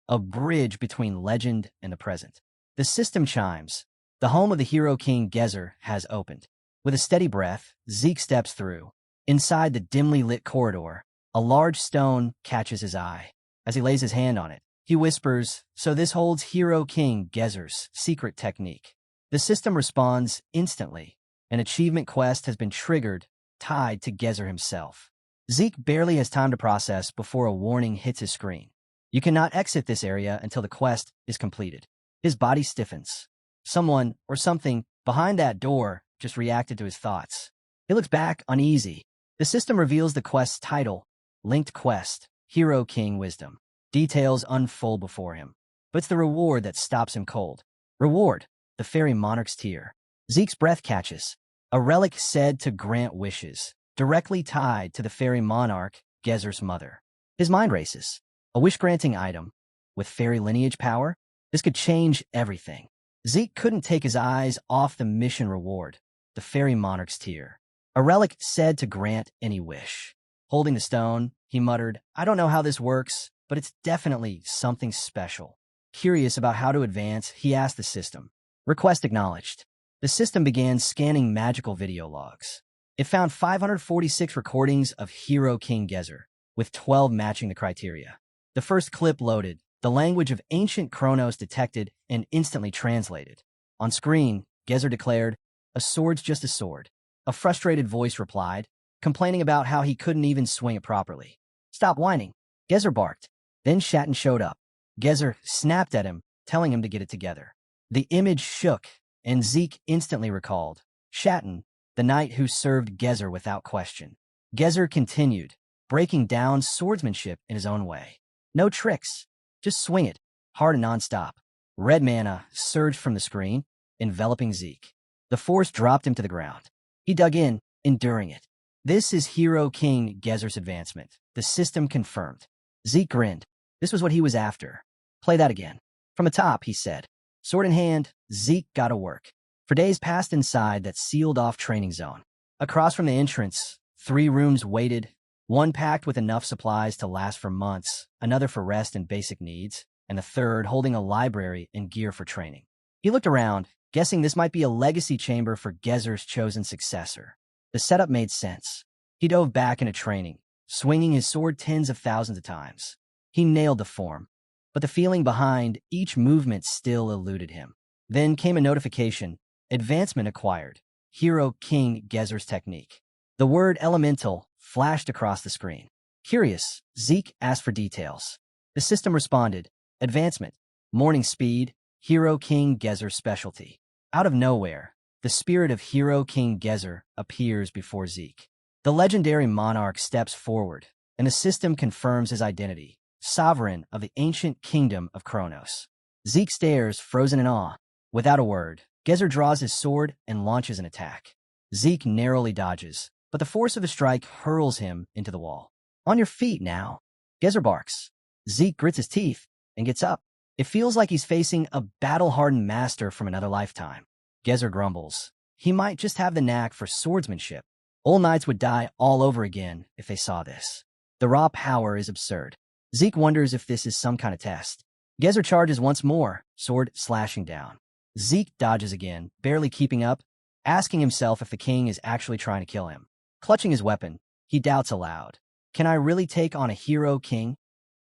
a bridge between legend and the present. The system chimes. The home of the Hero King Gezer has opened. With a steady breath, Zeke steps through. Inside the dimly lit corridor, a large stone catches his eye. As he lays his hand on it, he whispers, "So this holds Hero King Gezer's secret technique." The system responds instantly. An achievement quest has been triggered, tied to Gezer himself. Zeke barely has time to process before a warning hits his screen. You cannot exit this area until the quest is completed. His body stiffens. Someone or something behind that door just reacted to his thoughts. He looks back, uneasy. The system reveals the quest's title, Linked Quest, Hero King Wisdom. Details unfold before him. But it's the reward that stops him cold. Reward, the fairy monarch's tear. Zeke's breath catches. A relic said to grant wishes, directly tied to the fairy monarch, Gezer's mother. His mind races. A wish-granting item, with fairy lineage power? This could change everything. Zeke couldn't take his eyes off the mission reward, the fairy monarch's tear. A relic said to grant any wish. Holding the stone, he muttered, "I don't know how this works, but it's definitely something special." Curious about how to advance, he asked the system. Request acknowledged. The system began scanning magical video logs. It found 546 recordings of Hero King Gezer, with 12 matching the criteria. The first clip loaded, the language of ancient Kronos detected and instantly translated. On screen, Gezer declared, "A sword's just a sword." A frustrated voice replied, complaining about how he couldn't even swing it properly. "Stop whining," Gezer barked. Then Shatton showed up. Gezer snapped at him, telling him to get it together. The image shook, and Zeke instantly recalled Shatton, the knight who served Gezer without question. Gezer continued, breaking down swordsmanship in his own way. No tricks. Just swing it, hard and nonstop. Red mana surged from the screen, enveloping Zeke. The force dropped him to the ground. He dug in, enduring it. This is Hero King Gezer's advancement. The system confirmed. Zeke grinned. This was what he was after. Play that again. From the top, he said. Sword in hand, Zeke got to work. For days passed inside that sealed-off training zone. Across from the entrance, 3 rooms waited, one packed with enough supplies to last for months, another for rest and basic needs, and the third holding a library and gear for training. He looked around, guessing this might be a legacy chamber for Gezer's chosen successor. The setup made sense. He dove back into training, swinging his sword tens of thousands of times. He nailed the form, but the feeling behind each movement still eluded him. Then came a notification. Advancement acquired. Hero King Gezer's technique. The word elemental flashed across the screen. Curious, Zeke asked for details. The system responded, advancement, morning speed, Hero King Gezer's specialty. Out of nowhere, the spirit of Hero King Gezer appears before Zeke. The legendary monarch steps forward, and the system confirms his identity, sovereign of the ancient kingdom of Kronos. Zeke stares, frozen in awe. Without a word, Gezer draws his sword and launches an attack. Zeke narrowly dodges, but the force of the strike hurls him into the wall. On your feet now, Gezer barks. Zeke grits his teeth and gets up. It feels like he's facing a battle-hardened master from another lifetime. Gezer grumbles. He might just have the knack for swordsmanship. Old knights would die all over again if they saw this. The raw power is absurd. Zeke wonders if this is some kind of test. Gezer charges once more, sword slashing down. Zeke dodges again, barely keeping up, asking himself if the king is actually trying to kill him. Clutching his weapon, he doubts aloud. Can I really take on a hero king?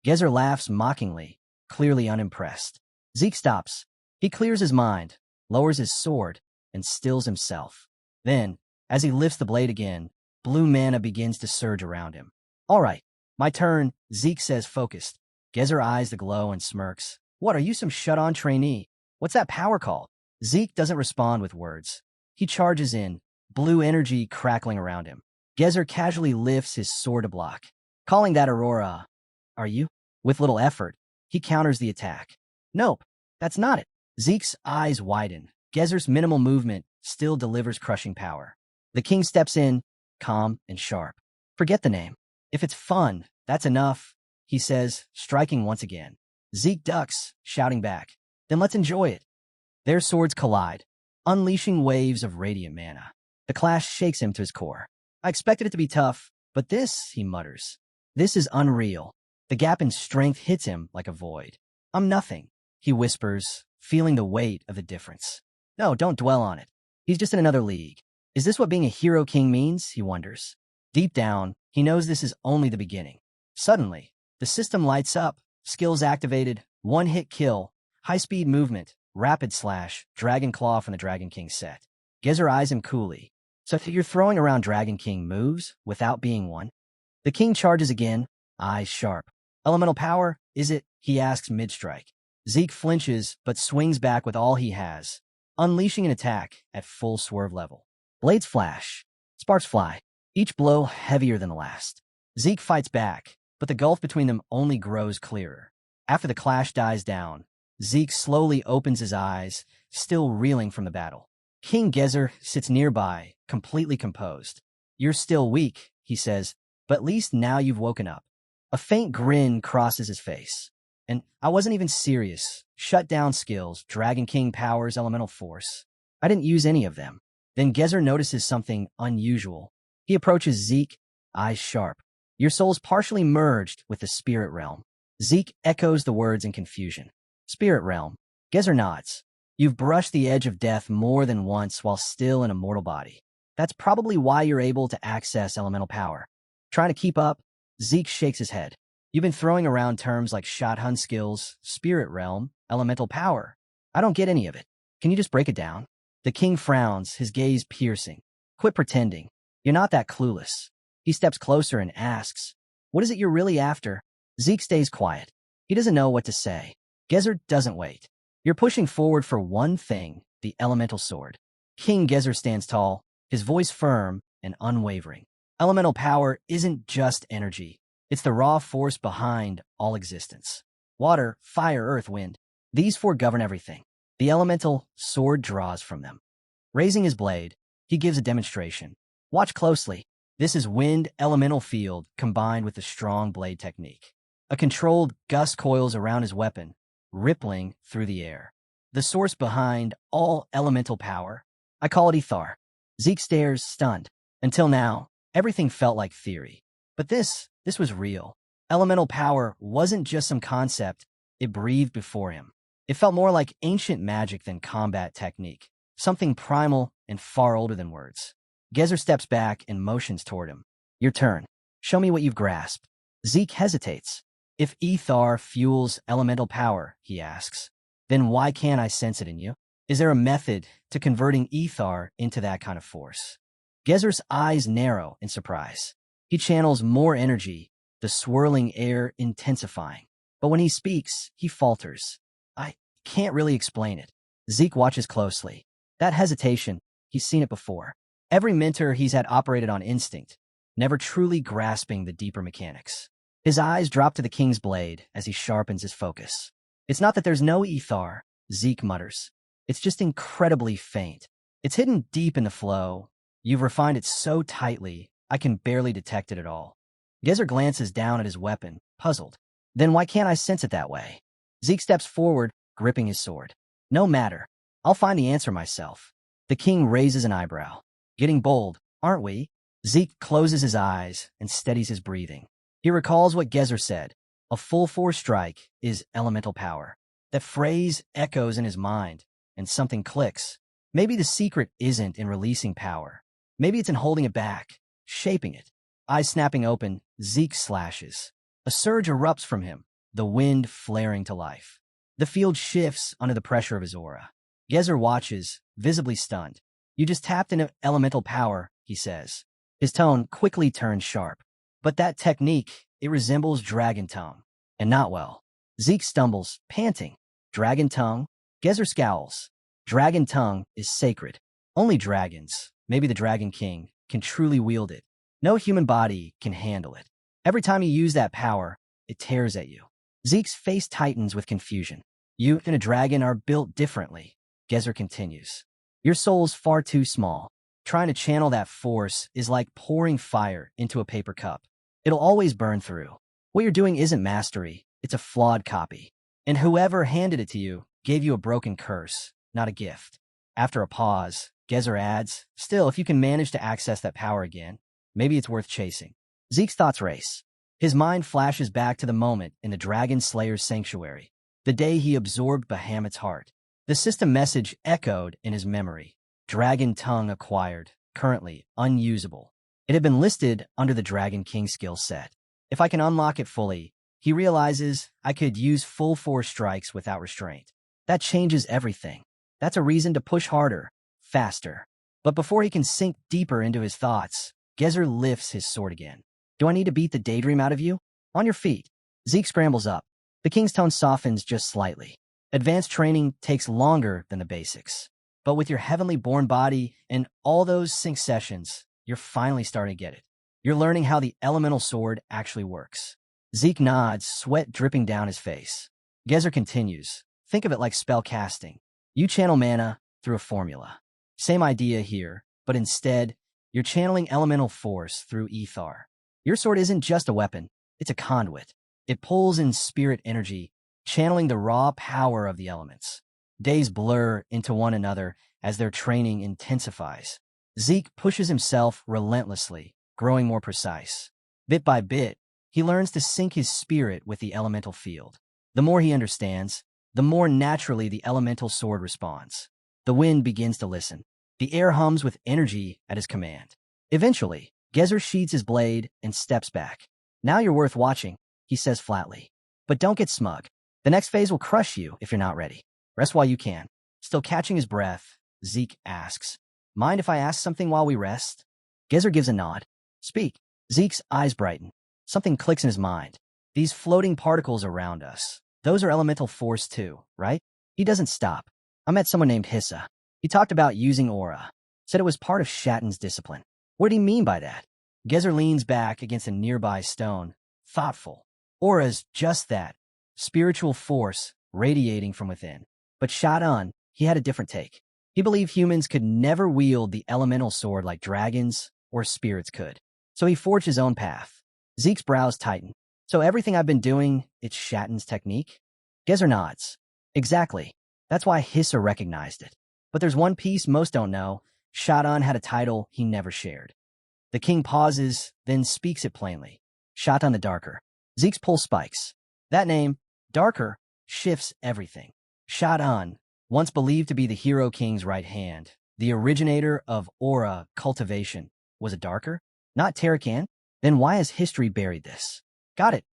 Gezer laughs mockingly, clearly unimpressed. Zeke stops. He clears his mind, lowers his sword, and stills himself. Then, as he lifts the blade again, blue mana begins to surge around him. All right, my turn, Zeke says focused. Gezer eyes the glow and smirks. What, are you some shut-on trainee? What's that power called? Zeke doesn't respond with words. He charges in, blue energy crackling around him. Gezer casually lifts his sword to block, calling that Aurora. Are you? With little effort, he counters the attack. Nope, that's not it. Zeke's eyes widen. Gezer's minimal movement still delivers crushing power. The king steps in, calm and sharp. Forget the name. If it's fun, that's enough, he says, striking once again. Zeke ducks, shouting back. Then let's enjoy it. Their swords collide, unleashing waves of radiant mana. The clash shakes him to his core. I expected it to be tough, but this, he mutters. This is unreal. The gap in strength hits him like a void. I'm nothing, he whispers, feeling the weight of the difference. No, don't dwell on it. He's just in another league. Is this what being a hero king means? He wonders. Deep down, he knows this is only the beginning. Suddenly, the system lights up, skills activated, one-hit kill, high-speed movement, rapid slash, Dragon Claw from the Dragon King set. Gezer eyes him coolly. So you're throwing around Dragon King moves without being one? The king charges again, eyes sharp. Elemental power, is it? He asks mid-strike. Zeke flinches, but swings back with all he has, unleashing an attack at full swerve level. Blades flash. Sparks fly, each blow heavier than the last. Zeke fights back, but the gulf between them only grows clearer. After the clash dies down, Zeke slowly opens his eyes, still reeling from the battle. King Gezer sits nearby, completely composed. You're still weak, he says, but at least now you've woken up. A faint grin crosses his face. And I wasn't even serious. Shut down skills, Dragon King powers, elemental force. I didn't use any of them. Then Gezer notices something unusual. He approaches Zeke, eyes sharp. Your soul's partially merged with the spirit realm. Zeke echoes the words in confusion. Spirit realm. Gezer nods. You've brushed the edge of death more than once while still in a mortal body. That's probably why you're able to access elemental power. Trying to keep up? Zeke shakes his head. You've been throwing around terms like shotgun skills, spirit realm, elemental power. I don't get any of it. Can you just break it down? The king frowns, his gaze piercing. Quit pretending. You're not that clueless. He steps closer and asks, what is it you're really after? Zeke stays quiet. He doesn't know what to say. Gezer doesn't wait. You're pushing forward for one thing, the elemental sword. King Gezer stands tall, his voice firm and unwavering. Elemental power isn't just energy. It's the raw force behind all existence. Water, fire, earth, wind. These four govern everything. The elemental sword draws from them. Raising his blade, he gives a demonstration. Watch closely. This is wind elemental field combined with the strong blade technique. A controlled gust coils around his weapon, rippling through the air. The source behind all elemental power. I call it Ethar. Zeke stares, stunned. Until now, everything felt like theory. But this was real. Elemental power wasn't just some concept, it breathed before him. It felt more like ancient magic than combat technique, something primal and far older than words. Gezer steps back and motions toward him. Your turn. Show me what you've grasped. Zeke hesitates. If Ethar fuels elemental power, he asks, then why can't I sense it in you? Is there a method to converting Ethar into that kind of force? Gezer's eyes narrow in surprise. He channels more energy, the swirling air intensifying. But when he speaks, he falters. I can't really explain it. Zeke watches closely. That hesitation, he's seen it before. Every mentor he's had operated on instinct, never truly grasping the deeper mechanics. His eyes drop to the king's blade as he sharpens his focus. It's not that there's no Ethar, Zeke mutters. It's just incredibly faint. It's hidden deep in the flow. You've refined it so tightly, I can barely detect it at all. Gezer glances down at his weapon, puzzled. Then why can't I sense it that way? Zeke steps forward, gripping his sword. No matter. I'll find the answer myself. The king raises an eyebrow. Getting bold, aren't we? Zeke closes his eyes and steadies his breathing. He recalls what Gezer said. A full force strike is elemental power. That phrase echoes in his mind, and something clicks. Maybe the secret isn't in releasing power. Maybe it's in holding it back, shaping it. Eyes snapping open, Zeke slashes. A surge erupts from him, the wind flaring to life. The field shifts under the pressure of his aura. Gezer watches, visibly stunned. You just tapped into elemental power, he says. His tone quickly turns sharp. But that technique, it resembles dragon tongue. And not well. Zeke stumbles, panting. Dragon tongue? Gezer scowls. Dragon tongue is sacred. Only dragons, maybe the Dragon King, can truly wield it. No human body can handle it. Every time you use that power, it tears at you. Zeke's face tightens with confusion. You and a dragon are built differently. Gezer continues. Your soul's far too small. Trying to channel that force is like pouring fire into a paper cup. It'll always burn through. What you're doing isn't mastery, it's a flawed copy. And whoever handed it to you gave you a broken curse, not a gift. After a pause, Gezer adds, still, if you can manage to access that power again, maybe it's worth chasing. Zeke's thoughts race. His mind flashes back to the moment in the Dragonslayer's sanctuary, the day he absorbed Bahamut's heart. The system message echoed in his memory. Dragon tongue acquired, currently unusable. It had been listed under the Dragon King skill set. If I can unlock it fully, he realizes I could use full force strikes without restraint. That changes everything. That's a reason to push harder, faster. But before he can sink deeper into his thoughts, Gezer lifts his sword again. Do I need to beat the daydream out of you? On your feet. Zeke scrambles up. The king's tone softens just slightly. Advanced training takes longer than the basics. But with your heavenly born body and all those sync sessions, you're finally starting to get it. You're learning how the elemental sword actually works. Zeke nods, sweat dripping down his face. Gezer continues. Think of it like spell casting. You channel mana through a formula. Same idea here, but instead, you're channeling elemental force through ether. Your sword isn't just a weapon, it's a conduit. It pulls in spirit energy, channeling the raw power of the elements. Days blur into one another as their training intensifies. Zeke pushes himself relentlessly, growing more precise. Bit by bit, he learns to sync his spirit with the elemental field. The more he understands, the more naturally the elemental sword responds. The wind begins to listen. The air hums with energy at his command. Eventually, Gezer sheathes his blade and steps back. Now you're worth watching, he says flatly. But don't get smug. The next phase will crush you if you're not ready. Rest while you can. Still catching his breath, Zeke asks, mind if I ask something while we rest? Gezer gives a nod. Speak. Zeke's eyes brighten. Something clicks in his mind. These floating particles around us. Those are elemental force too, right? He doesn't stop. I met someone named Hissa. He talked about using aura. Said it was part of Shatten's discipline. What did he mean by that? Gezer leans back against a nearby stone, thoughtful. Aura's just that. Spiritual force radiating from within. But Shatun, he had a different take. He believed humans could never wield the elemental sword like dragons or spirits could. So he forged his own path. Zeke's brows tighten. So everything I've been doing, it's Shatten's technique? Gezer nods. Exactly. That's why Hissa recognized it. But there's one piece most don't know. Shatun had a title he never shared. The king pauses, then speaks it plainly. Shatun the Darker. Zeke's pulse spikes. That name, Darker, shifts everything. Shatun, once believed to be the Hero King's right hand, the originator of aura cultivation, was a Darker? Not Terracan? Then why has history buried this? Got it,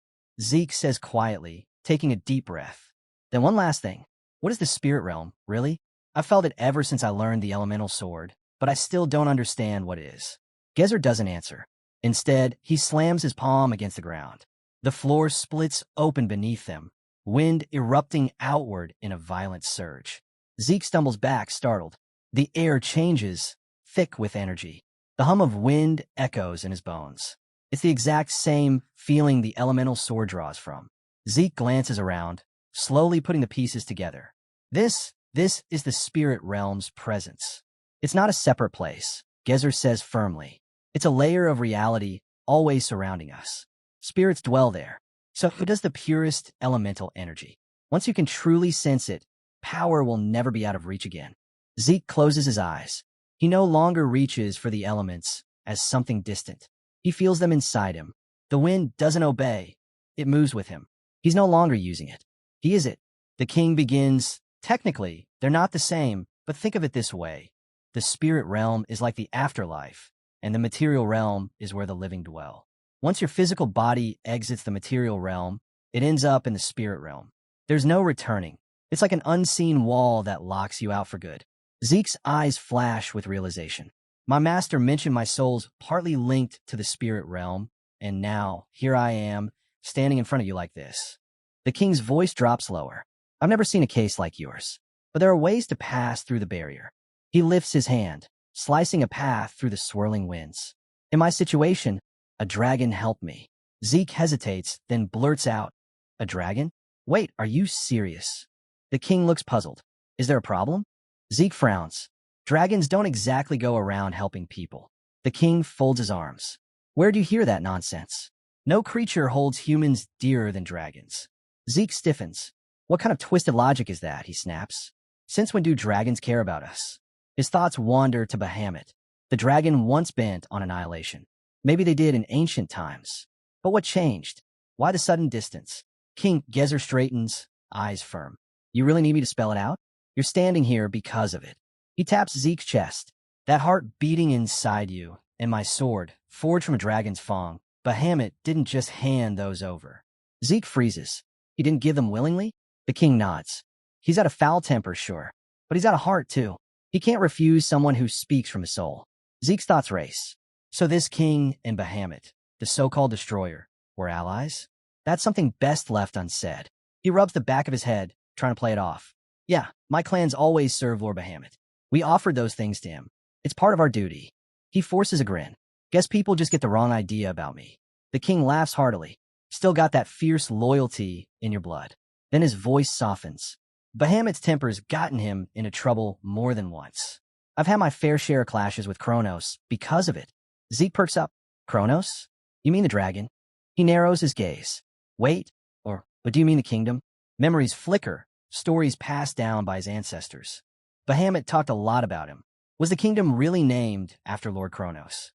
Zeke says quietly, taking a deep breath. Then one last thing. What is the spirit realm, really? I've felt it ever since I learned the elemental sword, but I still don't understand what it is. Gezer doesn't answer. Instead, he slams his palm against the ground. The floor splits open beneath them, wind erupting outward in a violent surge. Zeke stumbles back, startled. The air changes, thick with energy. The hum of wind echoes in his bones. It's the exact same feeling the elemental sword draws from. Zeke glances around, slowly putting the pieces together. This is the spirit realm's presence. It's not a separate place, Gezer says firmly. It's a layer of reality always surrounding us. Spirits dwell there. So does the purest elemental energy. Once you can truly sense it, power will never be out of reach again. Zeke closes his eyes. He no longer reaches for the elements as something distant. He feels them inside him. The wind doesn't obey. It moves with him. He's no longer using it. He is it. The king begins. Technically, they're not the same, but think of it this way. The spirit realm is like the afterlife, and the material realm is where the living dwell. Once your physical body exits the material realm, it ends up in the spirit realm. There's no returning. It's like an unseen wall that locks you out for good. Zeke's eyes flash with realization. My master mentioned my soul's partly linked to the spirit realm, and now, here I am, standing in front of you like this. The king's voice drops lower. I've never seen a case like yours, but there are ways to pass through the barrier. He lifts his hand, slicing a path through the swirling winds. In my situation, a dragon helped me. Zeke hesitates, then blurts out, "A dragon? Wait, are you serious?" The king looks puzzled. Is there a problem? Zeke frowns. Dragons don't exactly go around helping people. The king folds his arms. Where do you hear that nonsense? No creature holds humans dearer than dragons. Zeke stiffens. What kind of twisted logic is that? He snaps. Since when do dragons care about us? His thoughts wander to Bahamut, the dragon once bent on annihilation. Maybe they did in ancient times. But what changed? Why the sudden distance? King Gezer straightens, eyes firm. You really need me to spell it out? You're standing here because of it. He taps Zeke's chest. That heart beating inside you, and my sword, forged from a dragon's fang. Bahamut didn't just hand those over. Zeke freezes. He didn't give them willingly? The king nods. He's got a foul temper, sure, but he's got a heart, too. He can't refuse someone who speaks from his soul. Zeke's thoughts race. So this king and Bahamut, the so-called destroyer, were allies? That's something best left unsaid. He rubs the back of his head, trying to play it off. Yeah, my clans always serve Lord Bahamut. We offered those things to him. It's part of our duty. He forces a grin. Guess people just get the wrong idea about me. The king laughs heartily. Still got that fierce loyalty in your blood. Then his voice softens. Bahamut's temper's gotten him into trouble more than once. I've had my fair share of clashes with Kronos because of it. Zeke perks up. Kronos? You mean the dragon? He narrows his gaze. Wait, but do you mean the kingdom? Memories flicker, stories passed down by his ancestors. Bahamut talked a lot about him. Was the kingdom really named after Lord Kronos?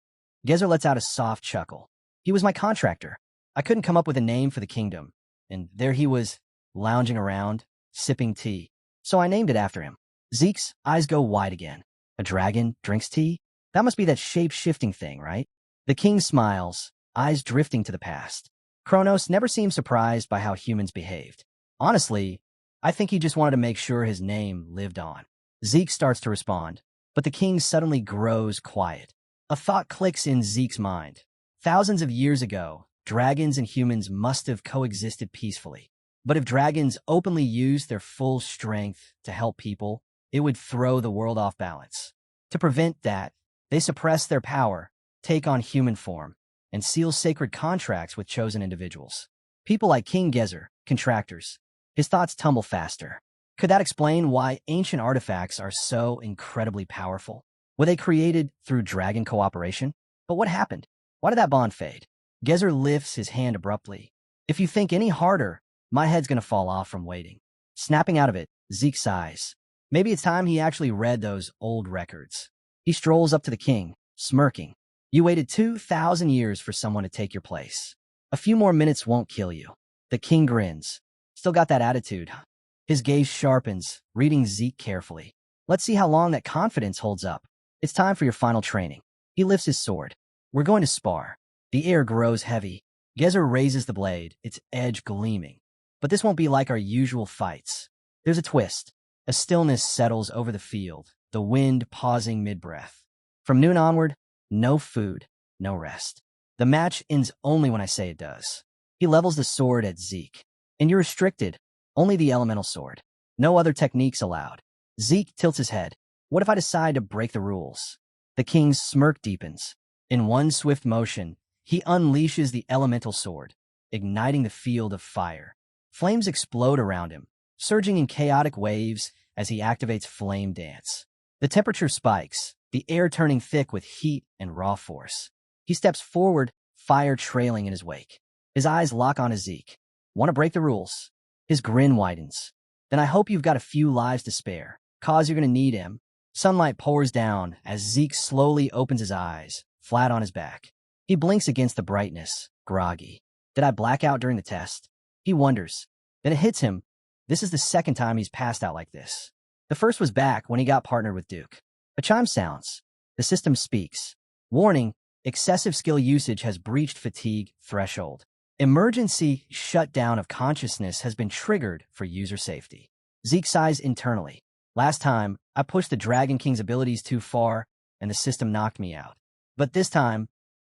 Gezer lets out a soft chuckle. He was my contractor. I couldn't come up with a name for the kingdom, and there he was, lounging around, sipping tea. So I named it after him. Zeke's eyes go wide again. A dragon drinks tea? That must be that shape-shifting thing, right? The king smiles, eyes drifting to the past. Kronos never seemed surprised by how humans behaved. Honestly, I think he just wanted to make sure his name lived on. Zeke starts to respond, but the king suddenly grows quiet. A thought clicks in Zeke's mind. Thousands of years ago, dragons and humans must have coexisted peacefully. But if dragons openly used their full strength to help people, it would throw the world off balance. To prevent that, they suppress their power, take on human form, and seal sacred contracts with chosen individuals. People like King Gezer, contractors. His thoughts tumble faster. Could that explain why ancient artifacts are so incredibly powerful? Were they created through dragon cooperation? But what happened? Why did that bond fade? Gezer lifts his hand abruptly. If you think any harder, my head's gonna fall off from waiting. Snapping out of it, Zeke sighs. Maybe it's time he actually read those old records. He strolls up to the king, smirking. You waited 2,000 years for someone to take your place. A few more minutes won't kill you. The king grins. Still got that attitude, huh? His gaze sharpens, reading Zeke carefully. Let's see how long that confidence holds up. It's time for your final training. He lifts his sword. We're going to spar. The air grows heavy. Gezer raises the blade, its edge gleaming. But this won't be like our usual fights. There's a twist. A stillness settles over the field, the wind pausing mid-breath. From noon onward, no food, no rest. The match ends only when I say it does. He levels the sword at Zeke. And you're restricted. Only the elemental sword. No other techniques allowed. Zeke tilts his head. What if I decide to break the rules? The king's smirk deepens. In one swift motion, he unleashes the elemental sword, igniting the field of fire. Flames explode around him, surging in chaotic waves as he activates Flame Dance. The temperature spikes, the air turning thick with heat and raw force. He steps forward, fire trailing in his wake. His eyes lock on Zeke. Want to break the rules? His grin widens. Then I hope you've got a few lives to spare, cause you're gonna need him. Sunlight pours down as Zeke slowly opens his eyes, flat on his back. He blinks against the brightness, groggy. Did I black out during the test? He wonders. Then it hits him. This is the second time he's passed out like this. The first was back when he got partnered with Duke. A chime sounds. The system speaks. Warning, excessive skill usage has breached fatigue threshold. Emergency shutdown of consciousness has been triggered for user safety. Zeke sighs internally. Last time, I pushed the Dragon King's abilities too far, and the system knocked me out. But this time,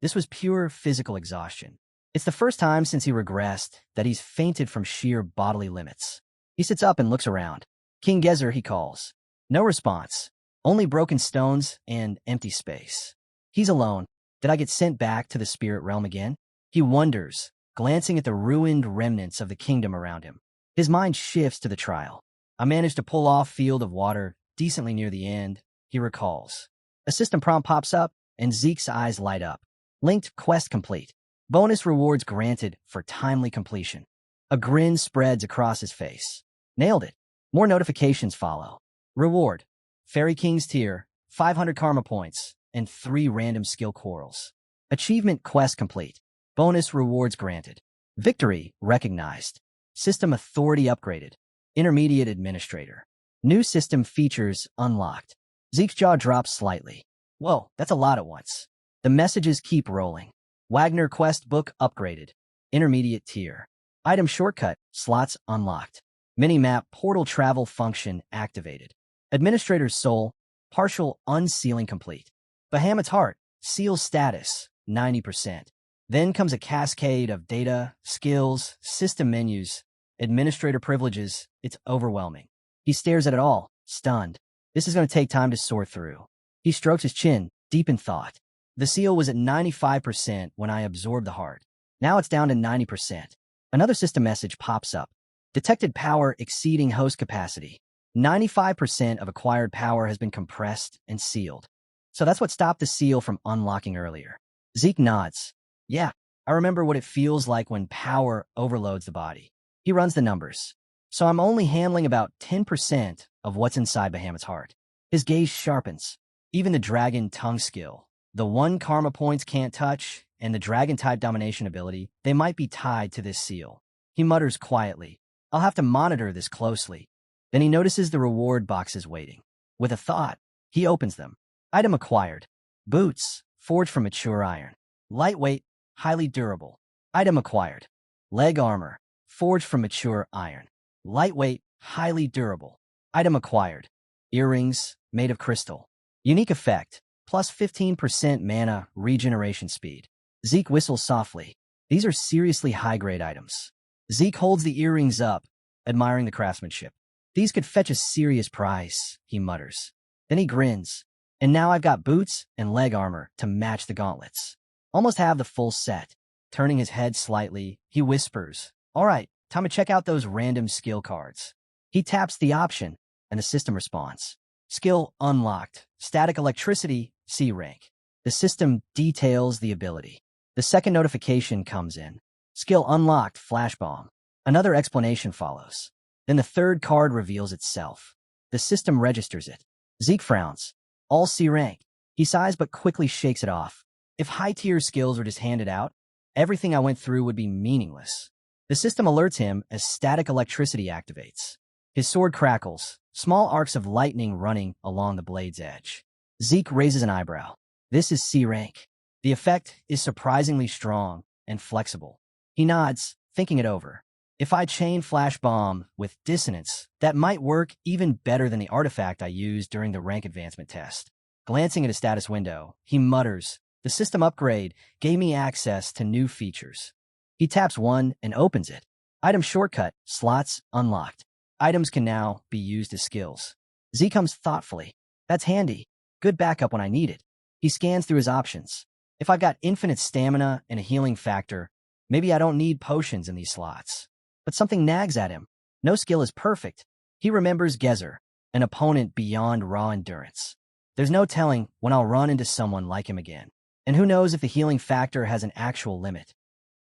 this was pure physical exhaustion. It's the first time since he regressed that he's fainted from sheer bodily limits. He sits up and looks around. King Gezer, he calls. No response. Only broken stones and empty space. He's alone. Did I get sent back to the spirit realm again? He wonders, glancing at the ruined remnants of the kingdom around him. His mind shifts to the trial. I managed to pull off Field of Water decently near the end, he recalls. A system prompt pops up, and Zeke's eyes light up. Linked quest complete. Bonus rewards granted for timely completion. A grin spreads across his face. Nailed it. More notifications follow. Reward. Fairy King's tier, 500 karma points, and 3 random skill quarrels. Achievement quest complete. Bonus rewards granted. Victory recognized. System authority upgraded. Intermediate administrator. New system features unlocked. Zeke's jaw drops slightly. Whoa, that's a lot at once. The messages keep rolling. Wagner quest book upgraded. Intermediate tier. Item shortcut, slots unlocked. Minimap portal travel function activated. Administrator's soul, partial unsealing complete. Bahamut's heart, seal status, 90%. Then comes a cascade of data, skills, system menus, administrator privileges. It's overwhelming. He stares at it all, stunned. This is going to take time to sort through. He strokes his chin, deep in thought. The seal was at 95% when I absorbed the heart. Now it's down to 90%. Another system message pops up. Detected power exceeding host capacity. 95% of acquired power has been compressed and sealed. So that's what stopped the seal from unlocking earlier. Zeke nods. Yeah, I remember what it feels like when power overloads the body. He runs the numbers. So I'm only handling about 10% of what's inside Bahamut's heart. His gaze sharpens. Even the dragon tongue skill, the one karma points can't touch, and the dragon-type domination ability, they might be tied to this seal. He mutters quietly, I'll have to monitor this closely. Then he notices the reward boxes waiting. With a thought, he opens them. Item acquired. Boots, forged from mature iron. Lightweight, highly durable. Item acquired. Leg armor, forged from mature iron. Lightweight, highly durable. Item acquired. Earrings, made of crystal. Unique effect, plus 15% mana regeneration speed. Zeke whistles softly. These are seriously high-grade items. Zeke holds the earrings up, admiring the craftsmanship. These could fetch a serious price, he mutters. Then he grins. And now I've got boots and leg armor to match the gauntlets. Almost have the full set. Turning his head slightly, he whispers, All right, time to check out those random skill cards. He taps the option, and the system responds. Skill unlocked. Static electricity, C rank. The system details the ability. The second notification comes in. Skill unlocked, flash bomb. Another explanation follows. Then the third card reveals itself. The system registers it. Zeke frowns. All C rank. He sighs but quickly shakes it off. If high-tier skills were just handed out, everything I went through would be meaningless. The system alerts him as static electricity activates. His sword crackles, small arcs of lightning running along the blade's edge. Zeke raises an eyebrow. This is C rank. The effect is surprisingly strong and flexible. He nods, thinking it over. If I chain Flash Bomb with Dissonance, that might work even better than the artifact I used during the rank advancement test. Glancing at his status window, he mutters, The system upgrade gave me access to new features. He taps one and opens it. Item shortcut, slots unlocked. Items can now be used as skills. Zeke comes thoughtfully. That's handy. Good backup when I need it. He scans through his options. If I've got infinite stamina and a healing factor, maybe I don't need potions in these slots. But something nags at him. No skill is perfect. He remembers Gezer, an opponent beyond raw endurance. There's no telling when I'll run into someone like him again. And who knows if the healing factor has an actual limit.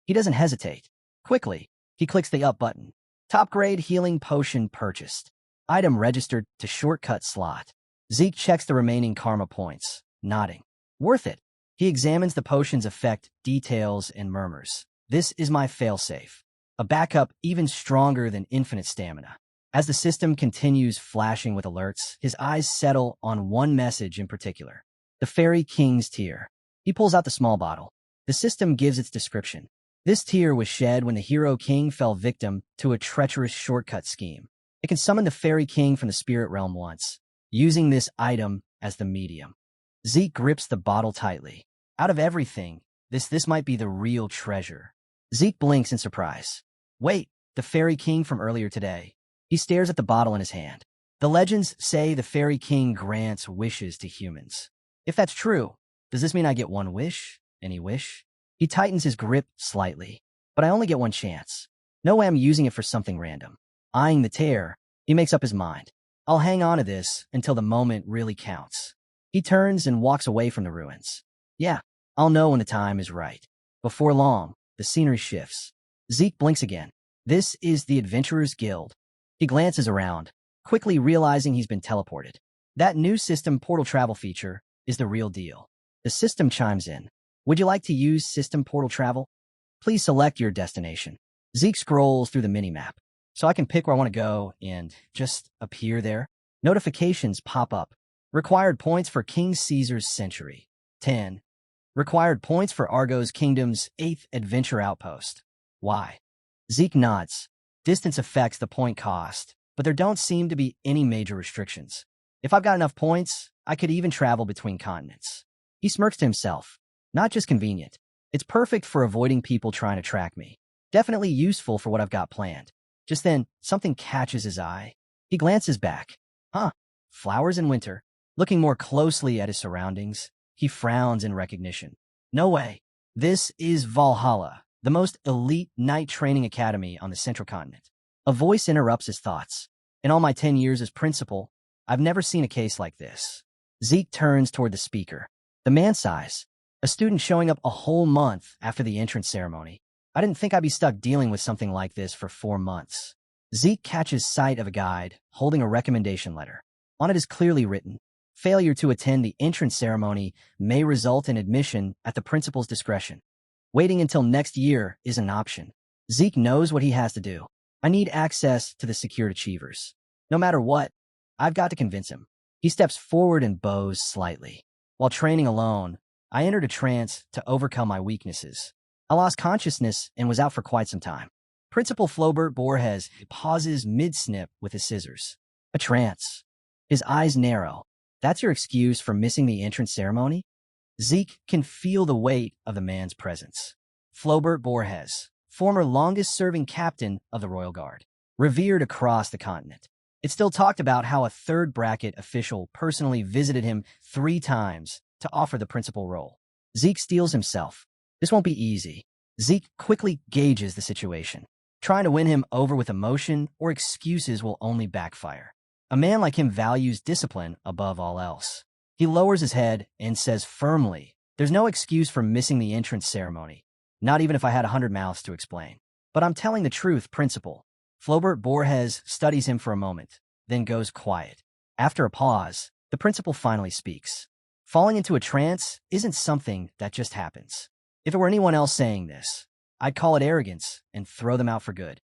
He doesn't hesitate. Quickly, he clicks the up button. Top grade healing potion purchased. Item registered to shortcut slot. Zeke checks the remaining karma points, nodding. Worth it. He examines the potion's effect, details, and murmurs. This is my failsafe. A backup even stronger than infinite stamina. As the system continues flashing with alerts, his eyes settle on one message in particular. The Fairy King's tier. He pulls out the small bottle. The system gives its description. This tear was shed when the hero king fell victim to a treacherous shortcut scheme. It can summon the Fairy King from the spirit realm once, using this item as the medium. Zeke grips the bottle tightly. Out of everything, this might be the real treasure. Zeke blinks in surprise. Wait, the Fairy King from earlier today. He He stares at the bottle in his hand. The legends say the Fairy King grants wishes to humans. If that's true, does this mean I get one wish? Any wish? He tightens his grip slightly. But I only get one chance. No way I'm using it for something random. Eyeing the tear, he makes up his mind. I'll hang on to this until the moment really counts. He turns and walks away from the ruins. Yeah, I'll know when the time is right. Before long, the scenery shifts. Zeke blinks again. This is the Adventurers Guild. He glances around, quickly realizing he's been teleported. That new system portal travel feature is the real deal. The system chimes in. Would you like to use system portal travel? Please select your destination. Zeke scrolls through the minimap, so I can pick where I want to go and just appear there. Notifications pop up. Required points for King Caesar's Century. 10. Required points for Argo's Kingdom's 8th Adventure Outpost. Why? Zeke nods. Distance affects the point cost, but there don't seem to be any major restrictions. If I've got enough points, I could even travel between continents. He smirks to himself. Not just convenient. It's perfect for avoiding people trying to track me. Definitely useful for what I've got planned. Just then, something catches his eye. He glances back. Huh. Flowers in winter. Looking more closely at his surroundings, he frowns in recognition. No way. This is Valhalla, the most elite knight training academy on the Central Continent. A voice interrupts his thoughts. In all my 10 years as principal, I've never seen a case like this. Zeke turns toward the speaker. The man sighs. A student showing up a whole month after the entrance ceremony. I didn't think I'd be stuck dealing with something like this for 4 months. Zeke catches sight of a guide holding a recommendation letter. On it is clearly written, failure to attend the entrance ceremony may result in admission at the principal's discretion. Waiting until next year is an option. Zeke knows what he has to do. I need access to the secured achievers. No matter what, I've got to convince him. He steps forward and bows slightly. While training alone, I entered a trance to overcome my weaknesses. I lost consciousness and was out for quite some time. Principal Flaubert Borges pauses mid-snip with his scissors. A trance. His eyes narrow. That's your excuse for missing the entrance ceremony? Zeke can feel the weight of the man's presence. Flaubert Borges, former longest-serving captain of the Royal Guard, revered across the continent. It still talked about how a third-bracket official personally visited him 3 times to offer the principal role. Zeke steels himself. This won't be easy. Zeke quickly gauges the situation. Trying to win him over with emotion or excuses will only backfire. A man like him values discipline above all else. He lowers his head and says firmly, there's no excuse for missing the entrance ceremony, not even if I had 100 mouths to explain. But I'm telling the truth, Principal. Flaubert Borges studies him for a moment, then goes quiet. After a pause, the principal finally speaks. Falling into a trance isn't something that just happens. If it were anyone else saying this, I'd call it arrogance and throw them out for good.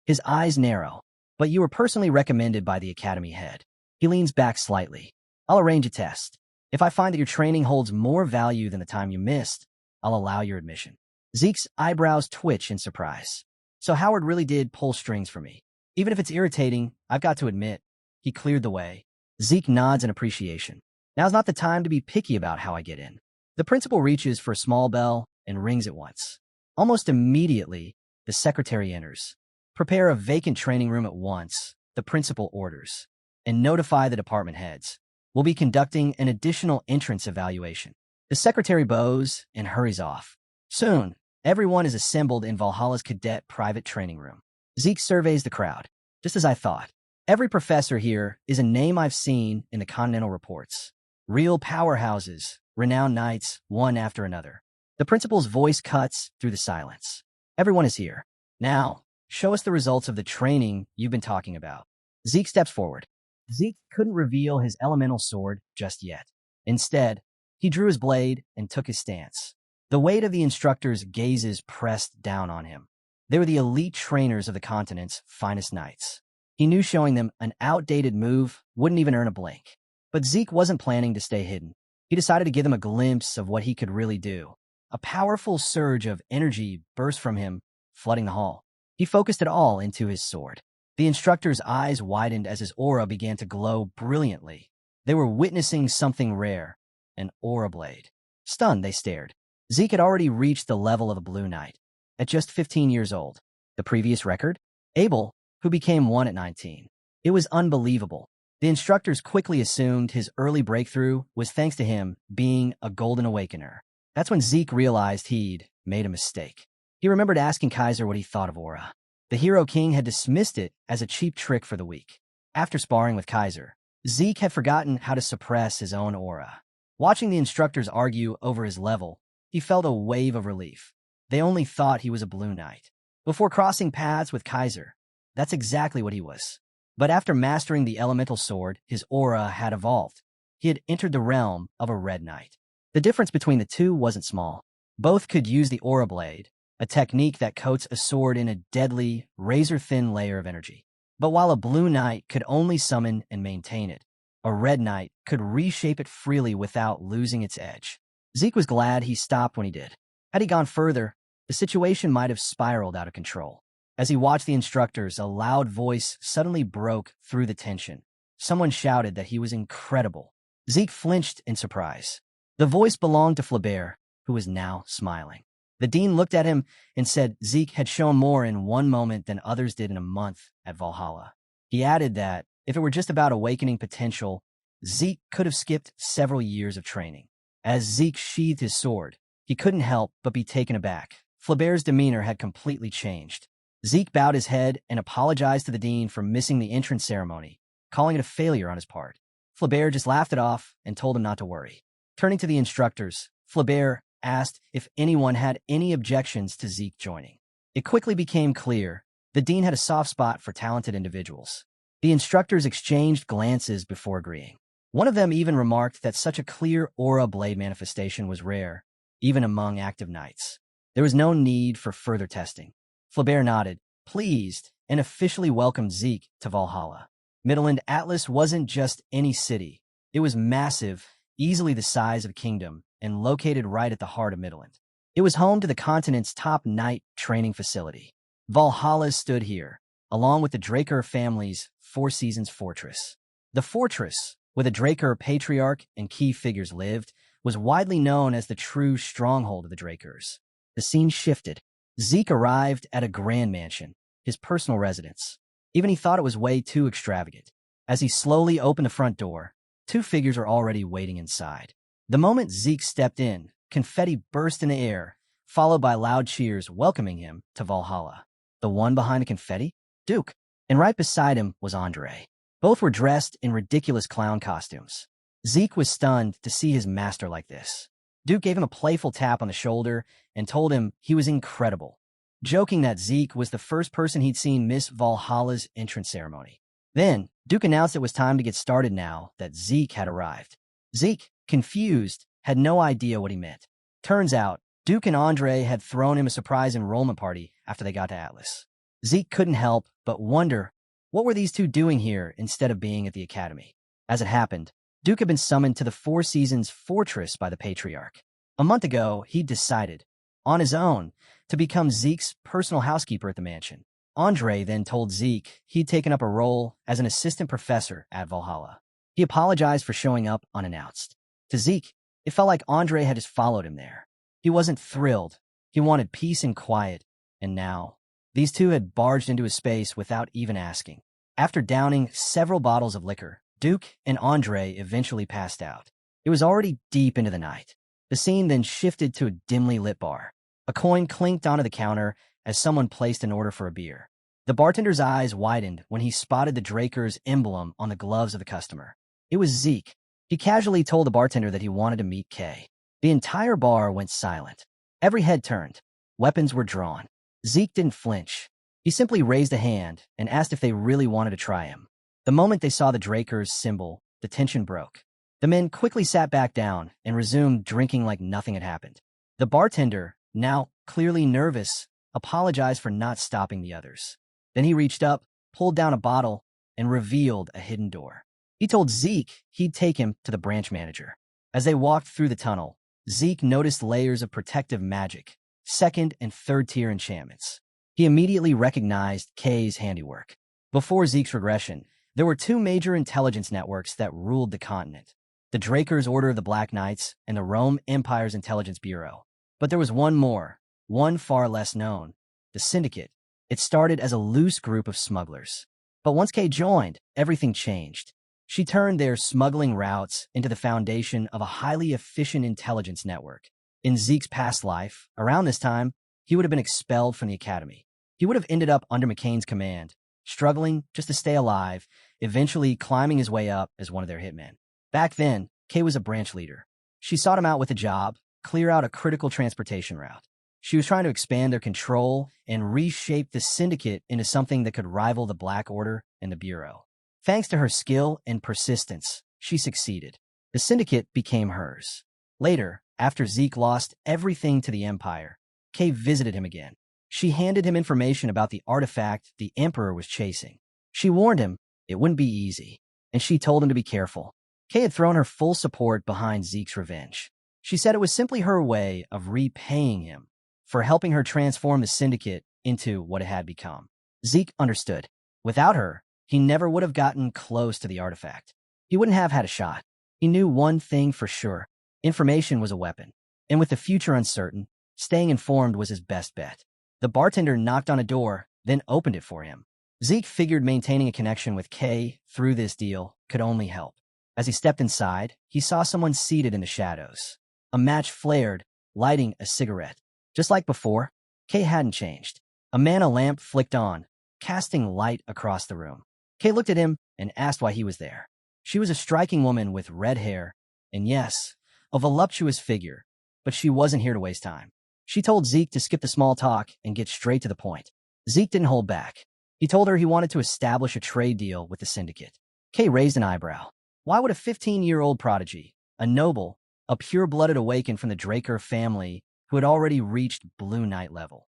His eyes narrow. But you were personally recommended by the academy head. He leans back slightly. I'll arrange a test. If I find that your training holds more value than the time you missed, I'll allow your admission. Zeke's eyebrows twitch in surprise. So Howard really did pull strings for me. Even if it's irritating, I've got to admit, he cleared the way. Zeke nods in appreciation. Now's not the time to be picky about how I get in. The principal reaches for a small bell and rings it once. Almost immediately, the secretary enters. Prepare a vacant training room at once, the principal orders, and notify the department heads. We'll be conducting an additional entrance evaluation. The secretary bows and hurries off. Soon, everyone is assembled in Valhalla's cadet private training room. Zeke surveys the crowd. Just as I thought. Every professor here is a name I've seen in the Continental reports. Real powerhouses, renowned knights, one after another. The principal's voice cuts through the silence. Everyone is here. Now, show us the results of the training you've been talking about. Zeke steps forward. Zeke couldn't reveal his elemental sword just yet. Instead, he drew his blade and took his stance. The weight of the instructor's gazes pressed down on him. They were the elite trainers of the continent's finest knights. He knew showing them an outdated move wouldn't even earn a blink. But Zeke wasn't planning to stay hidden. He decided to give them a glimpse of what he could really do. A powerful surge of energy burst from him, flooding the hall. He focused it all into his sword. The instructor's eyes widened as his aura began to glow brilliantly. They were witnessing something rare, an aura blade. Stunned, they stared. Zeke had already reached the level of a Blue Knight, at just 15 years old. The previous record? Abel, who became one at 19. It was unbelievable. The instructors quickly assumed his early breakthrough was thanks to him being a Golden Awakener. That's when Zeke realized he'd made a mistake. He remembered asking Kaiser what he thought of aura. The Hero King had dismissed it as a cheap trick for the weak. After sparring with Kaiser, Zeke had forgotten how to suppress his own aura. Watching the instructors argue over his level, he felt a wave of relief. They only thought he was a Blue Knight. Before crossing paths with Kaiser, that's exactly what he was. But after mastering the elemental sword, his aura had evolved. He had entered the realm of a Red Knight. The difference between the two wasn't small. Both could use the aura blade, a technique that coats a sword in a deadly, razor-thin layer of energy. But while a Blue Knight could only summon and maintain it, a Red Knight could reshape it freely without losing its edge. Zeke was glad he stopped when he did. Had he gone further, the situation might have spiraled out of control. As he watched the instructors, a loud voice suddenly broke through the tension. Someone shouted that he was incredible. Zeke flinched in surprise. The voice belonged to Flaubert, who was now smiling. The dean looked at him and said Zeke had shown more in one moment than others did in a month at Valhalla. He added that, if it were just about awakening potential, Zeke could have skipped several years of training. As Zeke sheathed his sword, he couldn't help but be taken aback. Flaubert's demeanor had completely changed. Zeke bowed his head and apologized to the dean for missing the entrance ceremony, calling it a failure on his part. Flaubert just laughed it off and told him not to worry. Turning to the instructors, Flaubert asked if anyone had any objections to Zeke joining. It quickly became clear the dean had a soft spot for talented individuals. The instructors exchanged glances before agreeing. One of them even remarked that such a clear aura blade manifestation was rare, even among active knights. There was no need for further testing. Flaubert nodded, pleased, and officially welcomed Zeke to Valhalla. Midland Atlas wasn't just any city. It was massive, easily the size of a kingdom, and located right at the heart of Midland. It was home to the continent's top knight training facility. Valhalla stood here, along with the Draker family's Four Seasons fortress. The fortress, where the Draker patriarch and key figures lived, was widely known as the true stronghold of the Drakers. The scene shifted. Zeke arrived at a grand mansion, his personal residence. Even he thought it was way too extravagant. As he slowly opened the front door, two figures were already waiting inside. The moment Zeke stepped in, confetti burst in the air, followed by loud cheers welcoming him to Valhalla. The one behind the confetti? Duke. And right beside him was Andre. Both were dressed in ridiculous clown costumes. Zeke was stunned to see his master like this. Duke gave him a playful tap on the shoulder and told him he was incredible, joking that Zeke was the first person he'd seen miss Valhalla's entrance ceremony. Then, Duke announced it was time to get started now that Zeke had arrived. Zeke, confused, had no idea what he meant. Turns out, Duke and Andre had thrown him a surprise enrollment party after they got to Atlas. Zeke couldn't help but wonder, what were these two doing here instead of being at the academy? As it happened, Duke had been summoned to the Four Seasons fortress by the Patriarch. A month ago, he'd decided, on his own, to become Zeke's personal housekeeper at the mansion. Andre then told Zeke he'd taken up a role as an assistant professor at Valhalla. He apologized for showing up unannounced. To Zeke, it felt like Andre had just followed him there. He wasn't thrilled. He wanted peace and quiet, and now, these two had barged into his space without even asking. After downing several bottles of liquor, Duke and Andre eventually passed out. It was already deep into the night. The scene then shifted to a dimly lit bar. A coin clinked onto the counter as someone placed an order for a beer. The bartender's eyes widened when he spotted the Draker's emblem on the gloves of the customer. It was Zeke. He casually told the bartender that he wanted to meet Kay. The entire bar went silent. Every head turned. Weapons were drawn. Zeke didn't flinch. He simply raised a hand and asked if they really wanted to try him. The moment they saw the Draker's symbol, the tension broke. The men quickly sat back down and resumed drinking like nothing had happened. The bartender, now clearly nervous, apologized for not stopping the others. Then he reached up, pulled down a bottle, and revealed a hidden door. He told Zeke he'd take him to the branch manager. As they walked through the tunnel, Zeke noticed layers of protective magic, second and third tier enchantments. He immediately recognized Kay's handiwork. Before Zeke's regression, there were two major intelligence networks that ruled the continent: the Draker's Order of the Black Knights and the Rome Empire's Intelligence Bureau. But there was one more, one far less known: the Syndicate. It started as a loose group of smugglers. But once Kay joined, everything changed. She turned their smuggling routes into the foundation of a highly efficient intelligence network. In Zeke's past life, around this time, he would have been expelled from the academy. He would have ended up under McCain's command, struggling just to stay alive, eventually climbing his way up as one of their hitmen. Back then, Kay was a branch leader. She sought him out with a job, clear out a critical transportation route. She was trying to expand their control and reshape the syndicate into something that could rival the Black Order and the Bureau. Thanks to her skill and persistence, she succeeded. The syndicate became hers. Later, after Zeke lost everything to the Empire, Kay visited him again. She handed him information about the artifact the Emperor was chasing. She warned him it wouldn't be easy, and she told him to be careful. Kay had thrown her full support behind Zeke's revenge. She said it was simply her way of repaying him for helping her transform the syndicate into what it had become. Zeke understood. Without her, he never would have gotten close to the artifact. He wouldn't have had a shot. He knew one thing for sure. Information was a weapon. And with the future uncertain, staying informed was his best bet. The bartender knocked on a door, then opened it for him. Zeke figured maintaining a connection with Kay through this deal could only help. As he stepped inside, he saw someone seated in the shadows. A match flared, lighting a cigarette. Just like before, Kay hadn't changed. A mana lamp flicked on, casting light across the room. Kay looked at him and asked why he was there. She was a striking woman with red hair, and yes, a voluptuous figure, but she wasn't here to waste time. She told Zeke to skip the small talk and get straight to the point. Zeke didn't hold back. He told her he wanted to establish a trade deal with the syndicate. Kay raised an eyebrow. Why would a 15-year-old prodigy, a noble, a pure-blooded awakened from the Draker family who had already reached Blue Knight level,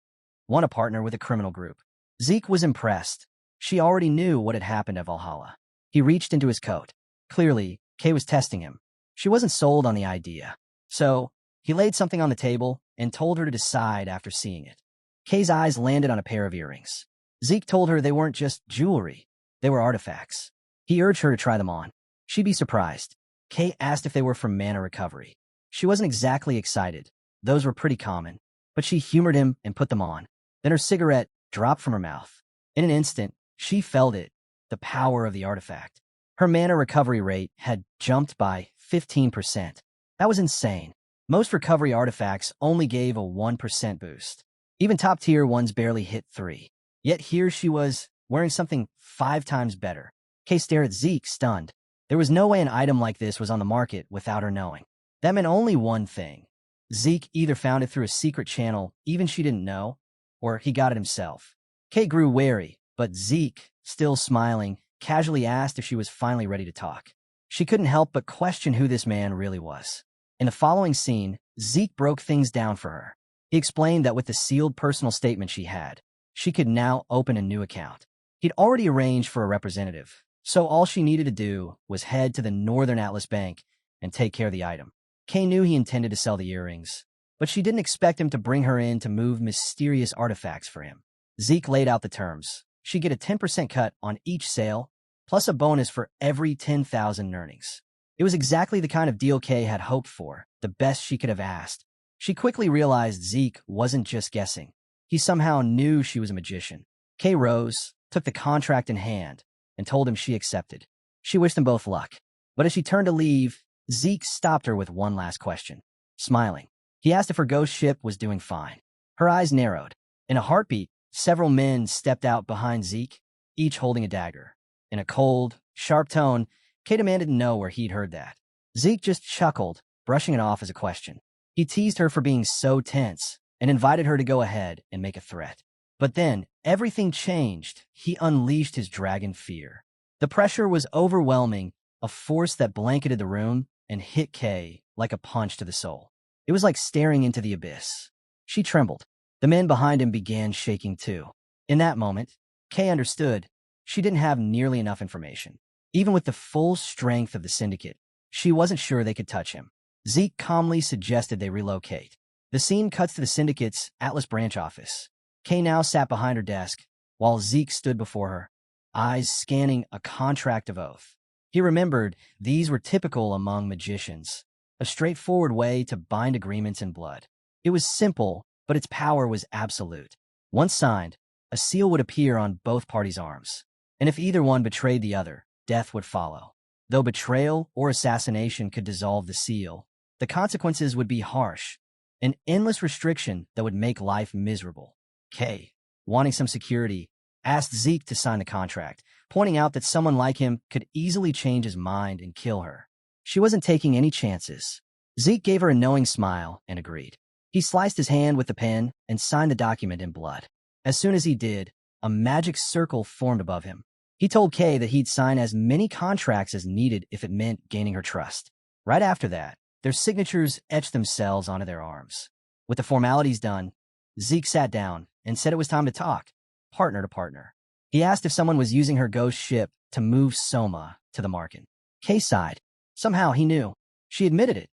want to partner with a criminal group? Zeke was impressed. She already knew what had happened at Valhalla. He reached into his coat. Clearly, Kay was testing him. She wasn't sold on the idea. So, he laid something on the table and told her to decide after seeing it. Kay's eyes landed on a pair of earrings. Zeke told her they weren't just jewelry. They were artifacts. He urged her to try them on. She'd be surprised. Kay asked if they were from mana recovery. She wasn't exactly excited. Those were pretty common. But she humored him and put them on. Then her cigarette dropped from her mouth. In an instant, she felt it, the power of the artifact. Her mana recovery rate had jumped by 15%. That was insane. Most recovery artifacts only gave a 1% boost. Even top-tier ones barely hit 3. Yet here she was, wearing something 5 times better. Kay stared at Zeke, stunned. There was no way an item like this was on the market without her knowing. That meant only one thing. Zeke either found it through a secret channel even she didn't know, or he got it himself. Kay grew wary, but Zeke, still smiling, casually asked if she was finally ready to talk. She couldn't help but question who this man really was. In the following scene, Zeke broke things down for her. He explained that with the sealed personal statement she had, she could now open a new account. He'd already arranged for a representative, so all she needed to do was head to the Northern Atlas Bank and take care of the item. Kay knew he intended to sell the earrings, but she didn't expect him to bring her in to move mysterious artifacts for him. Zeke laid out the terms. She'd get a 10% cut on each sale, plus a bonus for every 10,000 earnings. It was exactly the kind of deal Kay had hoped for, the best she could have asked. She quickly realized Zeke wasn't just guessing. He somehow knew she was a magician. Kay rose, took the contract in hand, and told him she accepted. She wished them both luck. But as she turned to leave, Zeke stopped her with one last question. Smiling, he asked if her ghost ship was doing fine. Her eyes narrowed. In a heartbeat, several men stepped out behind Zeke, each holding a dagger. In a cold, sharp tone, Kay demanded to know where he'd heard that. Zeke just chuckled, brushing it off as a question. He teased her for being so tense and invited her to go ahead and make a threat. But then, everything changed. He unleashed his dragon fear. The pressure was overwhelming, a force that blanketed the room and hit Kay like a punch to the soul. It was like staring into the abyss. She trembled. The men behind him began shaking too. In that moment, Kay understood she didn't have nearly enough information. Even with the full strength of the syndicate, she wasn't sure they could touch him. Zeke calmly suggested they relocate. The scene cuts to the syndicate's Atlas branch office. Kay now sat behind her desk, while Zeke stood before her, eyes scanning a contract of oath. He remembered these were typical among magicians, a straightforward way to bind agreements in blood. It was simple, but its power was absolute. Once signed, a seal would appear on both parties' arms. and if either one betrayed the other, death would follow. Though betrayal or assassination could dissolve the seal, the consequences would be harsh, an endless restriction that would make life miserable. Kay, wanting some security, asked Zeke to sign the contract, pointing out that someone like him could easily change his mind and kill her. She wasn't taking any chances. Zeke gave her a knowing smile and agreed. He sliced his hand with the pen and signed the document in blood. As soon as he did, a magic circle formed above him. He told Kay that he'd sign as many contracts as needed if it meant gaining her trust. Right after that, their signatures etched themselves onto their arms. With the formalities done, Zeke sat down and said it was time to talk, partner to partner. He asked if someone was using her ghost ship to move Soma to the market. Kay sighed. Somehow he knew. She admitted it.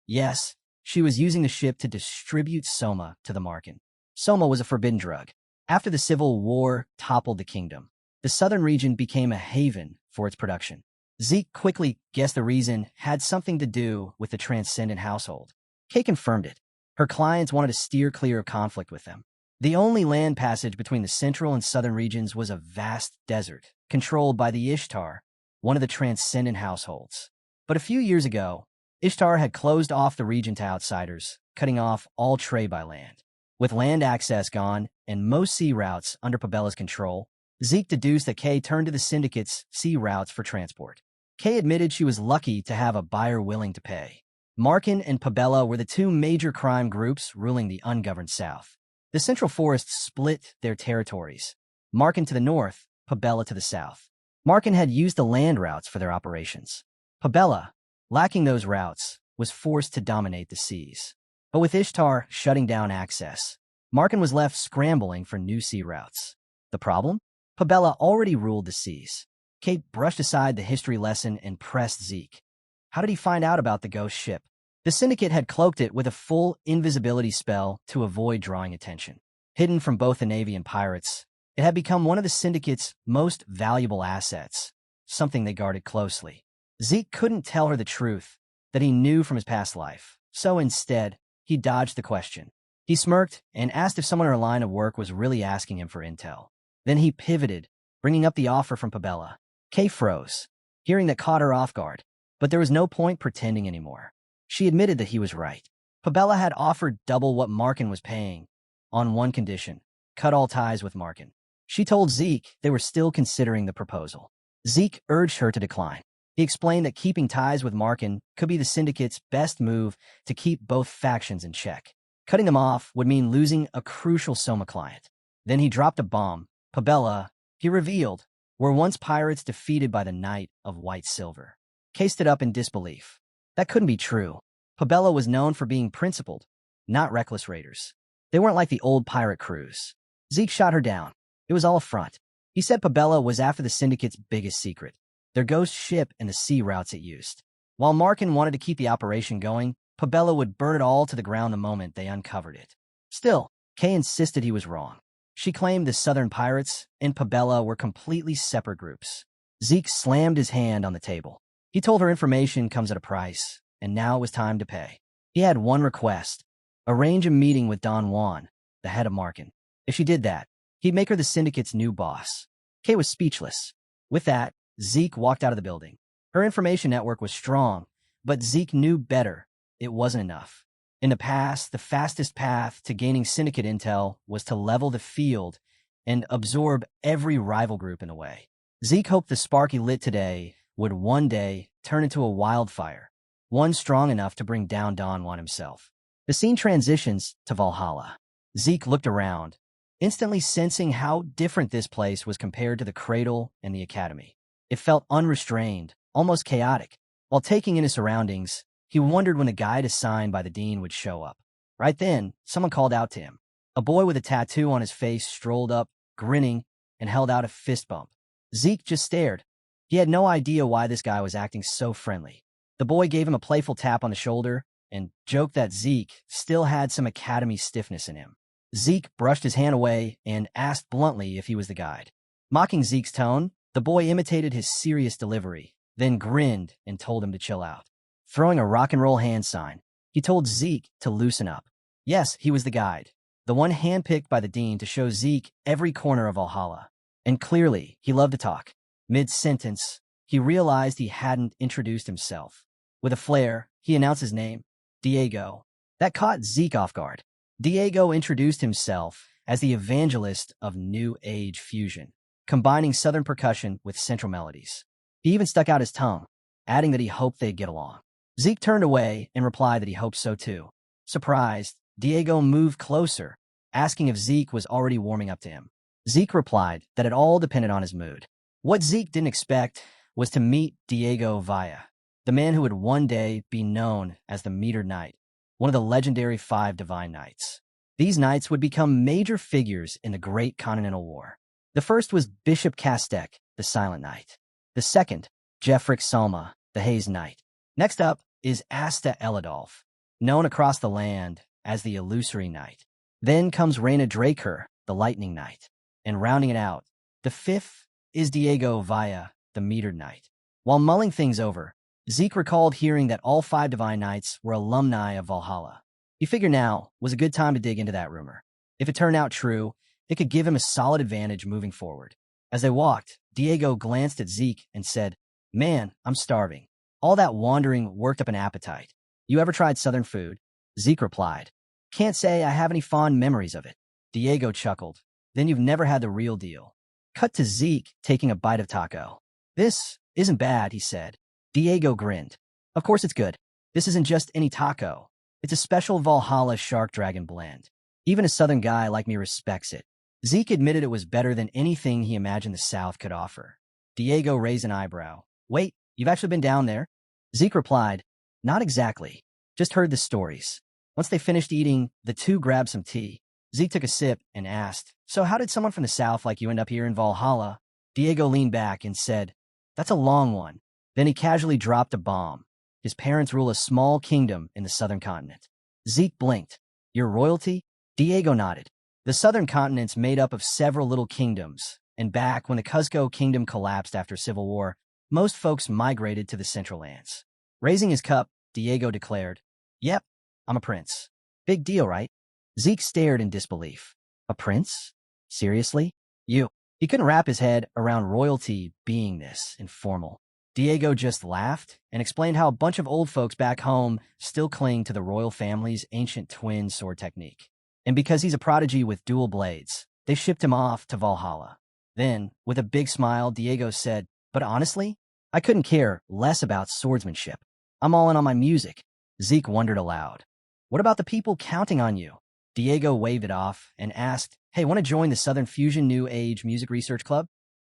Yes, she was using the ship to distribute Soma to the market. Soma was a forbidden drug. After the Civil War toppled the kingdom, the southern region became a haven for its production. Zeke quickly guessed the reason had something to do with the Transcendent household. Kay confirmed it. Her clients wanted to steer clear of conflict with them. The only land passage between the central and southern regions was a vast desert, controlled by the Ishtar, one of the Transcendent households. But a few years ago, Ishtar had closed off the region to outsiders, cutting off all trade by land. With land access gone and most sea routes under Pabella's control, Zeke deduced that Kay turned to the syndicate's sea routes for transport. Kay admitted she was lucky to have a buyer willing to pay. Markin and Pabella were the two major crime groups ruling the ungoverned South. The Central Forest split their territories, Markin to the north, Pabella to the south. Markin had used the land routes for their operations. Pabella, lacking those routes, was forced to dominate the seas. But with Ishtar shutting down access, Markin was left scrambling for new sea routes. The problem? Pabella already ruled the seas. Kate brushed aside the history lesson and pressed Zeke. How did he find out about the ghost ship? The syndicate had cloaked it with a full invisibility spell to avoid drawing attention. Hidden from both the Navy and pirates, it had become one of the syndicate's most valuable assets, something they guarded closely. Zeke couldn't tell her the truth that he knew from his past life, so instead, he dodged the question. He smirked and asked if someone in her line of work was really asking him for intel. Then he pivoted, bringing up the offer from Pabella. Kay froze, hearing that caught her off guard, but there was no point pretending anymore. She admitted that he was right. Pabella had offered double what Markin was paying, on one condition: cut all ties with Markin. She told Zeke they were still considering the proposal. Zeke urged her to decline. He explained that keeping ties with Markin could be the syndicate's best move to keep both factions in check. Cutting them off would mean losing a crucial Soma client. Then he dropped a bomb. Pabella, he revealed, were once pirates defeated by the Knight of White Silver. Kay stood up in disbelief. That couldn't be true. Pabella was known for being principled, not reckless raiders. They weren't like the old pirate crews. Zeke shot her down. It was all a front. He said Pabella was after the syndicate's biggest secret, their ghost ship and the sea routes it used. While Markin wanted to keep the operation going, Pabella would burn it all to the ground the moment they uncovered it. Still, Kay insisted he was wrong. She claimed the Southern Pirates and Pabella were completely separate groups. Zeke slammed his hand on the table. He told her information comes at a price, and now it was time to pay. He had one request: arrange a meeting with Don Juan, the head of Markin. If she did that, he'd make her the syndicate's new boss. Kay was speechless. With that, Zeke walked out of the building. Her information network was strong, but Zeke knew better. It wasn't enough. In the past, the fastest path to gaining syndicate intel was to level the field and absorb every rival group in a way. Zeke hoped the spark he lit today would one day turn into a wildfire, one strong enough to bring down Don Juan himself. The scene transitions to Valhalla. Zeke looked around, instantly sensing how different this place was compared to the Cradle and the Academy. It felt unrestrained, almost chaotic. While taking in his surroundings, he wondered when the guide assigned by the dean would show up. Right then, someone called out to him. A boy with a tattoo on his face strolled up, grinning, and held out a fist bump. Zeke just stared. He had no idea why this guy was acting so friendly. The boy gave him a playful tap on the shoulder and joked that Zeke still had some academy stiffness in him. Zeke brushed his hand away and asked bluntly if he was the guide. Mocking Zeke's tone, the boy imitated his serious delivery, then grinned and told him to chill out. Throwing a rock and roll hand sign, he told Zeke to loosen up. Yes, he was the guide, the one handpicked by the dean to show Zeke every corner of Valhalla. And clearly, he loved to talk. Mid-sentence, he realized he hadn't introduced himself. With a flair, he announced his name, Diego. That caught Zeke off guard. Diego introduced himself as the evangelist of New Age fusion, combining Southern percussion with Central melodies. He even stuck out his tongue, adding that he hoped they'd get along. Zeke turned away and replied that he hoped so too. Surprised, Diego moved closer, asking if Zeke was already warming up to him. Zeke replied that it all depended on his mood. What Zeke didn't expect was to meet Diego Vaya, the man who would one day be known as the Metered Knight, one of the legendary 5 Divine Knights. These knights would become major figures in the Great Continental War. The first was Bishop Kastek, the Silent Knight. The second, Jeffrick Salma, the Haze Knight. Next up is Asta Eladolf, known across the land as the Illusory Knight. Then comes Reyna Draker, the Lightning Knight. And rounding it out, the fifth is Diego Vaya, the Metered Knight. While mulling things over, Zeke recalled hearing that all 5 Divine Knights were alumni of Valhalla. He figured now was a good time to dig into that rumor. If it turned out true, it could give him a solid advantage moving forward. As they walked, Diego glanced at Zeke and said, "Man, I'm starving. All that wandering worked up an appetite. You ever tried Southern food?" Zeke replied, "Can't say I have any fond memories of it." Diego chuckled, "Then you've never had the real deal." Cut to Zeke taking a bite of taco. "This isn't bad," he said. Diego grinned. "Of course it's good. This isn't just any taco. It's a special Valhalla Shark Dragon blend. Even a Southern guy like me respects it." Zeke admitted it was better than anything he imagined the South could offer. Diego raised an eyebrow. "Wait, you've actually been down there?" Zeke replied, "Not exactly. Just heard the stories." Once they finished eating, the two grabbed some tea. Zeke took a sip and asked, "So how did someone from the South like you end up here in Valhalla?" Diego leaned back and said, "That's a long one." Then he casually dropped a bomb. His parents rule a small kingdom in the southern continent. Zeke blinked. "Your royalty?" Diego nodded. The southern continent's made up of several little kingdoms, and back when the Cuzco kingdom collapsed after civil war, most folks migrated to the central lands. Raising his cup, Diego declared, "Yep, I'm a prince." "Big deal, right?" Zeke stared in disbelief. "A prince? Seriously? You?" He couldn't wrap his head around royalty being this informal. Diego just laughed and explained how a bunch of old folks back home still cling to the royal family's ancient twin sword technique. And because he's a prodigy with dual blades, they shipped him off to Valhalla. Then, with a big smile, Diego said, "But honestly, I couldn't care less about swordsmanship. I'm all in on my music." Zeke wondered aloud. "What about the people counting on you?" Diego waved it off and asked, "Hey, want to join the Southern Fusion New Age Music Research Club?"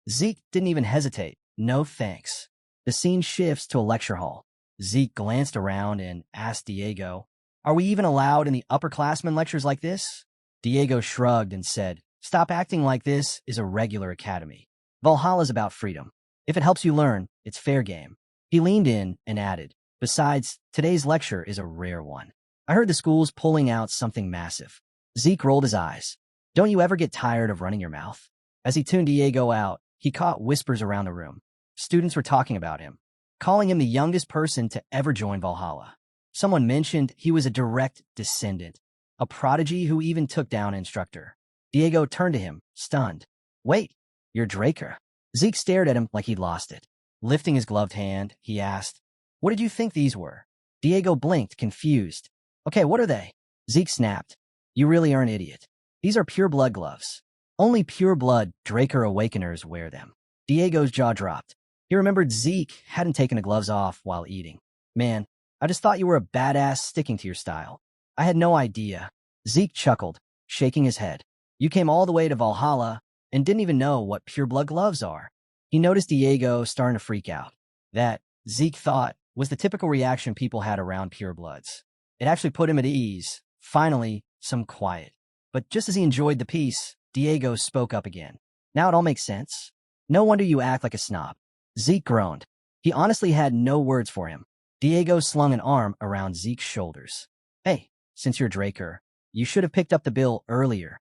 Zeke didn't even hesitate. "No thanks." The scene shifts to a lecture hall. Zeke glanced around and asked Diego, "Are we even allowed in the upperclassmen lectures like this?" Diego shrugged and said, "Stop acting like this is a regular academy. Valhalla's about freedom. If it helps you learn, it's fair game." He leaned in and added, "Besides, today's lecture is a rare one. I heard the school's pulling out something massive." Zeke rolled his eyes. "Don't you ever get tired of running your mouth?" As he tuned Diego out, he caught whispers around the room. Students were talking about him, calling him the youngest person to ever join Valhalla. Someone mentioned he was a direct descendant, a prodigy who even took down an instructor. Diego turned to him, stunned. "Wait, you're Draker." Zeke stared at him like he'd lost it. Lifting his gloved hand, he asked, "What did you think these were?" Diego blinked, confused. "Okay, what are they?" Zeke snapped, "You really are an idiot. These are pure-blood gloves. Only pure-blood Draker Awakeners wear them." Diego's jaw dropped. He remembered Zeke hadn't taken the gloves off while eating. "Man, I just thought you were a badass sticking to your style. I had no idea." Zeke chuckled, shaking his head. "You came all the way to Valhalla and didn't even know what pure-blood gloves are." He noticed Diego starting to freak out. That, Zeke thought, was the typical reaction people had around purebloods. It actually put him at ease. Finally, some quiet. But just as he enjoyed the peace, Diego spoke up again. "Now it all makes sense. No wonder you act like a snob." Zeke groaned. He honestly had no words for him. Diego slung an arm around Zeke's shoulders. "Hey, since you're Draker, you should have picked up the bill earlier."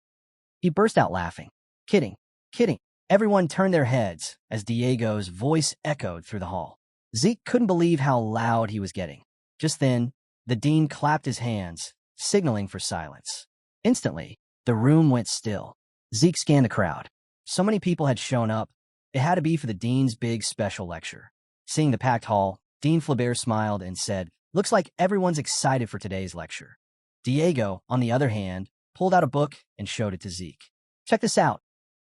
He burst out laughing. "Kidding, kidding." Everyone turned their heads as Diego's voice echoed through the hall. Zeke couldn't believe how loud he was getting. Just then, the dean clapped his hands, signaling for silence. Instantly, the room went still. Zeke scanned the crowd. So many people had shown up. It had to be for the dean's big special lecture. Seeing the packed hall, Dean Flaubert smiled and said, "Looks like everyone's excited for today's lecture." Diego, on the other hand, pulled out a book and showed it to Zeke. "Check this out.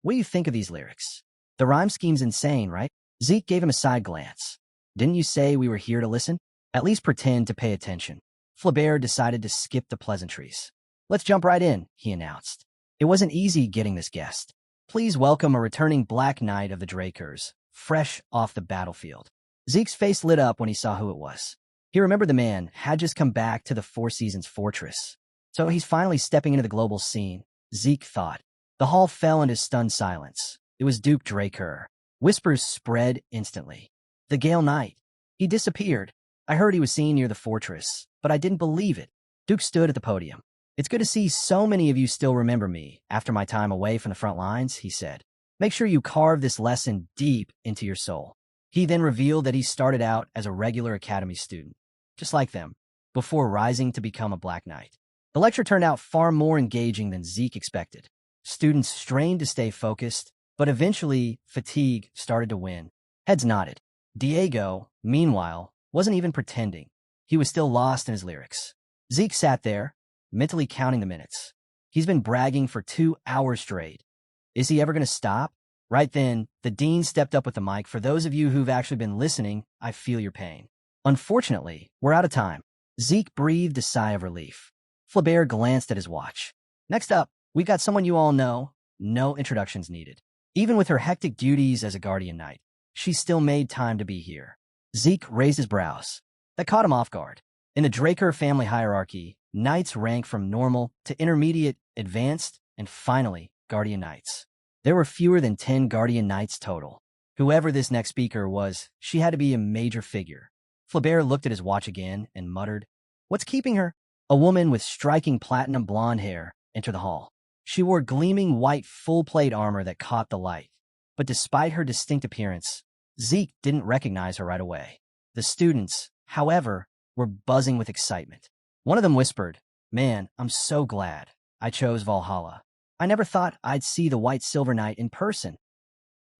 What do you think of these lyrics? The rhyme scheme's insane, right?" Zeke gave him a side glance. "Didn't you say we were here to listen? At least pretend to pay attention." Flaubert decided to skip the pleasantries. "Let's jump right in," he announced. It wasn't easy getting this guest. "Please welcome a returning Black Knight of the Drakers, fresh off the battlefield." Zeke's face lit up when he saw who it was. He remembered the man had just come back to the Four Seasons fortress. So he's finally stepping into the global scene, Zeke thought. The hall fell into stunned silence. It was Duke Draker. Whispers spread instantly. "The Gale Knight. He disappeared. I heard he was seen near the fortress, but I didn't believe it." Duke stood at the podium. "It's good to see so many of you still remember me after my time away from the front lines," he said. "Make sure you carve this lesson deep into your soul." He then revealed that he started out as a regular academy student, just like them, before rising to become a Black Knight. The lecture turned out far more engaging than Zeke expected. Students strained to stay focused, but eventually fatigue started to win. Heads nodded. Diego, meanwhile, wasn't even pretending. He was still lost in his lyrics. Zeke sat there, mentally counting the minutes. He's been bragging for 2 hours straight. Is he ever going to stop? Right then, the dean stepped up with the mic. "For those of you who've actually been listening, I feel your pain. Unfortunately, we're out of time." Zeke breathed a sigh of relief. Flaubert glanced at his watch. "Next up, we got someone you all know. No introductions needed. Even with her hectic duties as a guardian knight, she still made time to be here." Zeke raised his brows. That caught him off guard. In the Draker family hierarchy, knights rank from normal to intermediate, advanced, and finally, guardian knights. There were fewer than 10 guardian knights total. Whoever this next speaker was, she had to be a major figure. Flaubert looked at his watch again and muttered, "What's keeping her?" A woman with striking platinum blonde hair entered the hall. She wore gleaming white full-plate armor that caught the light. But despite her distinct appearance, Zeke didn't recognize her right away. The students, however, were buzzing with excitement. One of them whispered, "Man, I'm so glad I chose Valhalla. I never thought I'd see the White Silver Knight in person."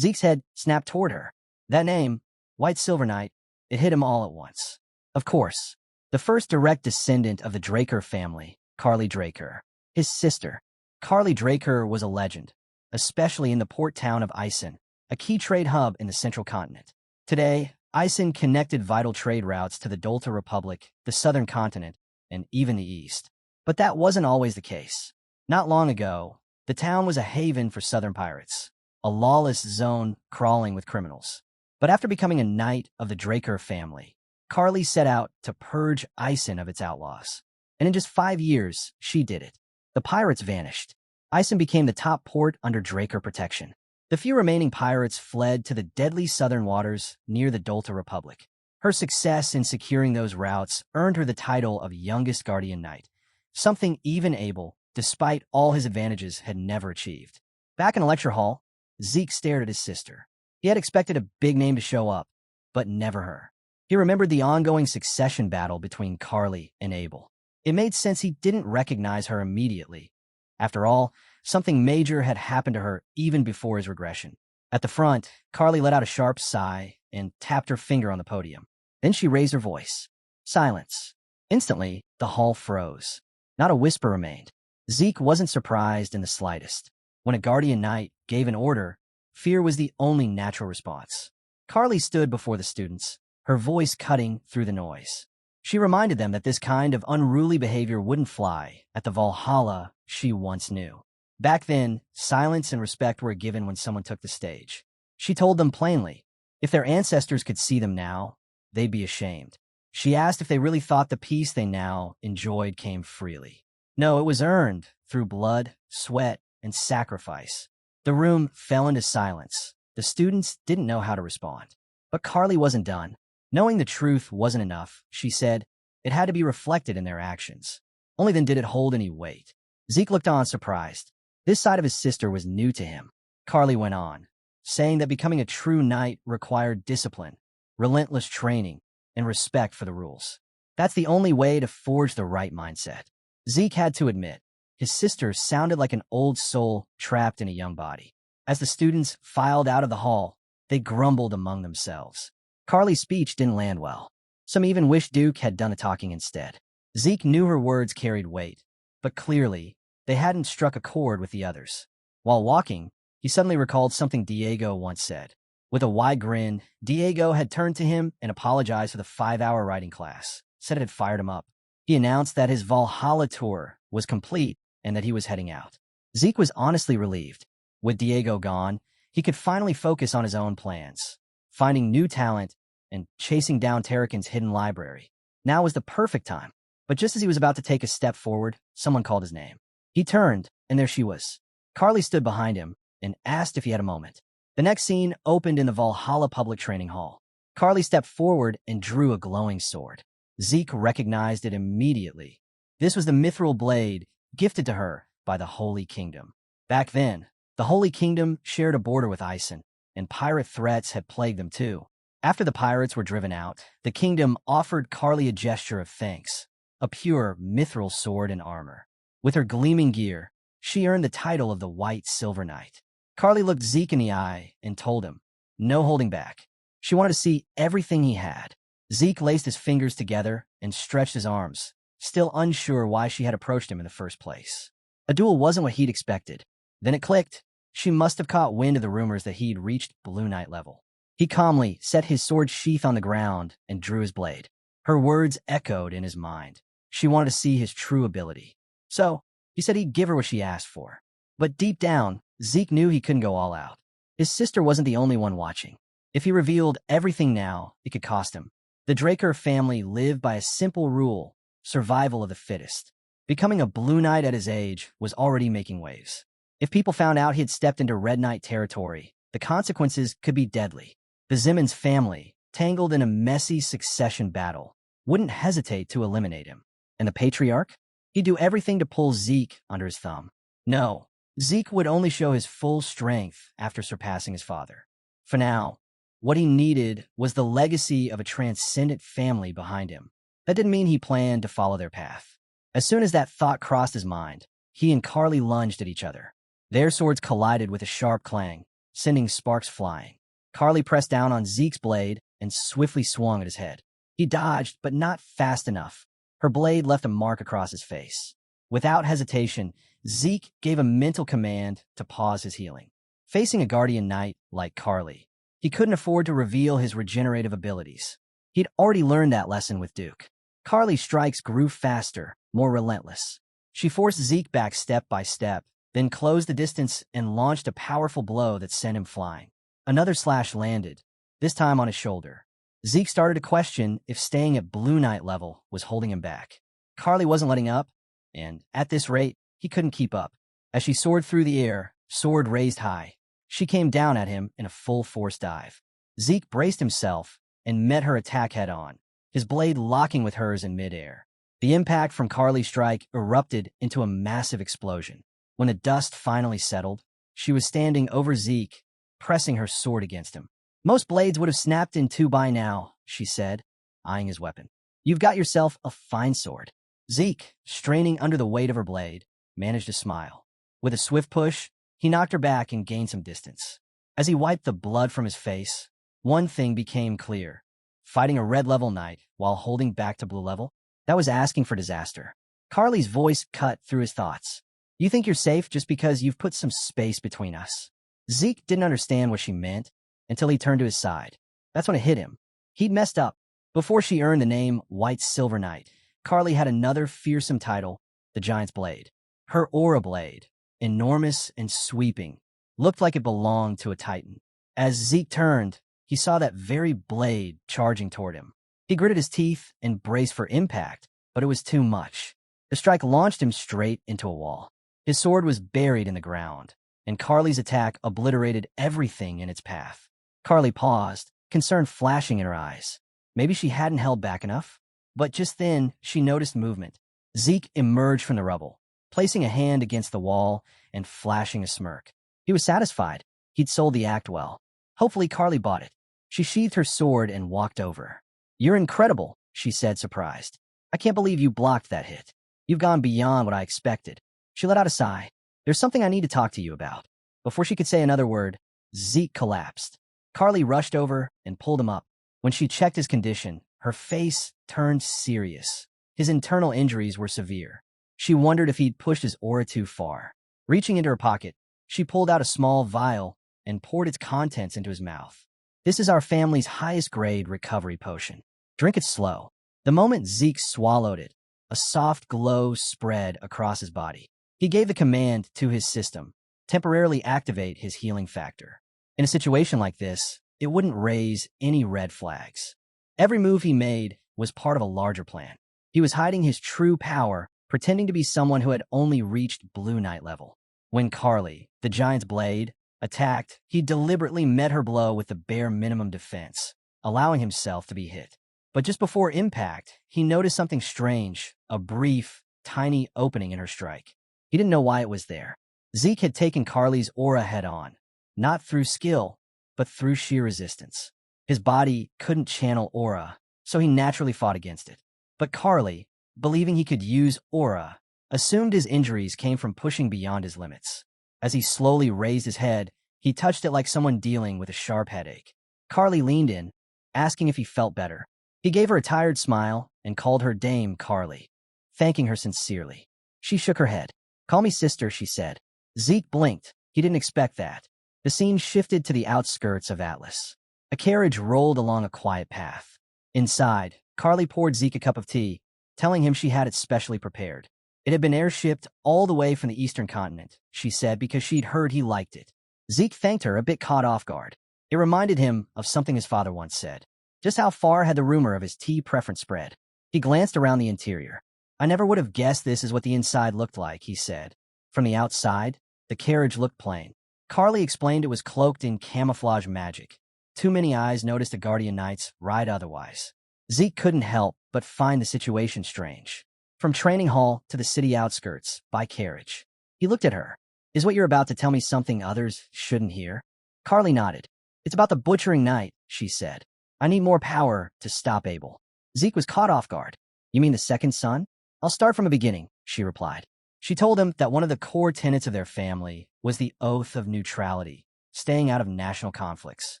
Zeke's head snapped toward her. That name, White Silver Knight, it hit him all at once. Of course, the first direct descendant of the Draker family, Carly Draker. His sister, Carly Draker, was a legend, especially in the port town of Isen, a key trade hub in the central continent. Today, Isen connected vital trade routes to the Dolta Republic, the southern continent, and even the east. But that wasn't always the case. Not long ago, the town was a haven for southern pirates, a lawless zone crawling with criminals. But after becoming a knight of the Draker family, Carly set out to purge Isen of its outlaws. And in just 5 years, she did it. The pirates vanished. Isen became the top port under Draker protection. The few remaining pirates fled to the deadly southern waters near the Dolta Republic. Her success in securing those routes earned her the title of youngest guardian knight, something even Abel, despite all his advantages, had never achieved. Back in the lecture hall, Zeke stared at his sister. He had expected a big name to show up, but never her. He remembered the ongoing succession battle between Carly and Abel. It made sense he didn't recognize her immediately. After all, something major had happened to her even before his regression. At the front, Carly let out a sharp sigh and tapped her finger on the podium. Then she raised her voice. Silence. Instantly, the hall froze. Not a whisper remained. Zeke wasn't surprised in the slightest. When a guardian knight gave an order, fear was the only natural response. Carly stood before the students, her voice cutting through the noise. She reminded them that this kind of unruly behavior wouldn't fly at the Valhalla she once knew. Back then, silence and respect were given when someone took the stage. She told them plainly, if their ancestors could see them now, they'd be ashamed. She asked if they really thought the peace they now enjoyed came freely. No, it was earned through blood, sweat, and sacrifice. The room fell into silence. The students didn't know how to respond. But Carly wasn't done. Knowing the truth wasn't enough, she said, it had to be reflected in their actions. Only then did it hold any weight. Zeke looked on surprised. This side of his sister was new to him. Carly went on, saying that becoming a true knight required discipline, relentless training, and respect for the rules. That's the only way to forge the right mindset. Zeke had to admit, his sister sounded like an old soul trapped in a young body. As the students filed out of the hall, they grumbled among themselves. Carly's speech didn't land well. Some even wished Duke had done the talking instead. Zeke knew her words carried weight, but clearly, they hadn't struck a chord with the others. While walking, he suddenly recalled something Diego once said. With a wide grin, Diego had turned to him and apologized for the 5-hour writing class, said it had fired him up. He announced that his Valhalla tour was complete and that he was heading out. Zeke was honestly relieved. With Diego gone, he could finally focus on his own plans, finding new talent and chasing down Tarakan's hidden library. Now was the perfect time. But just as he was about to take a step forward, someone called his name. He turned, and there she was. Carly stood behind him and asked if he had a moment. The next scene opened in the Valhalla Public Training Hall. Carly stepped forward and drew a glowing sword. Zeke recognized it immediately. This was the mithril blade gifted to her by the Holy Kingdom. Back then, the Holy Kingdom shared a border with Ison, and pirate threats had plagued them too. After the pirates were driven out, the kingdom offered Carly a gesture of thanks, a pure mithril sword and armor. With her gleaming gear, she earned the title of the White Silver Knight. Carly looked Zeke in the eye and told him, no holding back. She wanted to see everything he had. Zeke laced his fingers together and stretched his arms, still unsure why she had approached him in the first place. A duel wasn't what he'd expected. Then it clicked. She must have caught wind of the rumors that he'd reached Blue Knight level. He calmly set his sword sheath on the ground and drew his blade. Her words echoed in his mind. She wanted to see his true ability. So, he said he'd give her what she asked for. But deep down, Zeke knew he couldn't go all out. His sister wasn't the only one watching. If he revealed everything now, it could cost him. The Draker family lived by a simple rule, survival of the fittest. Becoming a Blue Knight at his age was already making waves. If people found out he had stepped into Red Knight territory, the consequences could be deadly. The Zimmons family, tangled in a messy succession battle, wouldn't hesitate to eliminate him. And the Patriarch? He'd do everything to pull Zeke under his thumb. No, Zeke would only show his full strength after surpassing his father. For now, what he needed was the legacy of a transcendent family behind him. That didn't mean he planned to follow their path. As soon as that thought crossed his mind, he and Carly lunged at each other. Their swords collided with a sharp clang, sending sparks flying. Carly pressed down on Zeke's blade and swiftly swung at his head. He dodged, but not fast enough. Her blade left a mark across his face. Without hesitation, Zeke gave a mental command to pause his healing. Facing a guardian knight like Carly, he couldn't afford to reveal his regenerative abilities. He'd already learned that lesson with Duke. Carly's strikes grew faster, more relentless. She forced Zeke back step by step, then closed the distance and launched a powerful blow that sent him flying. Another slash landed, this time on his shoulder. Zeke started to question if staying at Blue Knight level was holding him back. Carly wasn't letting up, and at this rate, he couldn't keep up. As she soared through the air, sword raised high, she came down at him in a full-force dive. Zeke braced himself and met her attack head-on, his blade locking with hers in midair. The impact from Carly's strike erupted into a massive explosion. When the dust finally settled, she was standing over Zeke, pressing her sword against him. Most blades would have snapped in two by now, she said, eyeing his weapon. You've got yourself a fine sword. Zeke, straining under the weight of her blade, managed to smile. With a swift push, he knocked her back and gained some distance. As he wiped the blood from his face, one thing became clear. Fighting a red level knight while holding back to blue level, that was asking for disaster. Carly's voice cut through his thoughts. You think you're safe just because you've put some space between us. Zeke didn't understand what she meant until he turned to his side. That's when it hit him. He'd messed up. Before she earned the name White Silver Knight, Carly had another fearsome title, the Giant's Blade. Her aura blade, enormous and sweeping, looked like it belonged to a titan. As Zeke turned, he saw that very blade charging toward him. He gritted his teeth and braced for impact, but it was too much. The strike launched him straight into a wall. His sword was buried in the ground, and Carly's attack obliterated everything in its path. Carly paused, concern flashing in her eyes. Maybe she hadn't held back enough? But just then, she noticed movement. Zeke emerged from the rubble, placing a hand against the wall and flashing a smirk. He was satisfied. He'd sold the act well. Hopefully Carly bought it. She sheathed her sword and walked over. You're incredible, she said, surprised. I can't believe you blocked that hit. You've gone beyond what I expected. She let out a sigh. There's something I need to talk to you about. Before she could say another word, Zeke collapsed. Carly rushed over and pulled him up. When she checked his condition, her face turned serious. His internal injuries were severe. She wondered if he'd pushed his aura too far. Reaching into her pocket, she pulled out a small vial and poured its contents into his mouth. This is our family's highest grade recovery potion. Drink it slow. The moment Zeke swallowed it, a soft glow spread across his body. He gave the command to his system, temporarily activate his healing factor. In a situation like this, it wouldn't raise any red flags. Every move he made was part of a larger plan. He was hiding his true power, pretending to be someone who had only reached Blue Knight level. When Carly, the giant's blade, attacked, he deliberately met her blow with the bare minimum defense, allowing himself to be hit. But just before impact, he noticed something strange, a brief, tiny opening in her strike. He didn't know why it was there. Zeke had taken Carly's aura head-on, not through skill, but through sheer resistance. His body couldn't channel aura, so he naturally fought against it. But Carly, believing he could use aura, assumed his injuries came from pushing beyond his limits. As he slowly raised his head, he touched it like someone dealing with a sharp headache. Carly leaned in, asking if he felt better. He gave her a tired smile and called her Dame Carly, thanking her sincerely. She shook her head. "Call me sister," she said. Zeke blinked. He didn't expect that. The scene shifted to the outskirts of Atlas. A carriage rolled along a quiet path. Inside, Carly poured Zeke a cup of tea, telling him she had it specially prepared. It had been airshipped all the way from the eastern continent, she said, because she'd heard he liked it. Zeke thanked her, a bit caught off guard. It reminded him of something his father once said. Just how far had the rumor of his tea preference spread? He glanced around the interior. "I never would have guessed this is what the inside looked like," he said. From the outside, the carriage looked plain. Carly explained it was cloaked in camouflage magic. Too many eyes noticed a Guardian Knight's ride otherwise. Zeke couldn't help but find the situation strange. From training hall to the city outskirts, by carriage. He looked at her. "Is what you're about to tell me something others shouldn't hear?" Carly nodded. "It's about the Butchering Knight," she said. "I need more power to stop Abel." Zeke was caught off guard. "You mean the second son?" "I'll start from the beginning," she replied. She told him that one of the core tenets of their family was the oath of neutrality, staying out of national conflicts.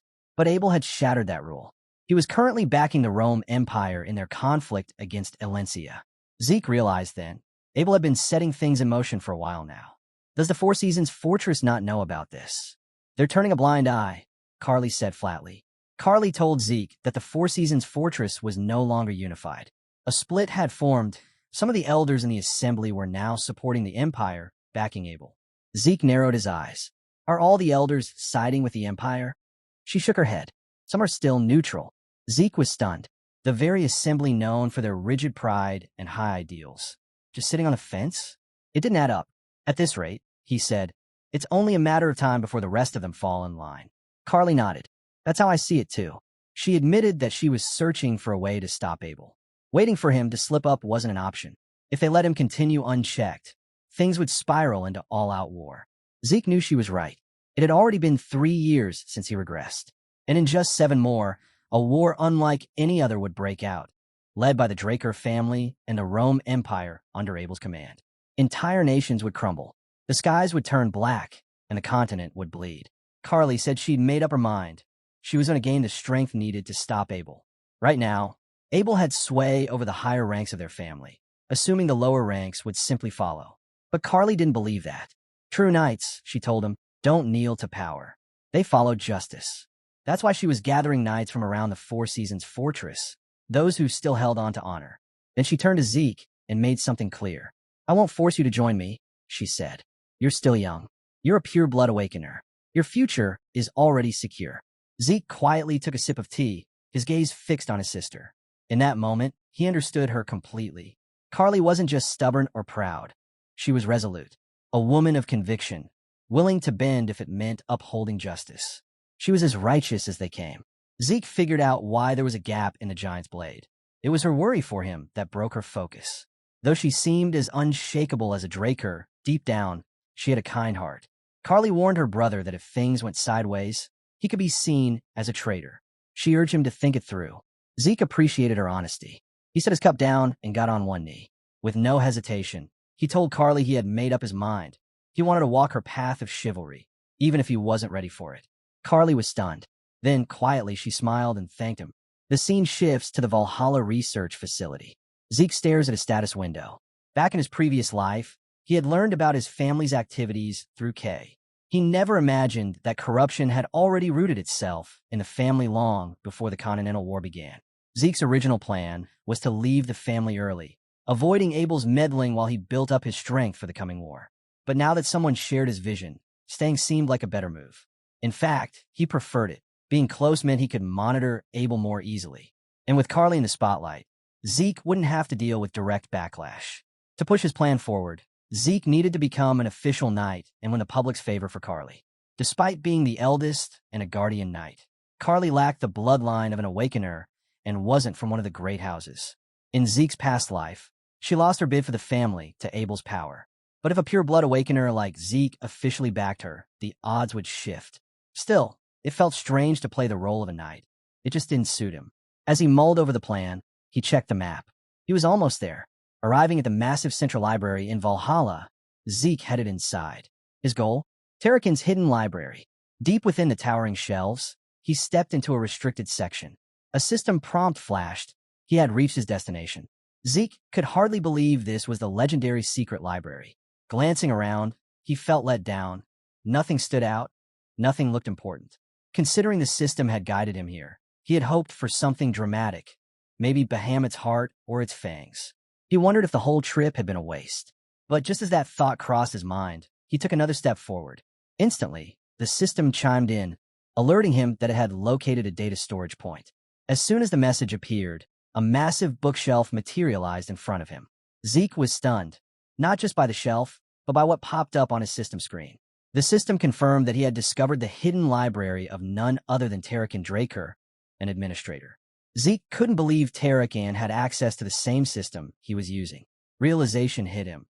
But Abel had shattered that rule. He was currently backing the Rome Empire in their conflict against Elencia. Zeke realized then, Abel had been setting things in motion for a while now. Does the Four Seasons Fortress not know about this? "They're turning a blind eye," Carly said flatly. Carly told Zeke that the Four Seasons Fortress was no longer unified. A split had formed. Some of the elders in the assembly were now supporting the Empire, backing Abel. Zeke narrowed his eyes. "Are all the elders siding with the Empire?" She shook her head. "Some are still neutral." Zeke was stunned. The very assembly known for their rigid pride and high ideals. Just sitting on the fence? It didn't add up. "At this rate," he said, "it's only a matter of time before the rest of them fall in line." Carly nodded. "That's how I see it too." She admitted that she was searching for a way to stop Abel. Waiting for him to slip up wasn't an option. If they let him continue unchecked, things would spiral into all-out war. Zeke knew she was right. It had already been 3 years since he regressed. And in just 7 more, a war unlike any other would break out, led by the Draker family and the Rome Empire under Abel's command. Entire nations would crumble. The skies would turn black, and the continent would bleed. Carly said she'd made up her mind. She was going to gain the strength needed to stop Abel. Right now, Abel had sway over the higher ranks of their family, assuming the lower ranks would simply follow. But Carly didn't believe that. "True knights," she told him, "don't kneel to power. They follow justice." That's why she was gathering knights from around the Four Seasons Fortress, those who still held on to honor. Then she turned to Zeke and made something clear. "I won't force you to join me," she said. "You're still young. You're a pure blood awakener. Your future is already secure." Zeke quietly took a sip of tea, his gaze fixed on his sister. In that moment, he understood her completely. Carly wasn't just stubborn or proud. She was resolute, a woman of conviction, willing to bend if it meant upholding justice. She was as righteous as they came. Zeke figured out why there was a gap in the giant's blade. It was her worry for him that broke her focus. Though she seemed as unshakable as a Draker, deep down, she had a kind heart. Carly warned her brother that if things went sideways, he could be seen as a traitor. She urged him to think it through. Zeke appreciated her honesty. He set his cup down and got on one knee. With no hesitation, he told Carly he had made up his mind. He wanted to walk her path of chivalry. even if he wasn't ready for it. Carly was stunned. Then, quietly, she smiled and thanked him. The scene shifts to the Valhalla research facility. Zeke stares at a status window. Back in his previous life, he had learned about his family's activities through Kay. He never imagined that corruption had already rooted itself in the family long before the Continental War began. Zeke's original plan was to leave the family early, avoiding Abel's meddling while he built up his strength for the coming war. But now that someone shared his vision, staying seemed like a better move. In fact, he preferred it. Being close meant he could monitor Abel more easily. And with Carly in the spotlight, Zeke wouldn't have to deal with direct backlash. To push his plan forward, Zeke needed to become an official knight and win the public's favor for Carly. Despite being the eldest and a guardian knight, Carly lacked the bloodline of an awakener and wasn't from one of the great houses. In Zeke's past life, she lost her bid for the family to Abel's power. But if a pure-blood awakener like Zeke officially backed her, the odds would shift. Still, it felt strange to play the role of a knight. It just didn't suit him. As he mulled over the plan, he checked the map. He was almost there. Arriving at the massive central library in Valhalla, Zeke headed inside. His goal? Tarakin's hidden library. Deep within the towering shelves, he stepped into a restricted section. A system prompt flashed. He had reached his destination. Zeke could hardly believe this was the legendary secret library. Glancing around, he felt let down. Nothing stood out. Nothing looked important. Considering the system had guided him here, he had hoped for something dramatic, maybe Bahamut's heart or its fangs. He wondered if the whole trip had been a waste. But just as that thought crossed his mind, he took another step forward. Instantly, the system chimed in, alerting him that it had located a data storage point. As soon as the message appeared, a massive bookshelf materialized in front of him. Zeke was stunned, not just by the shelf, but by what popped up on his system screen. The system confirmed that he had discovered the hidden library of none other than Tarakin Draker, an administrator. Zeke couldn't believe Tarakin had access to the same system he was using. Realization hit him.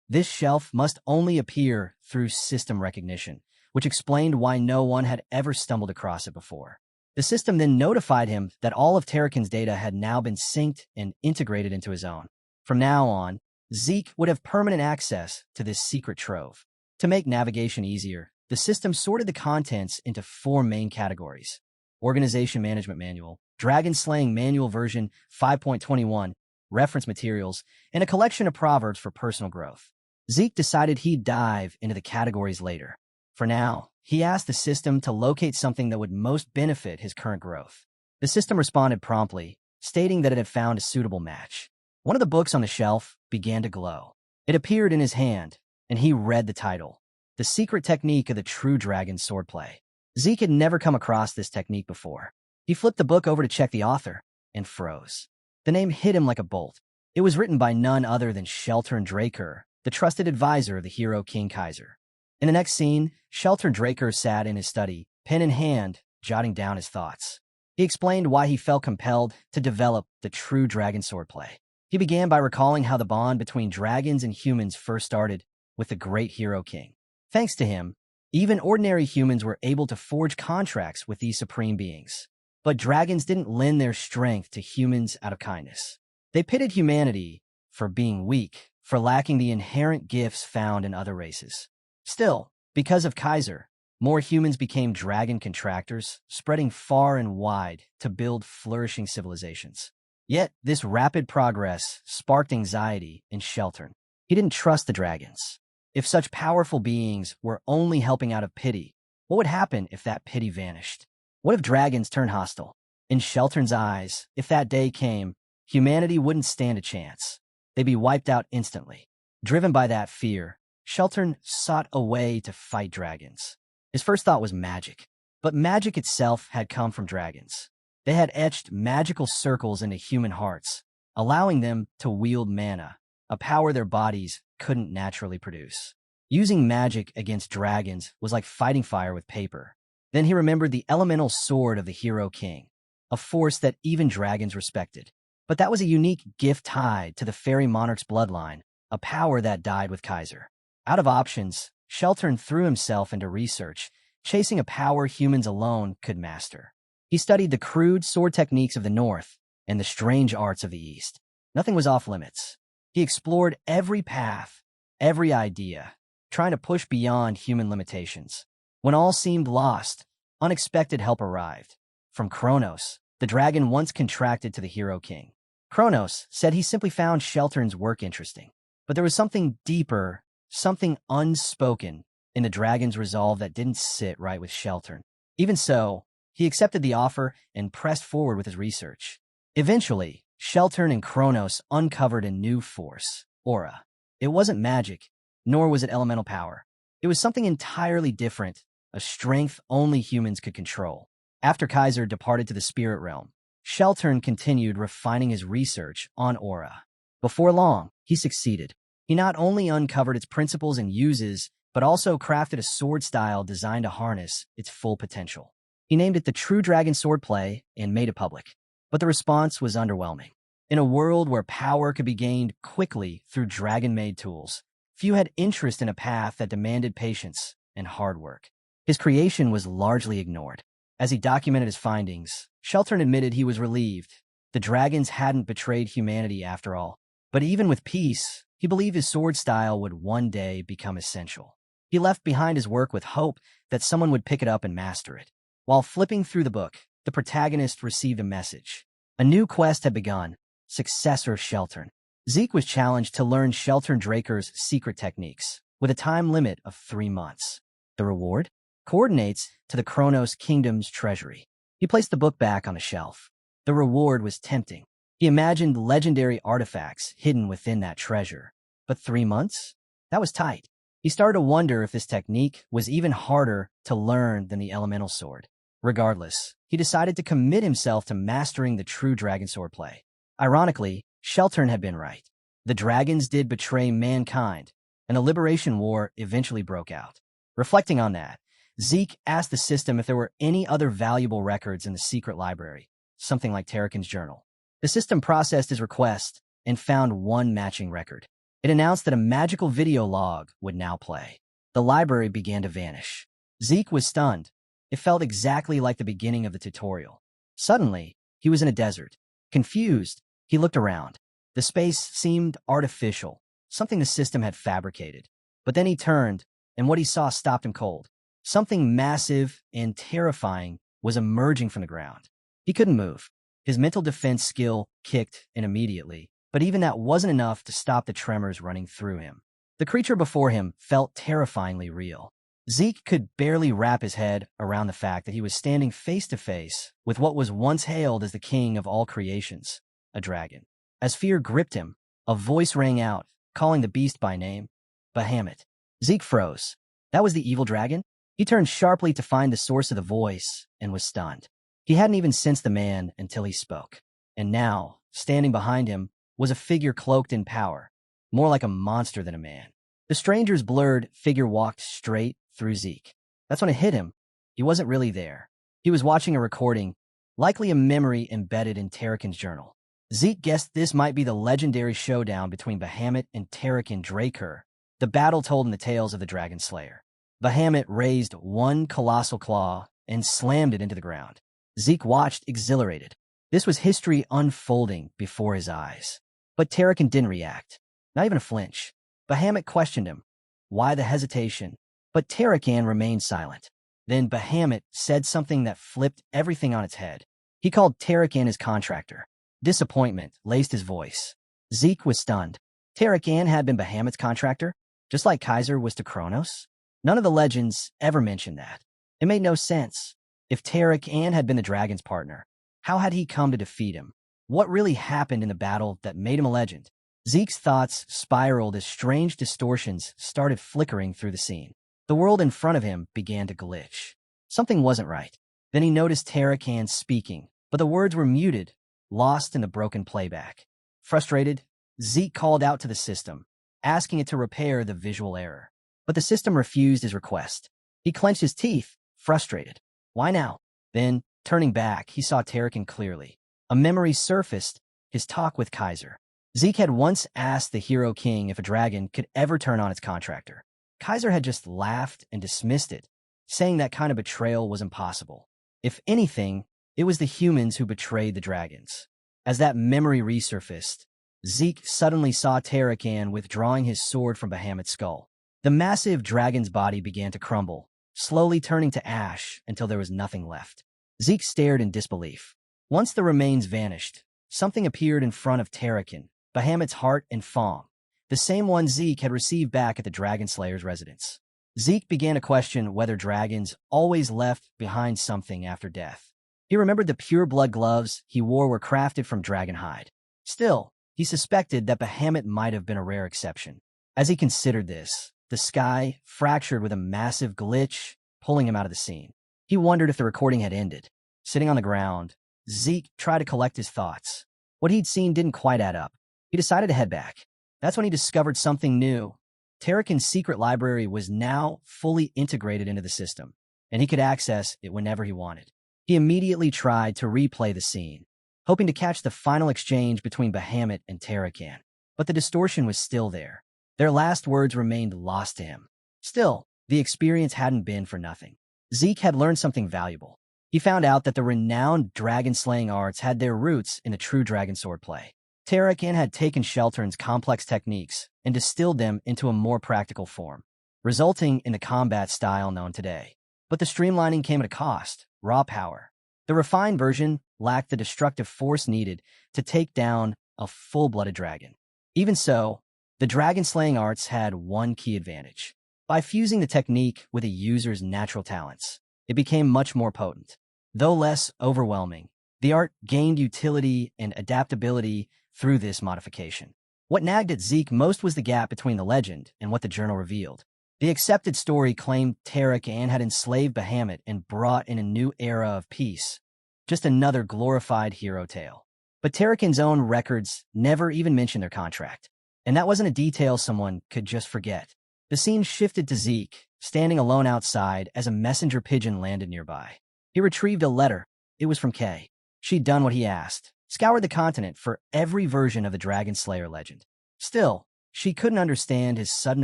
This shelf must only appear through system recognition, which explained why no one had ever stumbled across it before. The system then notified him that all of Tarakin's data had now been synced and integrated into his own. From now on, Zeke would have permanent access to this secret trove. To make navigation easier, the system sorted the contents into 4 main categories: Organization Management Manual, Dragon Slaying Manual version 5.21, reference materials, and a collection of proverbs for personal growth. Zeke decided he'd dive into the categories later. For now, he asked the system to locate something that would most benefit his current growth. The system responded promptly, stating that it had found a suitable match. One of the books on the shelf began to glow. It appeared in his hand, and he read the title, The Secret Technique of the True Dragon Swordplay. Zeke had never come across this technique before. He flipped the book over to check the author, and froze. The name hit him like a bolt. It was written by none other than Sheltern Draker, the trusted advisor of the hero King Kaiser. In the next scene, Sheltern Draker sat in his study, pen in hand, jotting down his thoughts. He explained why he felt compelled to develop the true dragon swordplay. He began by recalling how the bond between dragons and humans first started with the great hero king. Thanks to him, even ordinary humans were able to forge contracts with these supreme beings. But dragons didn't lend their strength to humans out of kindness. They pitted humanity for being weak, for lacking the inherent gifts found in other races. Still, because of Kaiser, more humans became dragon contractors, spreading far and wide to build flourishing civilizations. Yet, this rapid progress sparked anxiety in Sheltern. He didn't trust the dragons. If such powerful beings were only helping out of pity, what would happen if that pity vanished? What if dragons turned hostile? In Sheltern's eyes, if that day came, humanity wouldn't stand a chance. They'd be wiped out instantly. Driven by that fear, Sheltern sought a way to fight dragons. His first thought was magic, but magic itself had come from dragons. They had etched magical circles into human hearts, allowing them to wield mana, a power their bodies couldn't naturally produce. Using magic against dragons was like fighting fire with paper. Then he remembered the elemental sword of the hero king, a force that even dragons respected. But that was a unique gift tied to the fairy monarch's bloodline, a power that died with Kaiser. Out of options, Sheltern threw himself into research, chasing a power humans alone could master. He studied the crude sword techniques of the North and the strange arts of the East. Nothing was off limits. He explored every path, every idea, trying to push beyond human limitations. When all seemed lost, unexpected help arrived. From Kronos, the dragon once contracted to the Hero King. Kronos said he simply found Sheltern's work interesting. But there was something deeper, something unspoken, in the dragon's resolve that didn't sit right with Sheltern. Even so, he accepted the offer and pressed forward with his research. Eventually, Sheltern and Kronos uncovered a new force, aura. It wasn't magic, nor was it elemental power. It was something entirely different, a strength only humans could control. After Kaiser departed to the spirit realm, Sheltern continued refining his research on aura. Before long, he succeeded. He not only uncovered its principles and uses, but also crafted a sword style designed to harness its full potential. He named it the True Dragon Swordplay and made it public. But the response was underwhelming. In a world where power could be gained quickly through dragon-made tools, few had interest in a path that demanded patience and hard work. His creation was largely ignored. As he documented his findings, Sheltern admitted he was relieved. The dragons hadn't betrayed humanity after all. But even with peace, he believed his sword style would one day become essential. He left behind his work with hope that someone would pick it up and master it. While flipping through the book, the protagonist received a message. A new quest had begun. Successor of Sheltern. Zeke was challenged to learn Sheltern Draker's secret techniques, with a time limit of 3 months. The reward? Coordinates to the Kronos Kingdom's treasury. He placed the book back on the shelf. The reward was tempting. He imagined legendary artifacts hidden within that treasure. But 3 months? That was tight. He started to wonder if this technique was even harder to learn than the elemental sword. Regardless, he decided to commit himself to mastering the true dragon swordplay. Ironically, Sheltern had been right. The dragons did betray mankind, and a liberation war eventually broke out. Reflecting on that, Zeke asked the system if there were any other valuable records in the secret library, something like Tarakin's journal. The system processed his request and found one matching record. It announced that a magical video log would now play. The library began to vanish. Zeke was stunned. It felt exactly like the beginning of the tutorial. Suddenly, he was in a desert. Confused, he looked around. The space seemed artificial, something the system had fabricated. But then he turned, and what he saw stopped him cold. Something massive and terrifying was emerging from the ground. He couldn't move. His mental defense skill kicked in immediately, but even that wasn't enough to stop the tremors running through him. The creature before him felt terrifyingly real. Zeke could barely wrap his head around the fact that he was standing face to face with what was once hailed as the king of all creations, a dragon. As fear gripped him, a voice rang out, calling the beast by name, Bahamut. Zeke froze. That was the evil dragon? He turned sharply to find the source of the voice and was stunned. He hadn't even sensed the man until he spoke. And now, standing behind him, was a figure cloaked in power, more like a monster than a man. The stranger's blurred figure walked straight through Zeke. That's when it hit him. He wasn't really there. He was watching a recording, likely a memory embedded in Tarakin's journal. Zeke guessed this might be the legendary showdown between Bahamut and Tarakin Draker, the battle told in the tales of the Dragonslayer. Bahamut raised one colossal claw and slammed it into the ground. Zeke watched, exhilarated. This was history unfolding before his eyes. But Tarakin didn't react, not even a flinch. Bahamut questioned him. Why the hesitation? But Tarakin remained silent. Then Bahamut said something that flipped everything on its head. He called Tarakin his contractor. Disappointment laced his voice. Zeke was stunned. Tarakin had been Bahamut's contractor, just like Kaiser was to Kronos? None of the legends ever mentioned that. It made no sense. If Tarakin had been the dragon's partner, how had he come to defeat him? What really happened in the battle that made him a legend? Zeke's thoughts spiraled as strange distortions started flickering through the scene. The world in front of him began to glitch. Something wasn't right. Then he noticed Tarakin speaking, but the words were muted, lost in the broken playback. Frustrated, Zeke called out to the system, asking it to repair the visual error. But the system refused his request. He clenched his teeth, frustrated. Why now? Then, turning back, he saw Tarakin clearly. A memory surfaced, his talk with Kaiser. Zeke had once asked the Hero King if a dragon could ever turn on its contractor. Kaiser had just laughed and dismissed it, saying that kind of betrayal was impossible. If anything, it was the humans who betrayed the dragons. As that memory resurfaced, Zeke suddenly saw Tarakin withdrawing his sword from Bahamut's skull. The massive dragon's body began to crumble, slowly turning to ash until there was nothing left. Zeke stared in disbelief. Once the remains vanished, something appeared in front of Terrakin, Bahamut's heart and Fong, the same one Zeke had received back at the Dragonslayer's residence. Zeke began to question whether dragons always left behind something after death. He remembered the pure blood gloves he wore were crafted from dragon hide. Still, he suspected that Bahamut might have been a rare exception. As he considered this, the sky fractured with a massive glitch, pulling him out of the scene. He wondered if the recording had ended. Sitting on the ground, Zeke tried to collect his thoughts. What he'd seen didn't quite add up. He decided to head back. That's when he discovered something new. Terrakin's secret library was now fully integrated into the system, and he could access it whenever he wanted. He immediately tried to replay the scene, hoping to catch the final exchange between Bahamut and Terrakin. But the distortion was still there. Their last words remained lost to him. Still, the experience hadn't been for nothing. Zeke had learned something valuable. He found out that the renowned dragon-slaying arts had their roots in the true dragon sword play. Terrakin had taken Sheltern's complex techniques and distilled them into a more practical form, resulting in the combat style known today. But the streamlining came at a cost: raw power. The refined version lacked the destructive force needed to take down a full-blooded dragon. Even so, the dragon-slaying arts had one key advantage. By fusing the technique with a user's natural talents, it became much more potent. Though less overwhelming, the art gained utility and adaptability through this modification. What nagged at Zeke most was the gap between the legend and what the journal revealed. The accepted story claimed Terrakin had enslaved Bahamut and brought in a new era of peace. Just another glorified hero tale. But Terrakin's own records never even mentioned their contract. And that wasn't a detail someone could just forget. The scene shifted to Zeke, standing alone outside as a messenger pigeon landed nearby. He retrieved a letter. It was from Kay. She'd done what he asked, scoured the continent for every version of the Dragonslayer legend. Still, she couldn't understand his sudden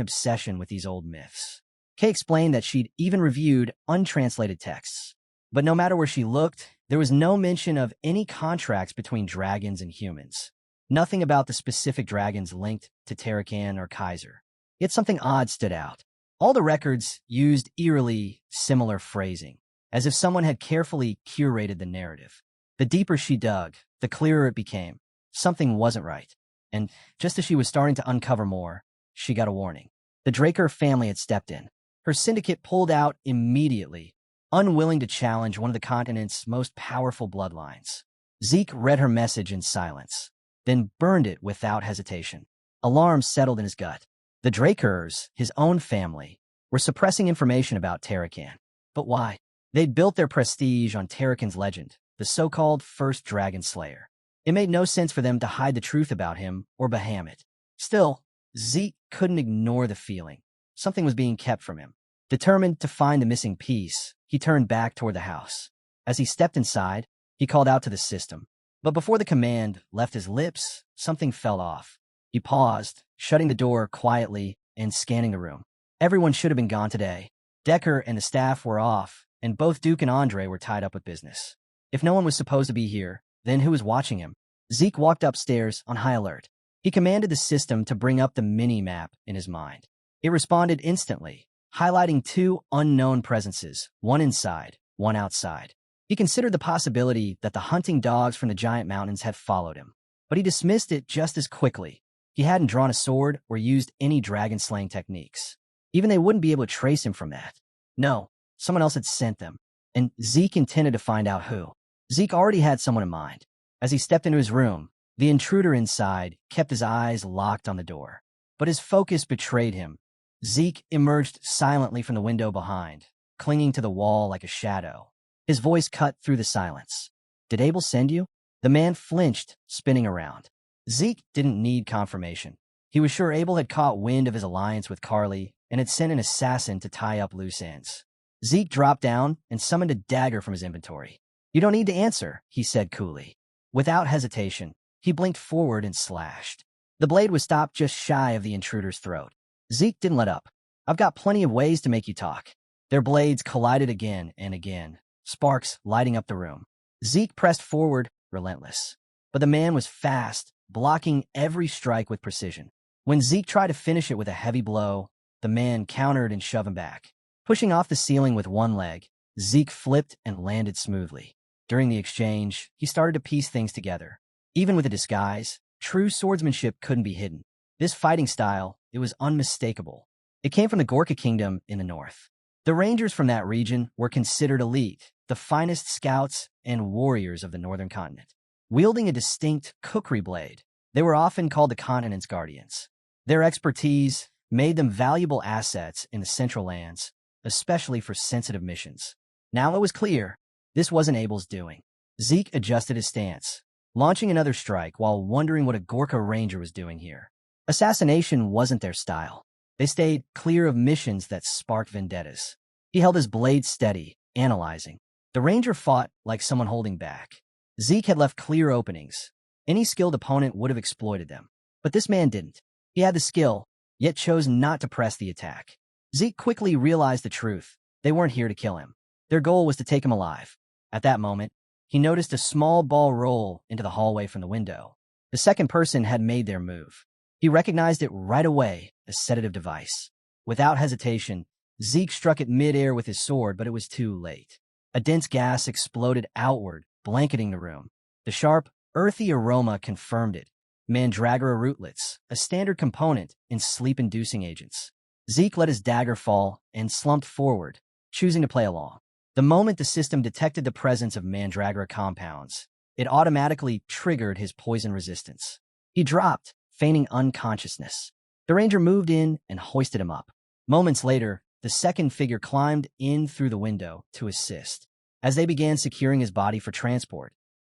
obsession with these old myths. Kay explained that she'd even reviewed untranslated texts. But no matter where she looked, there was no mention of any contracts between dragons and humans. Nothing about the specific dragons linked to Terrakin or Kaiser. Yet something odd stood out. All the records used eerily similar phrasing, as if someone had carefully curated the narrative. The deeper she dug, the clearer it became. Something wasn't right. And just as she was starting to uncover more, she got a warning. The Draker family had stepped in. Her syndicate pulled out immediately, unwilling to challenge one of the continent's most powerful bloodlines. Zeke read her message in silence, then burned it without hesitation. Alarm settled in his gut. The Drakers, his own family, were suppressing information about Terrakin. But why? They'd built their prestige on Terrakin's legend, the so-called first Dragon Slayer. It made no sense for them to hide the truth about him or Bahamut. Still, Zeke couldn't ignore the feeling. Something was being kept from him. Determined to find the missing piece, he turned back toward the house. As he stepped inside, he called out to the system. But before the command left his lips, something fell off. He paused, shutting the door quietly and scanning the room. Everyone should have been gone today. Decker and the staff were off, and both Duke and Andre were tied up with business. If no one was supposed to be here, then who was watching him? Zeke walked upstairs on high alert. He commanded the system to bring up the mini-map in his mind. It responded instantly, highlighting two unknown presences, one inside, one outside. He considered the possibility that the hunting dogs from the giant mountains had followed him, but he dismissed it just as quickly. He hadn't drawn a sword or used any dragon-slaying techniques. Even they wouldn't be able to trace him from that. No, someone else had sent them, and Zeke intended to find out who. Zeke already had someone in mind. As he stepped into his room, the intruder inside kept his eyes locked on the door. But his focus betrayed him. Zeke emerged silently from the window behind, clinging to the wall like a shadow. His voice cut through the silence. "Did Abel send you?" The man flinched, spinning around. Zeke didn't need confirmation. He was sure Abel had caught wind of his alliance with Carly and had sent an assassin to tie up loose ends. Zeke dropped down and summoned a dagger from his inventory. "You don't need to answer," he said coolly. Without hesitation, he blinked forward and slashed. The blade was stopped just shy of the intruder's throat. Zeke didn't let up. "I've got plenty of ways to make you talk." Their blades collided again and again, sparks lighting up the room. Zeke pressed forward, relentless. But the man was fast, blocking every strike with precision. When Zeke tried to finish it with a heavy blow, the man countered and shoved him back. Pushing off the ceiling with one leg, Zeke flipped and landed smoothly. During the exchange, he started to piece things together. Even with a disguise, true swordsmanship couldn't be hidden. This fighting style, it was unmistakable. It came from the Gorka Kingdom in the north. The rangers from that region were considered elite, the finest scouts and warriors of the northern continent. Wielding a distinct kukri blade, they were often called the continent's guardians. Their expertise made them valuable assets in the central lands, especially for sensitive missions. Now it was clear, this wasn't Abel's doing. Zeke adjusted his stance, launching another strike while wondering what a Gorka ranger was doing here. Assassination wasn't their style. They stayed clear of missions that sparked vendettas. He held his blade steady, analyzing. The ranger fought like someone holding back. Zeke had left clear openings. Any skilled opponent would have exploited them. But this man didn't. He had the skill, yet chose not to press the attack. Zeke quickly realized the truth. They weren't here to kill him. Their goal was to take him alive. At that moment, he noticed a small ball roll into the hallway from the window. The second person had made their move. He recognized it right away, a sedative device. Without hesitation, Zeke struck it mid-air with his sword, but it was too late. A dense gas exploded outward, blanketing the room. The sharp, earthy aroma confirmed it. Mandragora rootlets, a standard component in sleep-inducing agents. Zeke let his dagger fall and slumped forward, choosing to play along. The moment the system detected the presence of Mandragora compounds, it automatically triggered his poison resistance. He dropped, feigning unconsciousness. The ranger moved in and hoisted him up. Moments later, the second figure climbed in through the window to assist. As they began securing his body for transport,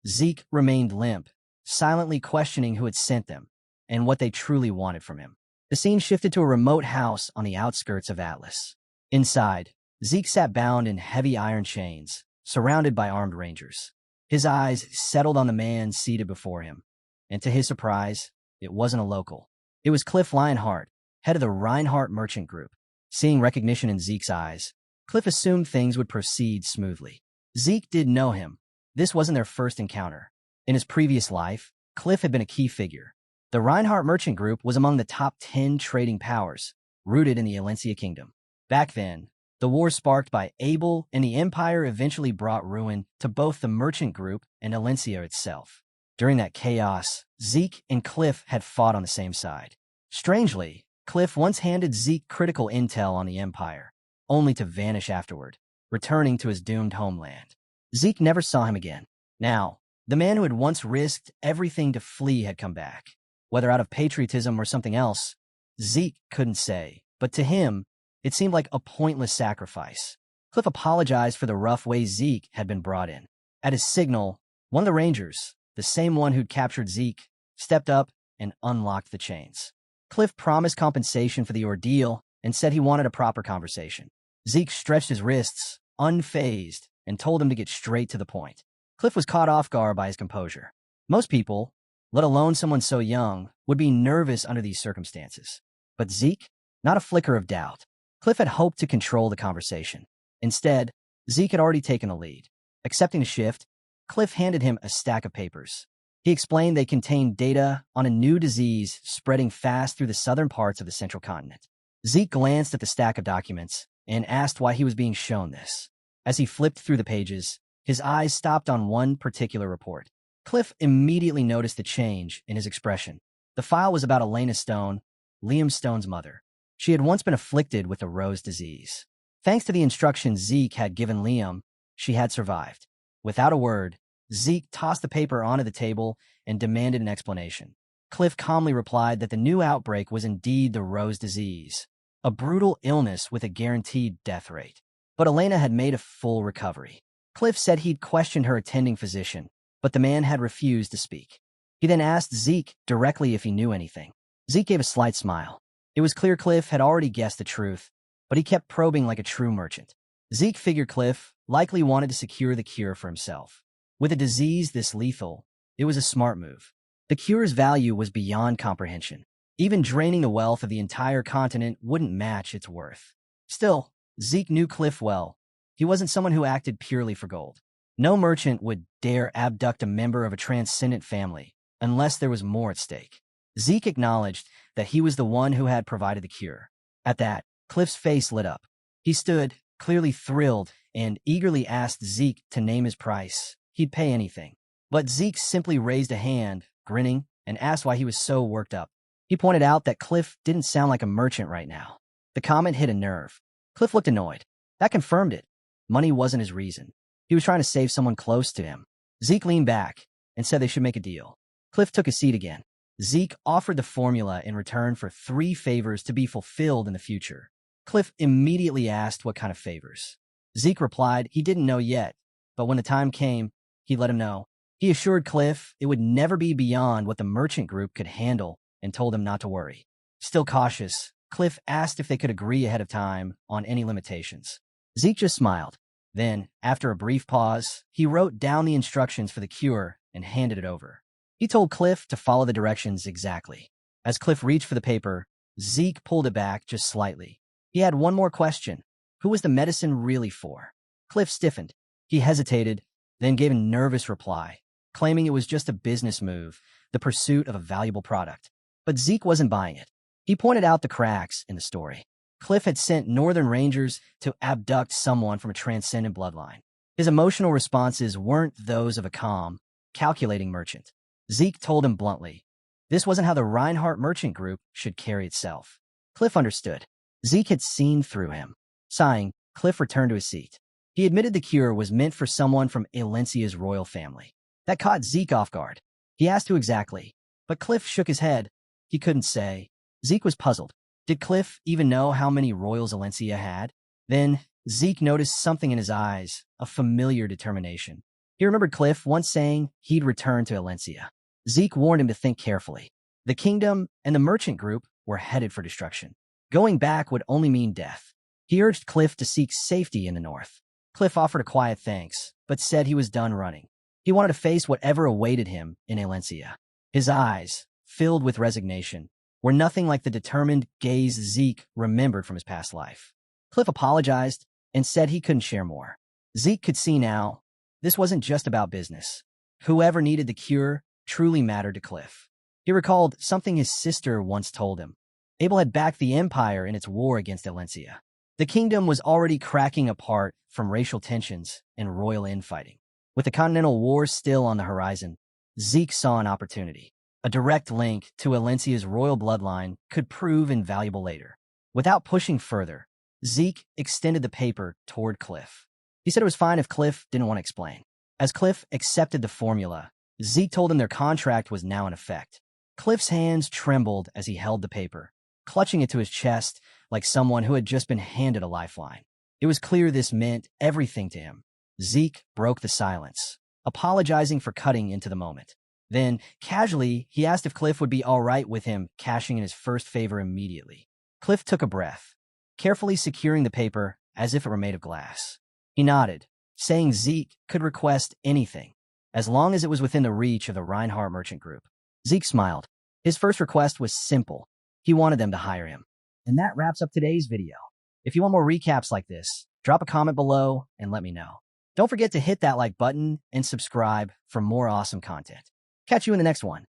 Zeke remained limp, silently questioning who had sent them and what they truly wanted from him. The scene shifted to a remote house on the outskirts of Atlas. Inside, Zeke sat bound in heavy iron chains, surrounded by armed rangers. His eyes settled on the man seated before him, and to his surprise, it wasn't a local. It was Cliff Lionheart, head of the Reinhardt Merchant Group. Seeing recognition in Zeke's eyes, Cliff assumed things would proceed smoothly. Zeke did know him. This wasn't their first encounter. In his previous life, Cliff had been a key figure. The Reinhardt Merchant Group was among the top 10 trading powers, rooted in the Alencia Kingdom. Back then, the war sparked by Abel and the Empire eventually brought ruin to both the Merchant Group and Alencia itself. During that chaos, Zeke and Cliff had fought on the same side. Strangely, Cliff once handed Zeke critical intel on the Empire, only to vanish afterward, returning to his doomed homeland. Zeke never saw him again. Now, the man who had once risked everything to flee had come back. Whether out of patriotism or something else, Zeke couldn't say, but to him, it seemed like a pointless sacrifice. Cliff apologized for the rough way Zeke had been brought in. At his signal, one of the rangers, the same one who'd captured Zeke, stepped up and unlocked the chains. Cliff promised compensation for the ordeal and said he wanted a proper conversation. Zeke stretched his wrists, unfazed, and told him to get straight to the point. Cliff was caught off guard by his composure. Most people, let alone someone so young, would be nervous under these circumstances. But Zeke? Not a flicker of doubt. Cliff had hoped to control the conversation. Instead, Zeke had already taken the lead. Accepting the shift, Cliff handed him a stack of papers. He explained they contained data on a new disease spreading fast through the southern parts of the central continent. Zeke glanced at the stack of documents and asked why he was being shown this. As he flipped through the pages, his eyes stopped on one particular report. Cliff immediately noticed the change in his expression. The file was about Elena Stone, Liam Stone's mother. She had once been afflicted with the Rose disease. Thanks to the instructions Zeke had given Liam, she had survived. Without a word, Zeke tossed the paper onto the table and demanded an explanation. Cliff calmly replied that the new outbreak was indeed the Rose disease, a brutal illness with a guaranteed death rate. But Elena had made a full recovery. Cliff said he'd questioned her attending physician, but the man had refused to speak. He then asked Zeke directly if he knew anything. Zeke gave a slight smile. It was clear Cliff had already guessed the truth, but he kept probing like a true merchant. Zeke figured Cliff likely wanted to secure the cure for himself. With a disease this lethal, it was a smart move. The cure's value was beyond comprehension. Even draining the wealth of the entire continent wouldn't match its worth. Still, Zeke knew Cliff well. He wasn't someone who acted purely for gold. No merchant would dare abduct a member of a transcendent family unless there was more at stake. Zeke acknowledged that he was the one who had provided the cure. At that, Cliff's face lit up. He stood, clearly thrilled, and eagerly asked Zeke to name his price. He'd pay anything. But Zeke simply raised a hand, grinning, and asked why he was so worked up. He pointed out that Cliff didn't sound like a merchant right now. The comment hit a nerve. Cliff looked annoyed. That confirmed it. Money wasn't his reason. He was trying to save someone close to him. Zeke leaned back and said they should make a deal. Cliff took a seat again. Zeke offered the formula in return for 3 favors to be fulfilled in the future. Cliff immediately asked what kind of favors. Zeke replied he didn't know yet, but when the time came, he'd let him know. He assured Cliff it would never be beyond what the merchant group could handle and told him not to worry. Still cautious, Cliff asked if they could agree ahead of time on any limitations. Zeke just smiled. Then, after a brief pause, he wrote down the instructions for the cure and handed it over. He told Cliff to follow the directions exactly. As Cliff reached for the paper, Zeke pulled it back just slightly. He had one more question. Who was the medicine really for? Cliff stiffened. He hesitated, then gave a nervous reply, claiming it was just a business move, the pursuit of a valuable product. But Zeke wasn't buying it. He pointed out the cracks in the story. Cliff had sent Northern Rangers to abduct someone from a transcendent bloodline. His emotional responses weren't those of a calm, calculating merchant. Zeke told him bluntly, this wasn't how the Reinhardt Merchant Group should carry itself. Cliff understood. Zeke had seen through him. Sighing, Cliff returned to his seat. He admitted the cure was meant for someone from Alencia's royal family. That caught Zeke off guard. He asked who exactly, but Cliff shook his head. He couldn't say. Zeke was puzzled. Did Cliff even know how many royals Alencia had? Then, Zeke noticed something in his eyes, a familiar determination. He remembered Cliff once saying he'd return to Alencia. Zeke warned him to think carefully. The kingdom and the merchant group were headed for destruction. Going back would only mean death. He urged Cliff to seek safety in the north. Cliff offered a quiet thanks, but said he was done running. He wanted to face whatever awaited him in Alencia. His eyes, filled with resignation, were nothing like the determined gaze Zeke remembered from his past life. Cliff apologized and said he couldn't share more. Zeke could see now, this wasn't just about business. Whoever needed the cure truly mattered to Cliff. He recalled something his sister once told him. Abel had backed the Empire in its war against Alencia. The kingdom was already cracking apart from racial tensions and royal infighting. With the Continental War still on the horizon, Zeke saw an opportunity. A direct link to Alencia's royal bloodline could prove invaluable later. Without pushing further, Zeke extended the paper toward Cliff. He said it was fine if Cliff didn't want to explain. As Cliff accepted the formula, Zeke told him their contract was now in effect. Cliff's hands trembled as he held the paper, clutching it to his chest like someone who had just been handed a lifeline. It was clear this meant everything to him. Zeke broke the silence, apologizing for cutting into the moment. Then, casually, he asked if Cliff would be all right with him cashing in his first favor immediately. Cliff took a breath, carefully securing the paper as if it were made of glass. He nodded, saying Zeke could request anything, as long as it was within the reach of the Reinhardt Merchant Group. Zeke smiled. His first request was simple. He wanted them to hire him. And that wraps up today's video. If you want more recaps like this, drop a comment below and let me know. Don't forget to hit that like button and subscribe for more awesome content. Catch you in the next one.